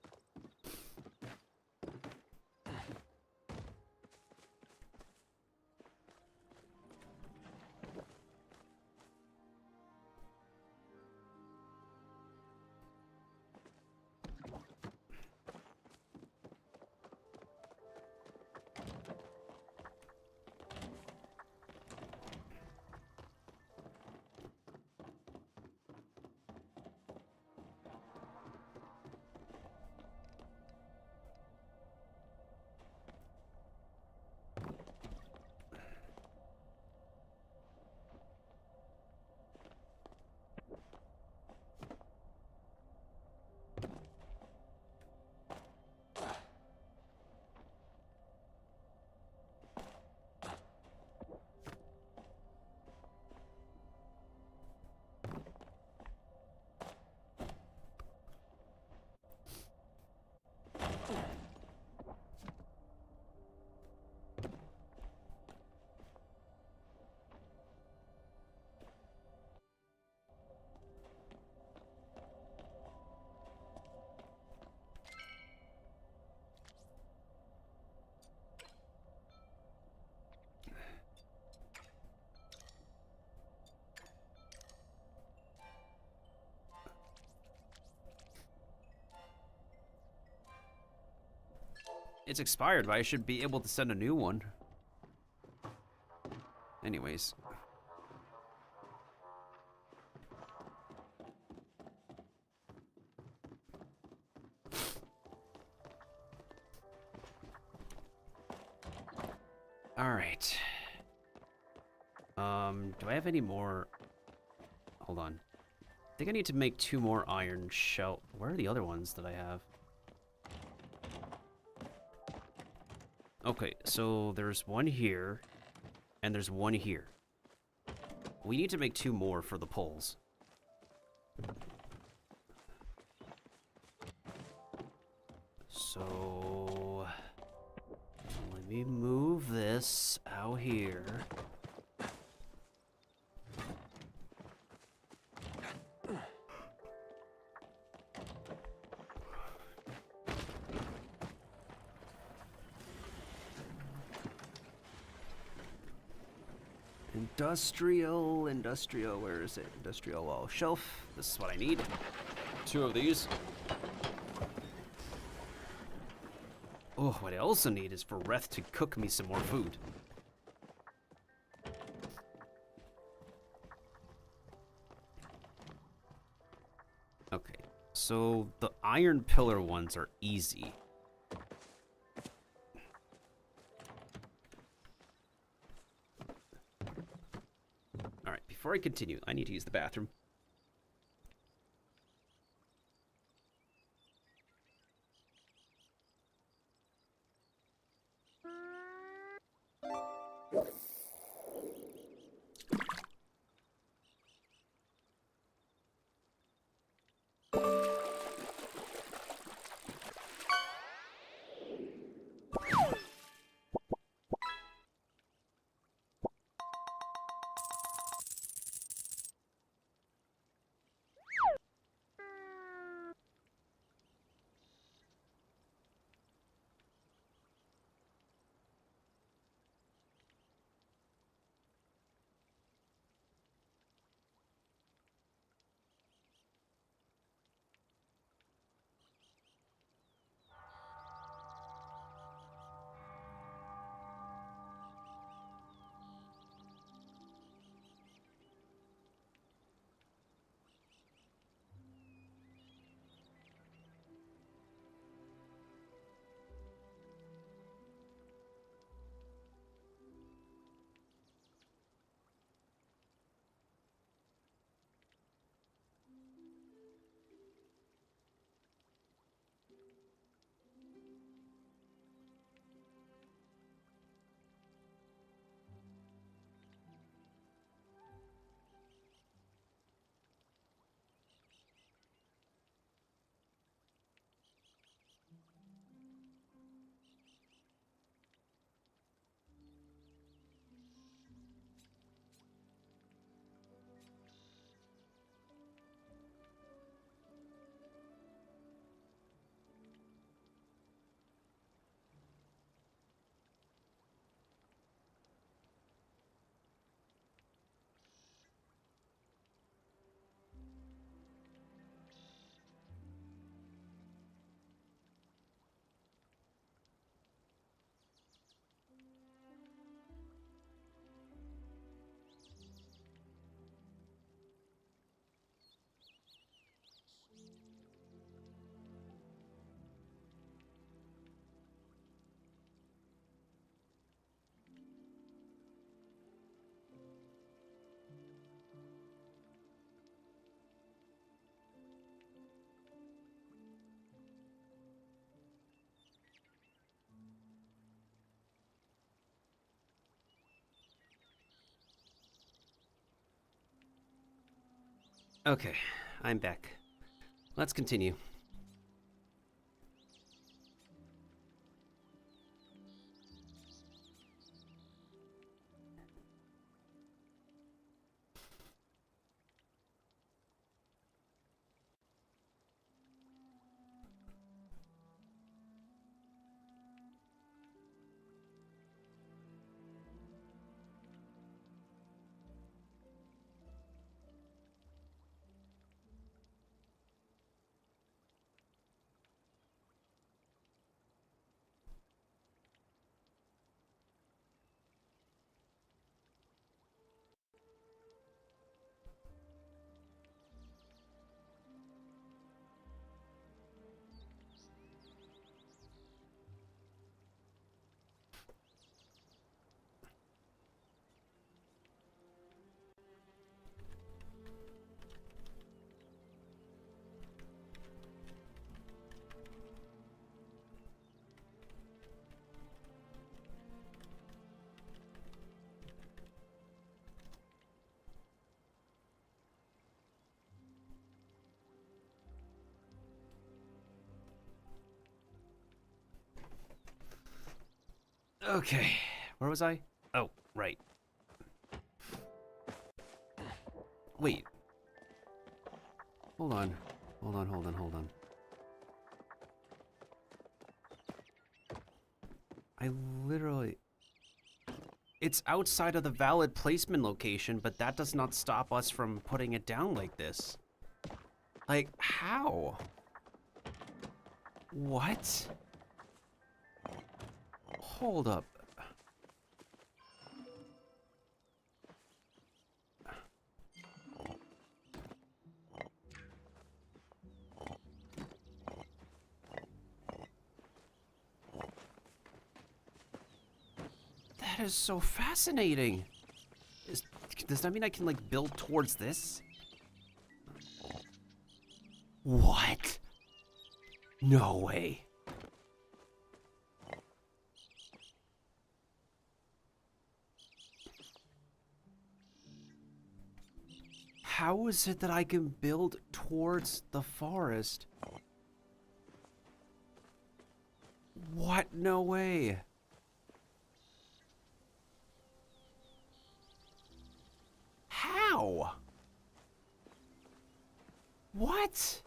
It's expired, but I should be able to send a new one. Anyways. Alright. Do I have any more? Hold on. I think I need to make 2 more iron shell. Where are the other ones that I have? Okay, so there's one here, and there's one here. We need to make 2 more for the poles. So, let me move this out here. Industrial, where is it? Industrial wall shelf. This is what I need. 2 of these. Oh, what I also need is for Reth to cook me some more food. Okay, so the iron pillar ones are easy. Before I continue, I need to use the bathroom. Okay, I'm back. Let's continue. Okay, where was I? Oh, right. Wait. Hold on. Hold on. I literally... It's outside of the valid placement location, but that does not stop us from putting it down like this. Like, how? What? Hold up. That is so fascinating. Does that mean I can, like, build towards this? What? No way. How is it that I can build towards the forest? What? No way. How? What?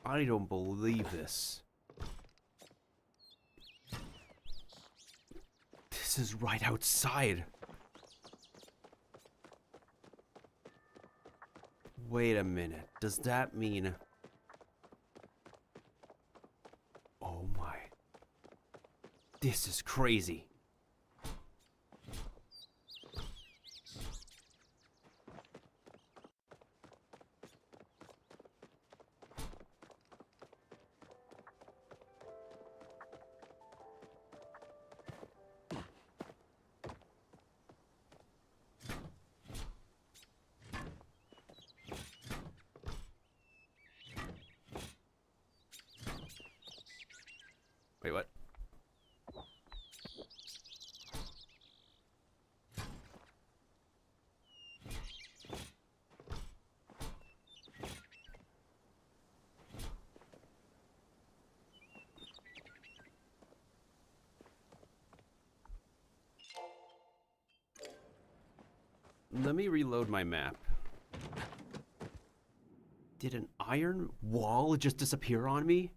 I don't believe this. This is right outside. Wait a minute. Does that mean... Oh my. This is crazy. Wait, what? Let me reload my map. Did an iron wall just disappear on me?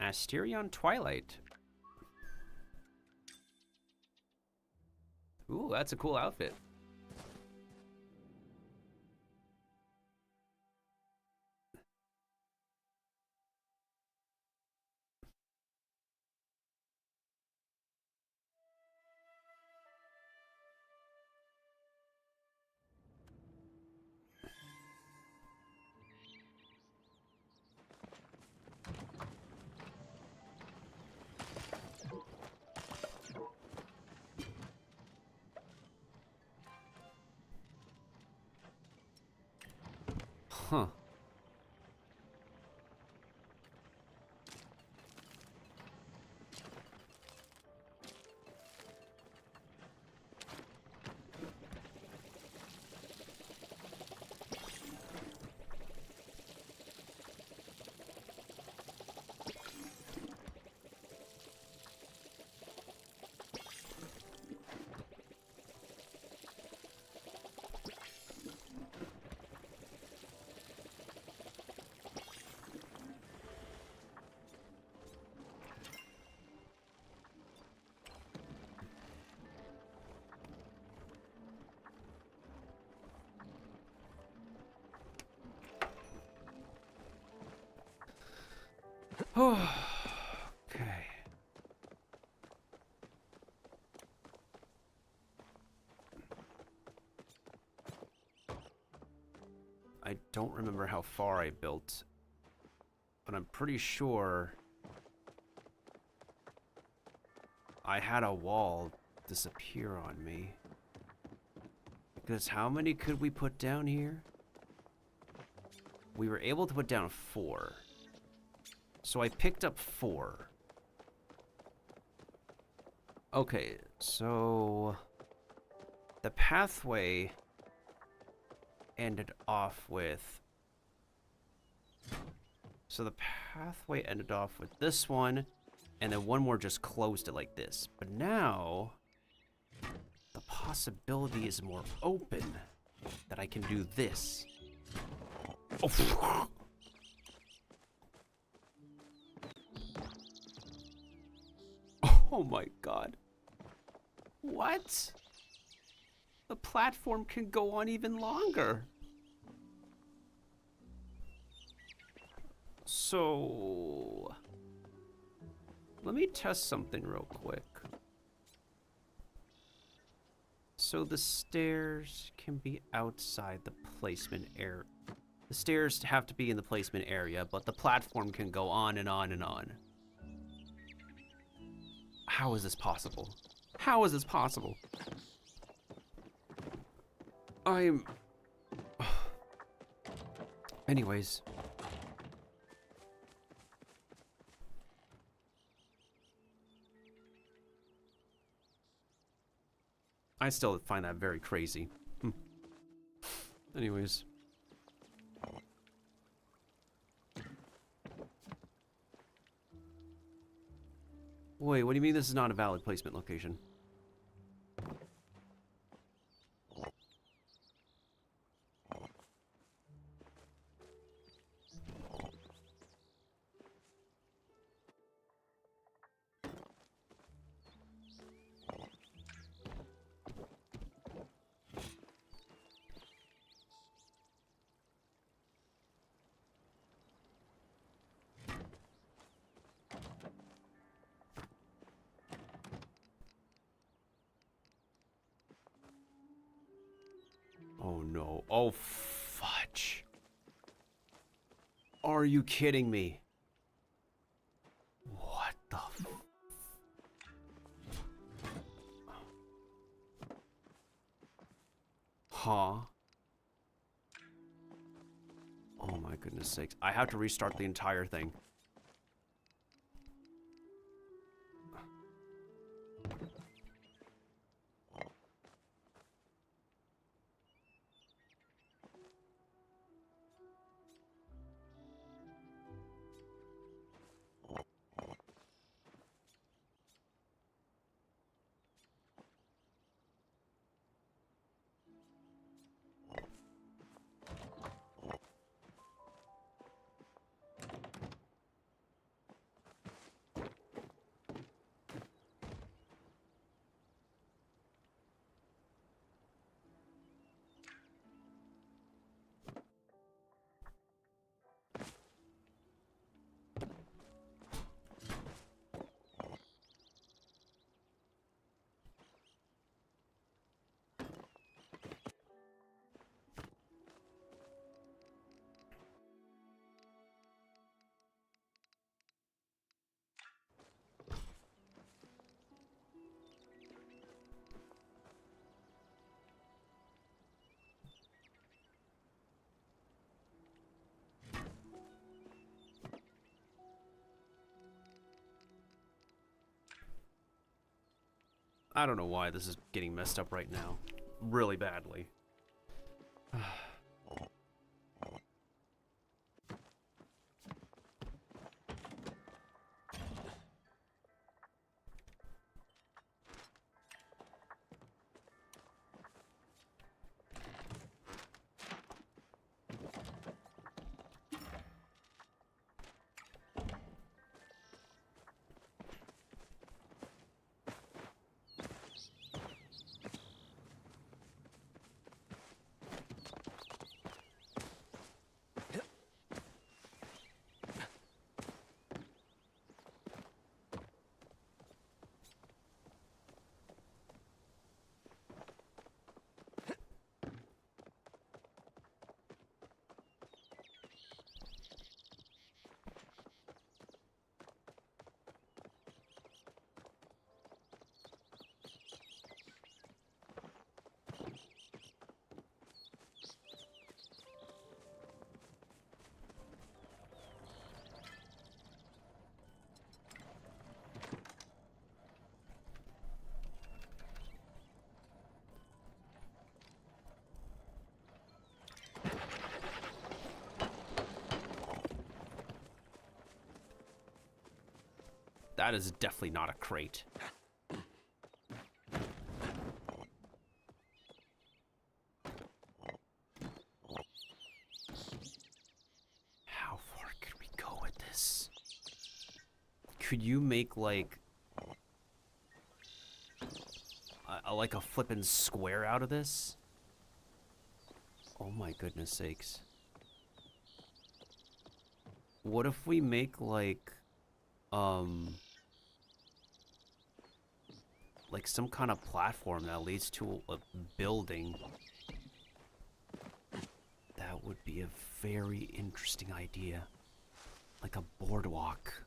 Asterion Twilight. Ooh, that's a cool outfit. Huh. Okay. I don't remember how far I built, but I'm pretty sure I had a wall disappear on me. Because how many could we put down here? We were able to put down 4. So I picked up 4. Okay, so the pathway ended off with... So the pathway ended off with this one, and then one more just closed it like this. But now, the possibility is more open, that I can do this. Oh. Oh my god. What? The platform can go on even longer. So... let me test something real quick. So the stairs can be outside the placement area. The stairs have to be in the placement area, but the platform can go on and on and on. How is this possible? How is this possible? I'm... Anyways. I still find that very crazy. Anyways. Wait, what do you mean this is not a valid placement location? Oh no. Oh, fudge. Are you kidding me? What the f... Huh? Oh my goodness sakes. I have to restart the entire thing. I don't know why this is getting messed up right now. Really badly. That is definitely not a crate. How far could we go with this? Could you make like a flippin' square out of this? Oh my goodness sakes. What if we make like some kind of platform that leads to a building? That would be a very interesting idea. Like a boardwalk.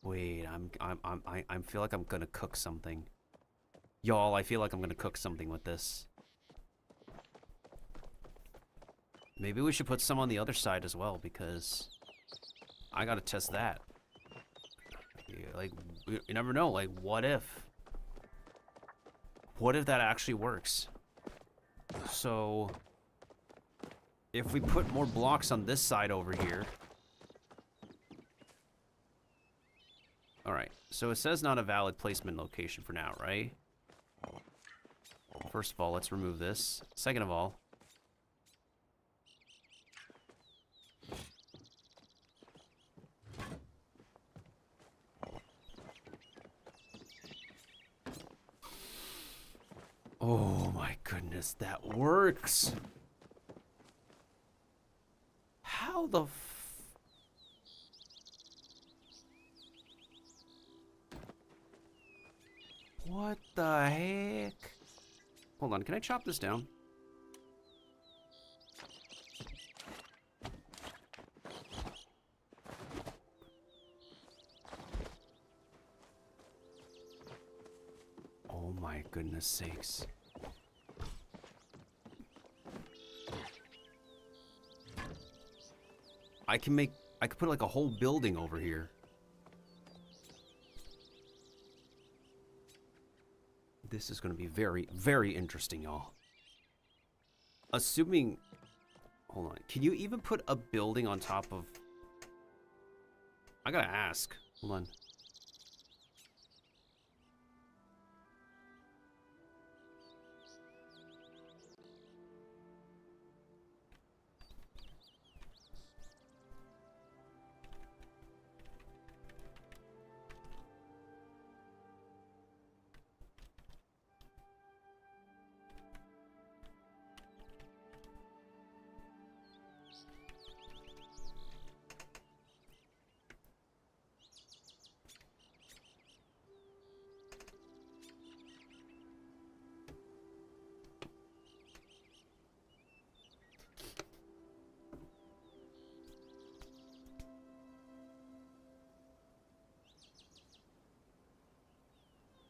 Wait, I feel like I'm gonna cook something. Y'all, I feel like I'm gonna cook something with this. Maybe we should put some on the other side as well, because I gotta test that. Yeah, like, you never know. Like, what if? What if that actually works? So, if we put more blocks on this side over here. Alright, so it says not a valid placement location for now, right? First of all, let's remove this. Second of all, oh my goodness, that works! How the what the heck? Hold on, can I chop this down? Oh my goodness sakes. I could put like a whole building over here. This is going to be very, very interesting, y'all. Assuming... Hold on. Can you even put a building on top of... I gotta ask. Hold on.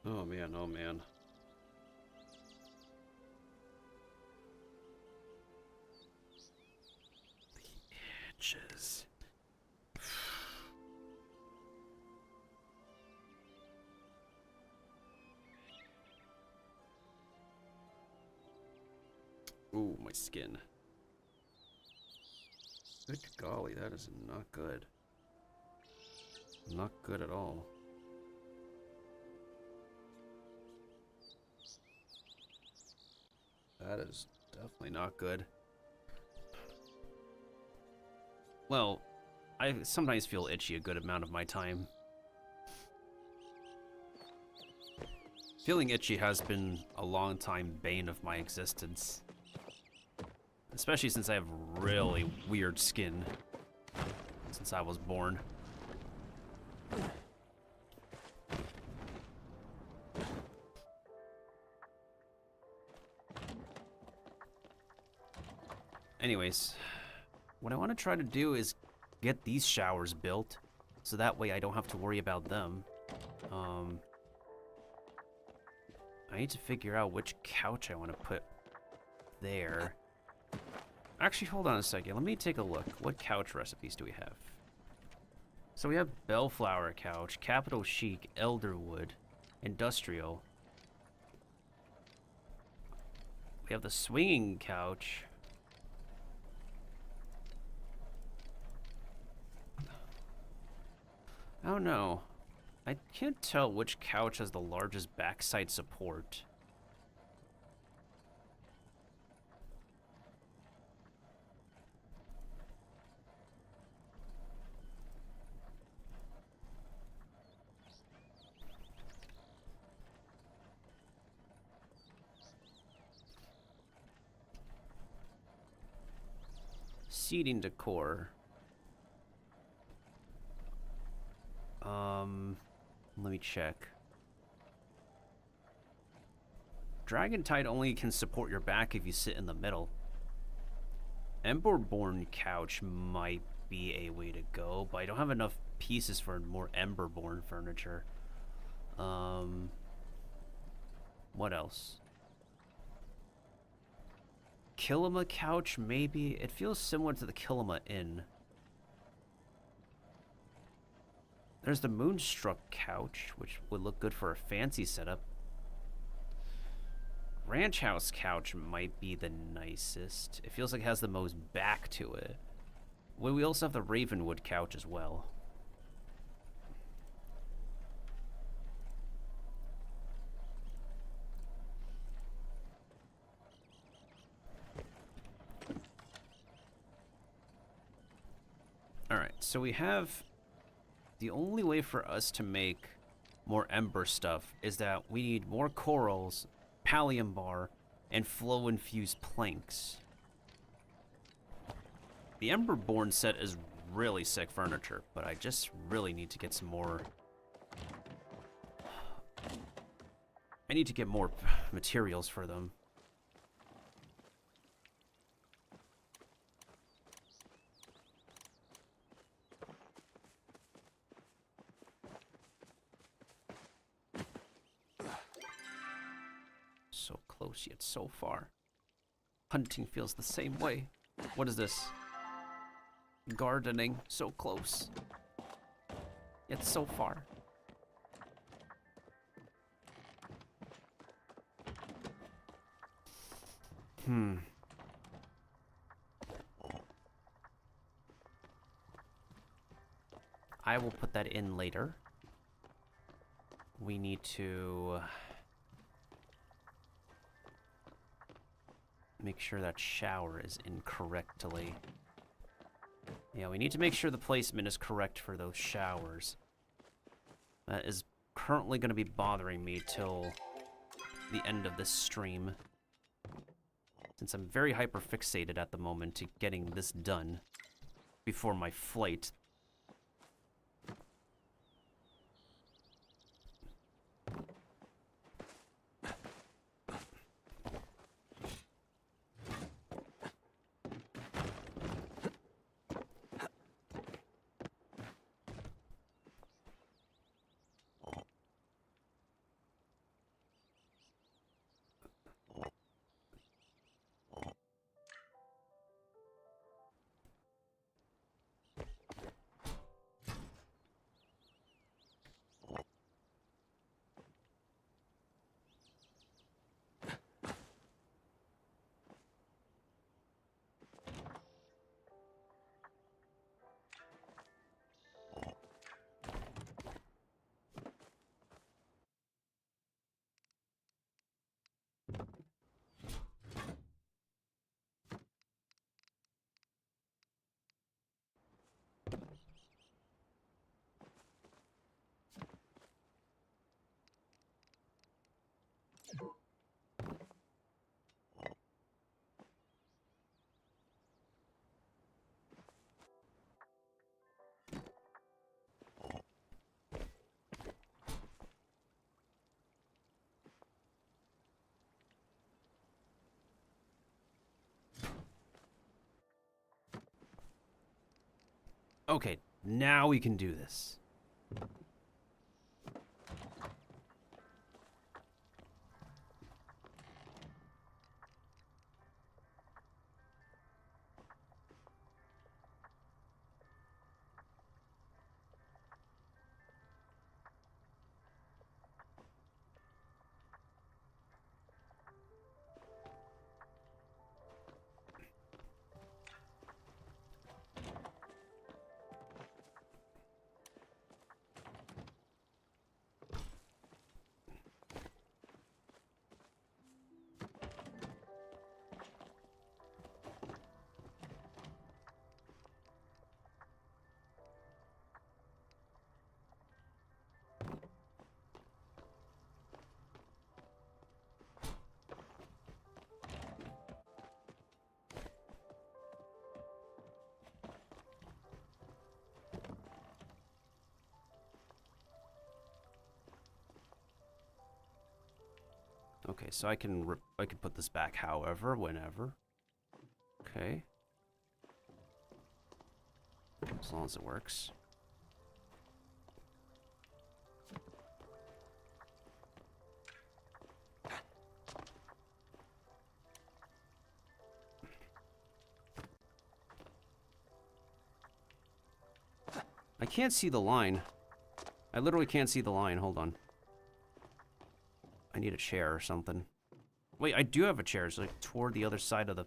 Oh man, oh man. The edges. Ooh, my skin. Good golly, that is not good. Not good at all. That is definitely not good. Well, I sometimes feel itchy a good amount of my time. Feeling itchy has been a long time bane of my existence. Especially since I have really weird skin. Since I was born. Anyways, what I want to try to do is get these showers built, so that way I don't have to worry about them. I need to figure out which couch I want to put there. Actually, hold on a second. Let me take a look. What couch recipes do we have? So we have Bellflower couch, Capital Chic, Elderwood, Industrial. We have the Swinging couch. I don't know. I can't tell which couch has the largest backside support. Seating decor. Let me check. Dragon Tide only can support your back if you sit in the middle. Emberborn couch might be a way to go, but I don't have enough pieces for more Emberborn furniture. What else? Killima couch, maybe? It feels similar to the Killima Inn. There's the Moonstruck couch, which would look good for a fancy setup. Ranch House couch might be the nicest. It feels like it has the most back to it. Well, we also have the Ravenwood couch as well. Alright, so we have... The only way for us to make more Ember stuff is that we need more corals, Pallium bar, and flow-infused planks. The Emberborn set is really sick furniture, but I just really need to get some more... I need to get more materials for them. So close yet so far. Hunting feels the same way. What is this? Gardening, so close. Yet so far. I will put that in later. We need to make sure that shower is in correctly. Yeah, we need to make sure the placement is correct for those showers. That is currently going to be bothering me till the end of this stream. Since I'm very hyper-fixated at the moment to getting this done before my flight. Okay, now we can do this. Okay, so I can put this back however, whenever. Okay. As long as it works. I can't see the line. I literally can't see the line. Hold on. I need a chair or something. Wait, I do have a chair. It's like toward the other side of the...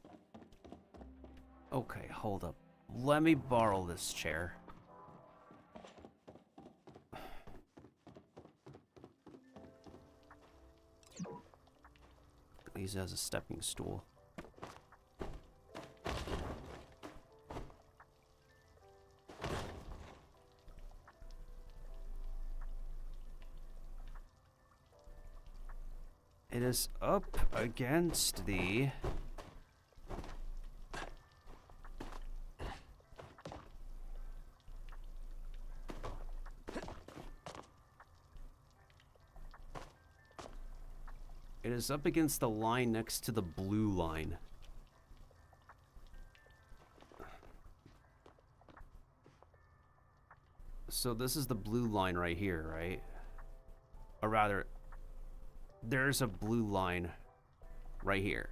Okay, hold up. Let me borrow this chair. Use it as a stepping stool. It is up against the... It is up against the line next to the blue line. So this is the blue line right here, right? Or rather, there's a blue line right here.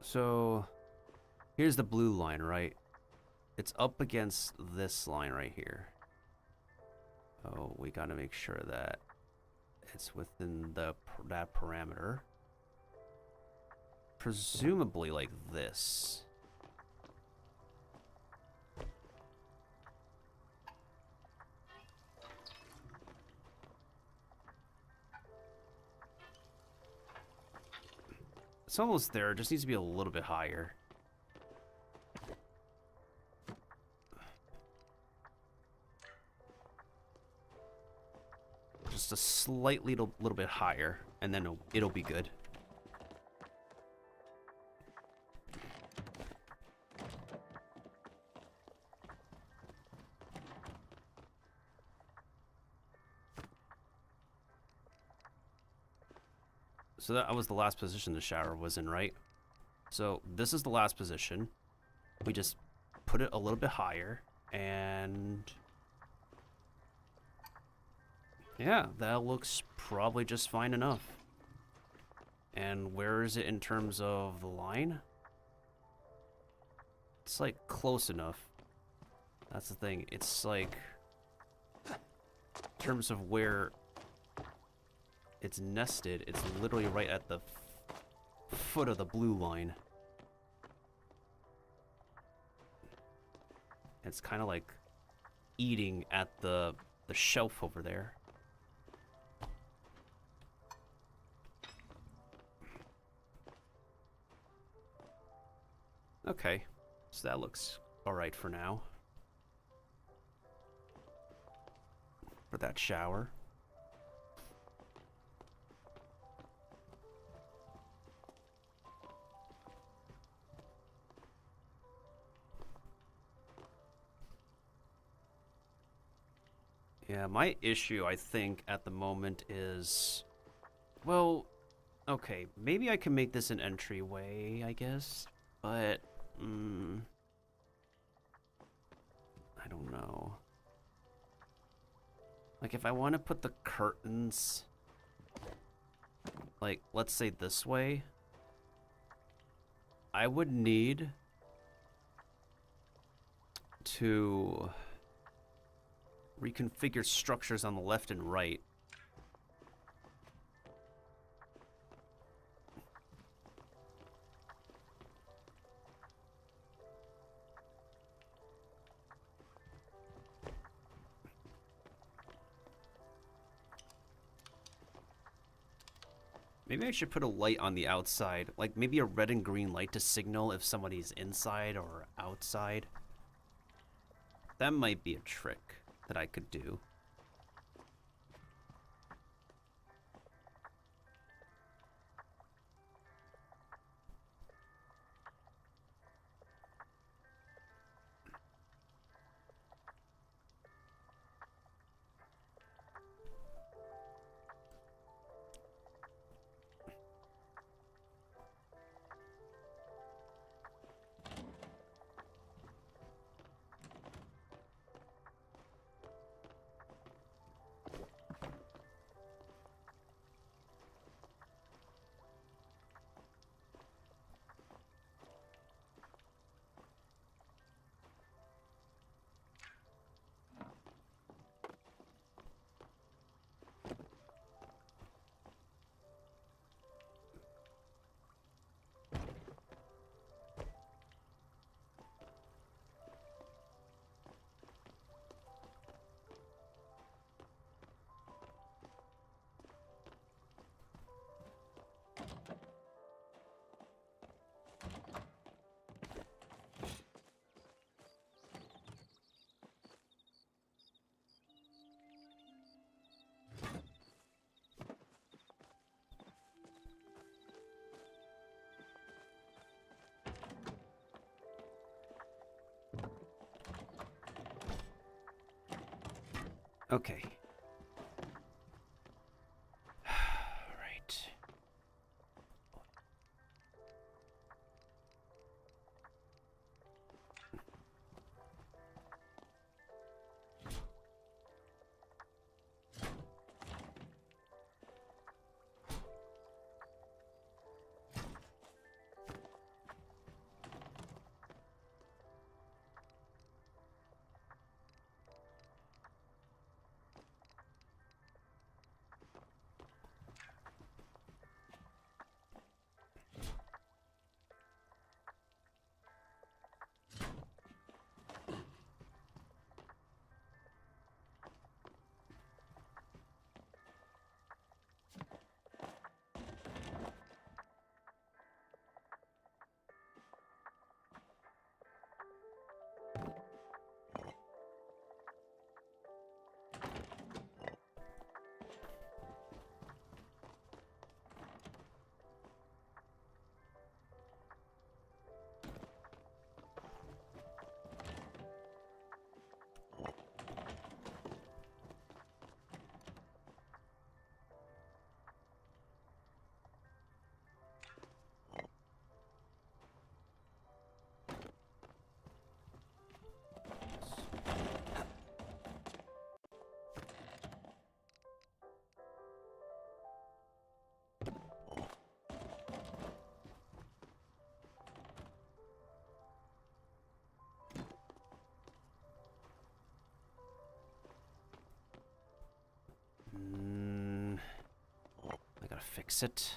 So, here's the blue line, right? It's up against this line right here. Oh, we gotta make sure that it's within that parameter. Presumably like this. It's almost there, it just needs to be a little bit higher. Just a slightly little bit higher, and then it'll be good. So that was the last position the shower was in, right? So this is the last position. We just put it a little bit higher, and yeah, that looks probably just fine enough. And where is it in terms of the line? It's like close enough. That's the thing. It's like in terms of where it's nested, it's literally right at the foot of the blue line. It's kind of like eating at the shelf over there. Okay, so that looks alright for now. For that shower. Yeah, my issue, I think, at the moment is, well, okay, maybe I can make this an entryway, I guess, but, I don't know. Like, if I want to put the curtains, like, let's say this way, I would need to reconfigure structures on the left and right. Maybe I should put a light on the outside, like maybe a red and green light to signal if somebody's inside or outside. That might be a trick that I could do. Okay. Right. fix it.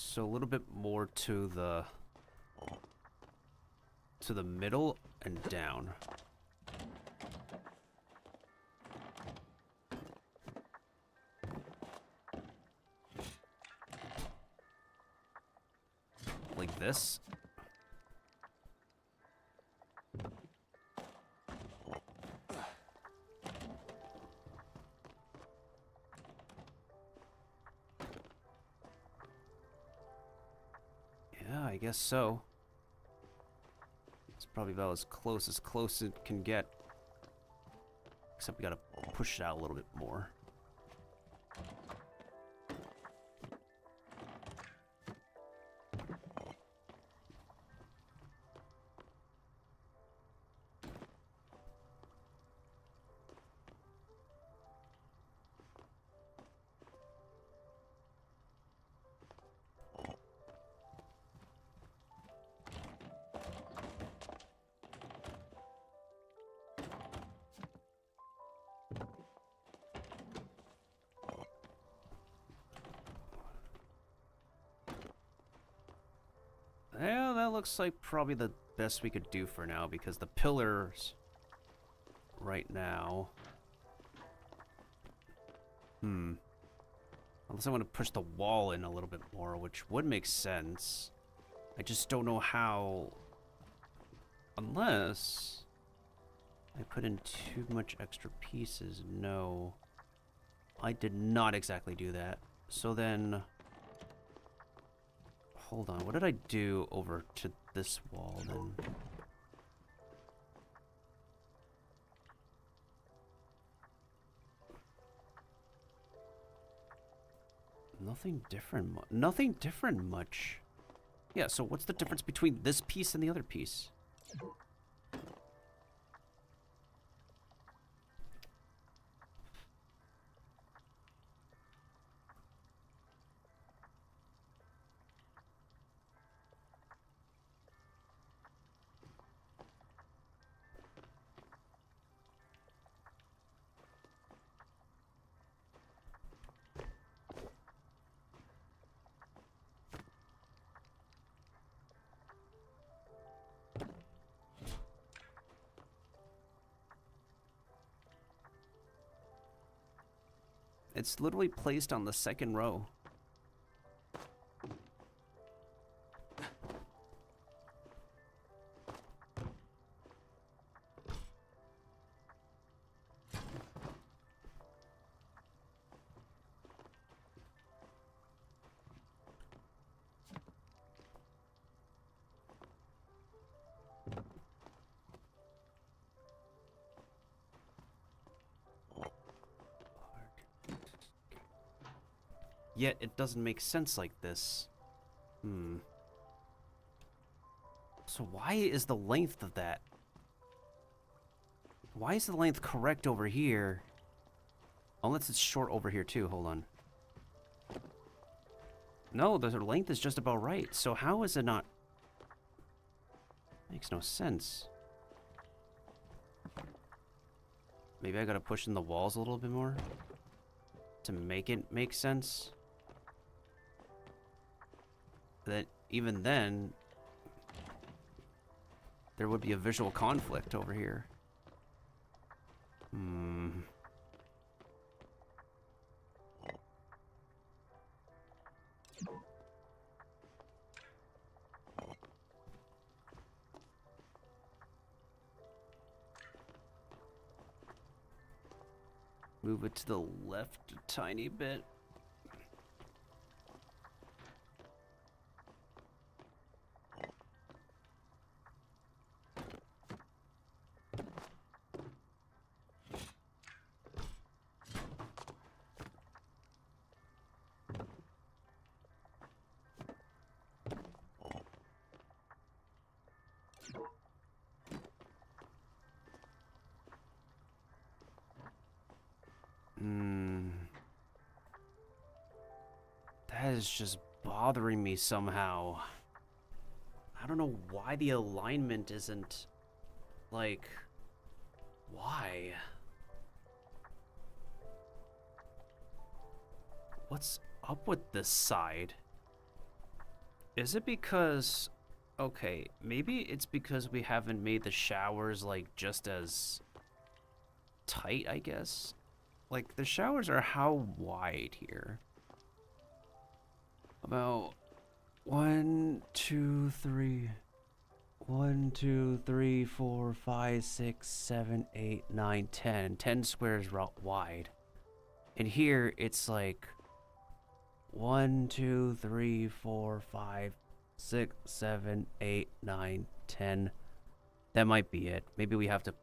So a little bit more to the middle and down. Like this. Yeah, I guess so. It's probably about as close it can get. Except we gotta push it out a little bit more. Yeah, that looks like probably the best we could do for now, because the pillars right now... Unless I want to push the wall in a little bit more, which would make sense. I just don't know how... Unless... I put in too much extra pieces. No. I did not exactly do that. So then... Hold on, what did I do over to this wall then? Nothing different. Nothing different much. Yeah, so what's the difference between this piece and the other piece? It's literally placed on the second row. Yet it doesn't make sense like this. So why is the length of that? Why is the length correct over here? Unless it's short over here too, hold on. No, the length is just about right. So how is it not? Makes no sense. Maybe I gotta push in the walls a little bit more to make it make sense. That even then, there would be a visual conflict over here. Move it to the left a tiny bit. That is just bothering me somehow. I don't know why the alignment isn't, like, why? What's up with this side? Is it because, okay, maybe it's because we haven't made the showers, like, just as tight, I guess? Like, the showers are how wide here? About 1, 2, 3, 1, 2, 3, 4, 5, 6, 7, 8, 9, 10. 10 squares wide. And here it's like 1, 2, 3, 4, 5, 6, 7, 8, 9, 10. That might be it. Maybe we have to,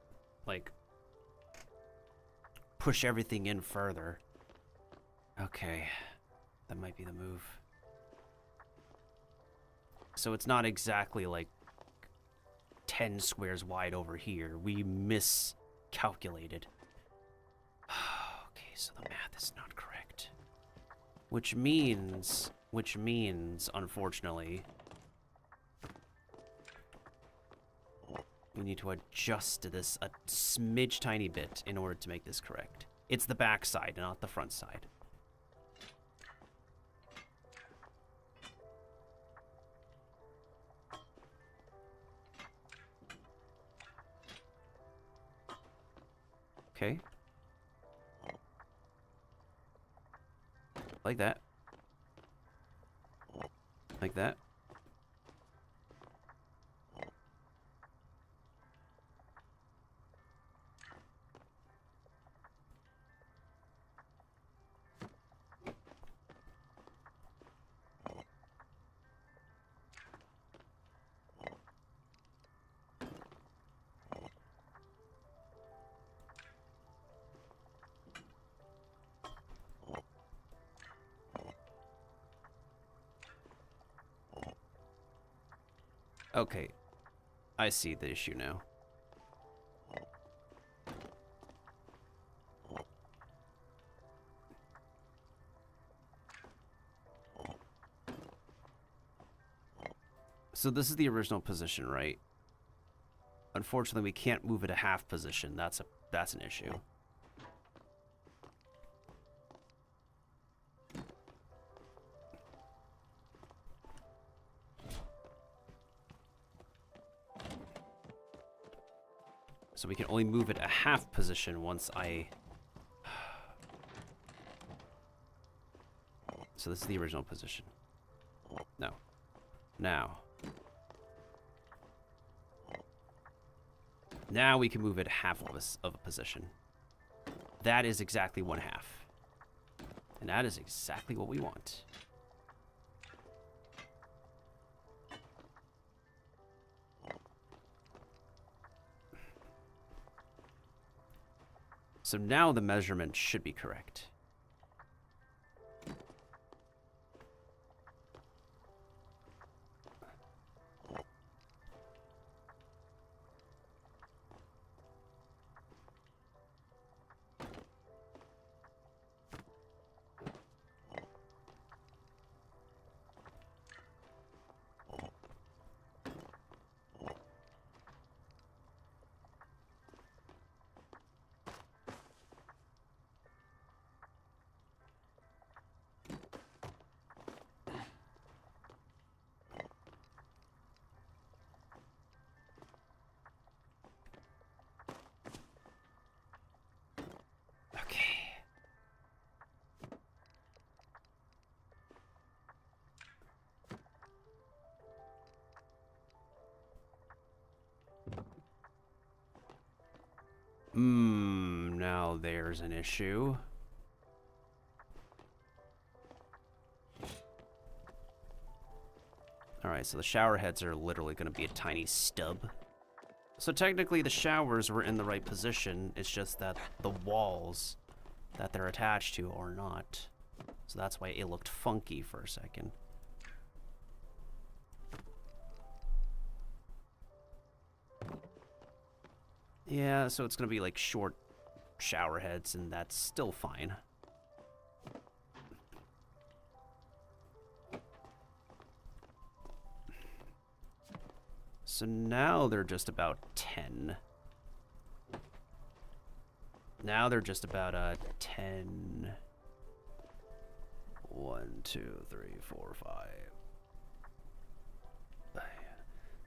like, push everything in further. Okay. That might be the move. So it's not exactly like 10 squares wide over here. We miscalculated. Okay, so the math is not correct. Which means, unfortunately, we need to adjust this a smidge tiny bit in order to make this correct. It's the back side, not the front side. Okay. Like that. Like that. Okay, I see the issue now. So this is the original position, right? Unfortunately, we can't move it a half position. That's an issue. So we can only move it a half position once I... So this is the original position. No. Now. Now we can move it half of a position. That is exactly 1/2. And that is exactly what we want. So now the measurement should be correct. now there's an issue. Alright, so the shower heads are literally going to be a tiny stub. So technically the showers were in the right position, it's just that the walls that they're attached to are not. So that's why it looked funky for a second. Yeah, so it's going to be like short shower heads, and that's still fine. So now they're just about 10. Now they're just about 10. 1, 2, 3, 4, 5.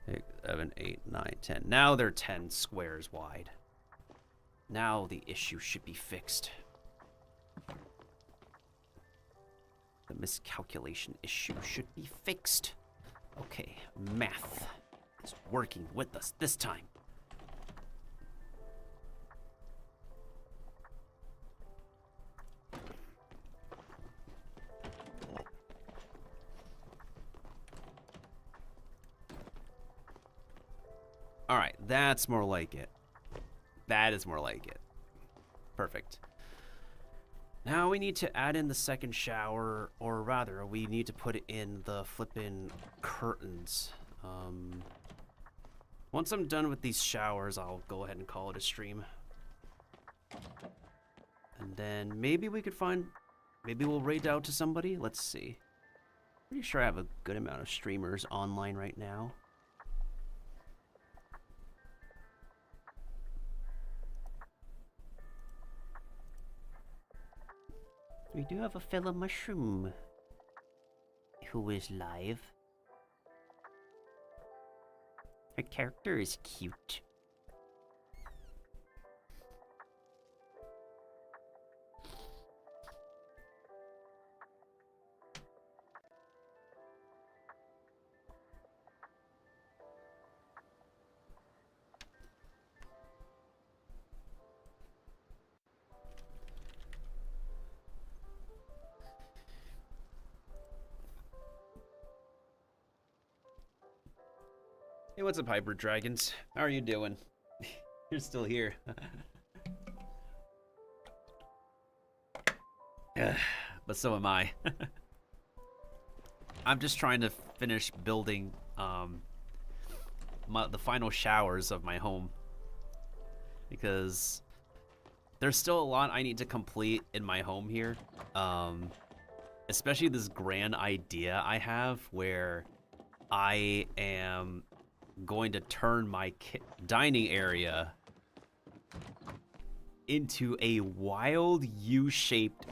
6, 7, 8, 9, 10. Now they're 10 squares wide. Now the issue should be fixed. The miscalculation issue should be fixed. Okay, math is working with us this time. All right, that's more like it. That is more like it. Perfect. Now we need to add in the second shower, or rather, we need to put in the flippin' curtains. Once I'm done with these showers, I'll go ahead and call it a stream. And then maybe we could find, maybe we'll raid out to somebody. Let's see. Pretty sure I have a good amount of streamers online right now. We do have a fellow mushroom who is live. Her character is cute. Hey, what's up, Hyper Dragons? How are you doing? You're still here. But so am I. I'm just trying to finish building the final showers of my home, because there's still a lot I need to complete in my home here. Especially this grand idea I have where I am going to turn my dining area into a wild U-shaped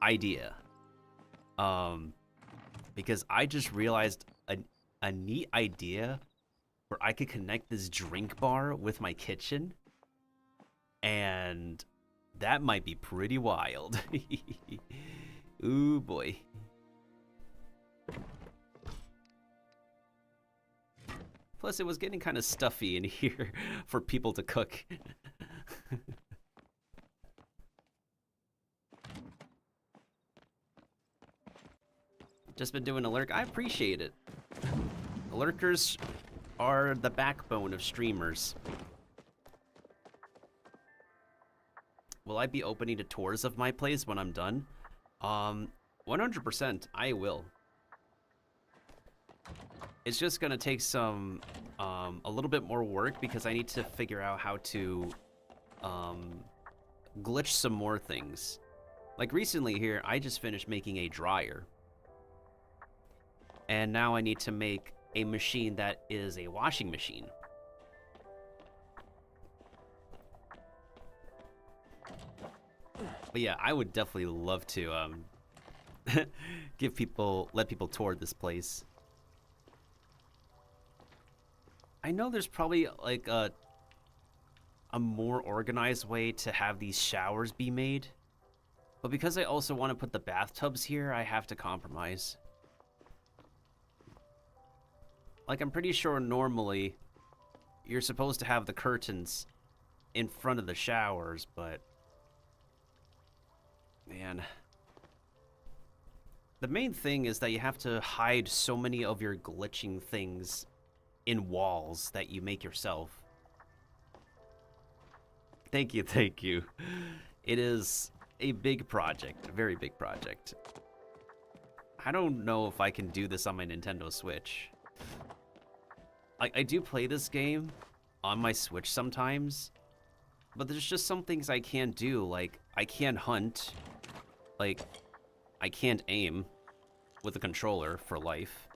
idea. Because I just realized a neat idea where I could connect this drink bar with my kitchen, and that might be pretty wild. Ooh boy. Plus, it was getting kind of stuffy in here for people to cook. Just been doing a lurk. I appreciate it. Lurkers are the backbone of streamers. Will I be opening to tours of my place when I'm done? 100%, I will. It's just gonna take some, a little bit more work because I need to figure out how to, glitch some more things. Like recently here, I just finished making a dryer. And now I need to make a machine that is a washing machine. But yeah, I would definitely love to, let people tour this place. I know there's probably like a more organized way to have these showers be made, but because I also want to put the bathtubs here, I have to compromise. Like, I'm pretty sure normally you're supposed to have the curtains in front of the showers, but man, the main thing is that you have to hide so many of your glitching things in walls that you make yourself. Thank you, thank you. It is a big project, a very big project. I don't know if I can do this on my Nintendo Switch. I do play this game on my Switch sometimes, but there's just some things I can't do. Like, I can't hunt. Like, I can't aim with a controller for life.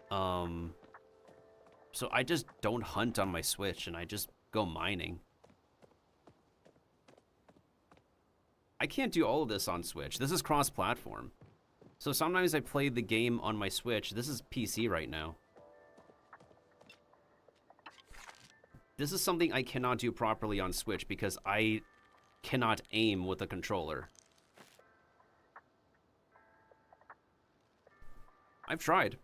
So I just don't hunt on my Switch, and I just go mining. I can't do all of this on Switch. This is cross-platform. So sometimes I play the game on my Switch. This is PC right now. This is something I cannot do properly on Switch because I cannot aim with a controller. I've tried.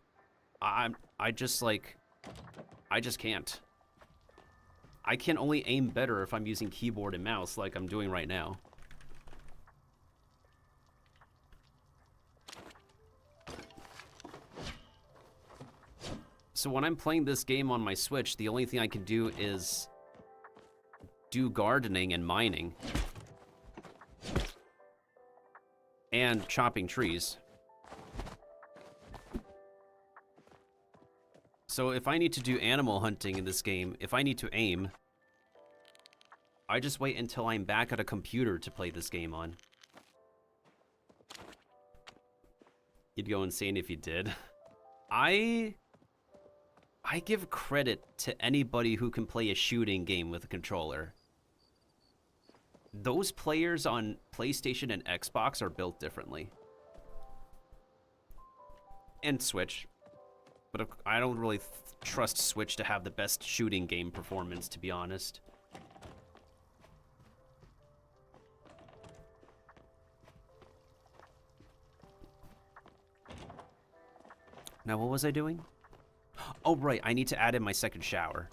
I just can't. I can only aim better if I'm using keyboard and mouse like I'm doing right now. So when I'm playing this game on my Switch, the only thing I can do is do gardening and mining. And chopping trees. So if I need to do animal hunting in this game, if I need to aim, I just wait until I'm back at a computer to play this game on. You'd go insane if you did. I give credit to anybody who can play a shooting game with a controller. Those players on PlayStation and Xbox are built differently. And Switch. But I don't really trust Switch to have the best shooting game performance, to be honest. Now, what was I doing? Oh, right, I need to add in my second shower.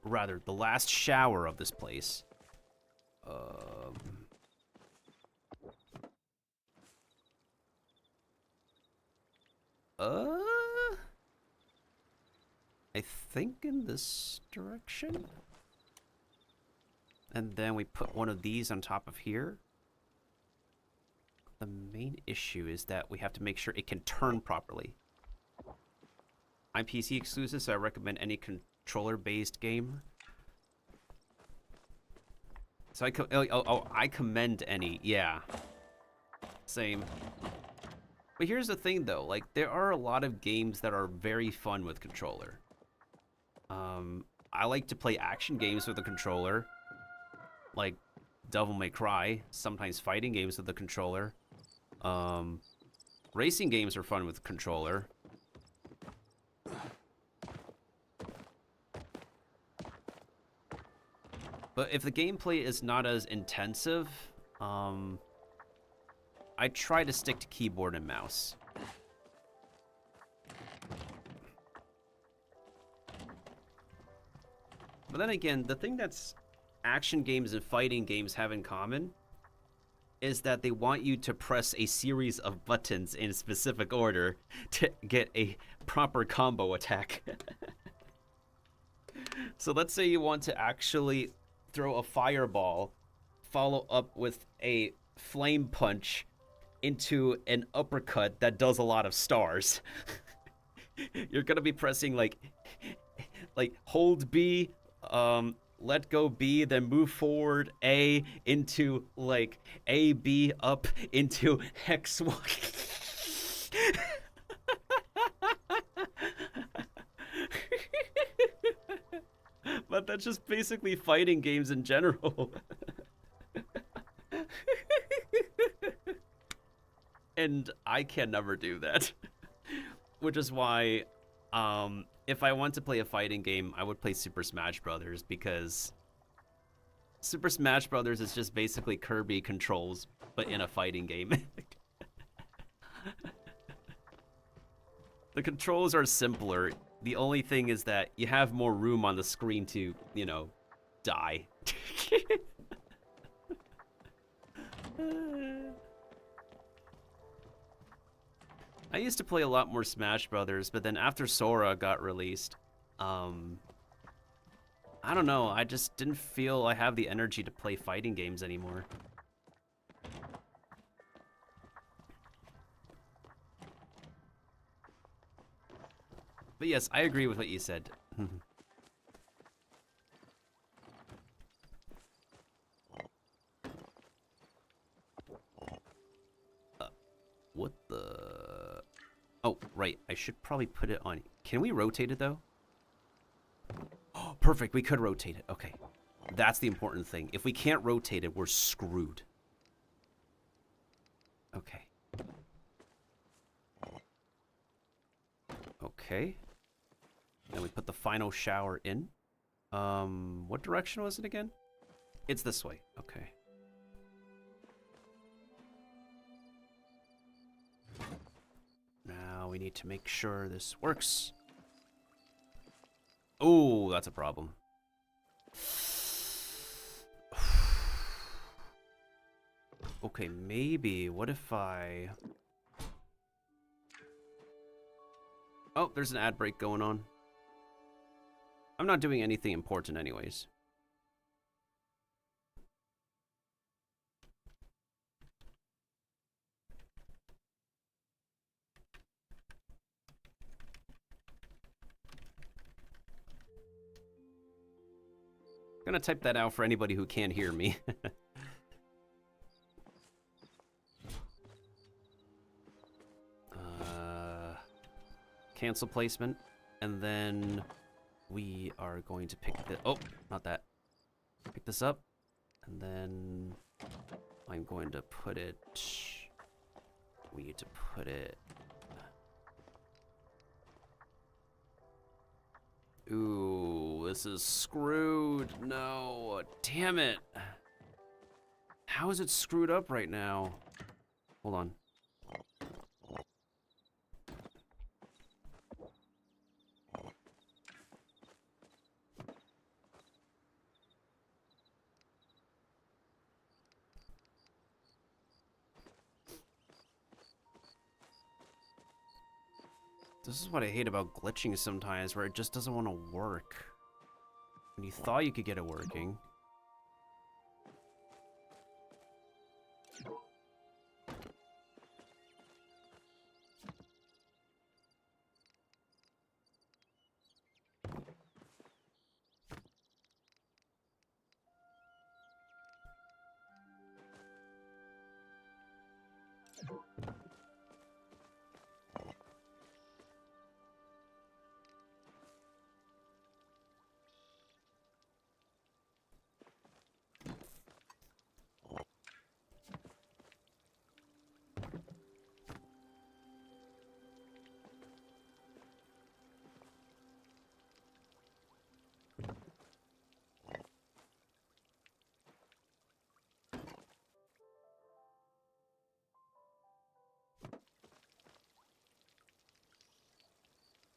Rather, the last shower of this place. I think in this direction? And then we put one of these on top of here. The main issue is that we have to make sure it can turn properly. I'm PC exclusive, so I recommend any controller-based game. So I commend any, yeah. Same. But here's the thing, though. Like, there are a lot of games that are very fun with controller. I like to play action games with a controller. Like Devil May Cry. Sometimes fighting games with a controller. Racing games are fun with a controller. But if the gameplay is not as intensive, I try to stick to keyboard and mouse. But then again, the thing that's action games and fighting games have in common is that they want you to press a series of buttons in a specific order to get a proper combo attack. So let's say you want to actually throw a fireball, follow up with a flame punch into an uppercut that does a lot of stars. You're gonna be pressing like hold B, let go B, then move forward A into like A, B, up into hex 1. But that's just basically fighting games in general. And I can never do that. Which is why, if I want to play a fighting game, I would play Super Smash Brothers, because Super Smash Brothers is just basically Kirby controls, but in a fighting game. The controls are simpler. The only thing is that you have more room on the screen to, you know, die. I used to play a lot more Smash Brothers, but then after Sora got released, I don't know, I just didn't feel I have the energy to play fighting games anymore. But yes, I agree with what you said. What the... Oh, right. I should probably put it on... Can we rotate it, though? Oh, perfect. We could rotate it. Okay. That's the important thing. If we can't rotate it, we're screwed. Okay. Okay. Then we put the final shower in. What direction was it again? It's this way. Okay. Now we need to make sure this works. Oh, that's a problem. Okay, maybe. What if I... Oh, there's an ad break going on. I'm not doing anything important anyways. I'm gonna type that out for anybody who can't hear me. Cancel placement, and then we are going to pick the... Oh, not that. Pick this up, and then I'm going to put it... We need to put it... Ooh, this is screwed. No, damn it. How is it screwed up right now? Hold on. This is what I hate about glitching sometimes, where it just doesn't want to work. When you thought you could get it working.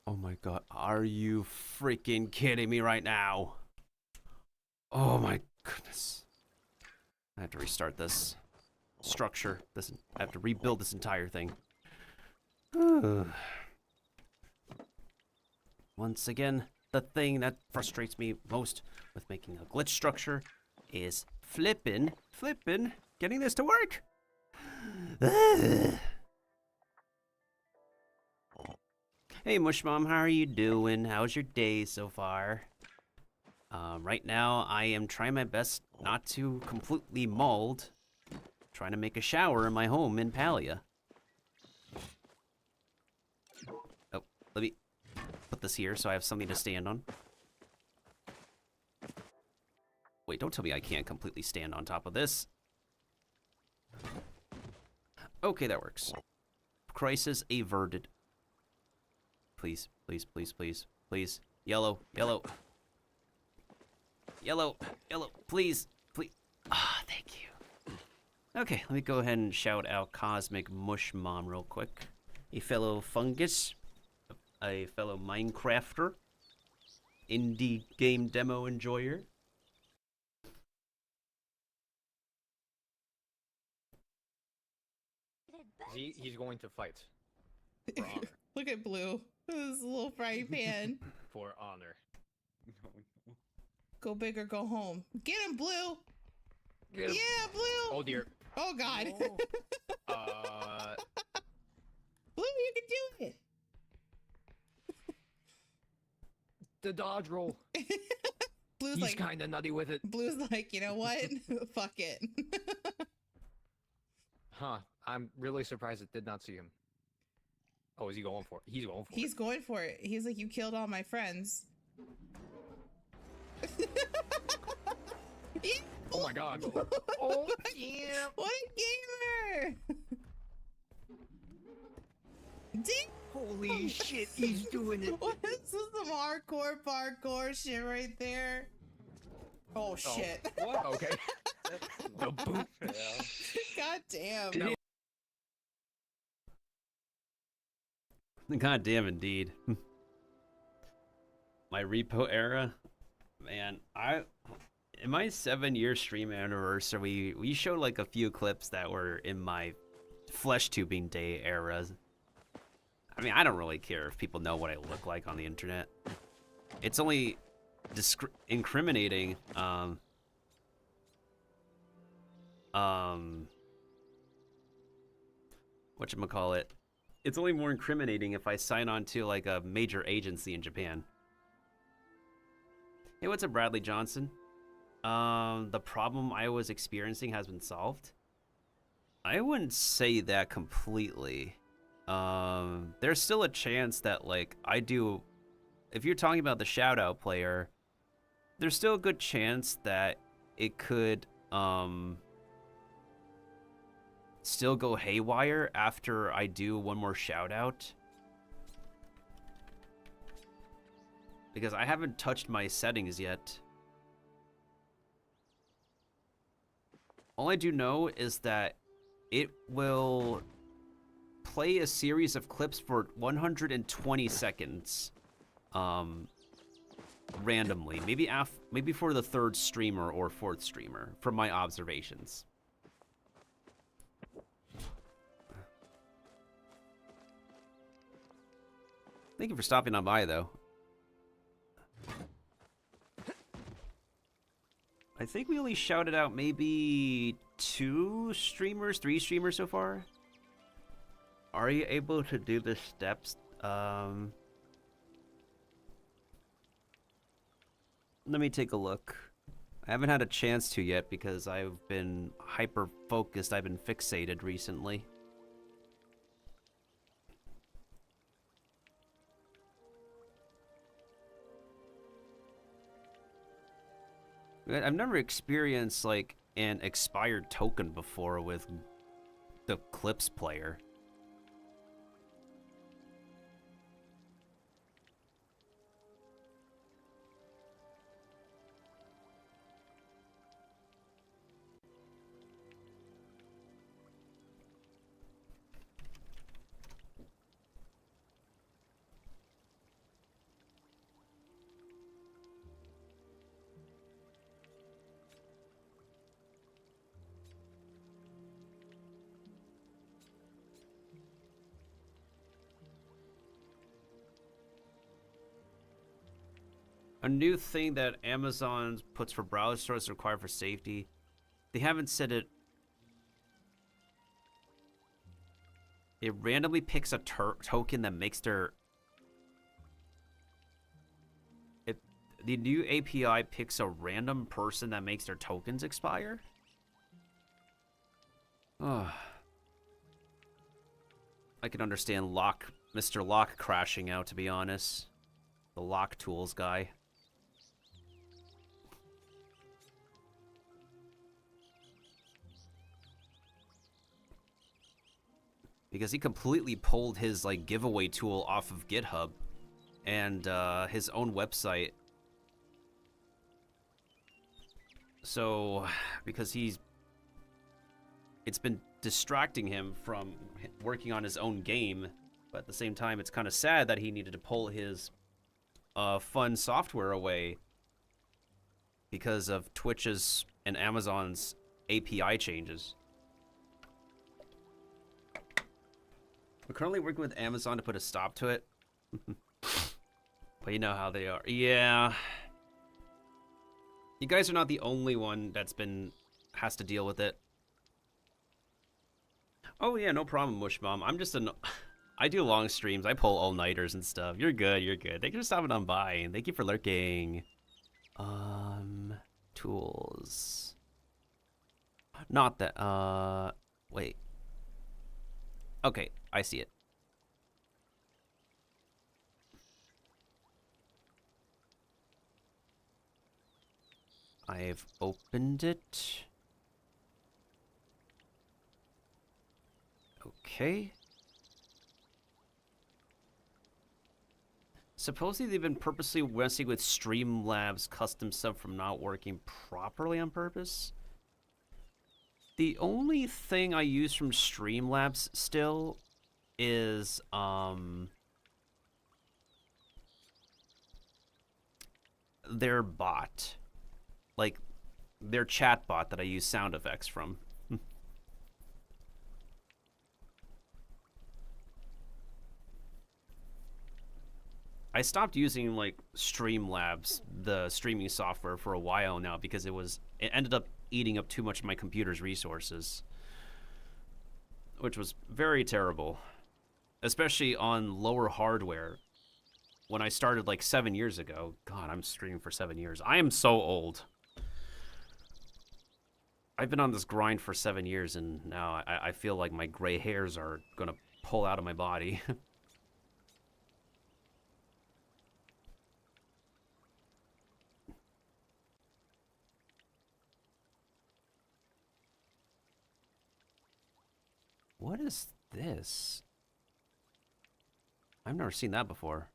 Oh my god, are you freaking kidding me right now? Oh my goodness. I have to restart this structure. I have to rebuild this entire thing. Once again, the thing that frustrates me most with making a glitch structure is flippin', getting this to work. Hey Mush Mom, how are you doing? How's your day so far? Right now, I am trying my best not to completely mold. Trying to make a shower in my home in Palia. Oh, let me put this here so I have something to stand on. Wait, don't tell me I can't completely stand on top of this. Okay, that works. Crisis averted. Please, please, please, please, please. Yellow, yellow. Yellow, yellow, please, please. Ah, thank you. Okay, let me go ahead and shout out Cosmic Mush Mom real quick. A fellow fungus, a fellow Minecrafter, indie game demo enjoyer. He's going to fight. For honor. Look at Blue. This little frying pan. For honor. Go big or go home. Get him, Blue. Get him. Yeah, Blue. Oh dear. Oh God. No. Blue, you can do it. The dodge roll. Blue's He's like kind of nutty with it. Blue's like, you know what? Fuck it. Huh. I'm really surprised it did not see him. Oh, is he going for it? He's going for it. He's going for it. He's like, you killed all my friends. Yeah. Oh my God. Oh, yeah. What a gamer! Dang. Holy shit, he's doing it. What is this? Some hardcore parkour shit right there. Oh shit. What? Okay. The boot. God damn. No. God damn, indeed. My repo era, man. In my 7-year stream anniversary, we showed like a few clips that were in my flesh tubing day era. I mean, I don't really care if people know what I look like on the internet. It's only incriminating. Whatchamacallit? It's only more incriminating if I sign on to like a major agency in Japan. Hey, what's up, Bradley Johnson? The problem I was experiencing has been solved. I wouldn't say that completely. There's still a chance that like if you're talking about the shoutout player, there's still a good chance that it could still go haywire after I do one more shoutout. Because I haven't touched my settings yet. All I do know is that it will play a series of clips for 120 seconds randomly, maybe for the third streamer or fourth streamer from my observations. Thank you for stopping on by, though. I think we only shouted out maybe 2 streamers, 3 streamers so far. Are you able to do the steps? Let me take a look. I haven't had a chance to yet because I've been hyper-focused. I've been fixated recently. I've never experienced like an expired token before with the Clips player. A new thing that Amazon puts for browser stores required for safety. They haven't said it. It randomly picks a token that makes their... The new API picks a random person that makes their tokens expire? Oh. I can understand Mr. Lock crashing out, to be honest. The Lock Tools guy. Because he completely pulled his like giveaway tool off of GitHub and his own website. So, because it's been distracting him from working on his own game, but at the same time, it's kind of sad that he needed to pull his fun software away because of Twitch's and Amazon's API changes. We're currently working with Amazon to put a stop to it. But you know how they are. Yeah. You guys are not the only one that's has to deal with it. Oh yeah, no problem, Mushmom. I'm just I do long streams. I pull all-nighters and stuff. You're good, you're good. Thank you for stopping on by, and thank you for lurking. Tools. Not that, wait. Okay, I see it. I've opened it. Okay. Supposedly they've been purposely messing with Streamlabs custom sub from not working properly on purpose. The only thing I use from Streamlabs still is their bot. Like their chat bot that I use sound effects from. I stopped using like Streamlabs, the streaming software, for a while now because it ended up eating up too much of my computer's resources, which was very terrible, especially on lower hardware. When I started like 7 years ago, God, I'm streaming for 7 years. I am so old. I've been on this grind for 7 years, and now I feel like my gray hairs are gonna pull out of my body. What is this? I've never seen that before.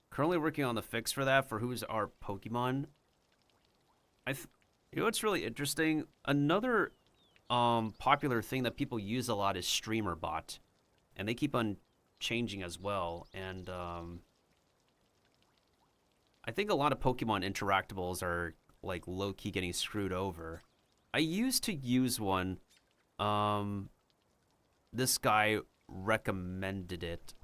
Currently working on the fix for that for who's our Pokemon. You know what's really interesting? Another popular thing that people use a lot is Streamer Bot. And they keep on changing as well. And I think a lot of Pokemon interactables are like low-key getting screwed over. I used to use one. This guy recommended it.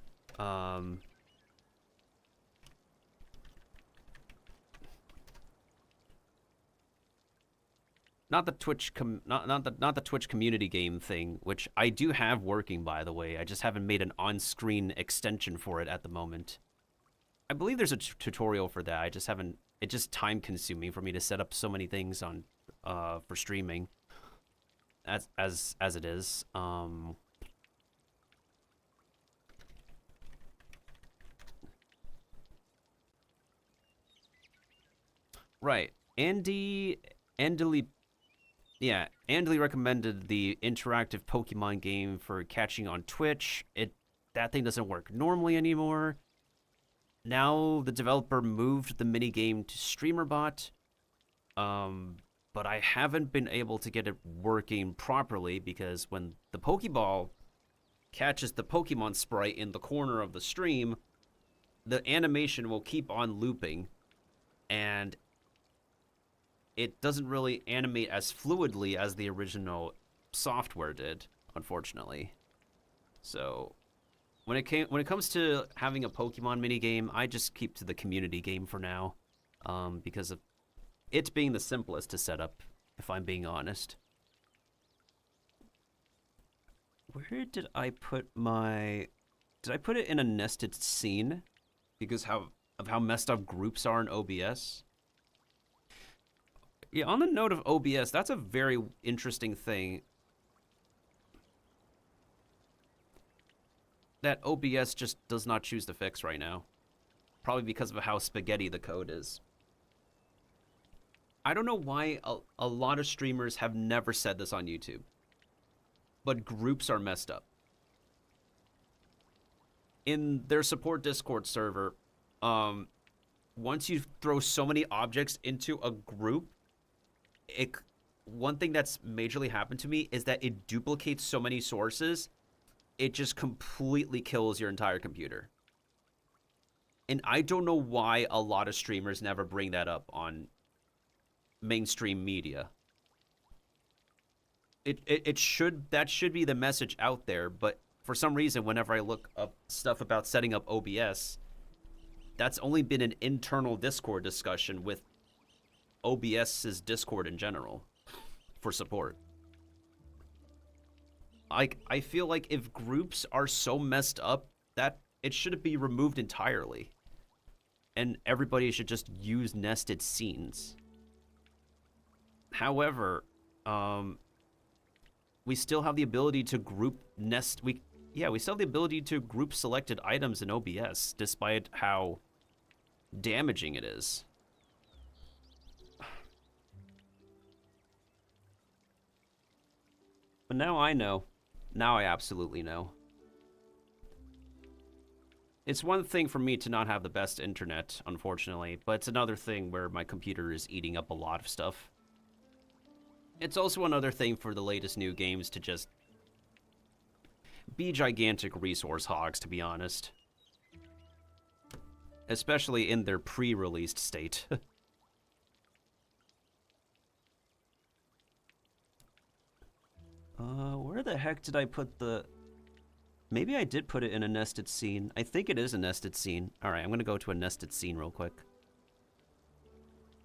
Not the Twitch not the Twitch community game thing, which I do have working, by the way. I just haven't made an on-screen extension for it at the moment. I believe there's a tutorial for that. I just haven't. It's just time-consuming for me to set up so many things on for streaming. As it is. Right. Andy recommended the interactive Pokemon game for catching on Twitch. That thing doesn't work normally anymore. Now the developer moved the minigame to StreamerBot. But I haven't been able to get it working properly because when the Pokeball catches the Pokemon sprite in the corner of the stream, the animation will keep on looping, and it doesn't really animate as fluidly as the original software did, unfortunately. So when it comes to having a Pokemon minigame, I just keep to the community game for now, because of it being the simplest to set up, if I'm being honest. Where did I put my... Did I put it in a nested scene? Because of how messed up groups are in OBS? Yeah, on the note of OBS, that's a very interesting thing. That OBS just does not choose to fix right now. Probably because of how spaghetti the code is. I don't know why a lot of streamers have never said this on YouTube, but groups are messed up. In their support Discord server, once you throw so many objects into a group, one thing that's majorly happened to me is that it duplicates so many sources, it just completely kills your entire computer. And I don't know why a lot of streamers never bring that up on mainstream media. it should, that should be the message out there, but for some reason, whenever I look up stuff about setting up OBS, that's only been an internal Discord discussion with OBS's Discord in general for support. I feel like if groups are so messed up that it should be removed entirely, and everybody should just use nested scenes. However, we still have the ability to group we still have the ability to group selected items in OBS, despite how damaging it is. But now I know. Now I absolutely know. It's one thing for me to not have the best internet, unfortunately, but it's another thing where my computer is eating up a lot of stuff. It's also another thing for the latest new games to just be gigantic resource hogs, to be honest. Especially in their pre-released state. Where the heck did I put the... Maybe I did put it in a nested scene. I think it is a nested scene. Alright, I'm gonna go to a nested scene real quick.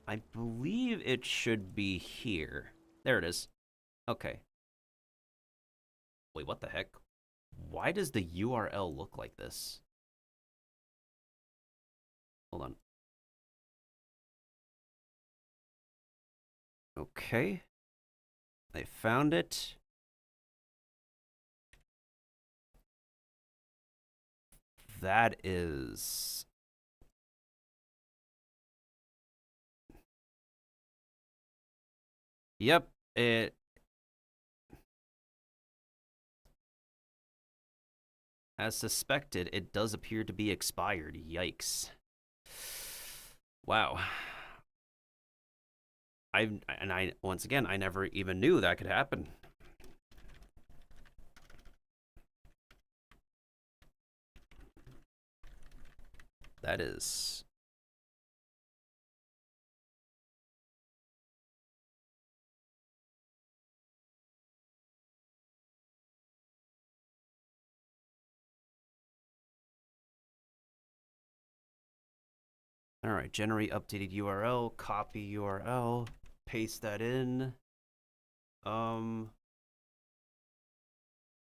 I believe it should be here. There it is. Okay. Wait, what the heck? Why does the URL look like this? Hold on. Okay. I found it. That is... Yep, it... As suspected, it does appear to be expired. Yikes. Wow. Once again, I never even knew that could happen. That is... All right, generate updated URL, copy URL, paste that in.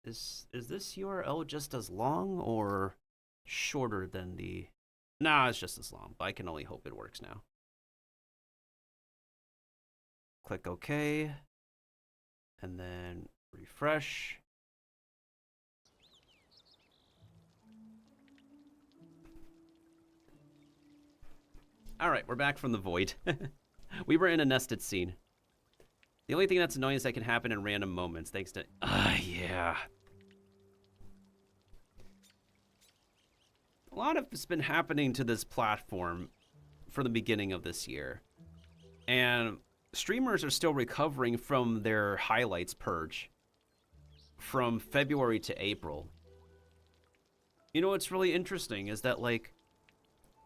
Is this URL just as long or shorter than the... Nah, it's just as long, but I can only hope it works now. Click OK, and then refresh. All right, we're back from the void. We were in a nested scene. The only thing that's annoying is that can happen in random moments, thanks to... yeah. A lot of it's been happening to this platform for the beginning of this year. And streamers are still recovering from their highlights purge from February to April. You know what's really interesting is that, like,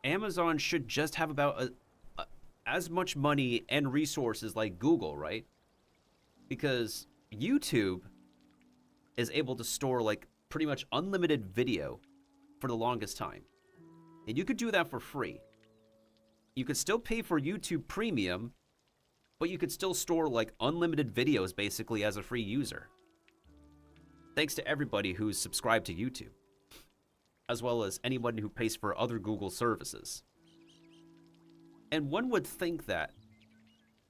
Amazon should just have about as much money and resources like Google, right? Because YouTube is able to store, like, pretty much unlimited video for the longest time. And you could do that for free. You could still pay for YouTube Premium, but you could still store, like, unlimited videos basically as a free user. Thanks to everybody who's subscribed to YouTube, as well as anyone who pays for other Google services. And one would think that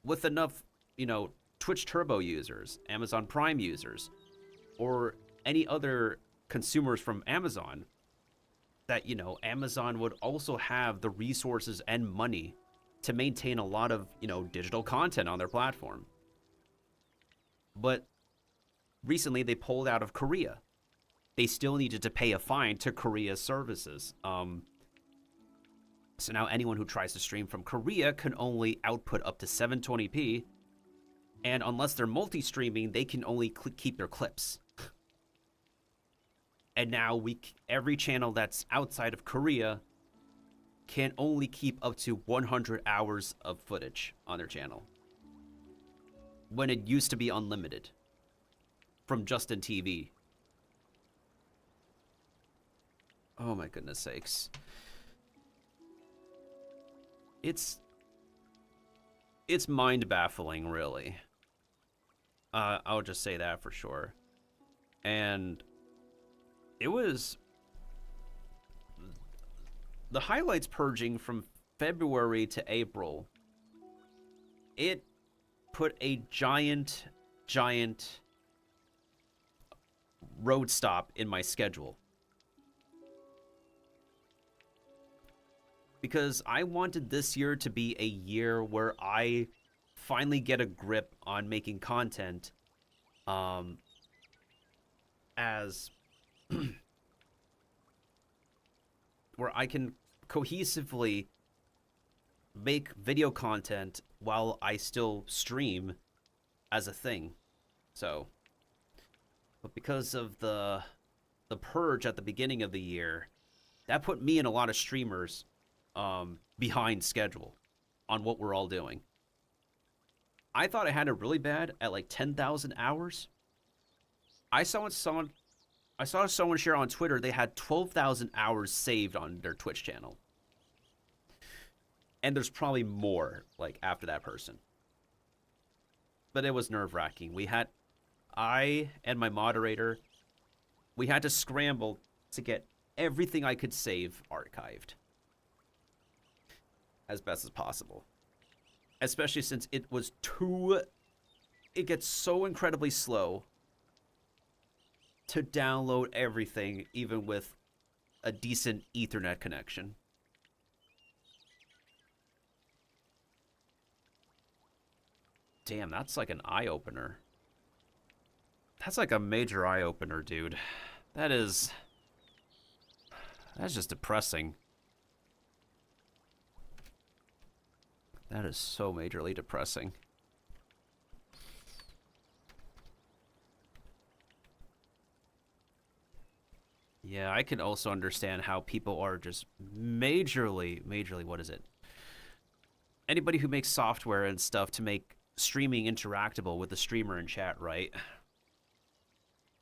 with enough, you know, Twitch Turbo users, Amazon Prime users, or any other consumers from Amazon, that, you know, Amazon would also have the resources and money to maintain a lot of, you know, digital content on their platform. But recently they pulled out of Korea. They still needed to pay a fine to Korea's services. So now anyone who tries to stream from Korea can only output up to 720p. And unless they're multi-streaming, they can only keep their clips. And now every channel that's outside of Korea can only keep up to 100 hours of footage on their channel, when it used to be unlimited. from Justin TV. Oh my goodness sakes. It's mind-baffling, really. I'll just say that for sure. And it was... The highlights purging from February to April, it put a giant road stop in my schedule. Because I wanted this year to be a year where I finally get a grip on making content as where I can cohesively make video content while I still stream as a thing. So, but because of the purge at the beginning of the year, that put me and a lot of streamers behind schedule on what we're all doing. I thought I had it really bad at like 10,000 hours. I saw someone share on Twitter they had 12,000 hours saved on their Twitch channel. And there's probably more like after that person. But it was nerve-wracking. I and my moderator, we had to scramble to get everything I could save archived as best as possible. Especially since it gets so incredibly slow to download everything, even with a decent Ethernet connection. Damn, that's like an eye-opener. That's like a major eye-opener, dude. That's just depressing. That is so majorly depressing. Yeah, I can also understand how people are just majorly, what is it? Anybody who makes software and stuff to make streaming interactable with the streamer in chat, right?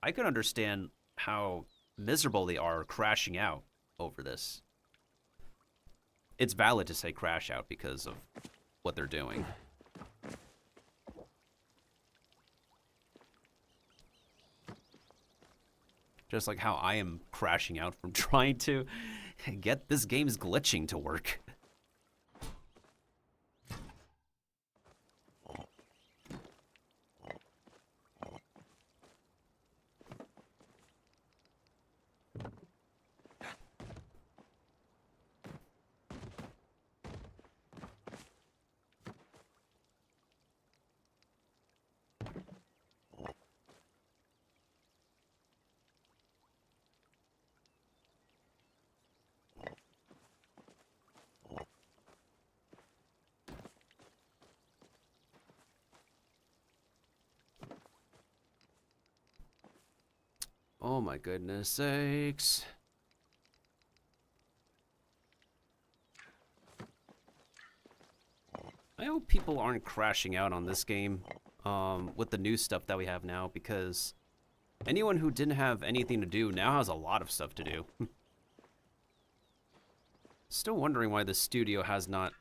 I can understand how miserable they are crashing out over this. It's valid to say crash out because of what they're doing. Just like how I am crashing out from trying to get this game's glitching to work. Oh my goodness sakes. I hope people aren't crashing out on this game with the new stuff that we have now, because anyone who didn't have anything to do now has a lot of stuff to do. Still wondering why the studio has not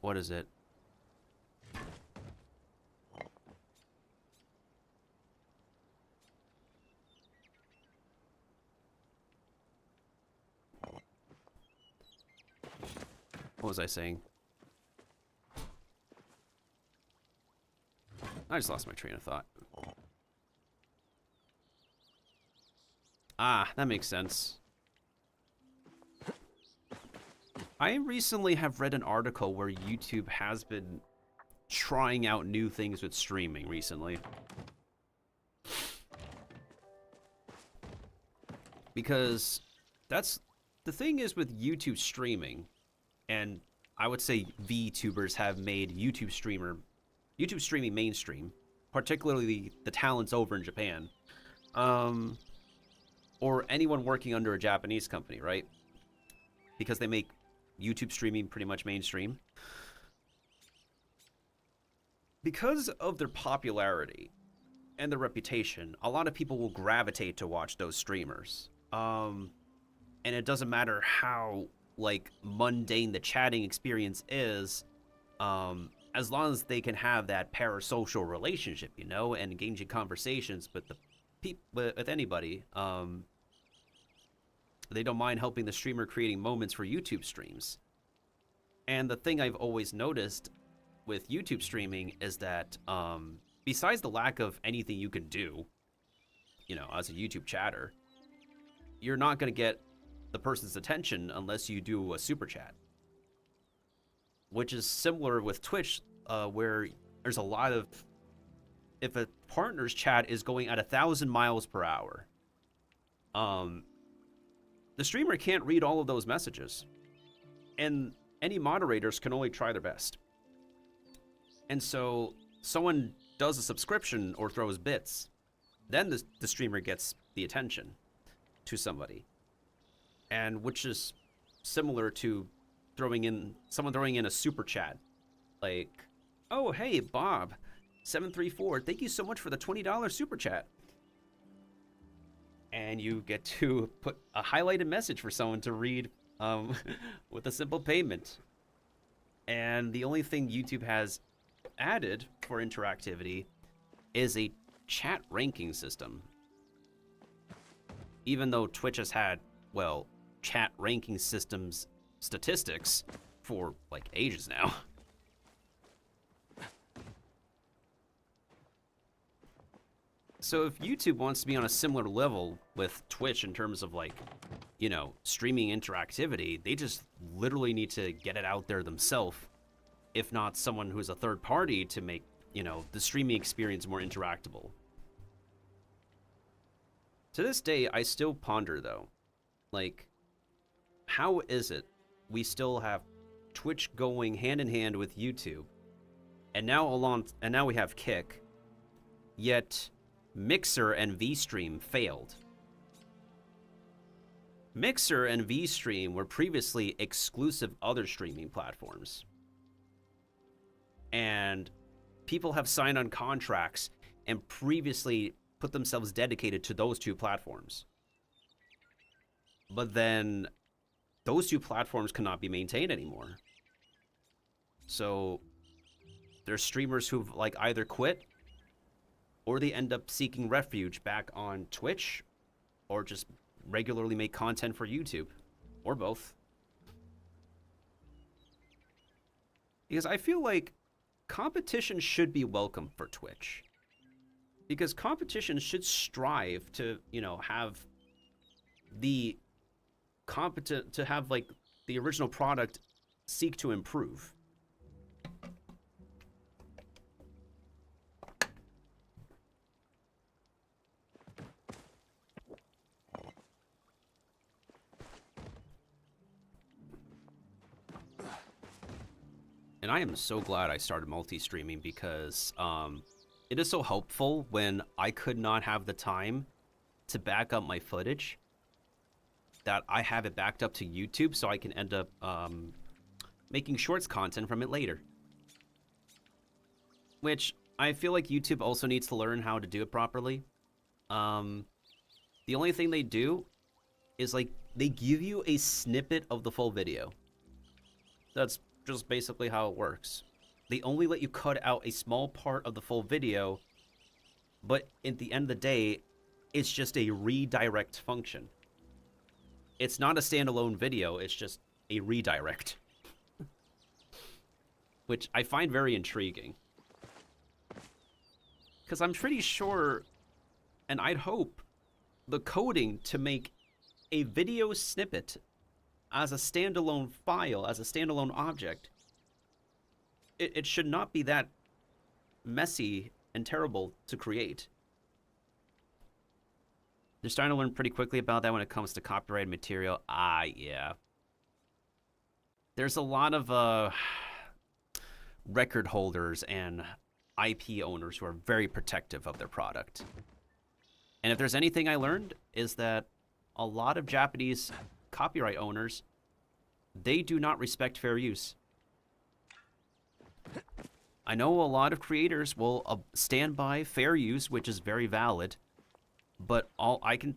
what is it? What was I saying? I just lost my train of thought. Ah, that makes sense. I recently have read an article where YouTube has been trying out new things with streaming recently. Because that's the thing is with YouTube streaming, and I would say VTubers have made YouTube streaming mainstream, particularly the talents over in Japan, or anyone working under a Japanese company, right? Because they make YouTube streaming pretty much mainstream. because of their popularity and their reputation, a lot of people will gravitate to watch those streamers. And it doesn't matter how, like, mundane the chatting experience is, as long as they can have that parasocial relationship, you know, and engaging conversations with with anybody. They don't mind helping the streamer creating moments for YouTube streams. And the thing I've always noticed with YouTube streaming is that, besides the lack of anything you can do, you know, as a YouTube chatter, you're not going to get the person's attention unless you do a super chat. Which is similar with Twitch, where there's a lot of... If a partner's chat is going at 1,000 miles per hour, the streamer can't read all of those messages. And any moderators can only try their best. And so someone does a subscription or throws bits, then the streamer gets the attention to somebody. And which is similar to someone throwing in a super chat. Like, oh, hey, Bob, 734, thank you so much for the $20 super chat. And you get to put a highlighted message for someone to read with a simple payment. And the only thing YouTube has added for interactivity is a chat ranking system. Even though Twitch has had, well, chat ranking systems statistics for like ages now. So if YouTube wants to be on a similar level with Twitch in terms of, like, you know, streaming interactivity, they just literally need to get it out there themselves, if not someone who's a third party to make, you know, the streaming experience more interactable. To this day, I still ponder, though, like, how is it we still have Twitch going hand in hand with YouTube, and now we have Kick, yet Mixer and VStream failed. Mixer and VStream were previously exclusive other streaming platforms. And people have signed on contracts and previously put themselves dedicated to those two platforms. But then those two platforms cannot be maintained anymore. So there's streamers who've, like, either quit or they end up seeking refuge back on Twitch, or just regularly make content for YouTube, or both. Because I feel like competition should be welcome for Twitch. Because competition should strive to, you know, have the like the original product seek to improve. And I am so glad I started multi-streaming because it is so helpful when I could not have the time to back up my footage, that I have it backed up to YouTube so I can end up making shorts content from it later. Which I feel like YouTube also needs to learn how to do it properly. The only thing they do is, like, they give you a snippet of the full video. That's just basically how it works. They only let you cut out a small part of the full video, but at the end of the day, it's just a redirect function. It's not a standalone video, it's just a redirect. Which I find very intriguing. Because I'm pretty sure, and I'd hope, the coding to make a video snippet as a standalone file, as a standalone object, it should not be that messy and terrible to create. They're starting to learn pretty quickly about that when it comes to copyrighted material. Yeah. There's a lot of record holders and IP owners who are very protective of their product. And if there's anything I learned, is that a lot of Japanese copyright owners, they do not respect fair use. I know a lot of creators will stand by fair use, which is very valid, but all I can,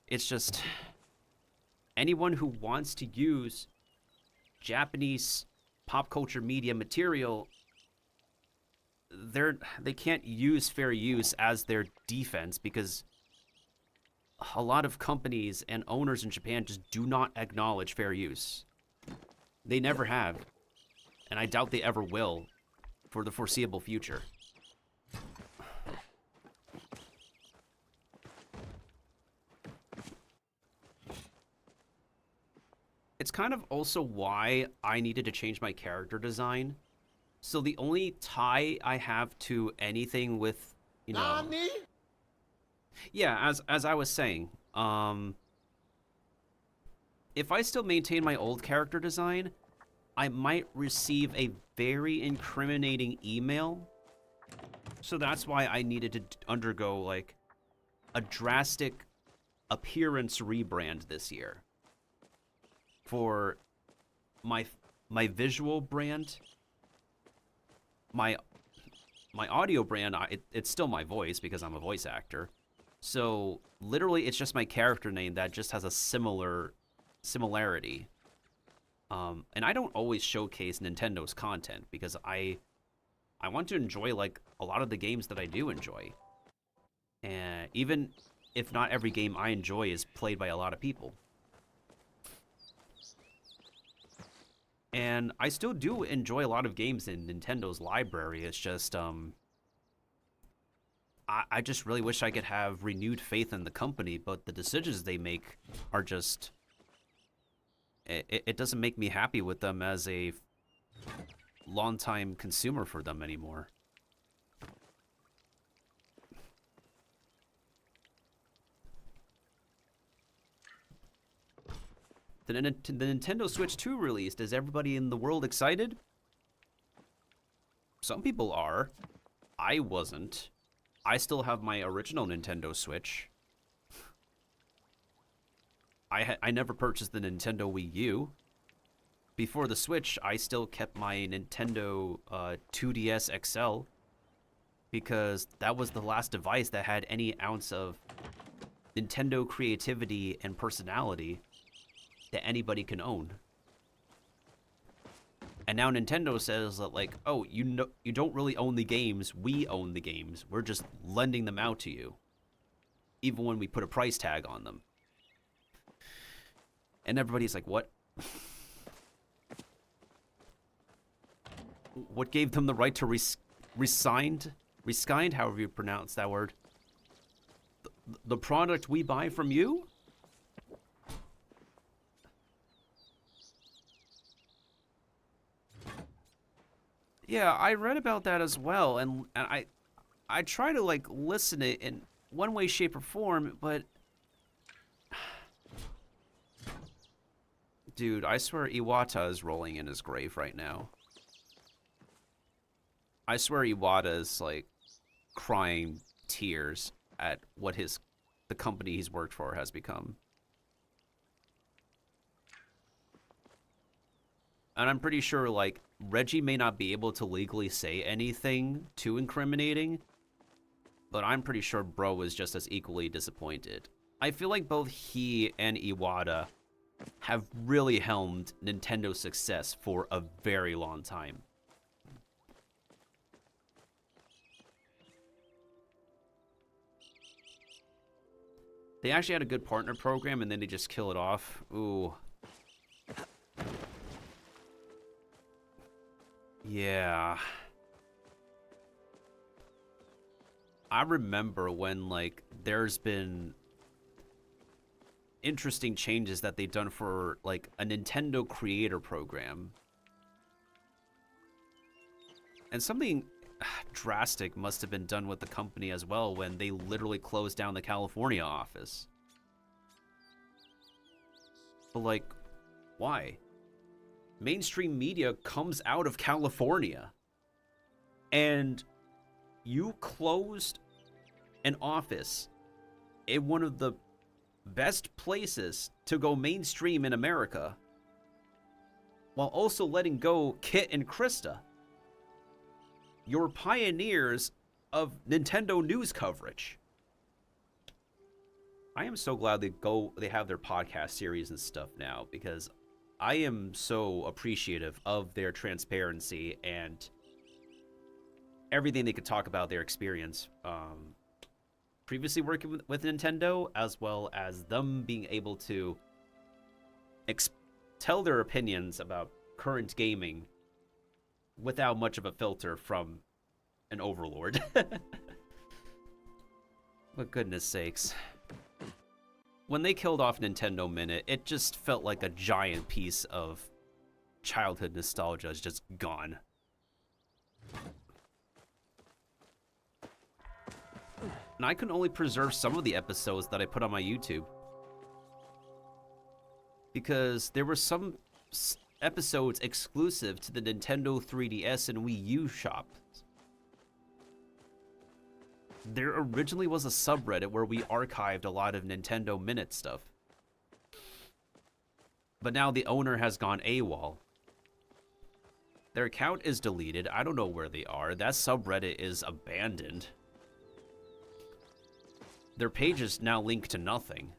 it's just anyone who wants to use Japanese pop culture media material, they can't use fair use as their defense, because a lot of companies and owners in Japan just do not acknowledge fair use. They never have, and I doubt they ever will for the foreseeable future. It's kind of also why I needed to change my character design. So the only tie I have to anything with, you know... Nani? Yeah, as I was saying, if I still maintain my old character design, I might receive a very incriminating email. So that's why I needed to undergo, like, a drastic appearance rebrand this year. For my visual brand, my audio brand, it's still my voice because I'm a voice actor. So literally, it's just my character name that just has a similarity. And I don't always showcase Nintendo's content because I want to enjoy like a lot of the games that I do enjoy. And even if not every game I enjoy is played by a lot of people. And I still do enjoy a lot of games in Nintendo's library. It's just, I just really wish I could have renewed faith in the company, but the decisions they make are just... It doesn't make me happy with them as a longtime consumer for them anymore. The Nintendo Switch 2 released. Is everybody in the world excited? Some people are. I wasn't. I still have my original Nintendo Switch. I never purchased the Nintendo Wii U. Before the Switch, I still kept my Nintendo 2DS XL because that was the last device that had any ounce of Nintendo creativity and personality that anybody can own. And now Nintendo says that, like, oh, you don't really own the games, we own the games. We're just lending them out to you, even when we put a price tag on them. And everybody's like, what? What gave them the right to reskind, however you pronounce that word? The product we buy from you? Yeah, I read about that as well, and I try to, like, listen it in one way, shape, or form, but... Dude, I swear Iwata is rolling in his grave right now. I swear Iwata is, like, crying tears at what the company he's worked for has become. And I'm pretty sure, like, Reggie may not be able to legally say anything too incriminating, but I'm pretty sure Bro was just as equally disappointed. I feel like both he and Iwata have really helmed Nintendo's success for a very long time. They actually had a good partner program and then they just kill it off. Ooh. Yeah. I remember when, like, there's been interesting changes that they've done for, like, a Nintendo creator program. And something drastic must have been done with the company as well when they literally closed down the California office. But, like, why? Mainstream media comes out of California. And you closed an office in one of the best places to go mainstream in America, while also letting go Kit and Krista. you're pioneers of Nintendo news coverage. I am so glad they have their podcast series and stuff now, because I am so appreciative of their transparency and everything they could talk about their experience. Previously working with Nintendo, as well as them being able to tell their opinions about current gaming without much of a filter from an overlord. But goodness sakes. When they killed off Nintendo Minute, it just felt like a giant piece of childhood nostalgia is just gone. And I can only preserve some of the episodes that I put on my YouTube, because there were some episodes exclusive to the Nintendo 3DS and Wii U shops. There originally was a subreddit where we archived a lot of Nintendo Minute stuff. But now the owner has gone AWOL. Their account is deleted. I don't know where they are. That subreddit is abandoned. Their page is now linked to nothing.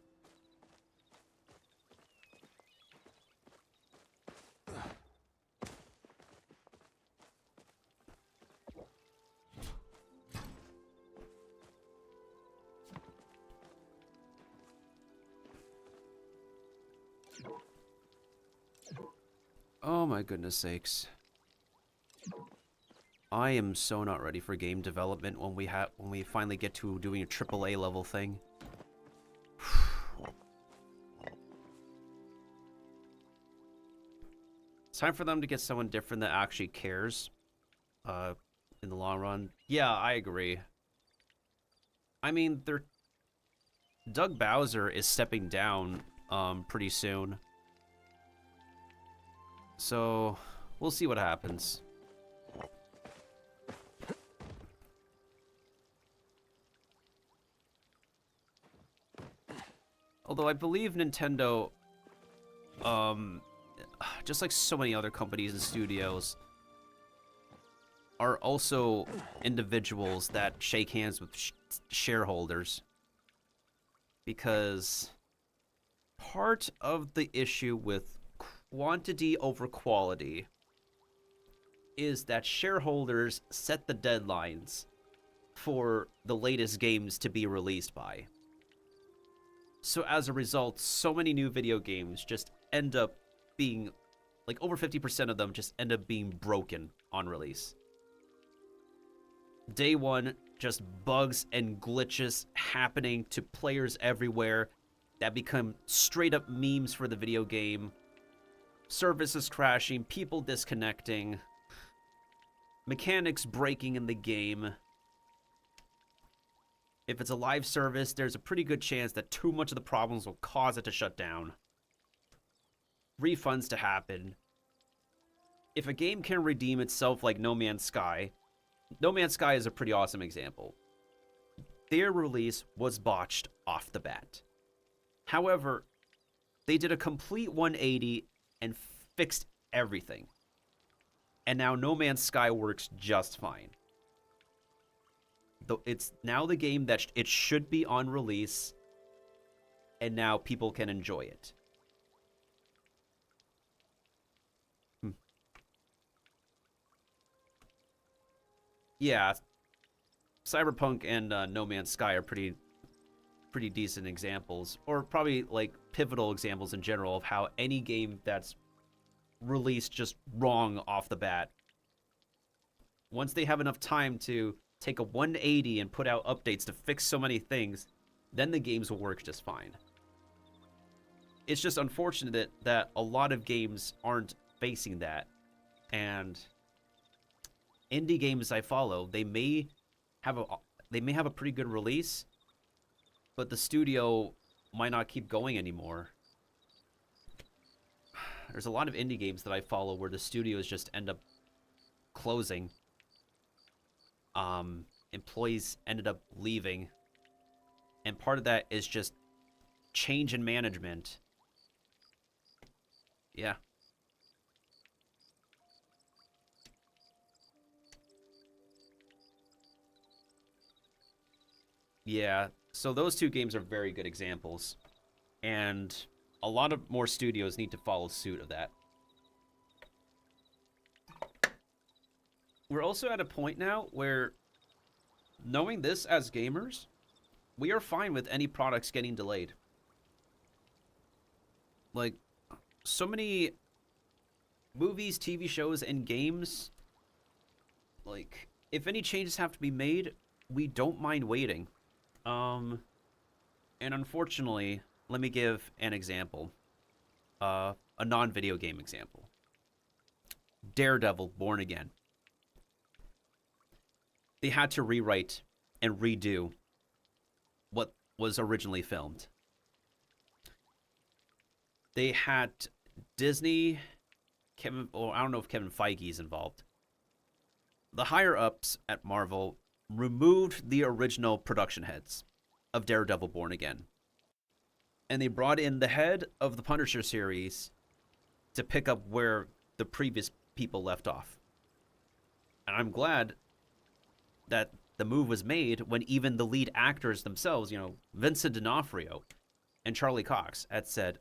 Oh my goodness sakes. I am so not ready for game development when we finally get to doing a AAA level thing. It's time for them to get someone different that actually cares in the long run. Yeah, I agree. I mean, Doug Bowser is stepping down pretty soon. So, we'll see what happens. Although I believe Nintendo, just like so many other companies and studios, are also individuals that shake hands with shareholders. Because part of the issue with quantity over quality is that shareholders set the deadlines for the latest games to be released by. So as a result, so many new video games just end up being, like over 50% of them just end up being broken on release. Day one, just bugs and glitches happening to players everywhere that become straight up memes for the video game. Services crashing, people disconnecting, mechanics breaking in the game. If it's a live service, there's a pretty good chance that too much of the problems will cause it to shut down. Refunds to happen. If a game can redeem itself like No Man's Sky, No Man's Sky is a pretty awesome example. Their release was botched off the bat. However, they did a complete 180 and fixed everything. And now No Man's Sky works just fine. Though it's now the game that it should be on release, and now people can enjoy it. Yeah, Cyberpunk and No Man's Sky are pretty decent examples, or probably like pivotal examples in general of how any game that's released just wrong off the bat, once they have enough time to take a 180 and put out updates to fix so many things, then the games will work just fine. It's just unfortunate that a lot of games aren't facing that, and indie games I follow, they may have a pretty good release, but the studio might not keep going anymore. There's a lot of indie games that I follow where the studios just end up closing. Employees ended up leaving, and part of that is just change in management. Yeah. Yeah, so those two games are very good examples. And a lot of more studios need to follow suit of that. We're also at a point now where, knowing this as gamers, we are fine with any products getting delayed. Like, so many movies, TV shows, and games, like, if any changes have to be made, we don't mind waiting. And unfortunately, let me give an example. A non-video game example. Daredevil, Born Again. They had to rewrite and redo what was originally filmed. They had Disney, I don't know if Kevin Feige is involved. The higher-ups at Marvel removed the original production heads of Daredevil Born Again. And they brought in the head of the Punisher series to pick up where the previous people left off. And I'm glad that the move was made when even the lead actors themselves, Vincent D'Onofrio and Charlie Cox, had said,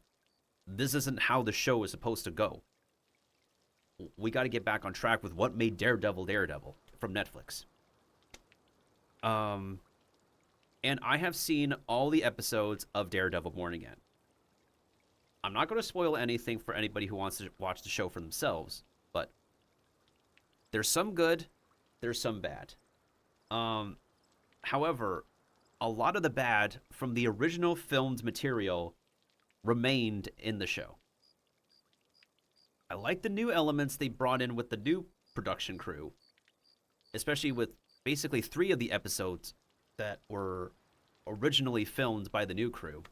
this isn't how the show is supposed to go. We got to get back on track with what made Daredevil Daredevil from Netflix. And I have seen all the episodes of Daredevil Born Again. I'm not going to spoil anything for anybody who wants to watch the show for themselves, but there's some good, there's some bad. However, a lot of the bad from the original filmed material remained in the show. I like the new elements they brought in with the new production crew, especially with basically 3 of the episodes that were originally filmed by the new crew.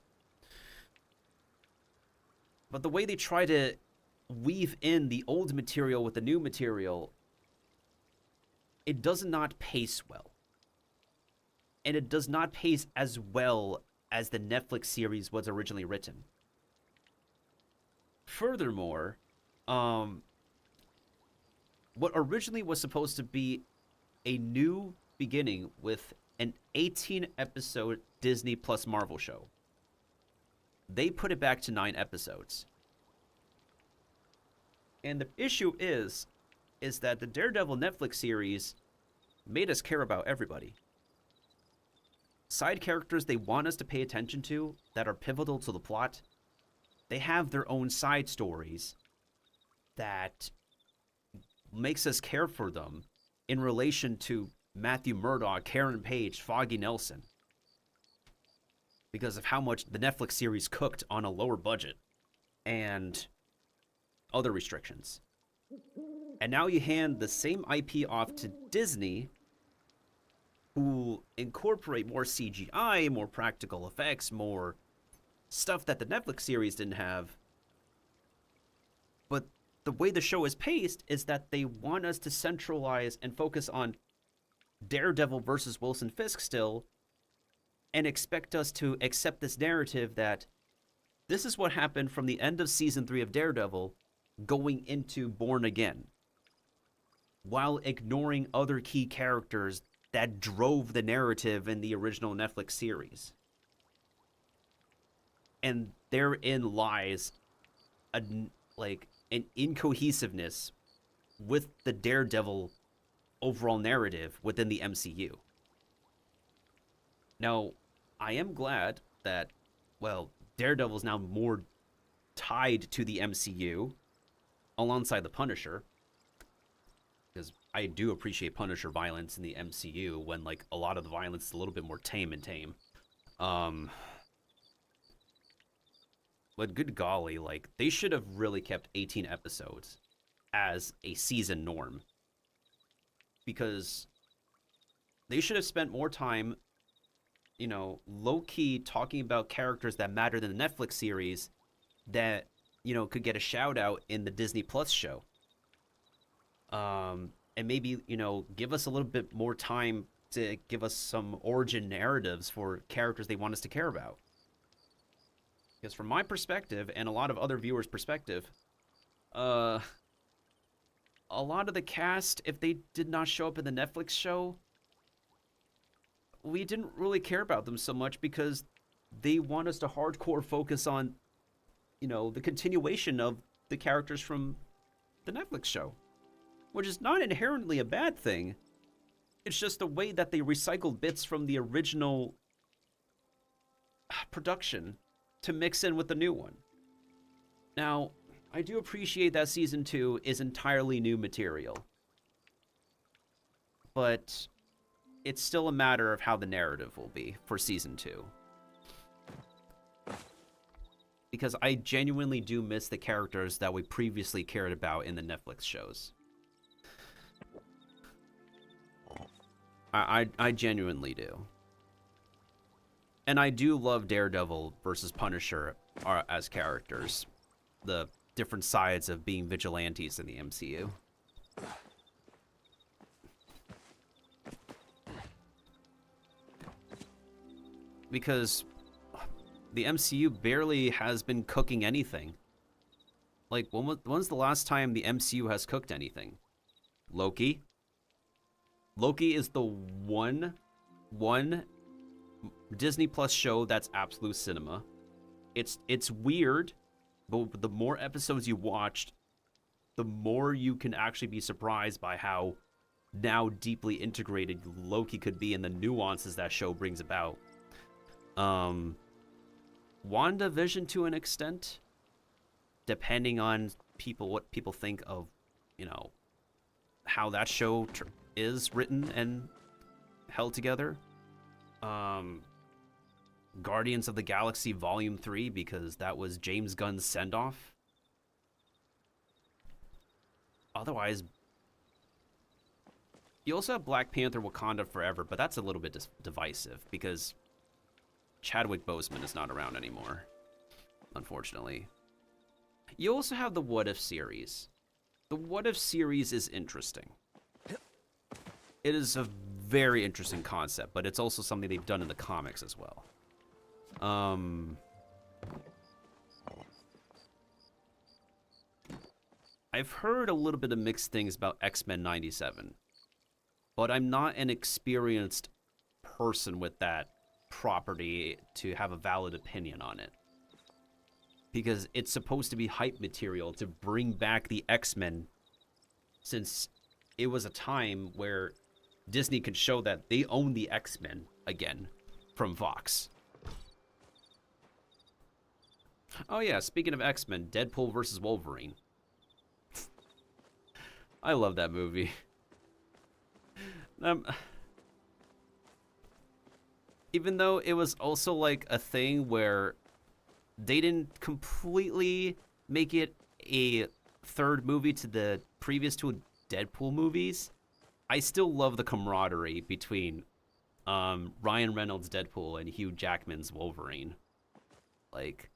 But the way they try to weave in the old material with the new material, it does not pace well. And it does not pace as well as the Netflix series was originally written. Furthermore, what originally was supposed to be a new beginning with an 18-episode Disney plus Marvel show, they put it back to 9 episodes. And the issue is that the Daredevil Netflix series made us care about everybody. Side characters they want us to pay attention to that are pivotal to the plot, they have their own side stories that makes us care for them in relation to Matthew Murdock, Karen Page, Foggy Nelson, because of how much the Netflix series cooked on a lower budget and other restrictions. And now you hand the same IP off to Disney, who incorporate more CGI, more practical effects, more stuff that the Netflix series didn't have. But the way the show is paced is that they want us to centralize and focus on Daredevil versus Wilson Fisk still, and expect us to accept this narrative that this is what happened from the end of season 3 of Daredevil going into Born Again, while ignoring other key characters that drove the narrative in the original Netflix series. And therein lies an incohesiveness with the Daredevil overall narrative within the MCU. Now, I am glad that, Daredevil is now more tied to the MCU alongside the Punisher, because I do appreciate Punisher violence in the MCU when, a lot of the violence is a little bit more tame. But good golly, they should have really kept 18 episodes as a season norm. Because they should have spent more time, low-key talking about characters that mattered in the Netflix series that, could get a shout-out in the Disney Plus show. And maybe, give us a little bit more time to give us some origin narratives for characters they want us to care about. Because from my perspective, and a lot of other viewers' perspective, a lot of the cast, if they did not show up in the Netflix show, we didn't really care about them so much because they want us to hardcore focus on, you know, the continuation of the characters from the Netflix show, which is not inherently a bad thing. It's just the way that they recycled bits from the original production to mix in with the new one. Now, I do appreciate that Season 2 is entirely new material, but it's still a matter of how the narrative will be for Season 2. Because I genuinely do miss the characters that we previously cared about in the Netflix shows. I genuinely do. And I do love Daredevil versus Punisher as characters. The different sides of being vigilantes in the MCU. Because the MCU barely has been cooking anything. Like, when's the last time the MCU has cooked anything? Loki? Loki is the one Disney Plus show that's absolute cinema. It's weird, but the more episodes you watched, the more you can actually be surprised by how now deeply integrated Loki could be and the nuances that show brings about. WandaVision to an extent, depending on what people think of, you know, how that show is written and held together. Guardians of the Galaxy Volume 3, because that was James Gunn's send-off. Otherwise, you also have Black Panther Wakanda Forever, but that's a little bit divisive, because Chadwick Boseman is not around anymore, unfortunately. You also have the What If series. The What If series is interesting. It is a very interesting concept, but it's also something they've done in the comics as well. I've heard a little bit of mixed things about X-Men 97, but I'm not an experienced person with that property to have a valid opinion on it. Because it's supposed to be hype material to bring back the X-Men, since it was a time where Disney could show that they own the X-Men again from Fox. Oh yeah, speaking of X-Men, Deadpool versus Wolverine. I love that movie. Even though it was also like a thing where they didn't completely make it a third movie to the previous two Deadpool movies, I still love the camaraderie between Ryan Reynolds' Deadpool and Hugh Jackman's Wolverine. Like,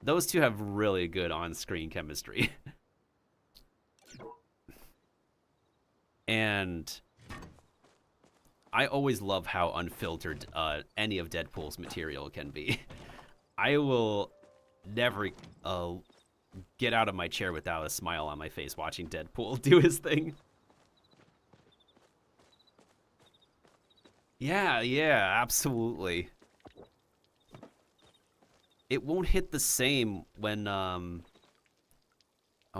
those two have really good on-screen chemistry. And I always love how unfiltered any of Deadpool's material can be. I will never get out of my chair without a smile on my face watching Deadpool do his thing. Yeah, absolutely. It won't hit the same when, oh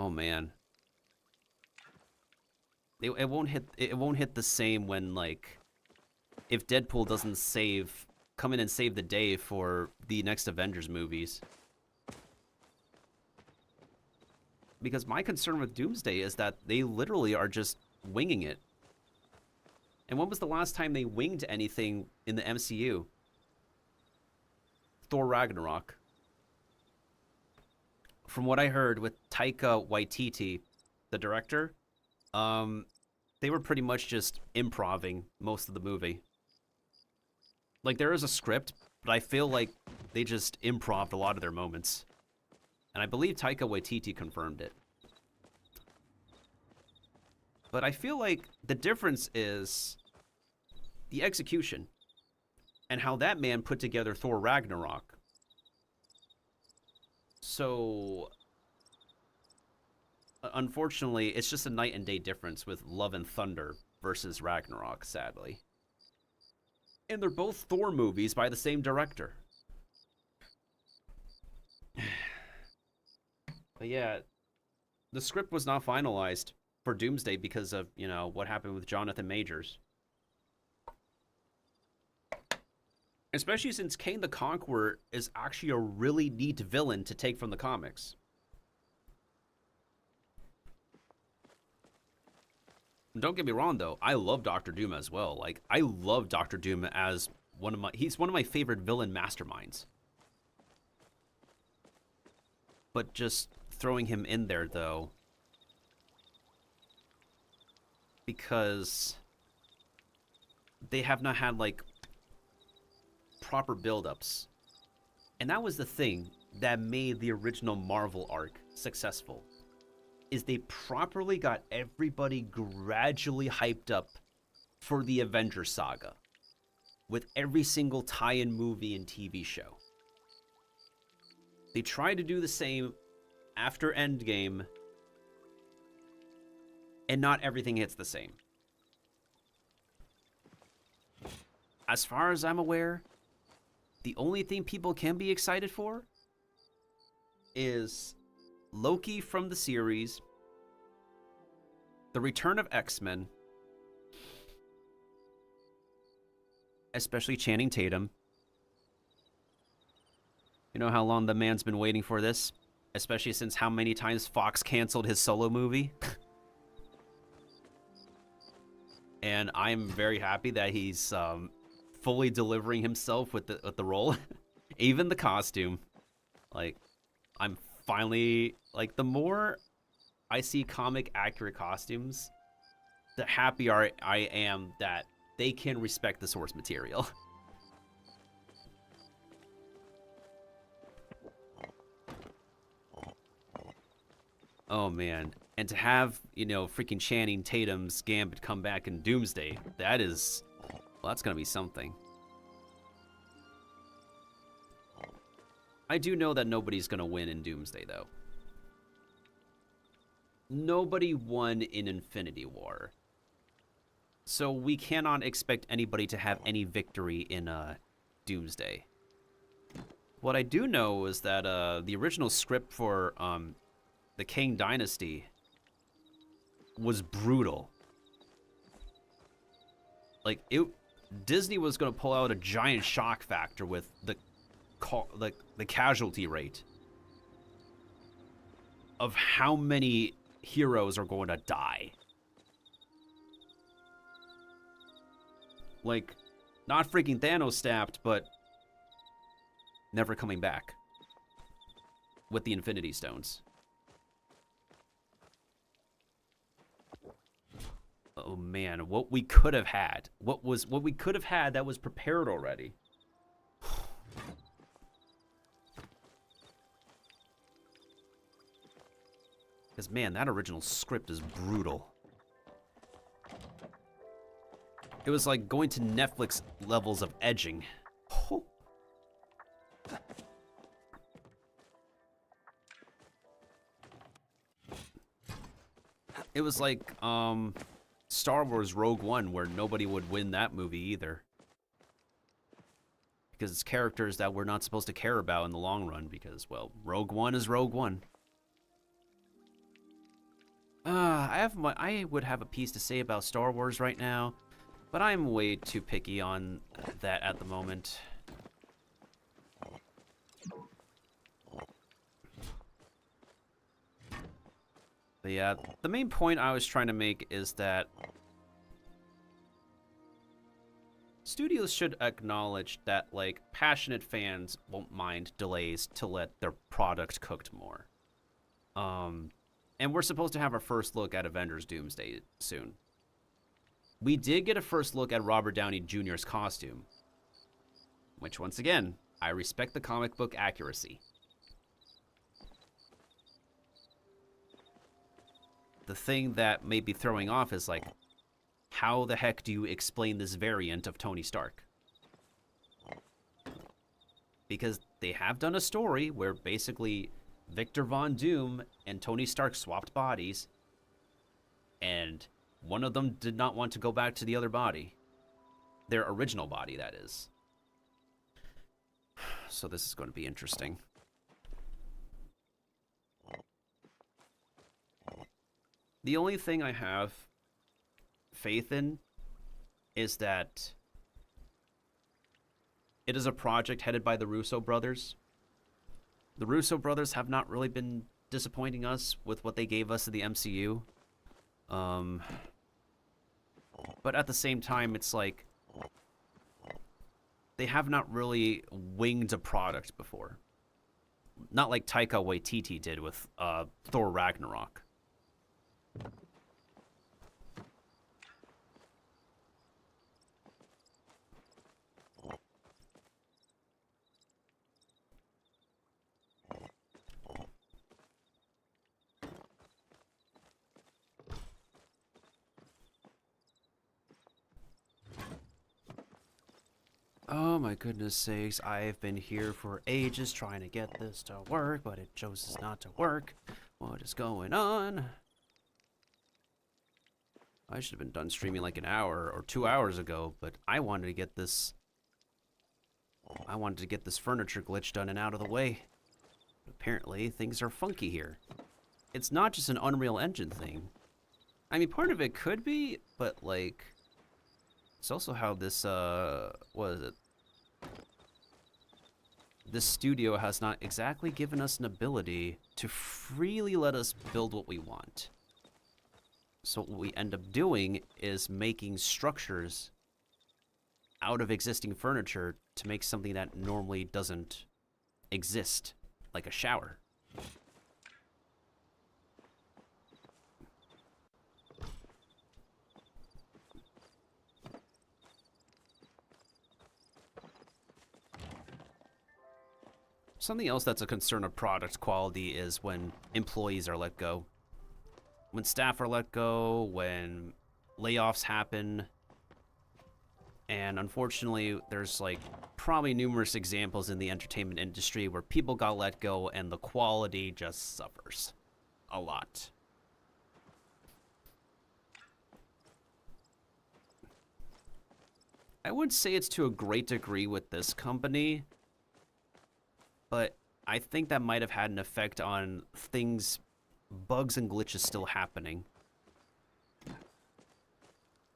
man. It won't hit the same when, like, if Deadpool doesn't come in and save the day for the next Avengers movies. Because my concern with Doomsday is that they literally are just winging it. And when was the last time they winged anything in the MCU? Thor Ragnarok. From what I heard with Taika Waititi, the director, they were pretty much just improvising most of the movie. Like, there is a script, but I feel like they just improv'd a lot of their moments. And I believe Taika Waititi confirmed it. But I feel like the difference is the execution and how that man put together Thor Ragnarok. So, unfortunately, it's just a night and day difference with Love and Thunder versus Ragnarok, sadly. And they're both Thor movies by the same director. But yeah, the script was not finalized for Doomsday because of, you know, what happened with Jonathan Majors. Especially since Kang the Conqueror is actually a really neat villain to take from the comics. Don't get me wrong, though. I love Doctor Doom as well. Like, I love Doctor Doom as he's one of my favorite villain masterminds. But just throwing him in there, though, because they have not had, like, proper build-ups. And that was the thing that made the original Marvel arc successful, is they properly got everybody gradually hyped up for the Avengers saga with every single tie-in movie and TV show. They tried to do the same after Endgame, and not everything hits the same. As far as I'm aware, the only thing people can be excited for is Loki from the series, the return of X-Men, especially Channing Tatum. You know how long the man's been waiting for this? Especially since how many times Fox canceled his Solo movie. And I'm very happy that he's fully delivering himself with the role. Even the costume. Like, I'm finally, like, the more I see comic accurate costumes, the happier I am that they can respect the source material. Oh man, and to have, you know, freaking Channing Tatum's Gambit come back in Doomsday, that is, well, that's gonna be something. I do know that nobody's gonna win in Doomsday, though. Nobody won in Infinity War. So we cannot expect anybody to have any victory in Doomsday. What I do know is that the original script for the Kang Dynasty was brutal. Like, Disney was going to pull out a giant shock factor with the casualty rate of how many heroes are going to die. Like, not freaking Thanos stabbed, but never coming back with the Infinity Stones. Oh man, what we could have had. What we could have had that was prepared already. Because man, that original script is brutal. It was like going to Netflix levels of edging. Oh. It was like Star Wars Rogue One, where nobody would win that movie either. Because it's characters that we're not supposed to care about in the long run, because, well, Rogue One is Rogue One. I would have a piece to say about Star Wars right now, but I'm way too picky on that at the moment. But yeah, the main point I was trying to make is that studios should acknowledge that, like, passionate fans won't mind delays to let their product cooked more. And we're supposed to have our first look at Avengers Doomsday soon. We did get a first look at Robert Downey Jr.'s costume, which, once again, I respect the comic book accuracy. The thing that may be throwing off is, like, how the heck do you explain this variant of Tony Stark? Because they have done a story where basically Victor Von Doom and Tony Stark swapped bodies, and one of them did not want to go back to the other body. Their original body, that is. So this is going to be interesting. The only thing I have faith in is that it is a project headed by the Russo brothers. The Russo brothers have not really been disappointing us with what they gave us in the MCU. But at the same time, it's like they have not really winged a product before. Not like Taika Waititi did with Thor Ragnarok. Oh my goodness sakes, I've been here for ages trying to get this to work, but it chooses not to work. What is going on? I should have been done streaming like an hour or 2 hours ago, but I wanted to get this... furniture glitch done and out of the way. Apparently, things are funky here. It's not just an Unreal Engine thing. I mean, part of it could be, but like... It's also how this, what is it? This studio has not exactly given us an ability to freely let us build what we want. So what we end up doing is making structures out of existing furniture to make something that normally doesn't exist, like a shower. Something else that's a concern of product quality is when employees are let go. When staff are let go, when layoffs happen. And unfortunately, there's like probably numerous examples in the entertainment industry where people got let go and the quality just suffers a lot. I wouldn't say it's to a great degree with this company, but I think that might have had an effect on things, bugs and glitches still happening.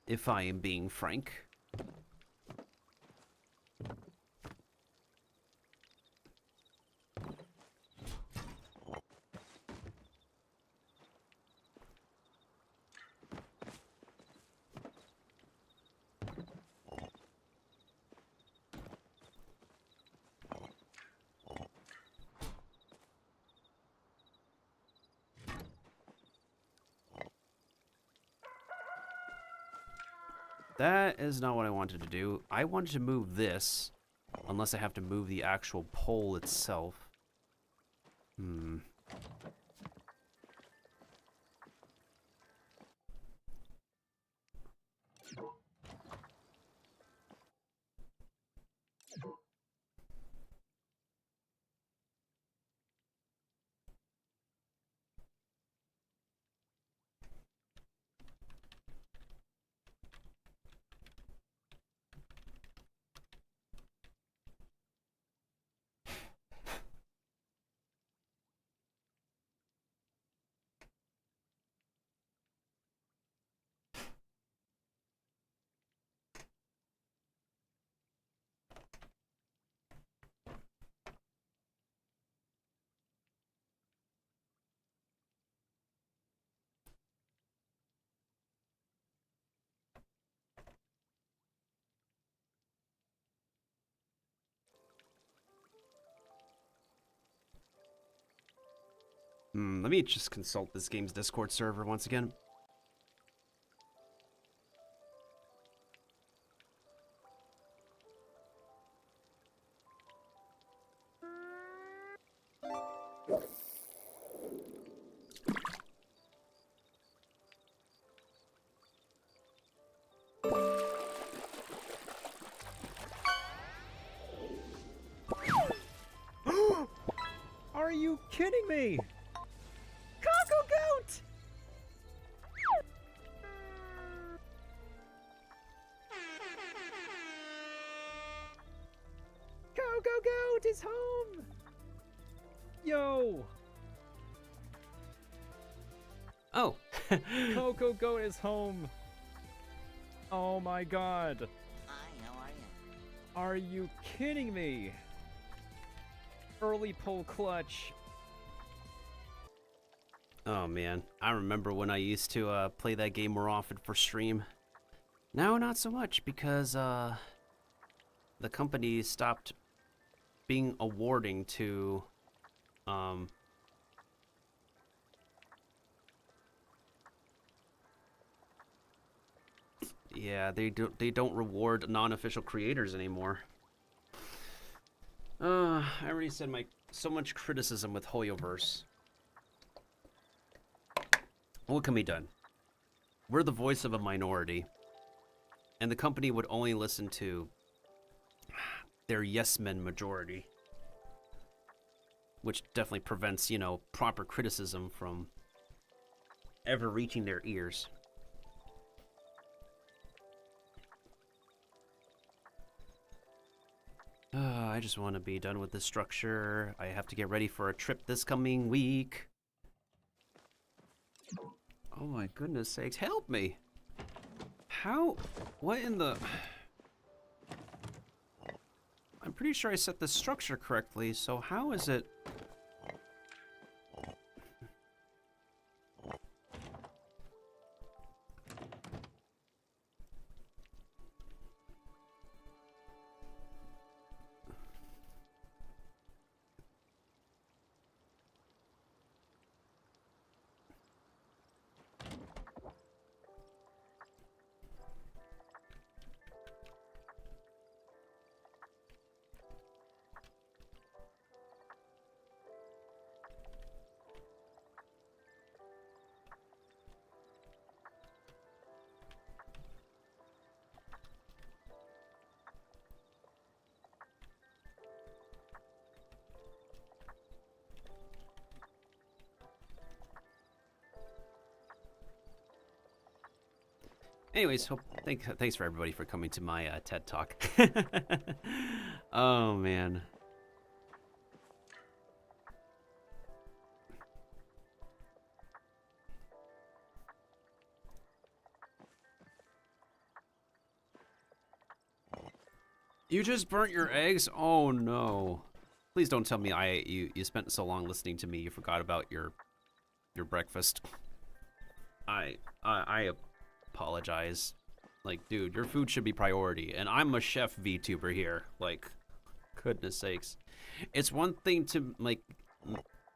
If I am being frank. That is not what I wanted to do. I wanted to move this, unless I have to move the actual pole itself. Let me just consult this game's Discord server once again. Are you kidding me? Coco Goat! Goat is home! Yo! Oh. Coco Goat is home! Oh my god! Hi, how are you? Are you kidding me? Early pull clutch. Oh man, I remember when I used to play that game more often for stream. Now not so much because the company stopped being awarding to yeah, they don't reward non-official creators anymore. I already said so much criticism with Hoyoverse. What can be done? We're the voice of a minority, and the company would only listen to their yes men majority, which definitely prevents, you know, proper criticism from ever reaching their ears. I just want to be done with this structure. I have to get ready for a trip this coming week. Oh my goodness sakes, help me! How? What in the... I'm pretty sure I set the structure correctly, so how is it... Anyways, thanks for everybody for coming to my TED Talk. Oh, man. You just burnt your eggs? Oh, no. Please don't tell me you spent so long listening to me you forgot about your breakfast. I apologize. Like, dude, your food should be priority, and I'm a chef VTuber here. Like, goodness sakes. It's one thing to, like,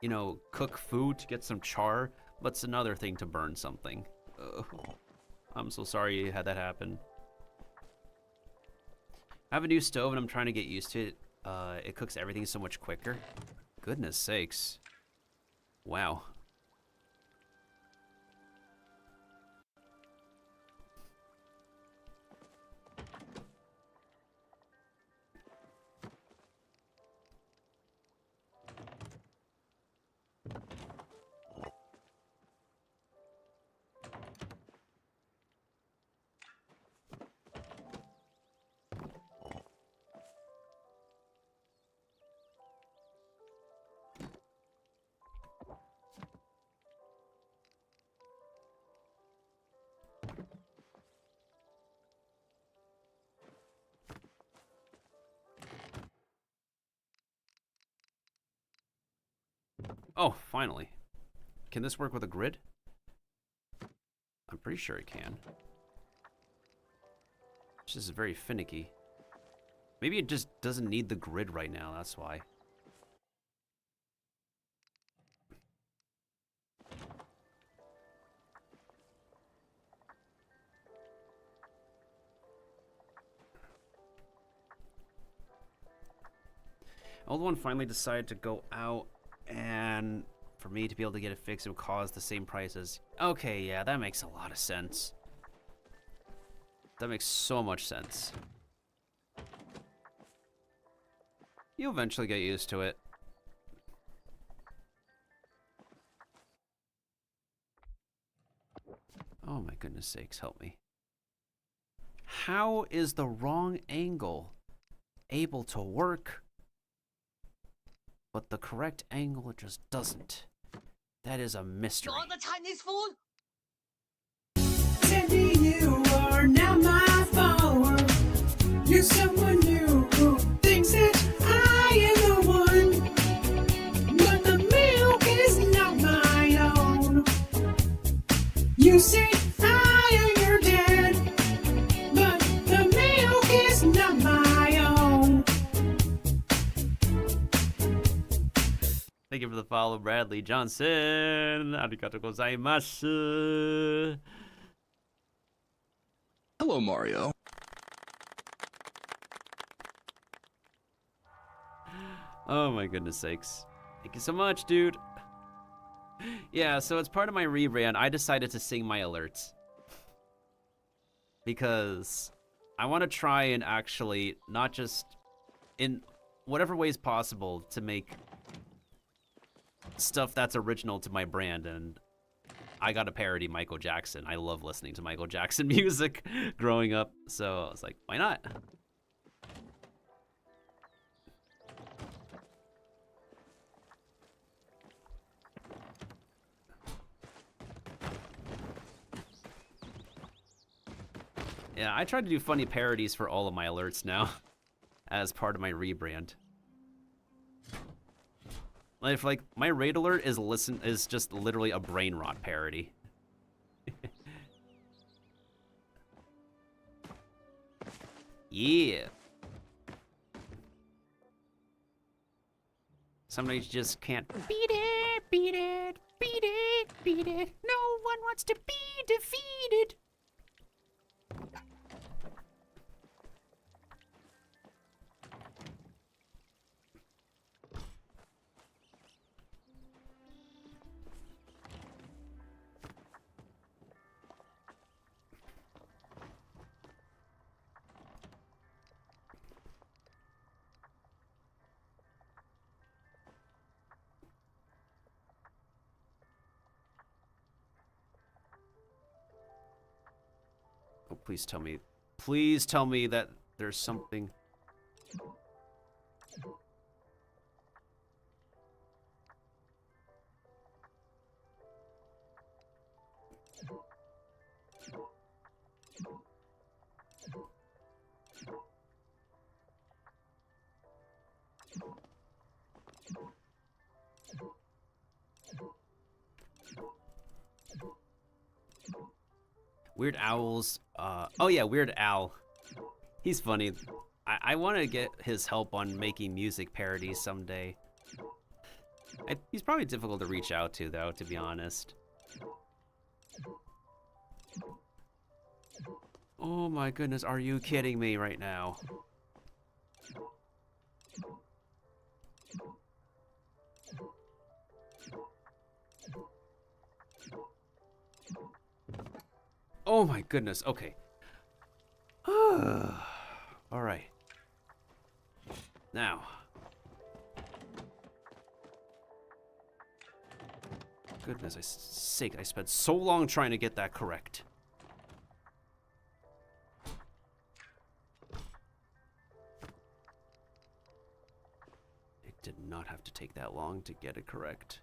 you know, cook food to get some char, but it's another thing to burn something. Ugh. I'm so sorry you had that happen. I have a new stove, and I'm trying to get used to it. It cooks everything so much quicker. Goodness sakes. Wow. Oh, finally. Can this work with a grid? I'm pretty sure it can. It's just very finicky. Maybe it just doesn't need the grid right now, that's why. Old one finally decided to go out, and for me to be able to get it fixed, it would cost the same price as... Okay, yeah, that makes a lot of sense. That makes so much sense. You'll eventually get used to it. Oh my goodness sakes, help me. How is the wrong angle able to work but the correct angle just doesn't. That is a mystery. You're the Chinese food? Sandy, you are now my follower. You're someone new who thinks that I am the one. But the milk is not my own. You say I am your dad, but the milk is not my own. Thank you for the follow, Bradley Johnson. Arigatou gozaimasu. Hello, Mario. Oh my goodness sakes. Thank you so much, dude. Yeah, so as part of my rebrand, I decided to sing my alerts. Because I want to try and actually, not just in whatever ways possible, to make stuff that's original to my brand. And I got to parody Michael Jackson. I love listening to Michael Jackson music growing up. So I was like, why not? Yeah, I try to do funny parodies for all of my alerts now as part of my rebrand. Like my raid alert is just literally a brain rot parody. Yeah. Somebody just can't beat it, beat it, beat it, beat it. No one wants to be defeated. Oh, please tell me that there's something. Weird Owl's, oh yeah, Weird Al. He's funny. I want to get his help on making music parodies someday. He's probably difficult to reach out to, though, to be honest. Oh my goodness, are you kidding me right now? Oh my goodness, okay. Alright. Now. Goodness sake, I spent so long trying to get that correct. It did not have to take that long to get it correct.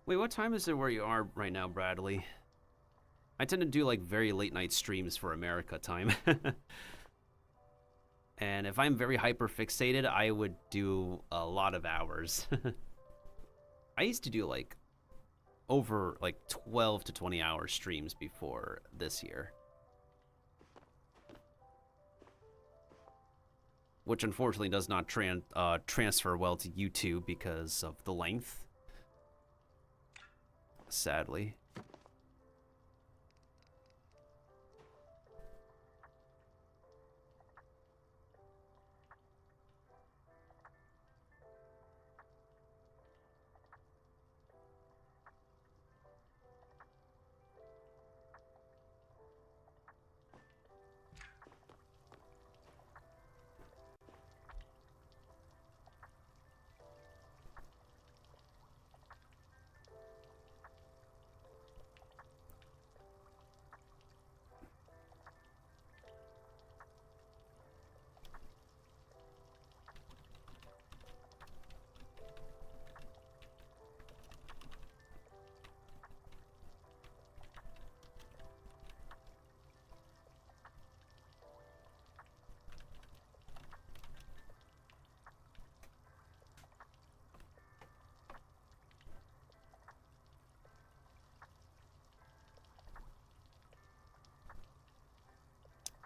Wait, what time is it where you are right now, Bradley? I tend to do like very late night streams for America time. And if I'm very hyper fixated, I would do a lot of hours. I used to do like over like 12 to 20 hour streams before this year. Which unfortunately does not transfer well to YouTube because of the length. Sadly.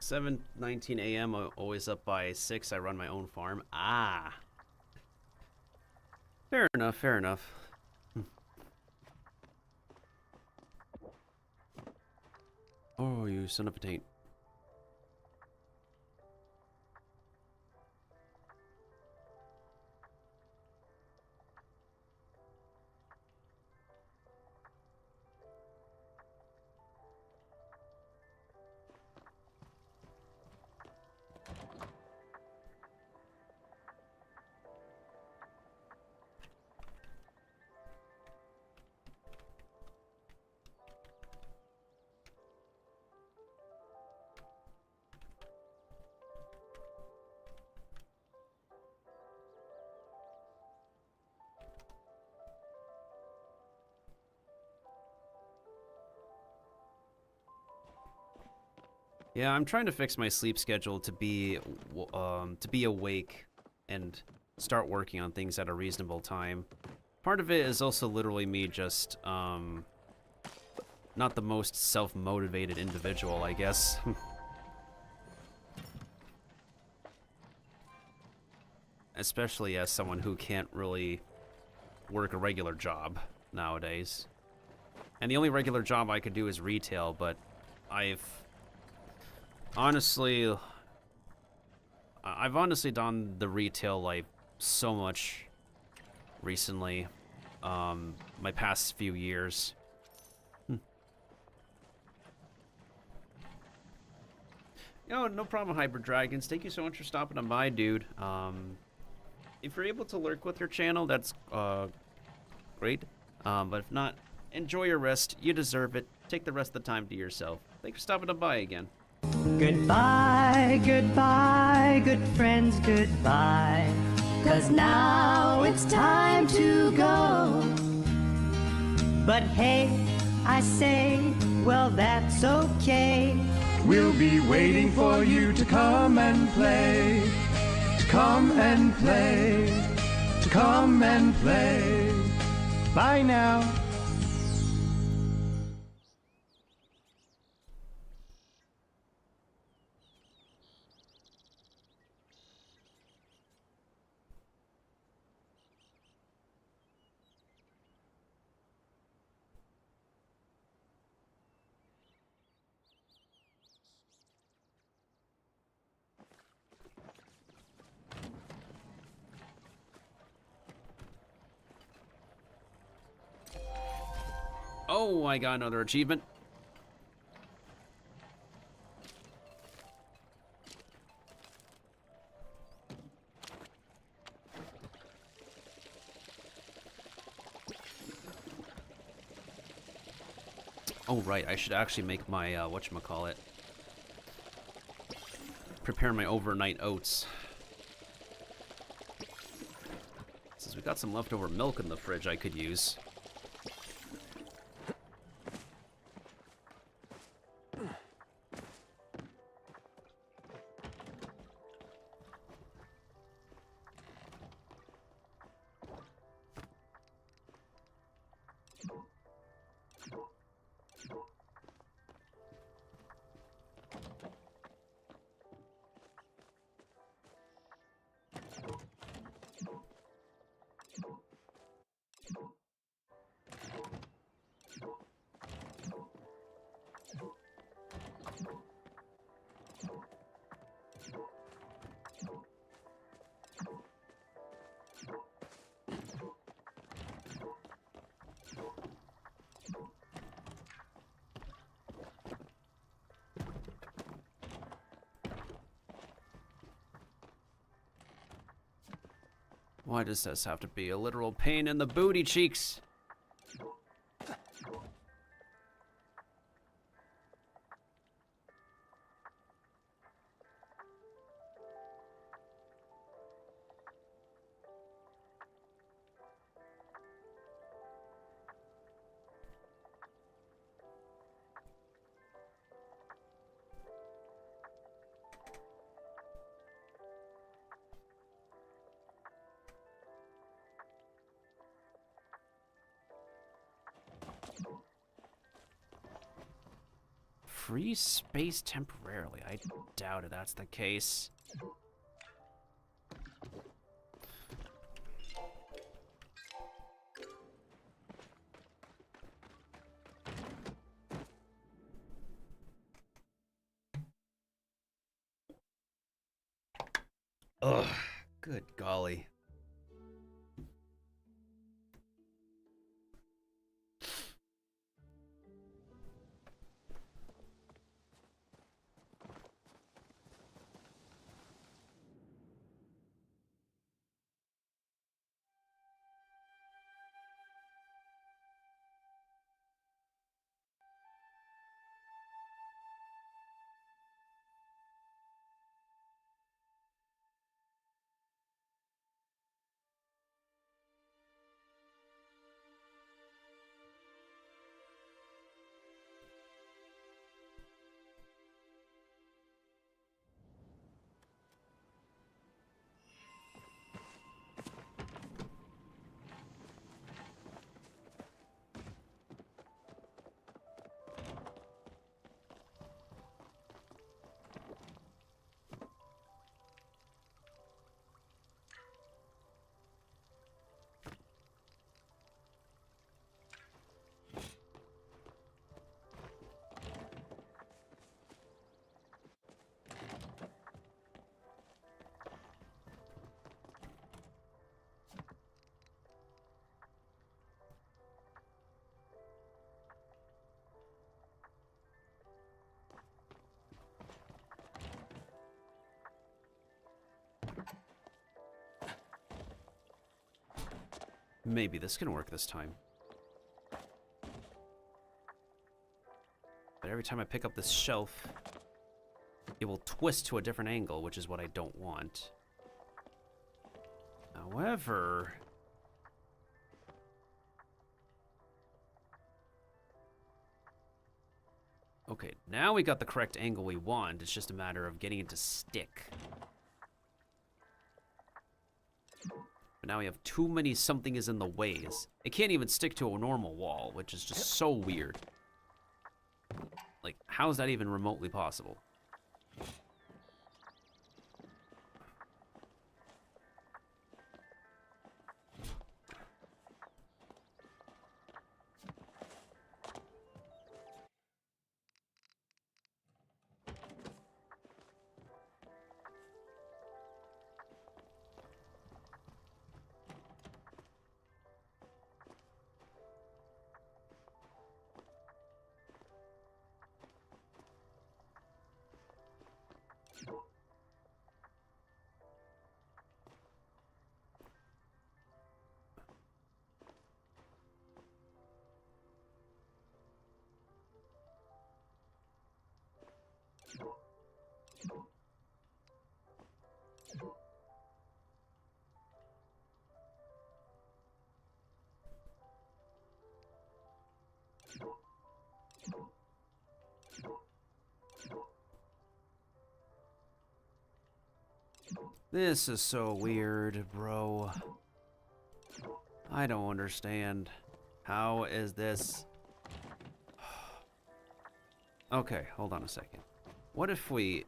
Seven 19 a.m. Always up by 6. I run my own farm. Ah. Fair enough, fair enough. Oh, you son of a taint. Yeah, I'm trying to fix my sleep schedule to be awake and start working on things at a reasonable time. Part of it is also literally me just not the most self-motivated individual, I guess. Especially as someone who can't really work a regular job nowadays. And the only regular job I could do is retail, but I've honestly done the retail life so much recently, my past few years. Yo, no problem, Hyper Dragons. Thank you so much for stopping on by, dude. If you're able to lurk with your channel, that's great. But if not, enjoy your rest. You deserve it. Take the rest of the time to yourself. Thanks for stopping on by again. Goodbye, goodbye, good friends, goodbye. 'Cause now it's time to go. But hey, I say, well, that's okay. We'll be waiting for you to come and play. To come and play. To come and play. Bye now. Oh, I got another achievement. Oh, right, I should actually make my, whatchamacallit. Prepare my overnight oats. Since we got some leftover milk in the fridge I could use. Why does this have to be a literal pain in the booty cheeks? Free space temporarily. I doubt it. That's the case. Ugh. Good golly. Maybe this can work this time. But every time I pick up this shelf, it will twist to a different angle, which is what I don't want. However... Okay, now we got the correct angle we want. It's just a matter of getting it to stick. But now we have too many something is in the ways. It can't even stick to a normal wall, which is just so weird. Like, how is that even remotely possible? This is so weird, bro. I don't understand. How is this? Okay, hold on a second. What if we...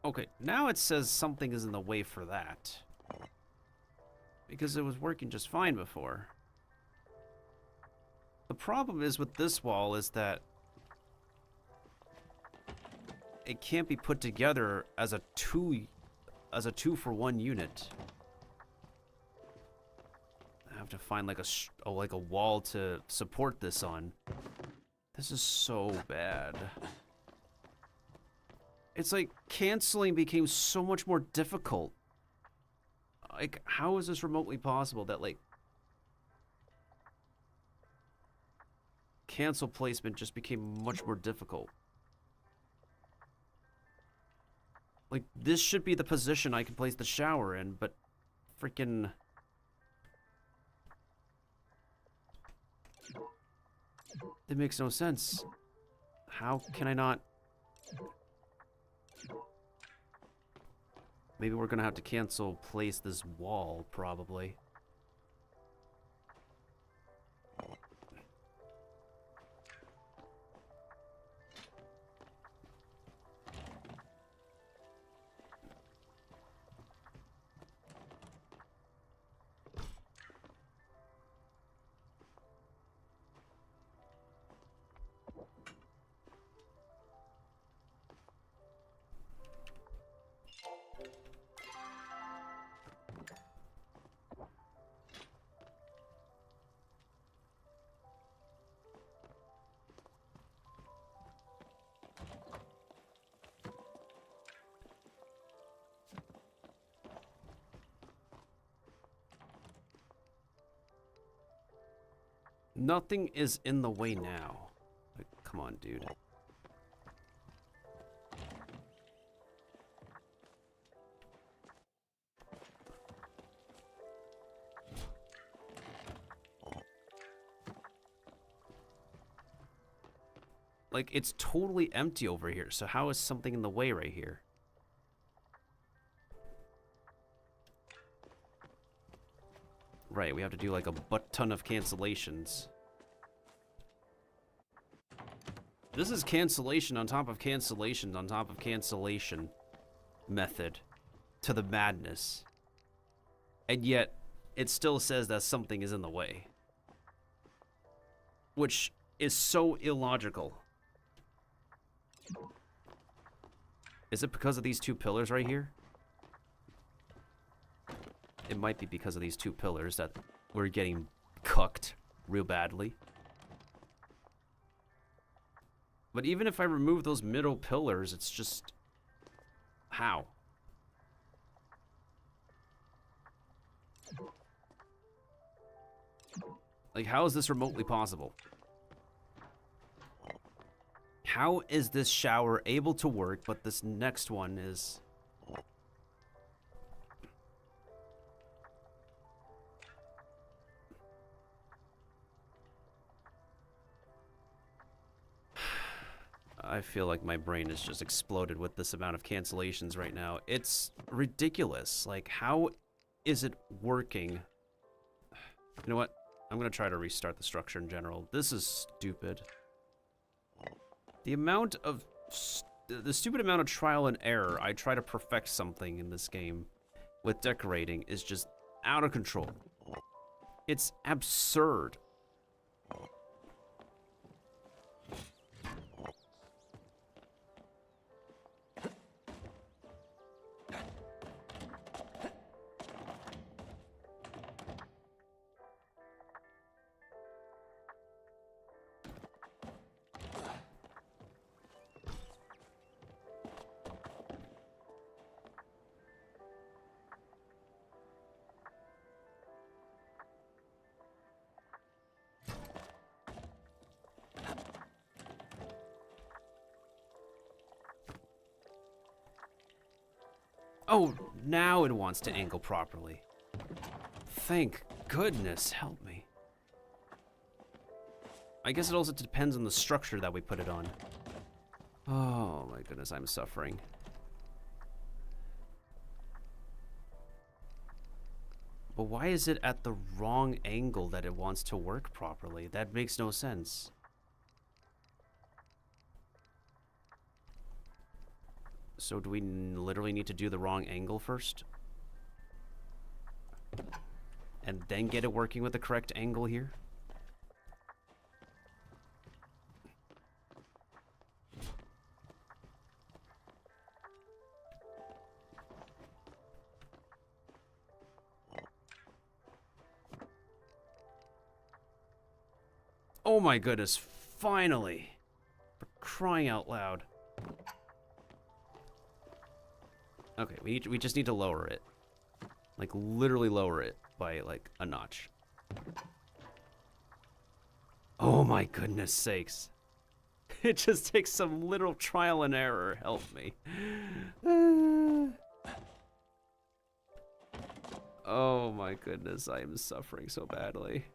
Okay, now it says something is in the way for that. Because it was working just fine before. The problem is with this wall is that it can't be put together as a two for one unit. I have to find like a wall to support this on. This is so bad. It's like canceling became so much more difficult. Like, how is this remotely possible that, like, cancel placement just became much more difficult? Like, this should be the position I can place the shower in, but freaking... It makes no sense. How can I not... Maybe we're gonna have to cancel place this wall, probably. Nothing is in the way now. Like, come on, dude. Like, it's totally empty over here, so how is something in the way right here? Right, we have to do like a butt ton of cancellations. This is cancellation on top of cancellation on top of cancellation method to the madness. And yet, it still says that something is in the way. Which is so illogical. Is it because of these two pillars right here? It might be because of these two pillars that we're getting cooked real badly. But even if I remove those middle pillars, it's just... How? Like, how is this remotely possible? How is this shower able to work, but this next one is... I feel like my brain is just exploded with this amount of cancellations right now. It's ridiculous. Like, how is it working? You know what? I'm gonna try to restart the structure in general. This is stupid. The amount of... the stupid amount of trial and error I try to perfect something in this game with decorating is just out of control. It's absurd. Oh, now it wants to angle properly. Thank goodness, help me. I guess it also depends on the structure that we put it on. Oh my goodness, I'm suffering. But why is it at the wrong angle that it wants to work properly? That makes no sense. So do we literally need to do the wrong angle first? And then get it working with the correct angle here? Oh my goodness. Finally. For crying out loud. Okay, we just need to lower it. Like, literally lower it by, like, a notch. Oh my goodness sakes. It just takes some literal trial and error. Help me. Oh my goodness, I am suffering so badly.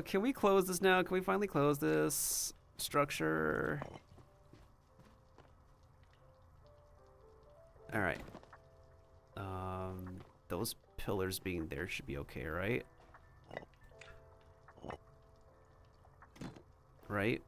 Can we close this now? Can we finally close this structure? All right. Those pillars being there should be okay, right? Right?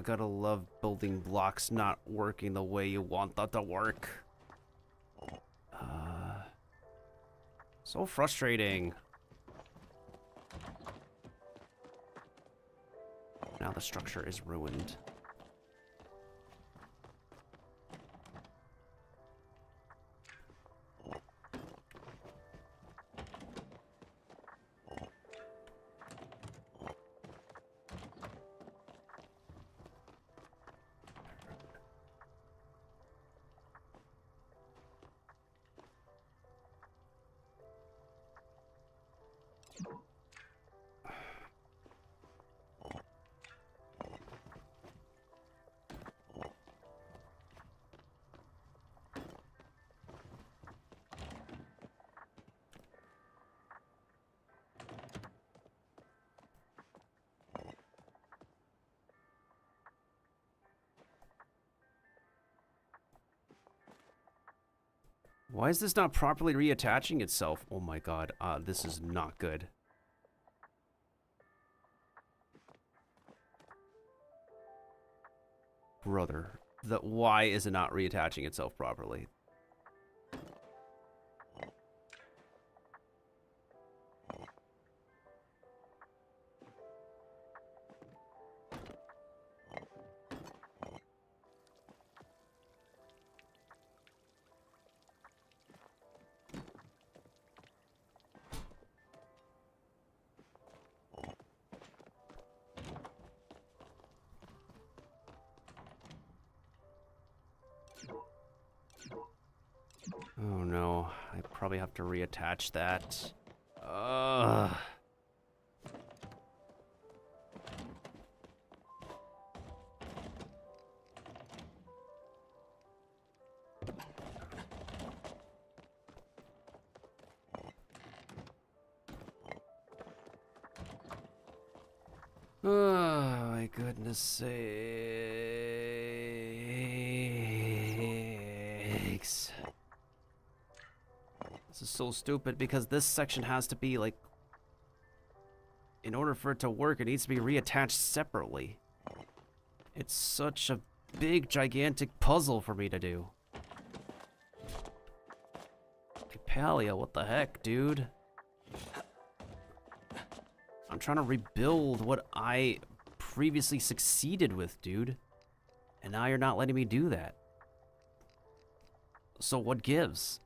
Gotta love building blocks not working the way you want that to work. So frustrating. Now the structure is ruined. Why is this not properly reattaching itself? Oh my god, this is not good. Brother, why is it not reattaching itself properly? Oh no, I probably have to reattach that. Ugh. Oh my goodness sakes. This is so stupid because this section has to be like, in order for it to work, it needs to be reattached separately. It's such a big, gigantic puzzle for me to do. Okay, Palia, what the heck, dude? I'm trying to rebuild what I previously succeeded with, dude. And now you're not letting me do that. So what gives?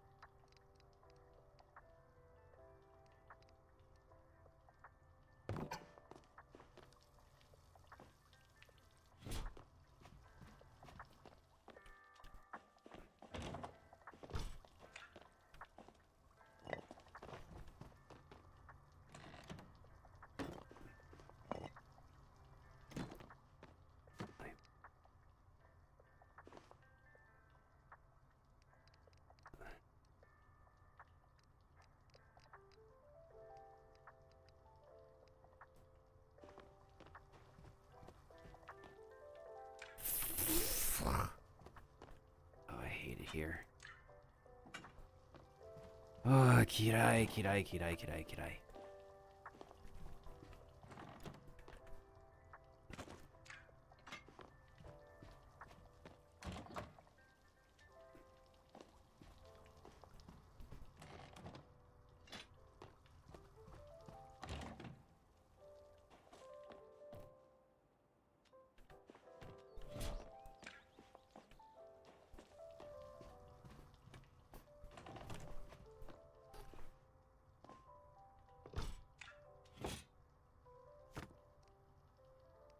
Oh, I hate it here. Oh, kirai, kirai, kirai, kirai, kirai.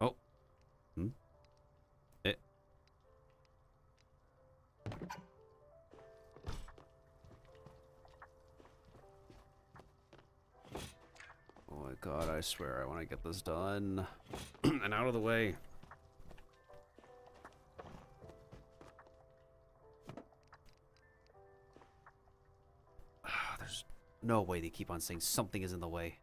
Oh. Hmm? It. Oh my god, I swear I want to get this done. And out of the way. There's no way they keep on saying something is in the way.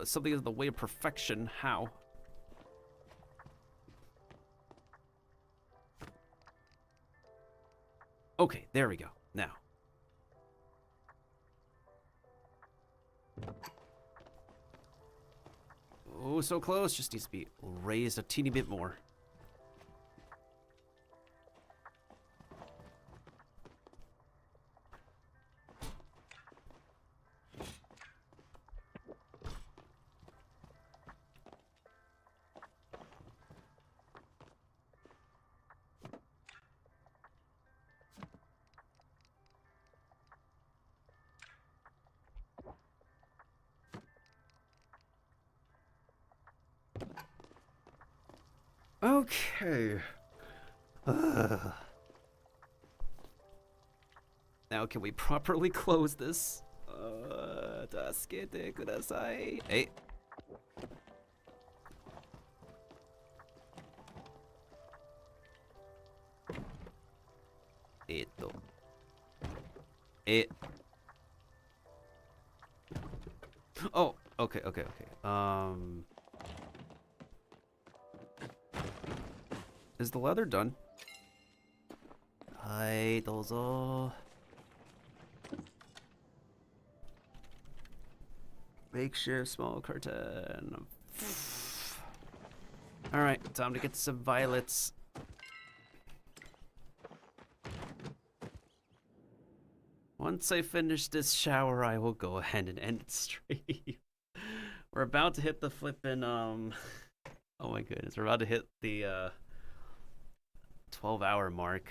Something is in the way of perfection. How? Okay, there we go. Now. Oh, so close. Just needs to be raised a teeny bit more. Okay. Now can we properly close this? Tasukete kudasai. Hey. Oh, okay. Is the leather done? Hi, dozo. Makeshift small curtain. Alright, time to get some violets. Once I finish this shower, I will go ahead and end the stream. We're about to hit the flippin', oh my goodness, we're about to hit the, 12-hour mark.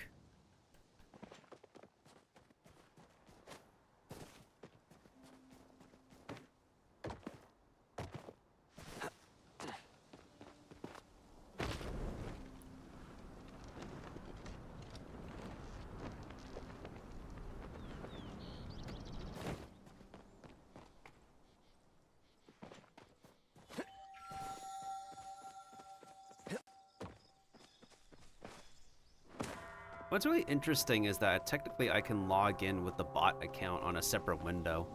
What's really interesting is that technically I can log in with the bot account on a separate window.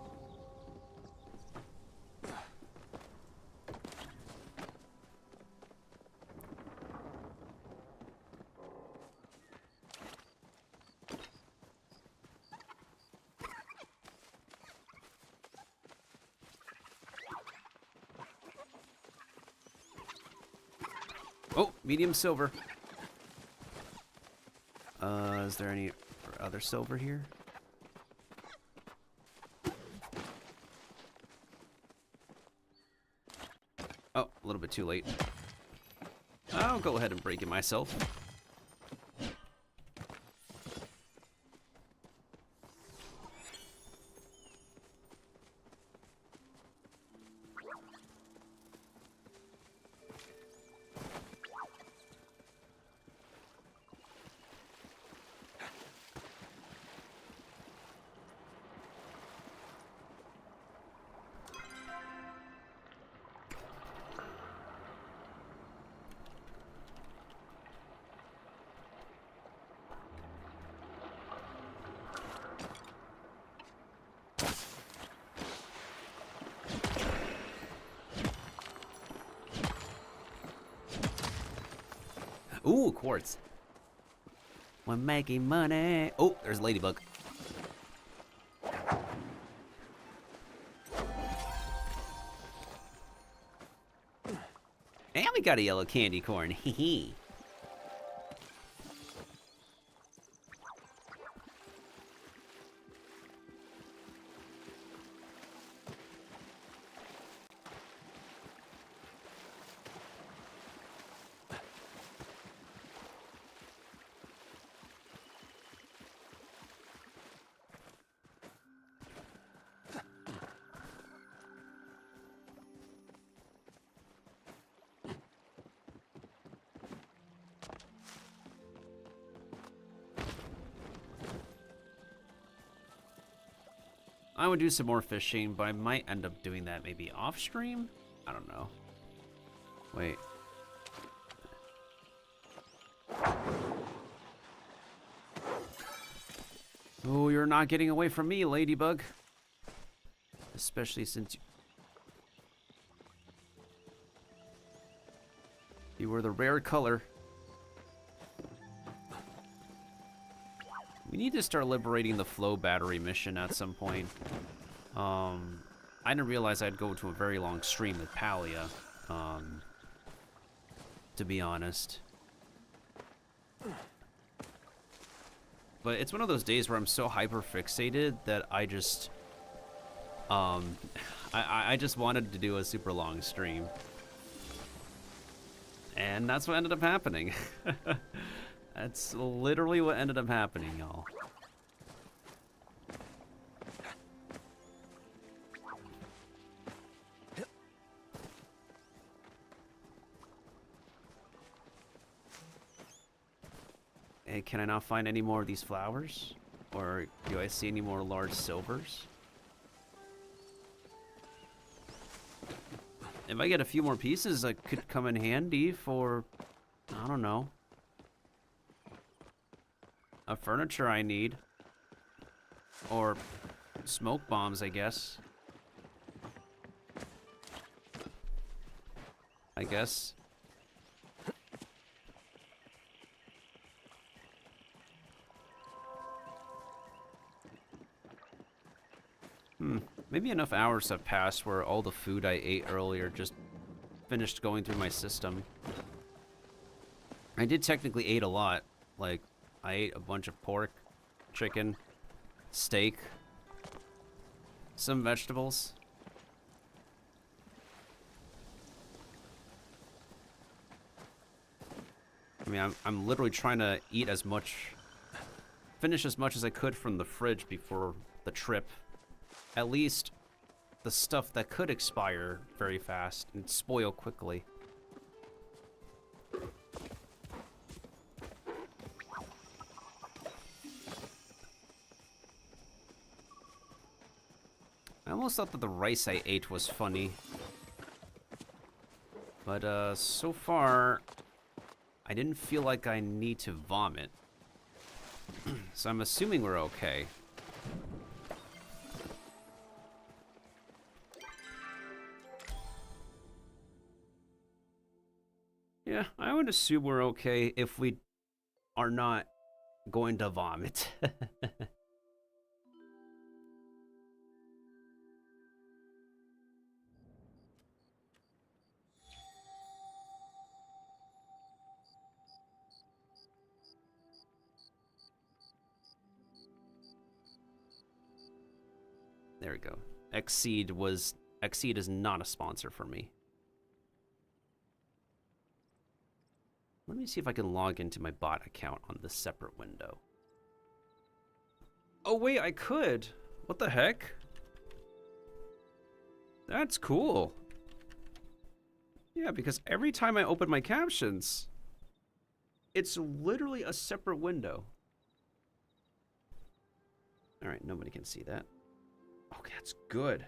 Oh, medium silver. Is there any other silver here? Oh, a little bit too late. I'll go ahead and break it myself. Ooh, quartz. We're making money. Oh, there's a ladybug. And we got a yellow candy corn. Hee hee. I would do some more fishing, but I might end up doing that maybe off stream? I don't know. Wait. Oh, you're not getting away from me, ladybug. Especially since you were the rare color. We need to start liberating the flow battery mission at some point. I didn't realize I'd go to a very long stream with Palia, to be honest. But it's one of those days where I'm so hyper fixated that I just, I just wanted to do a super long stream. And that's what ended up happening. That's literally what ended up happening, y'all. Hey, can I not find any more of these flowers? Or do I see any more large silvers? If I get a few more pieces, that could come in handy for, I don't know, a furniture I need. Or smoke bombs, I guess. Maybe enough hours have passed where all the food I ate earlier just finished going through my system. I did technically eat a lot. Like, I ate a bunch of pork, chicken, steak, some vegetables. I mean, I'm literally trying to eat as much, finish as much as I could from the fridge before the trip. At least the stuff that could expire very fast and spoil quickly. I almost thought that the rice I ate was funny. But so far, I didn't feel like I need to vomit. So I'm assuming we're okay. Yeah, I would assume we're okay if we are not going to vomit. There we go. Exceed is not a sponsor for me. Let me see if I can log into my bot account on this separate window. Oh wait, I could. What the heck? That's cool. Yeah, because every time I open my captions, it's literally a separate window. All right, nobody can see that. Okay, that's good.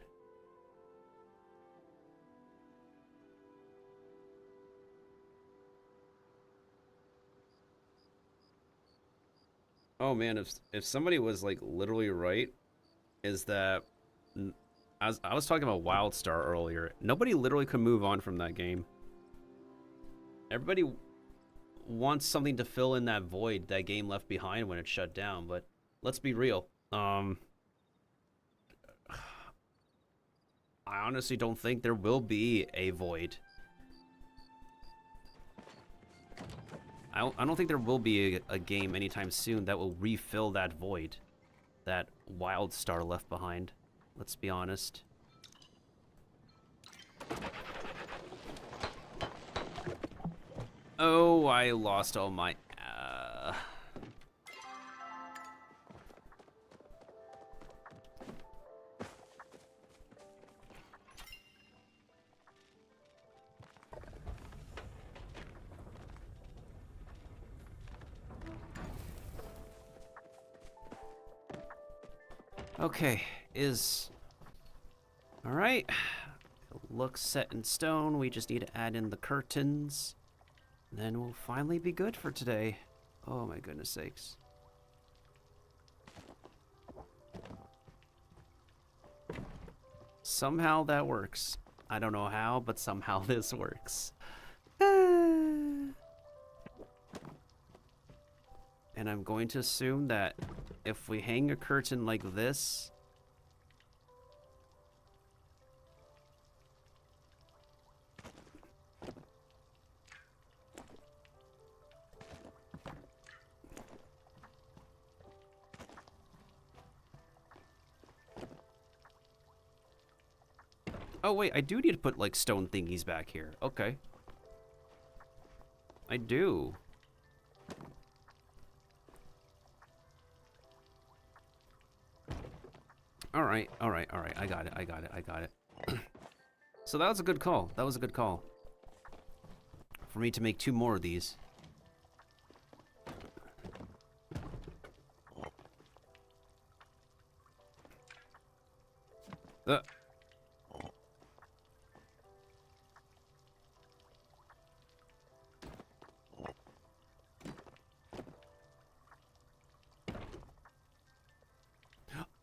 Oh man, if somebody was like literally right, is that as I was talking about WildStar earlier, nobody literally could move on from that game. Everybody wants something to fill in that void that game left behind when it shut down, but let's be real. I honestly don't think there will be a void. I don't think there will be a game anytime soon that will refill that void that WildStar left behind. Let's be honest. Oh, I lost all my... Okay, alright. Looks set in stone. We just need to add in the curtains. Then we'll finally be good for today. Oh my goodness sakes. Somehow that works. I don't know how, but somehow this works. And I'm going to assume that if we hang a curtain like this, oh wait, I do need to put like stone thingies back here. Okay. I do. Alright. I got it. So that was a good call. That was a good call. For me to make 2 more of these.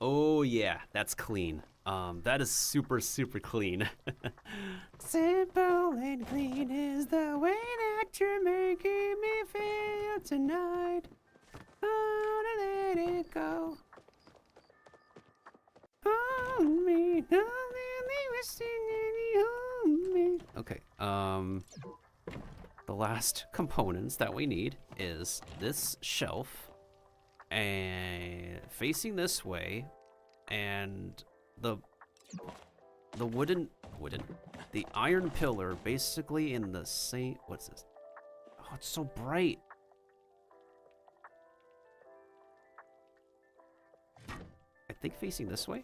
Oh yeah, that's clean. That is super clean. Simple and clean is the way that you're making me feel tonight. Oh, to let it go. On me, don't let me rest on me. Okay, the last components that we need is this shelf, and facing this way, and the the iron pillar basically in the same, what's this? Oh, it's so bright. I think facing this way.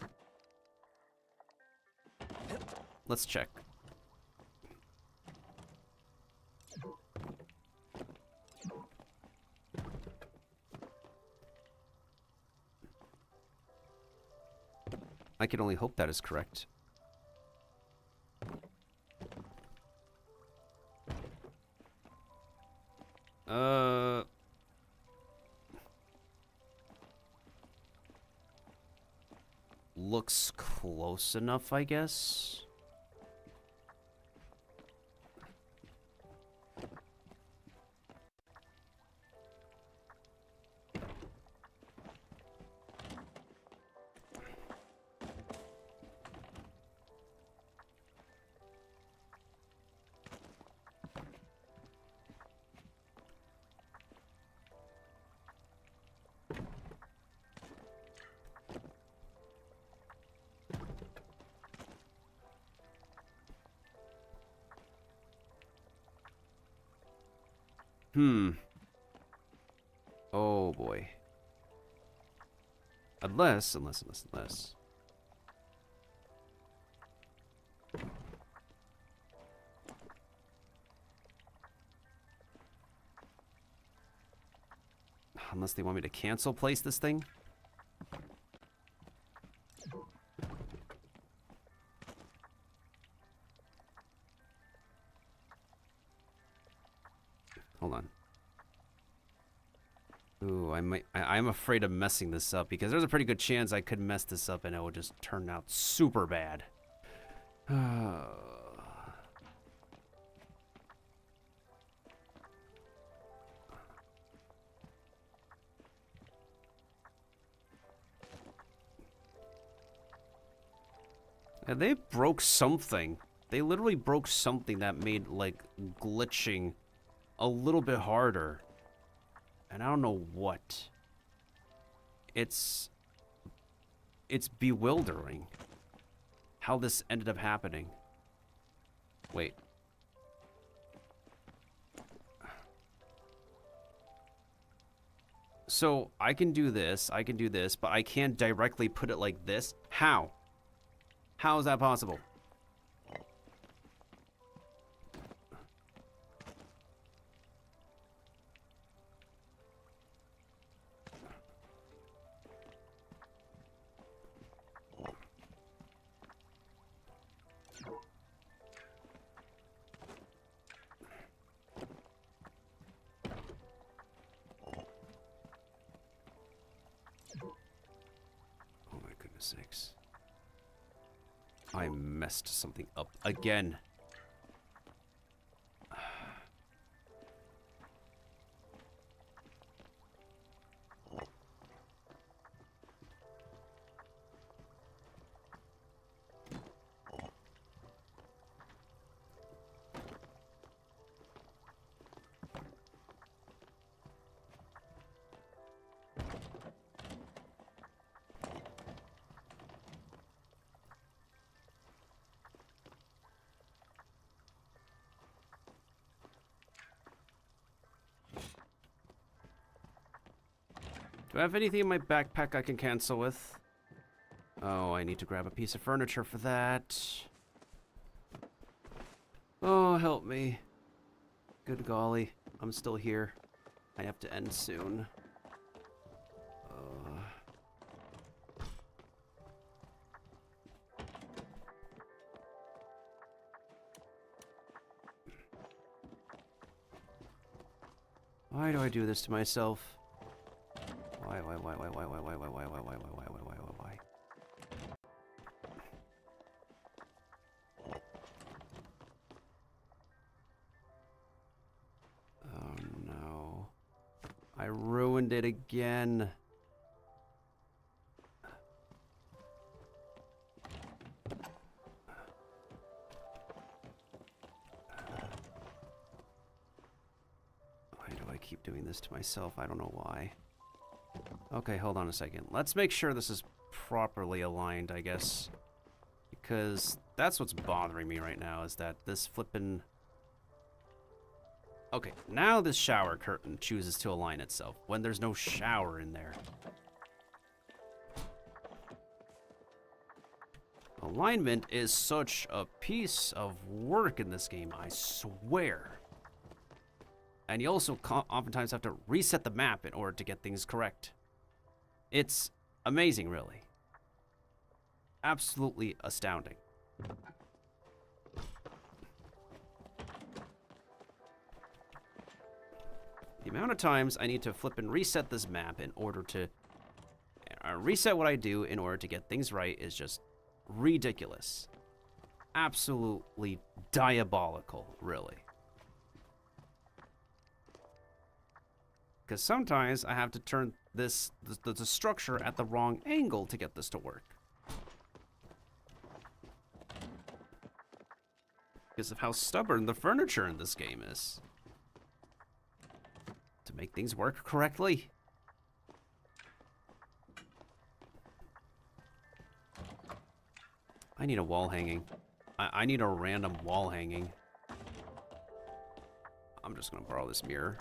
Let's check. I can only hope that is correct. Looks close enough, I guess. Oh boy. Unless. Unless they want me to cancel place this thing. Hold on. Ooh, I'm afraid of messing this up because there's a pretty good chance I could mess this up and it will just turn out super bad. And they broke something. They literally broke something that made, like, glitching a little bit harder. And I don't know what. It's bewildering how this ended up happening. Wait. So, I can do this, but I can't directly put it like this. How? How is that possible? Oh my goodness sakes. I messed something up again. Do I have anything in my backpack I can cancel with? Oh, I need to grab a piece of furniture for that. Oh, help me. Good golly. I'm still here. I have to end soon. Why do I do this to myself? Why? Oh no. I ruined it again. Why do I keep doing this to myself? I don't know why. Okay, hold on a second. Let's make sure this is properly aligned, I guess. Because that's what's bothering me right now, is that this flippin'... Okay, now this shower curtain chooses to align itself when there's no shower in there. Alignment is such a piece of work in this game, I swear. And you also oftentimes have to reset the map in order to get things correct. It's amazing, really. Absolutely astounding. The amount of times I need to flip and reset this map in order to... reset what I do in order to get things right is just ridiculous. Absolutely diabolical, really. Because sometimes I have to turn the structure at the wrong angle to get this to work. Because of how stubborn the furniture in this game is. To make things work correctly. I need a wall hanging. I need a random wall hanging. I'm just gonna borrow this mirror.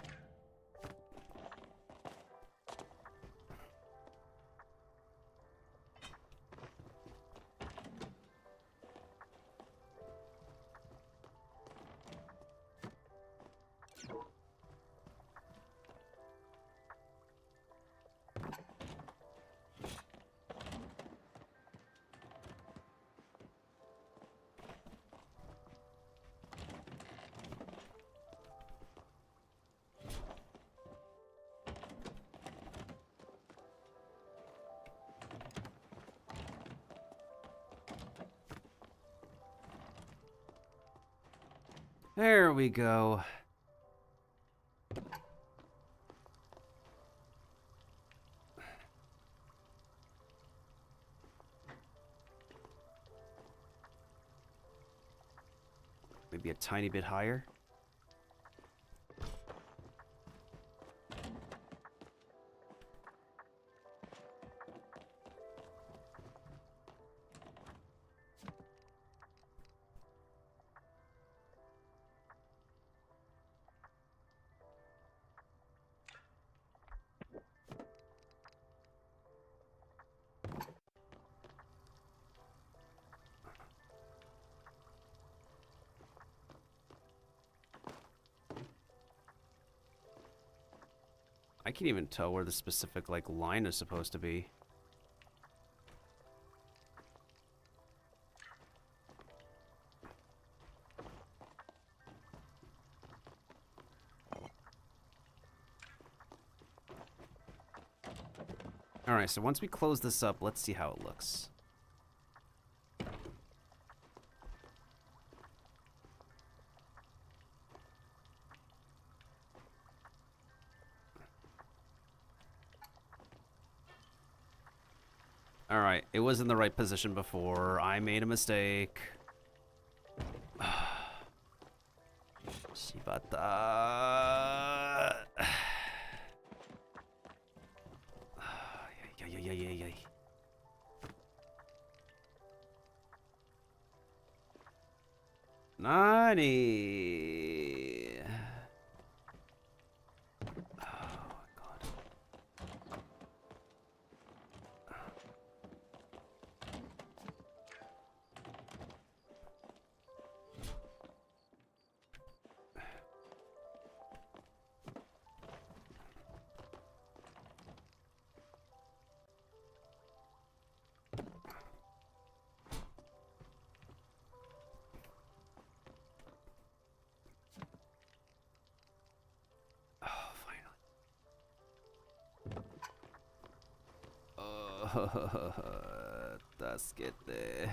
There we go. Maybe a tiny bit higher. I can't even tell where the specific, like, line is supposed to be. Alright, so once we close this up, let's see how it looks. Alright, it was in the right position before. I made a mistake. Shibata. Yay. Nani. Tasukete.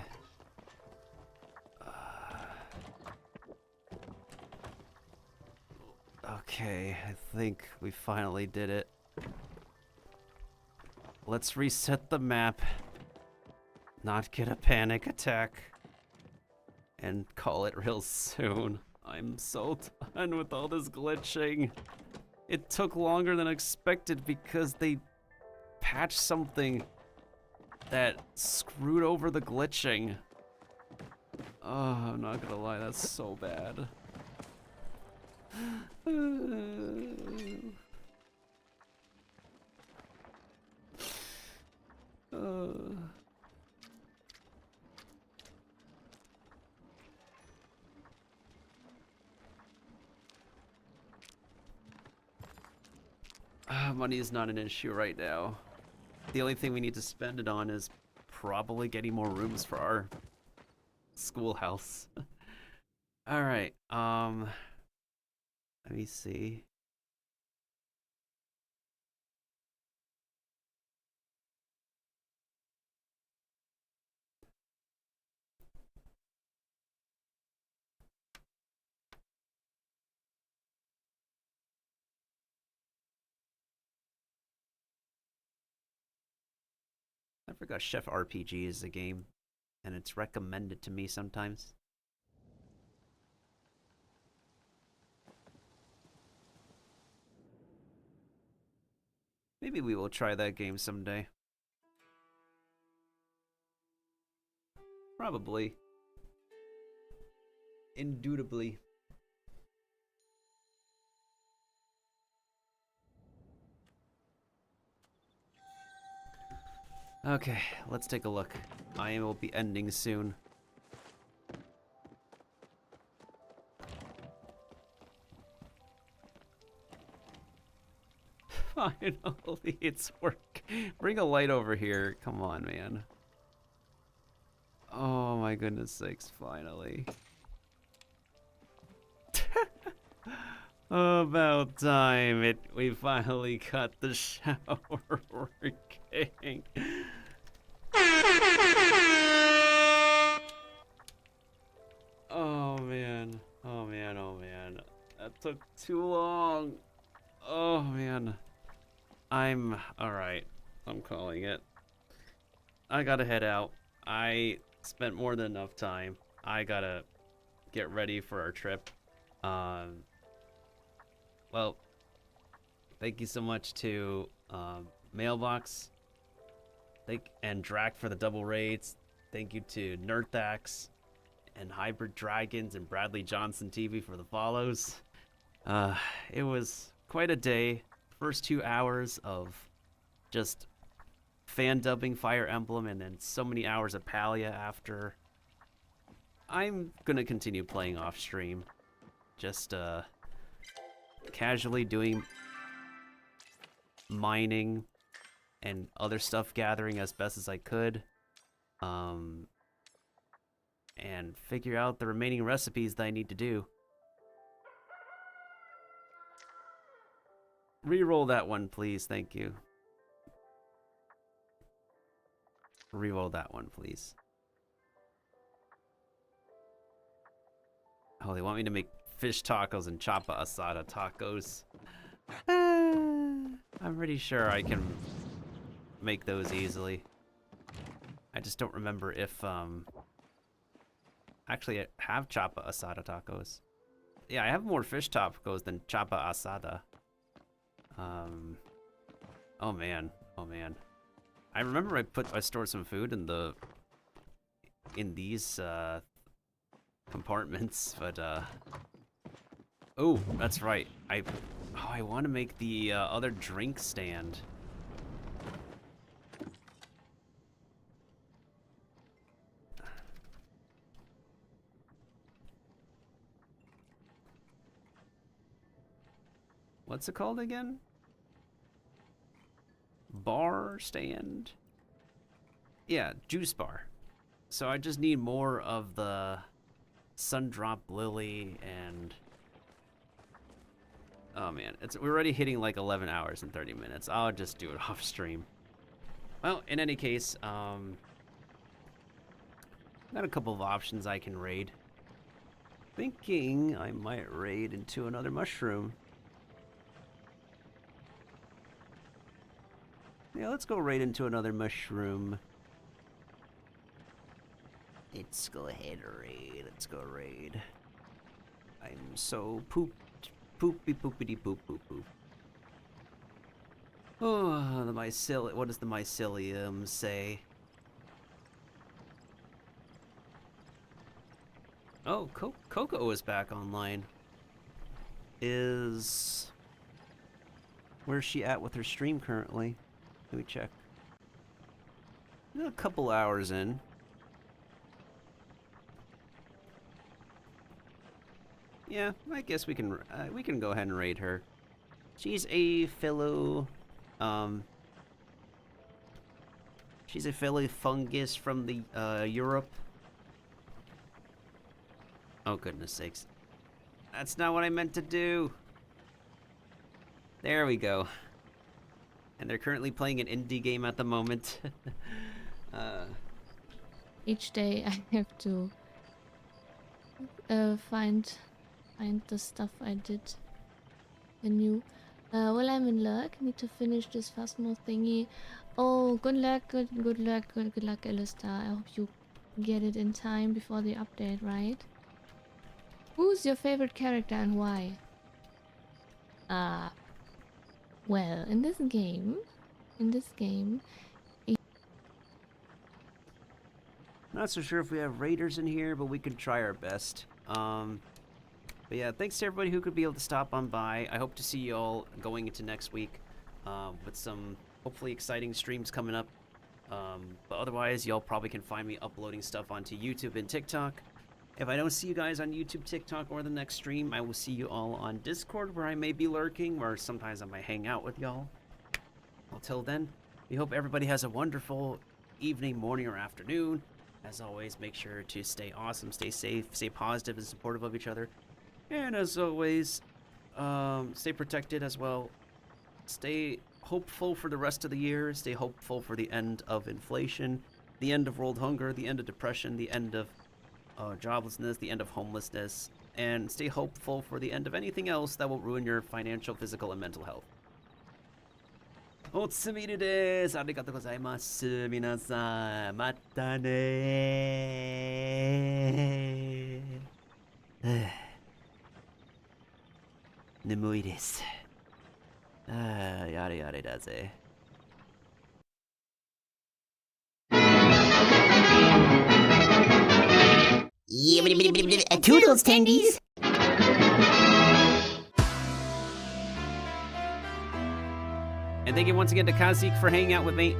Okay, I think we finally did it. Let's reset the map, not get a panic attack, and call it real soon. I'm so done with all this glitching. It took longer than expected because they patched something that screwed over the glitching. Oh, I'm not gonna lie, that's so bad. Money is not an issue right now. The only thing we need to spend it on is probably getting more rooms for our schoolhouse. All right. Let me see. I forgot Chef RPG is a game, and it's recommended to me sometimes. Maybe we will try that game someday. Probably. Indubitably. Okay, let's take a look. I will be ending soon. Finally, it's work. Bring a light over here. Come on, man. Oh my goodness sakes, finally. About time. We finally got the shower working. Oh man. Oh man, that took too long. Oh man. Alright. I'm calling it. I gotta head out. I spent more than enough time. I gotta get ready for our trip. Well, thank you so much to Mailbox. And Drac for the double raids. Thank you to Nerdthax and Hybrid Dragons and Bradley Johnson TV for the follows. It was quite a day. First 2 hours of just fan dubbing Fire Emblem and then so many hours of Palia after. I'm gonna continue playing off stream. Just casually doing mining and other stuff gathering as best as I could. And figure out the remaining recipes that I need to do. Reroll that one, please. Thank you. Reroll that one, please. Oh, they want me to make fish tacos and chapa asada tacos. I'm pretty sure I can make those easily. I just don't remember if, actually, I have chapa asada tacos. Yeah, I have more fish tacos than chapa asada. Oh man. I remember I stored some food in these compartments, but oh, that's right. I want to make the other drink stand. What's it called again? Bar stand? Yeah, juice bar. So I just need more of the Sundrop Lily and... Oh man, we're already hitting like 11 hours and 30 minutes. I'll just do it off stream. Well, in any case, got a couple of options I can raid. Thinking I might raid into another mushroom. Yeah, let's go right into another mushroom. Let's go ahead and raid. Let's go raid. I'm so pooped. Poopy poopity poop poop poop. Oh, the mycelium. What does the mycelium say? Oh, Coco is back online. Where's she at with her stream currently? Let me check. A couple hours in. Yeah, I guess we can go ahead and raid her. She's a fellow fungus from the Europe. Oh goodness sakes. That's not what I meant to do. There we go. And they're currently playing an indie game at the moment. Each day I have to find the stuff I did anew. Well, I'm in luck. Need to finish this Phasmo thingy. Oh, good luck, good luck, good luck, Alistar. I hope you get it in time before the update, right? Who's your favorite character and why? Well, in this game, not so sure if we have raiders in here, but we could try our best. But yeah, thanks to everybody who could be able to stop on by. I hope to see you all going into next week with some hopefully exciting streams coming up. But otherwise, y'all probably can find me uploading stuff onto YouTube and TikTok. If I don't see you guys on YouTube, TikTok, or the next stream, I will see you all on Discord, where I may be lurking, or sometimes I might hang out with y'all. Until then, we hope everybody has a wonderful evening, morning, or afternoon. As always, make sure to stay awesome, stay safe, stay positive, and supportive of each other. And as always, stay protected as well. Stay hopeful for the rest of the year. Stay hopeful for the end of inflation, the end of world hunger, the end of depression, the end of joblessness, the end of homelessness, and stay hopeful for the end of anything else that will ruin your financial, physical, and mental health. Otsumiri desu. Arigatou gozaimasu. Minasan, mata ne. 眠いです。やれやれだぜ。Toodles, tendies. And thank you once again to Kazik for hanging out with me.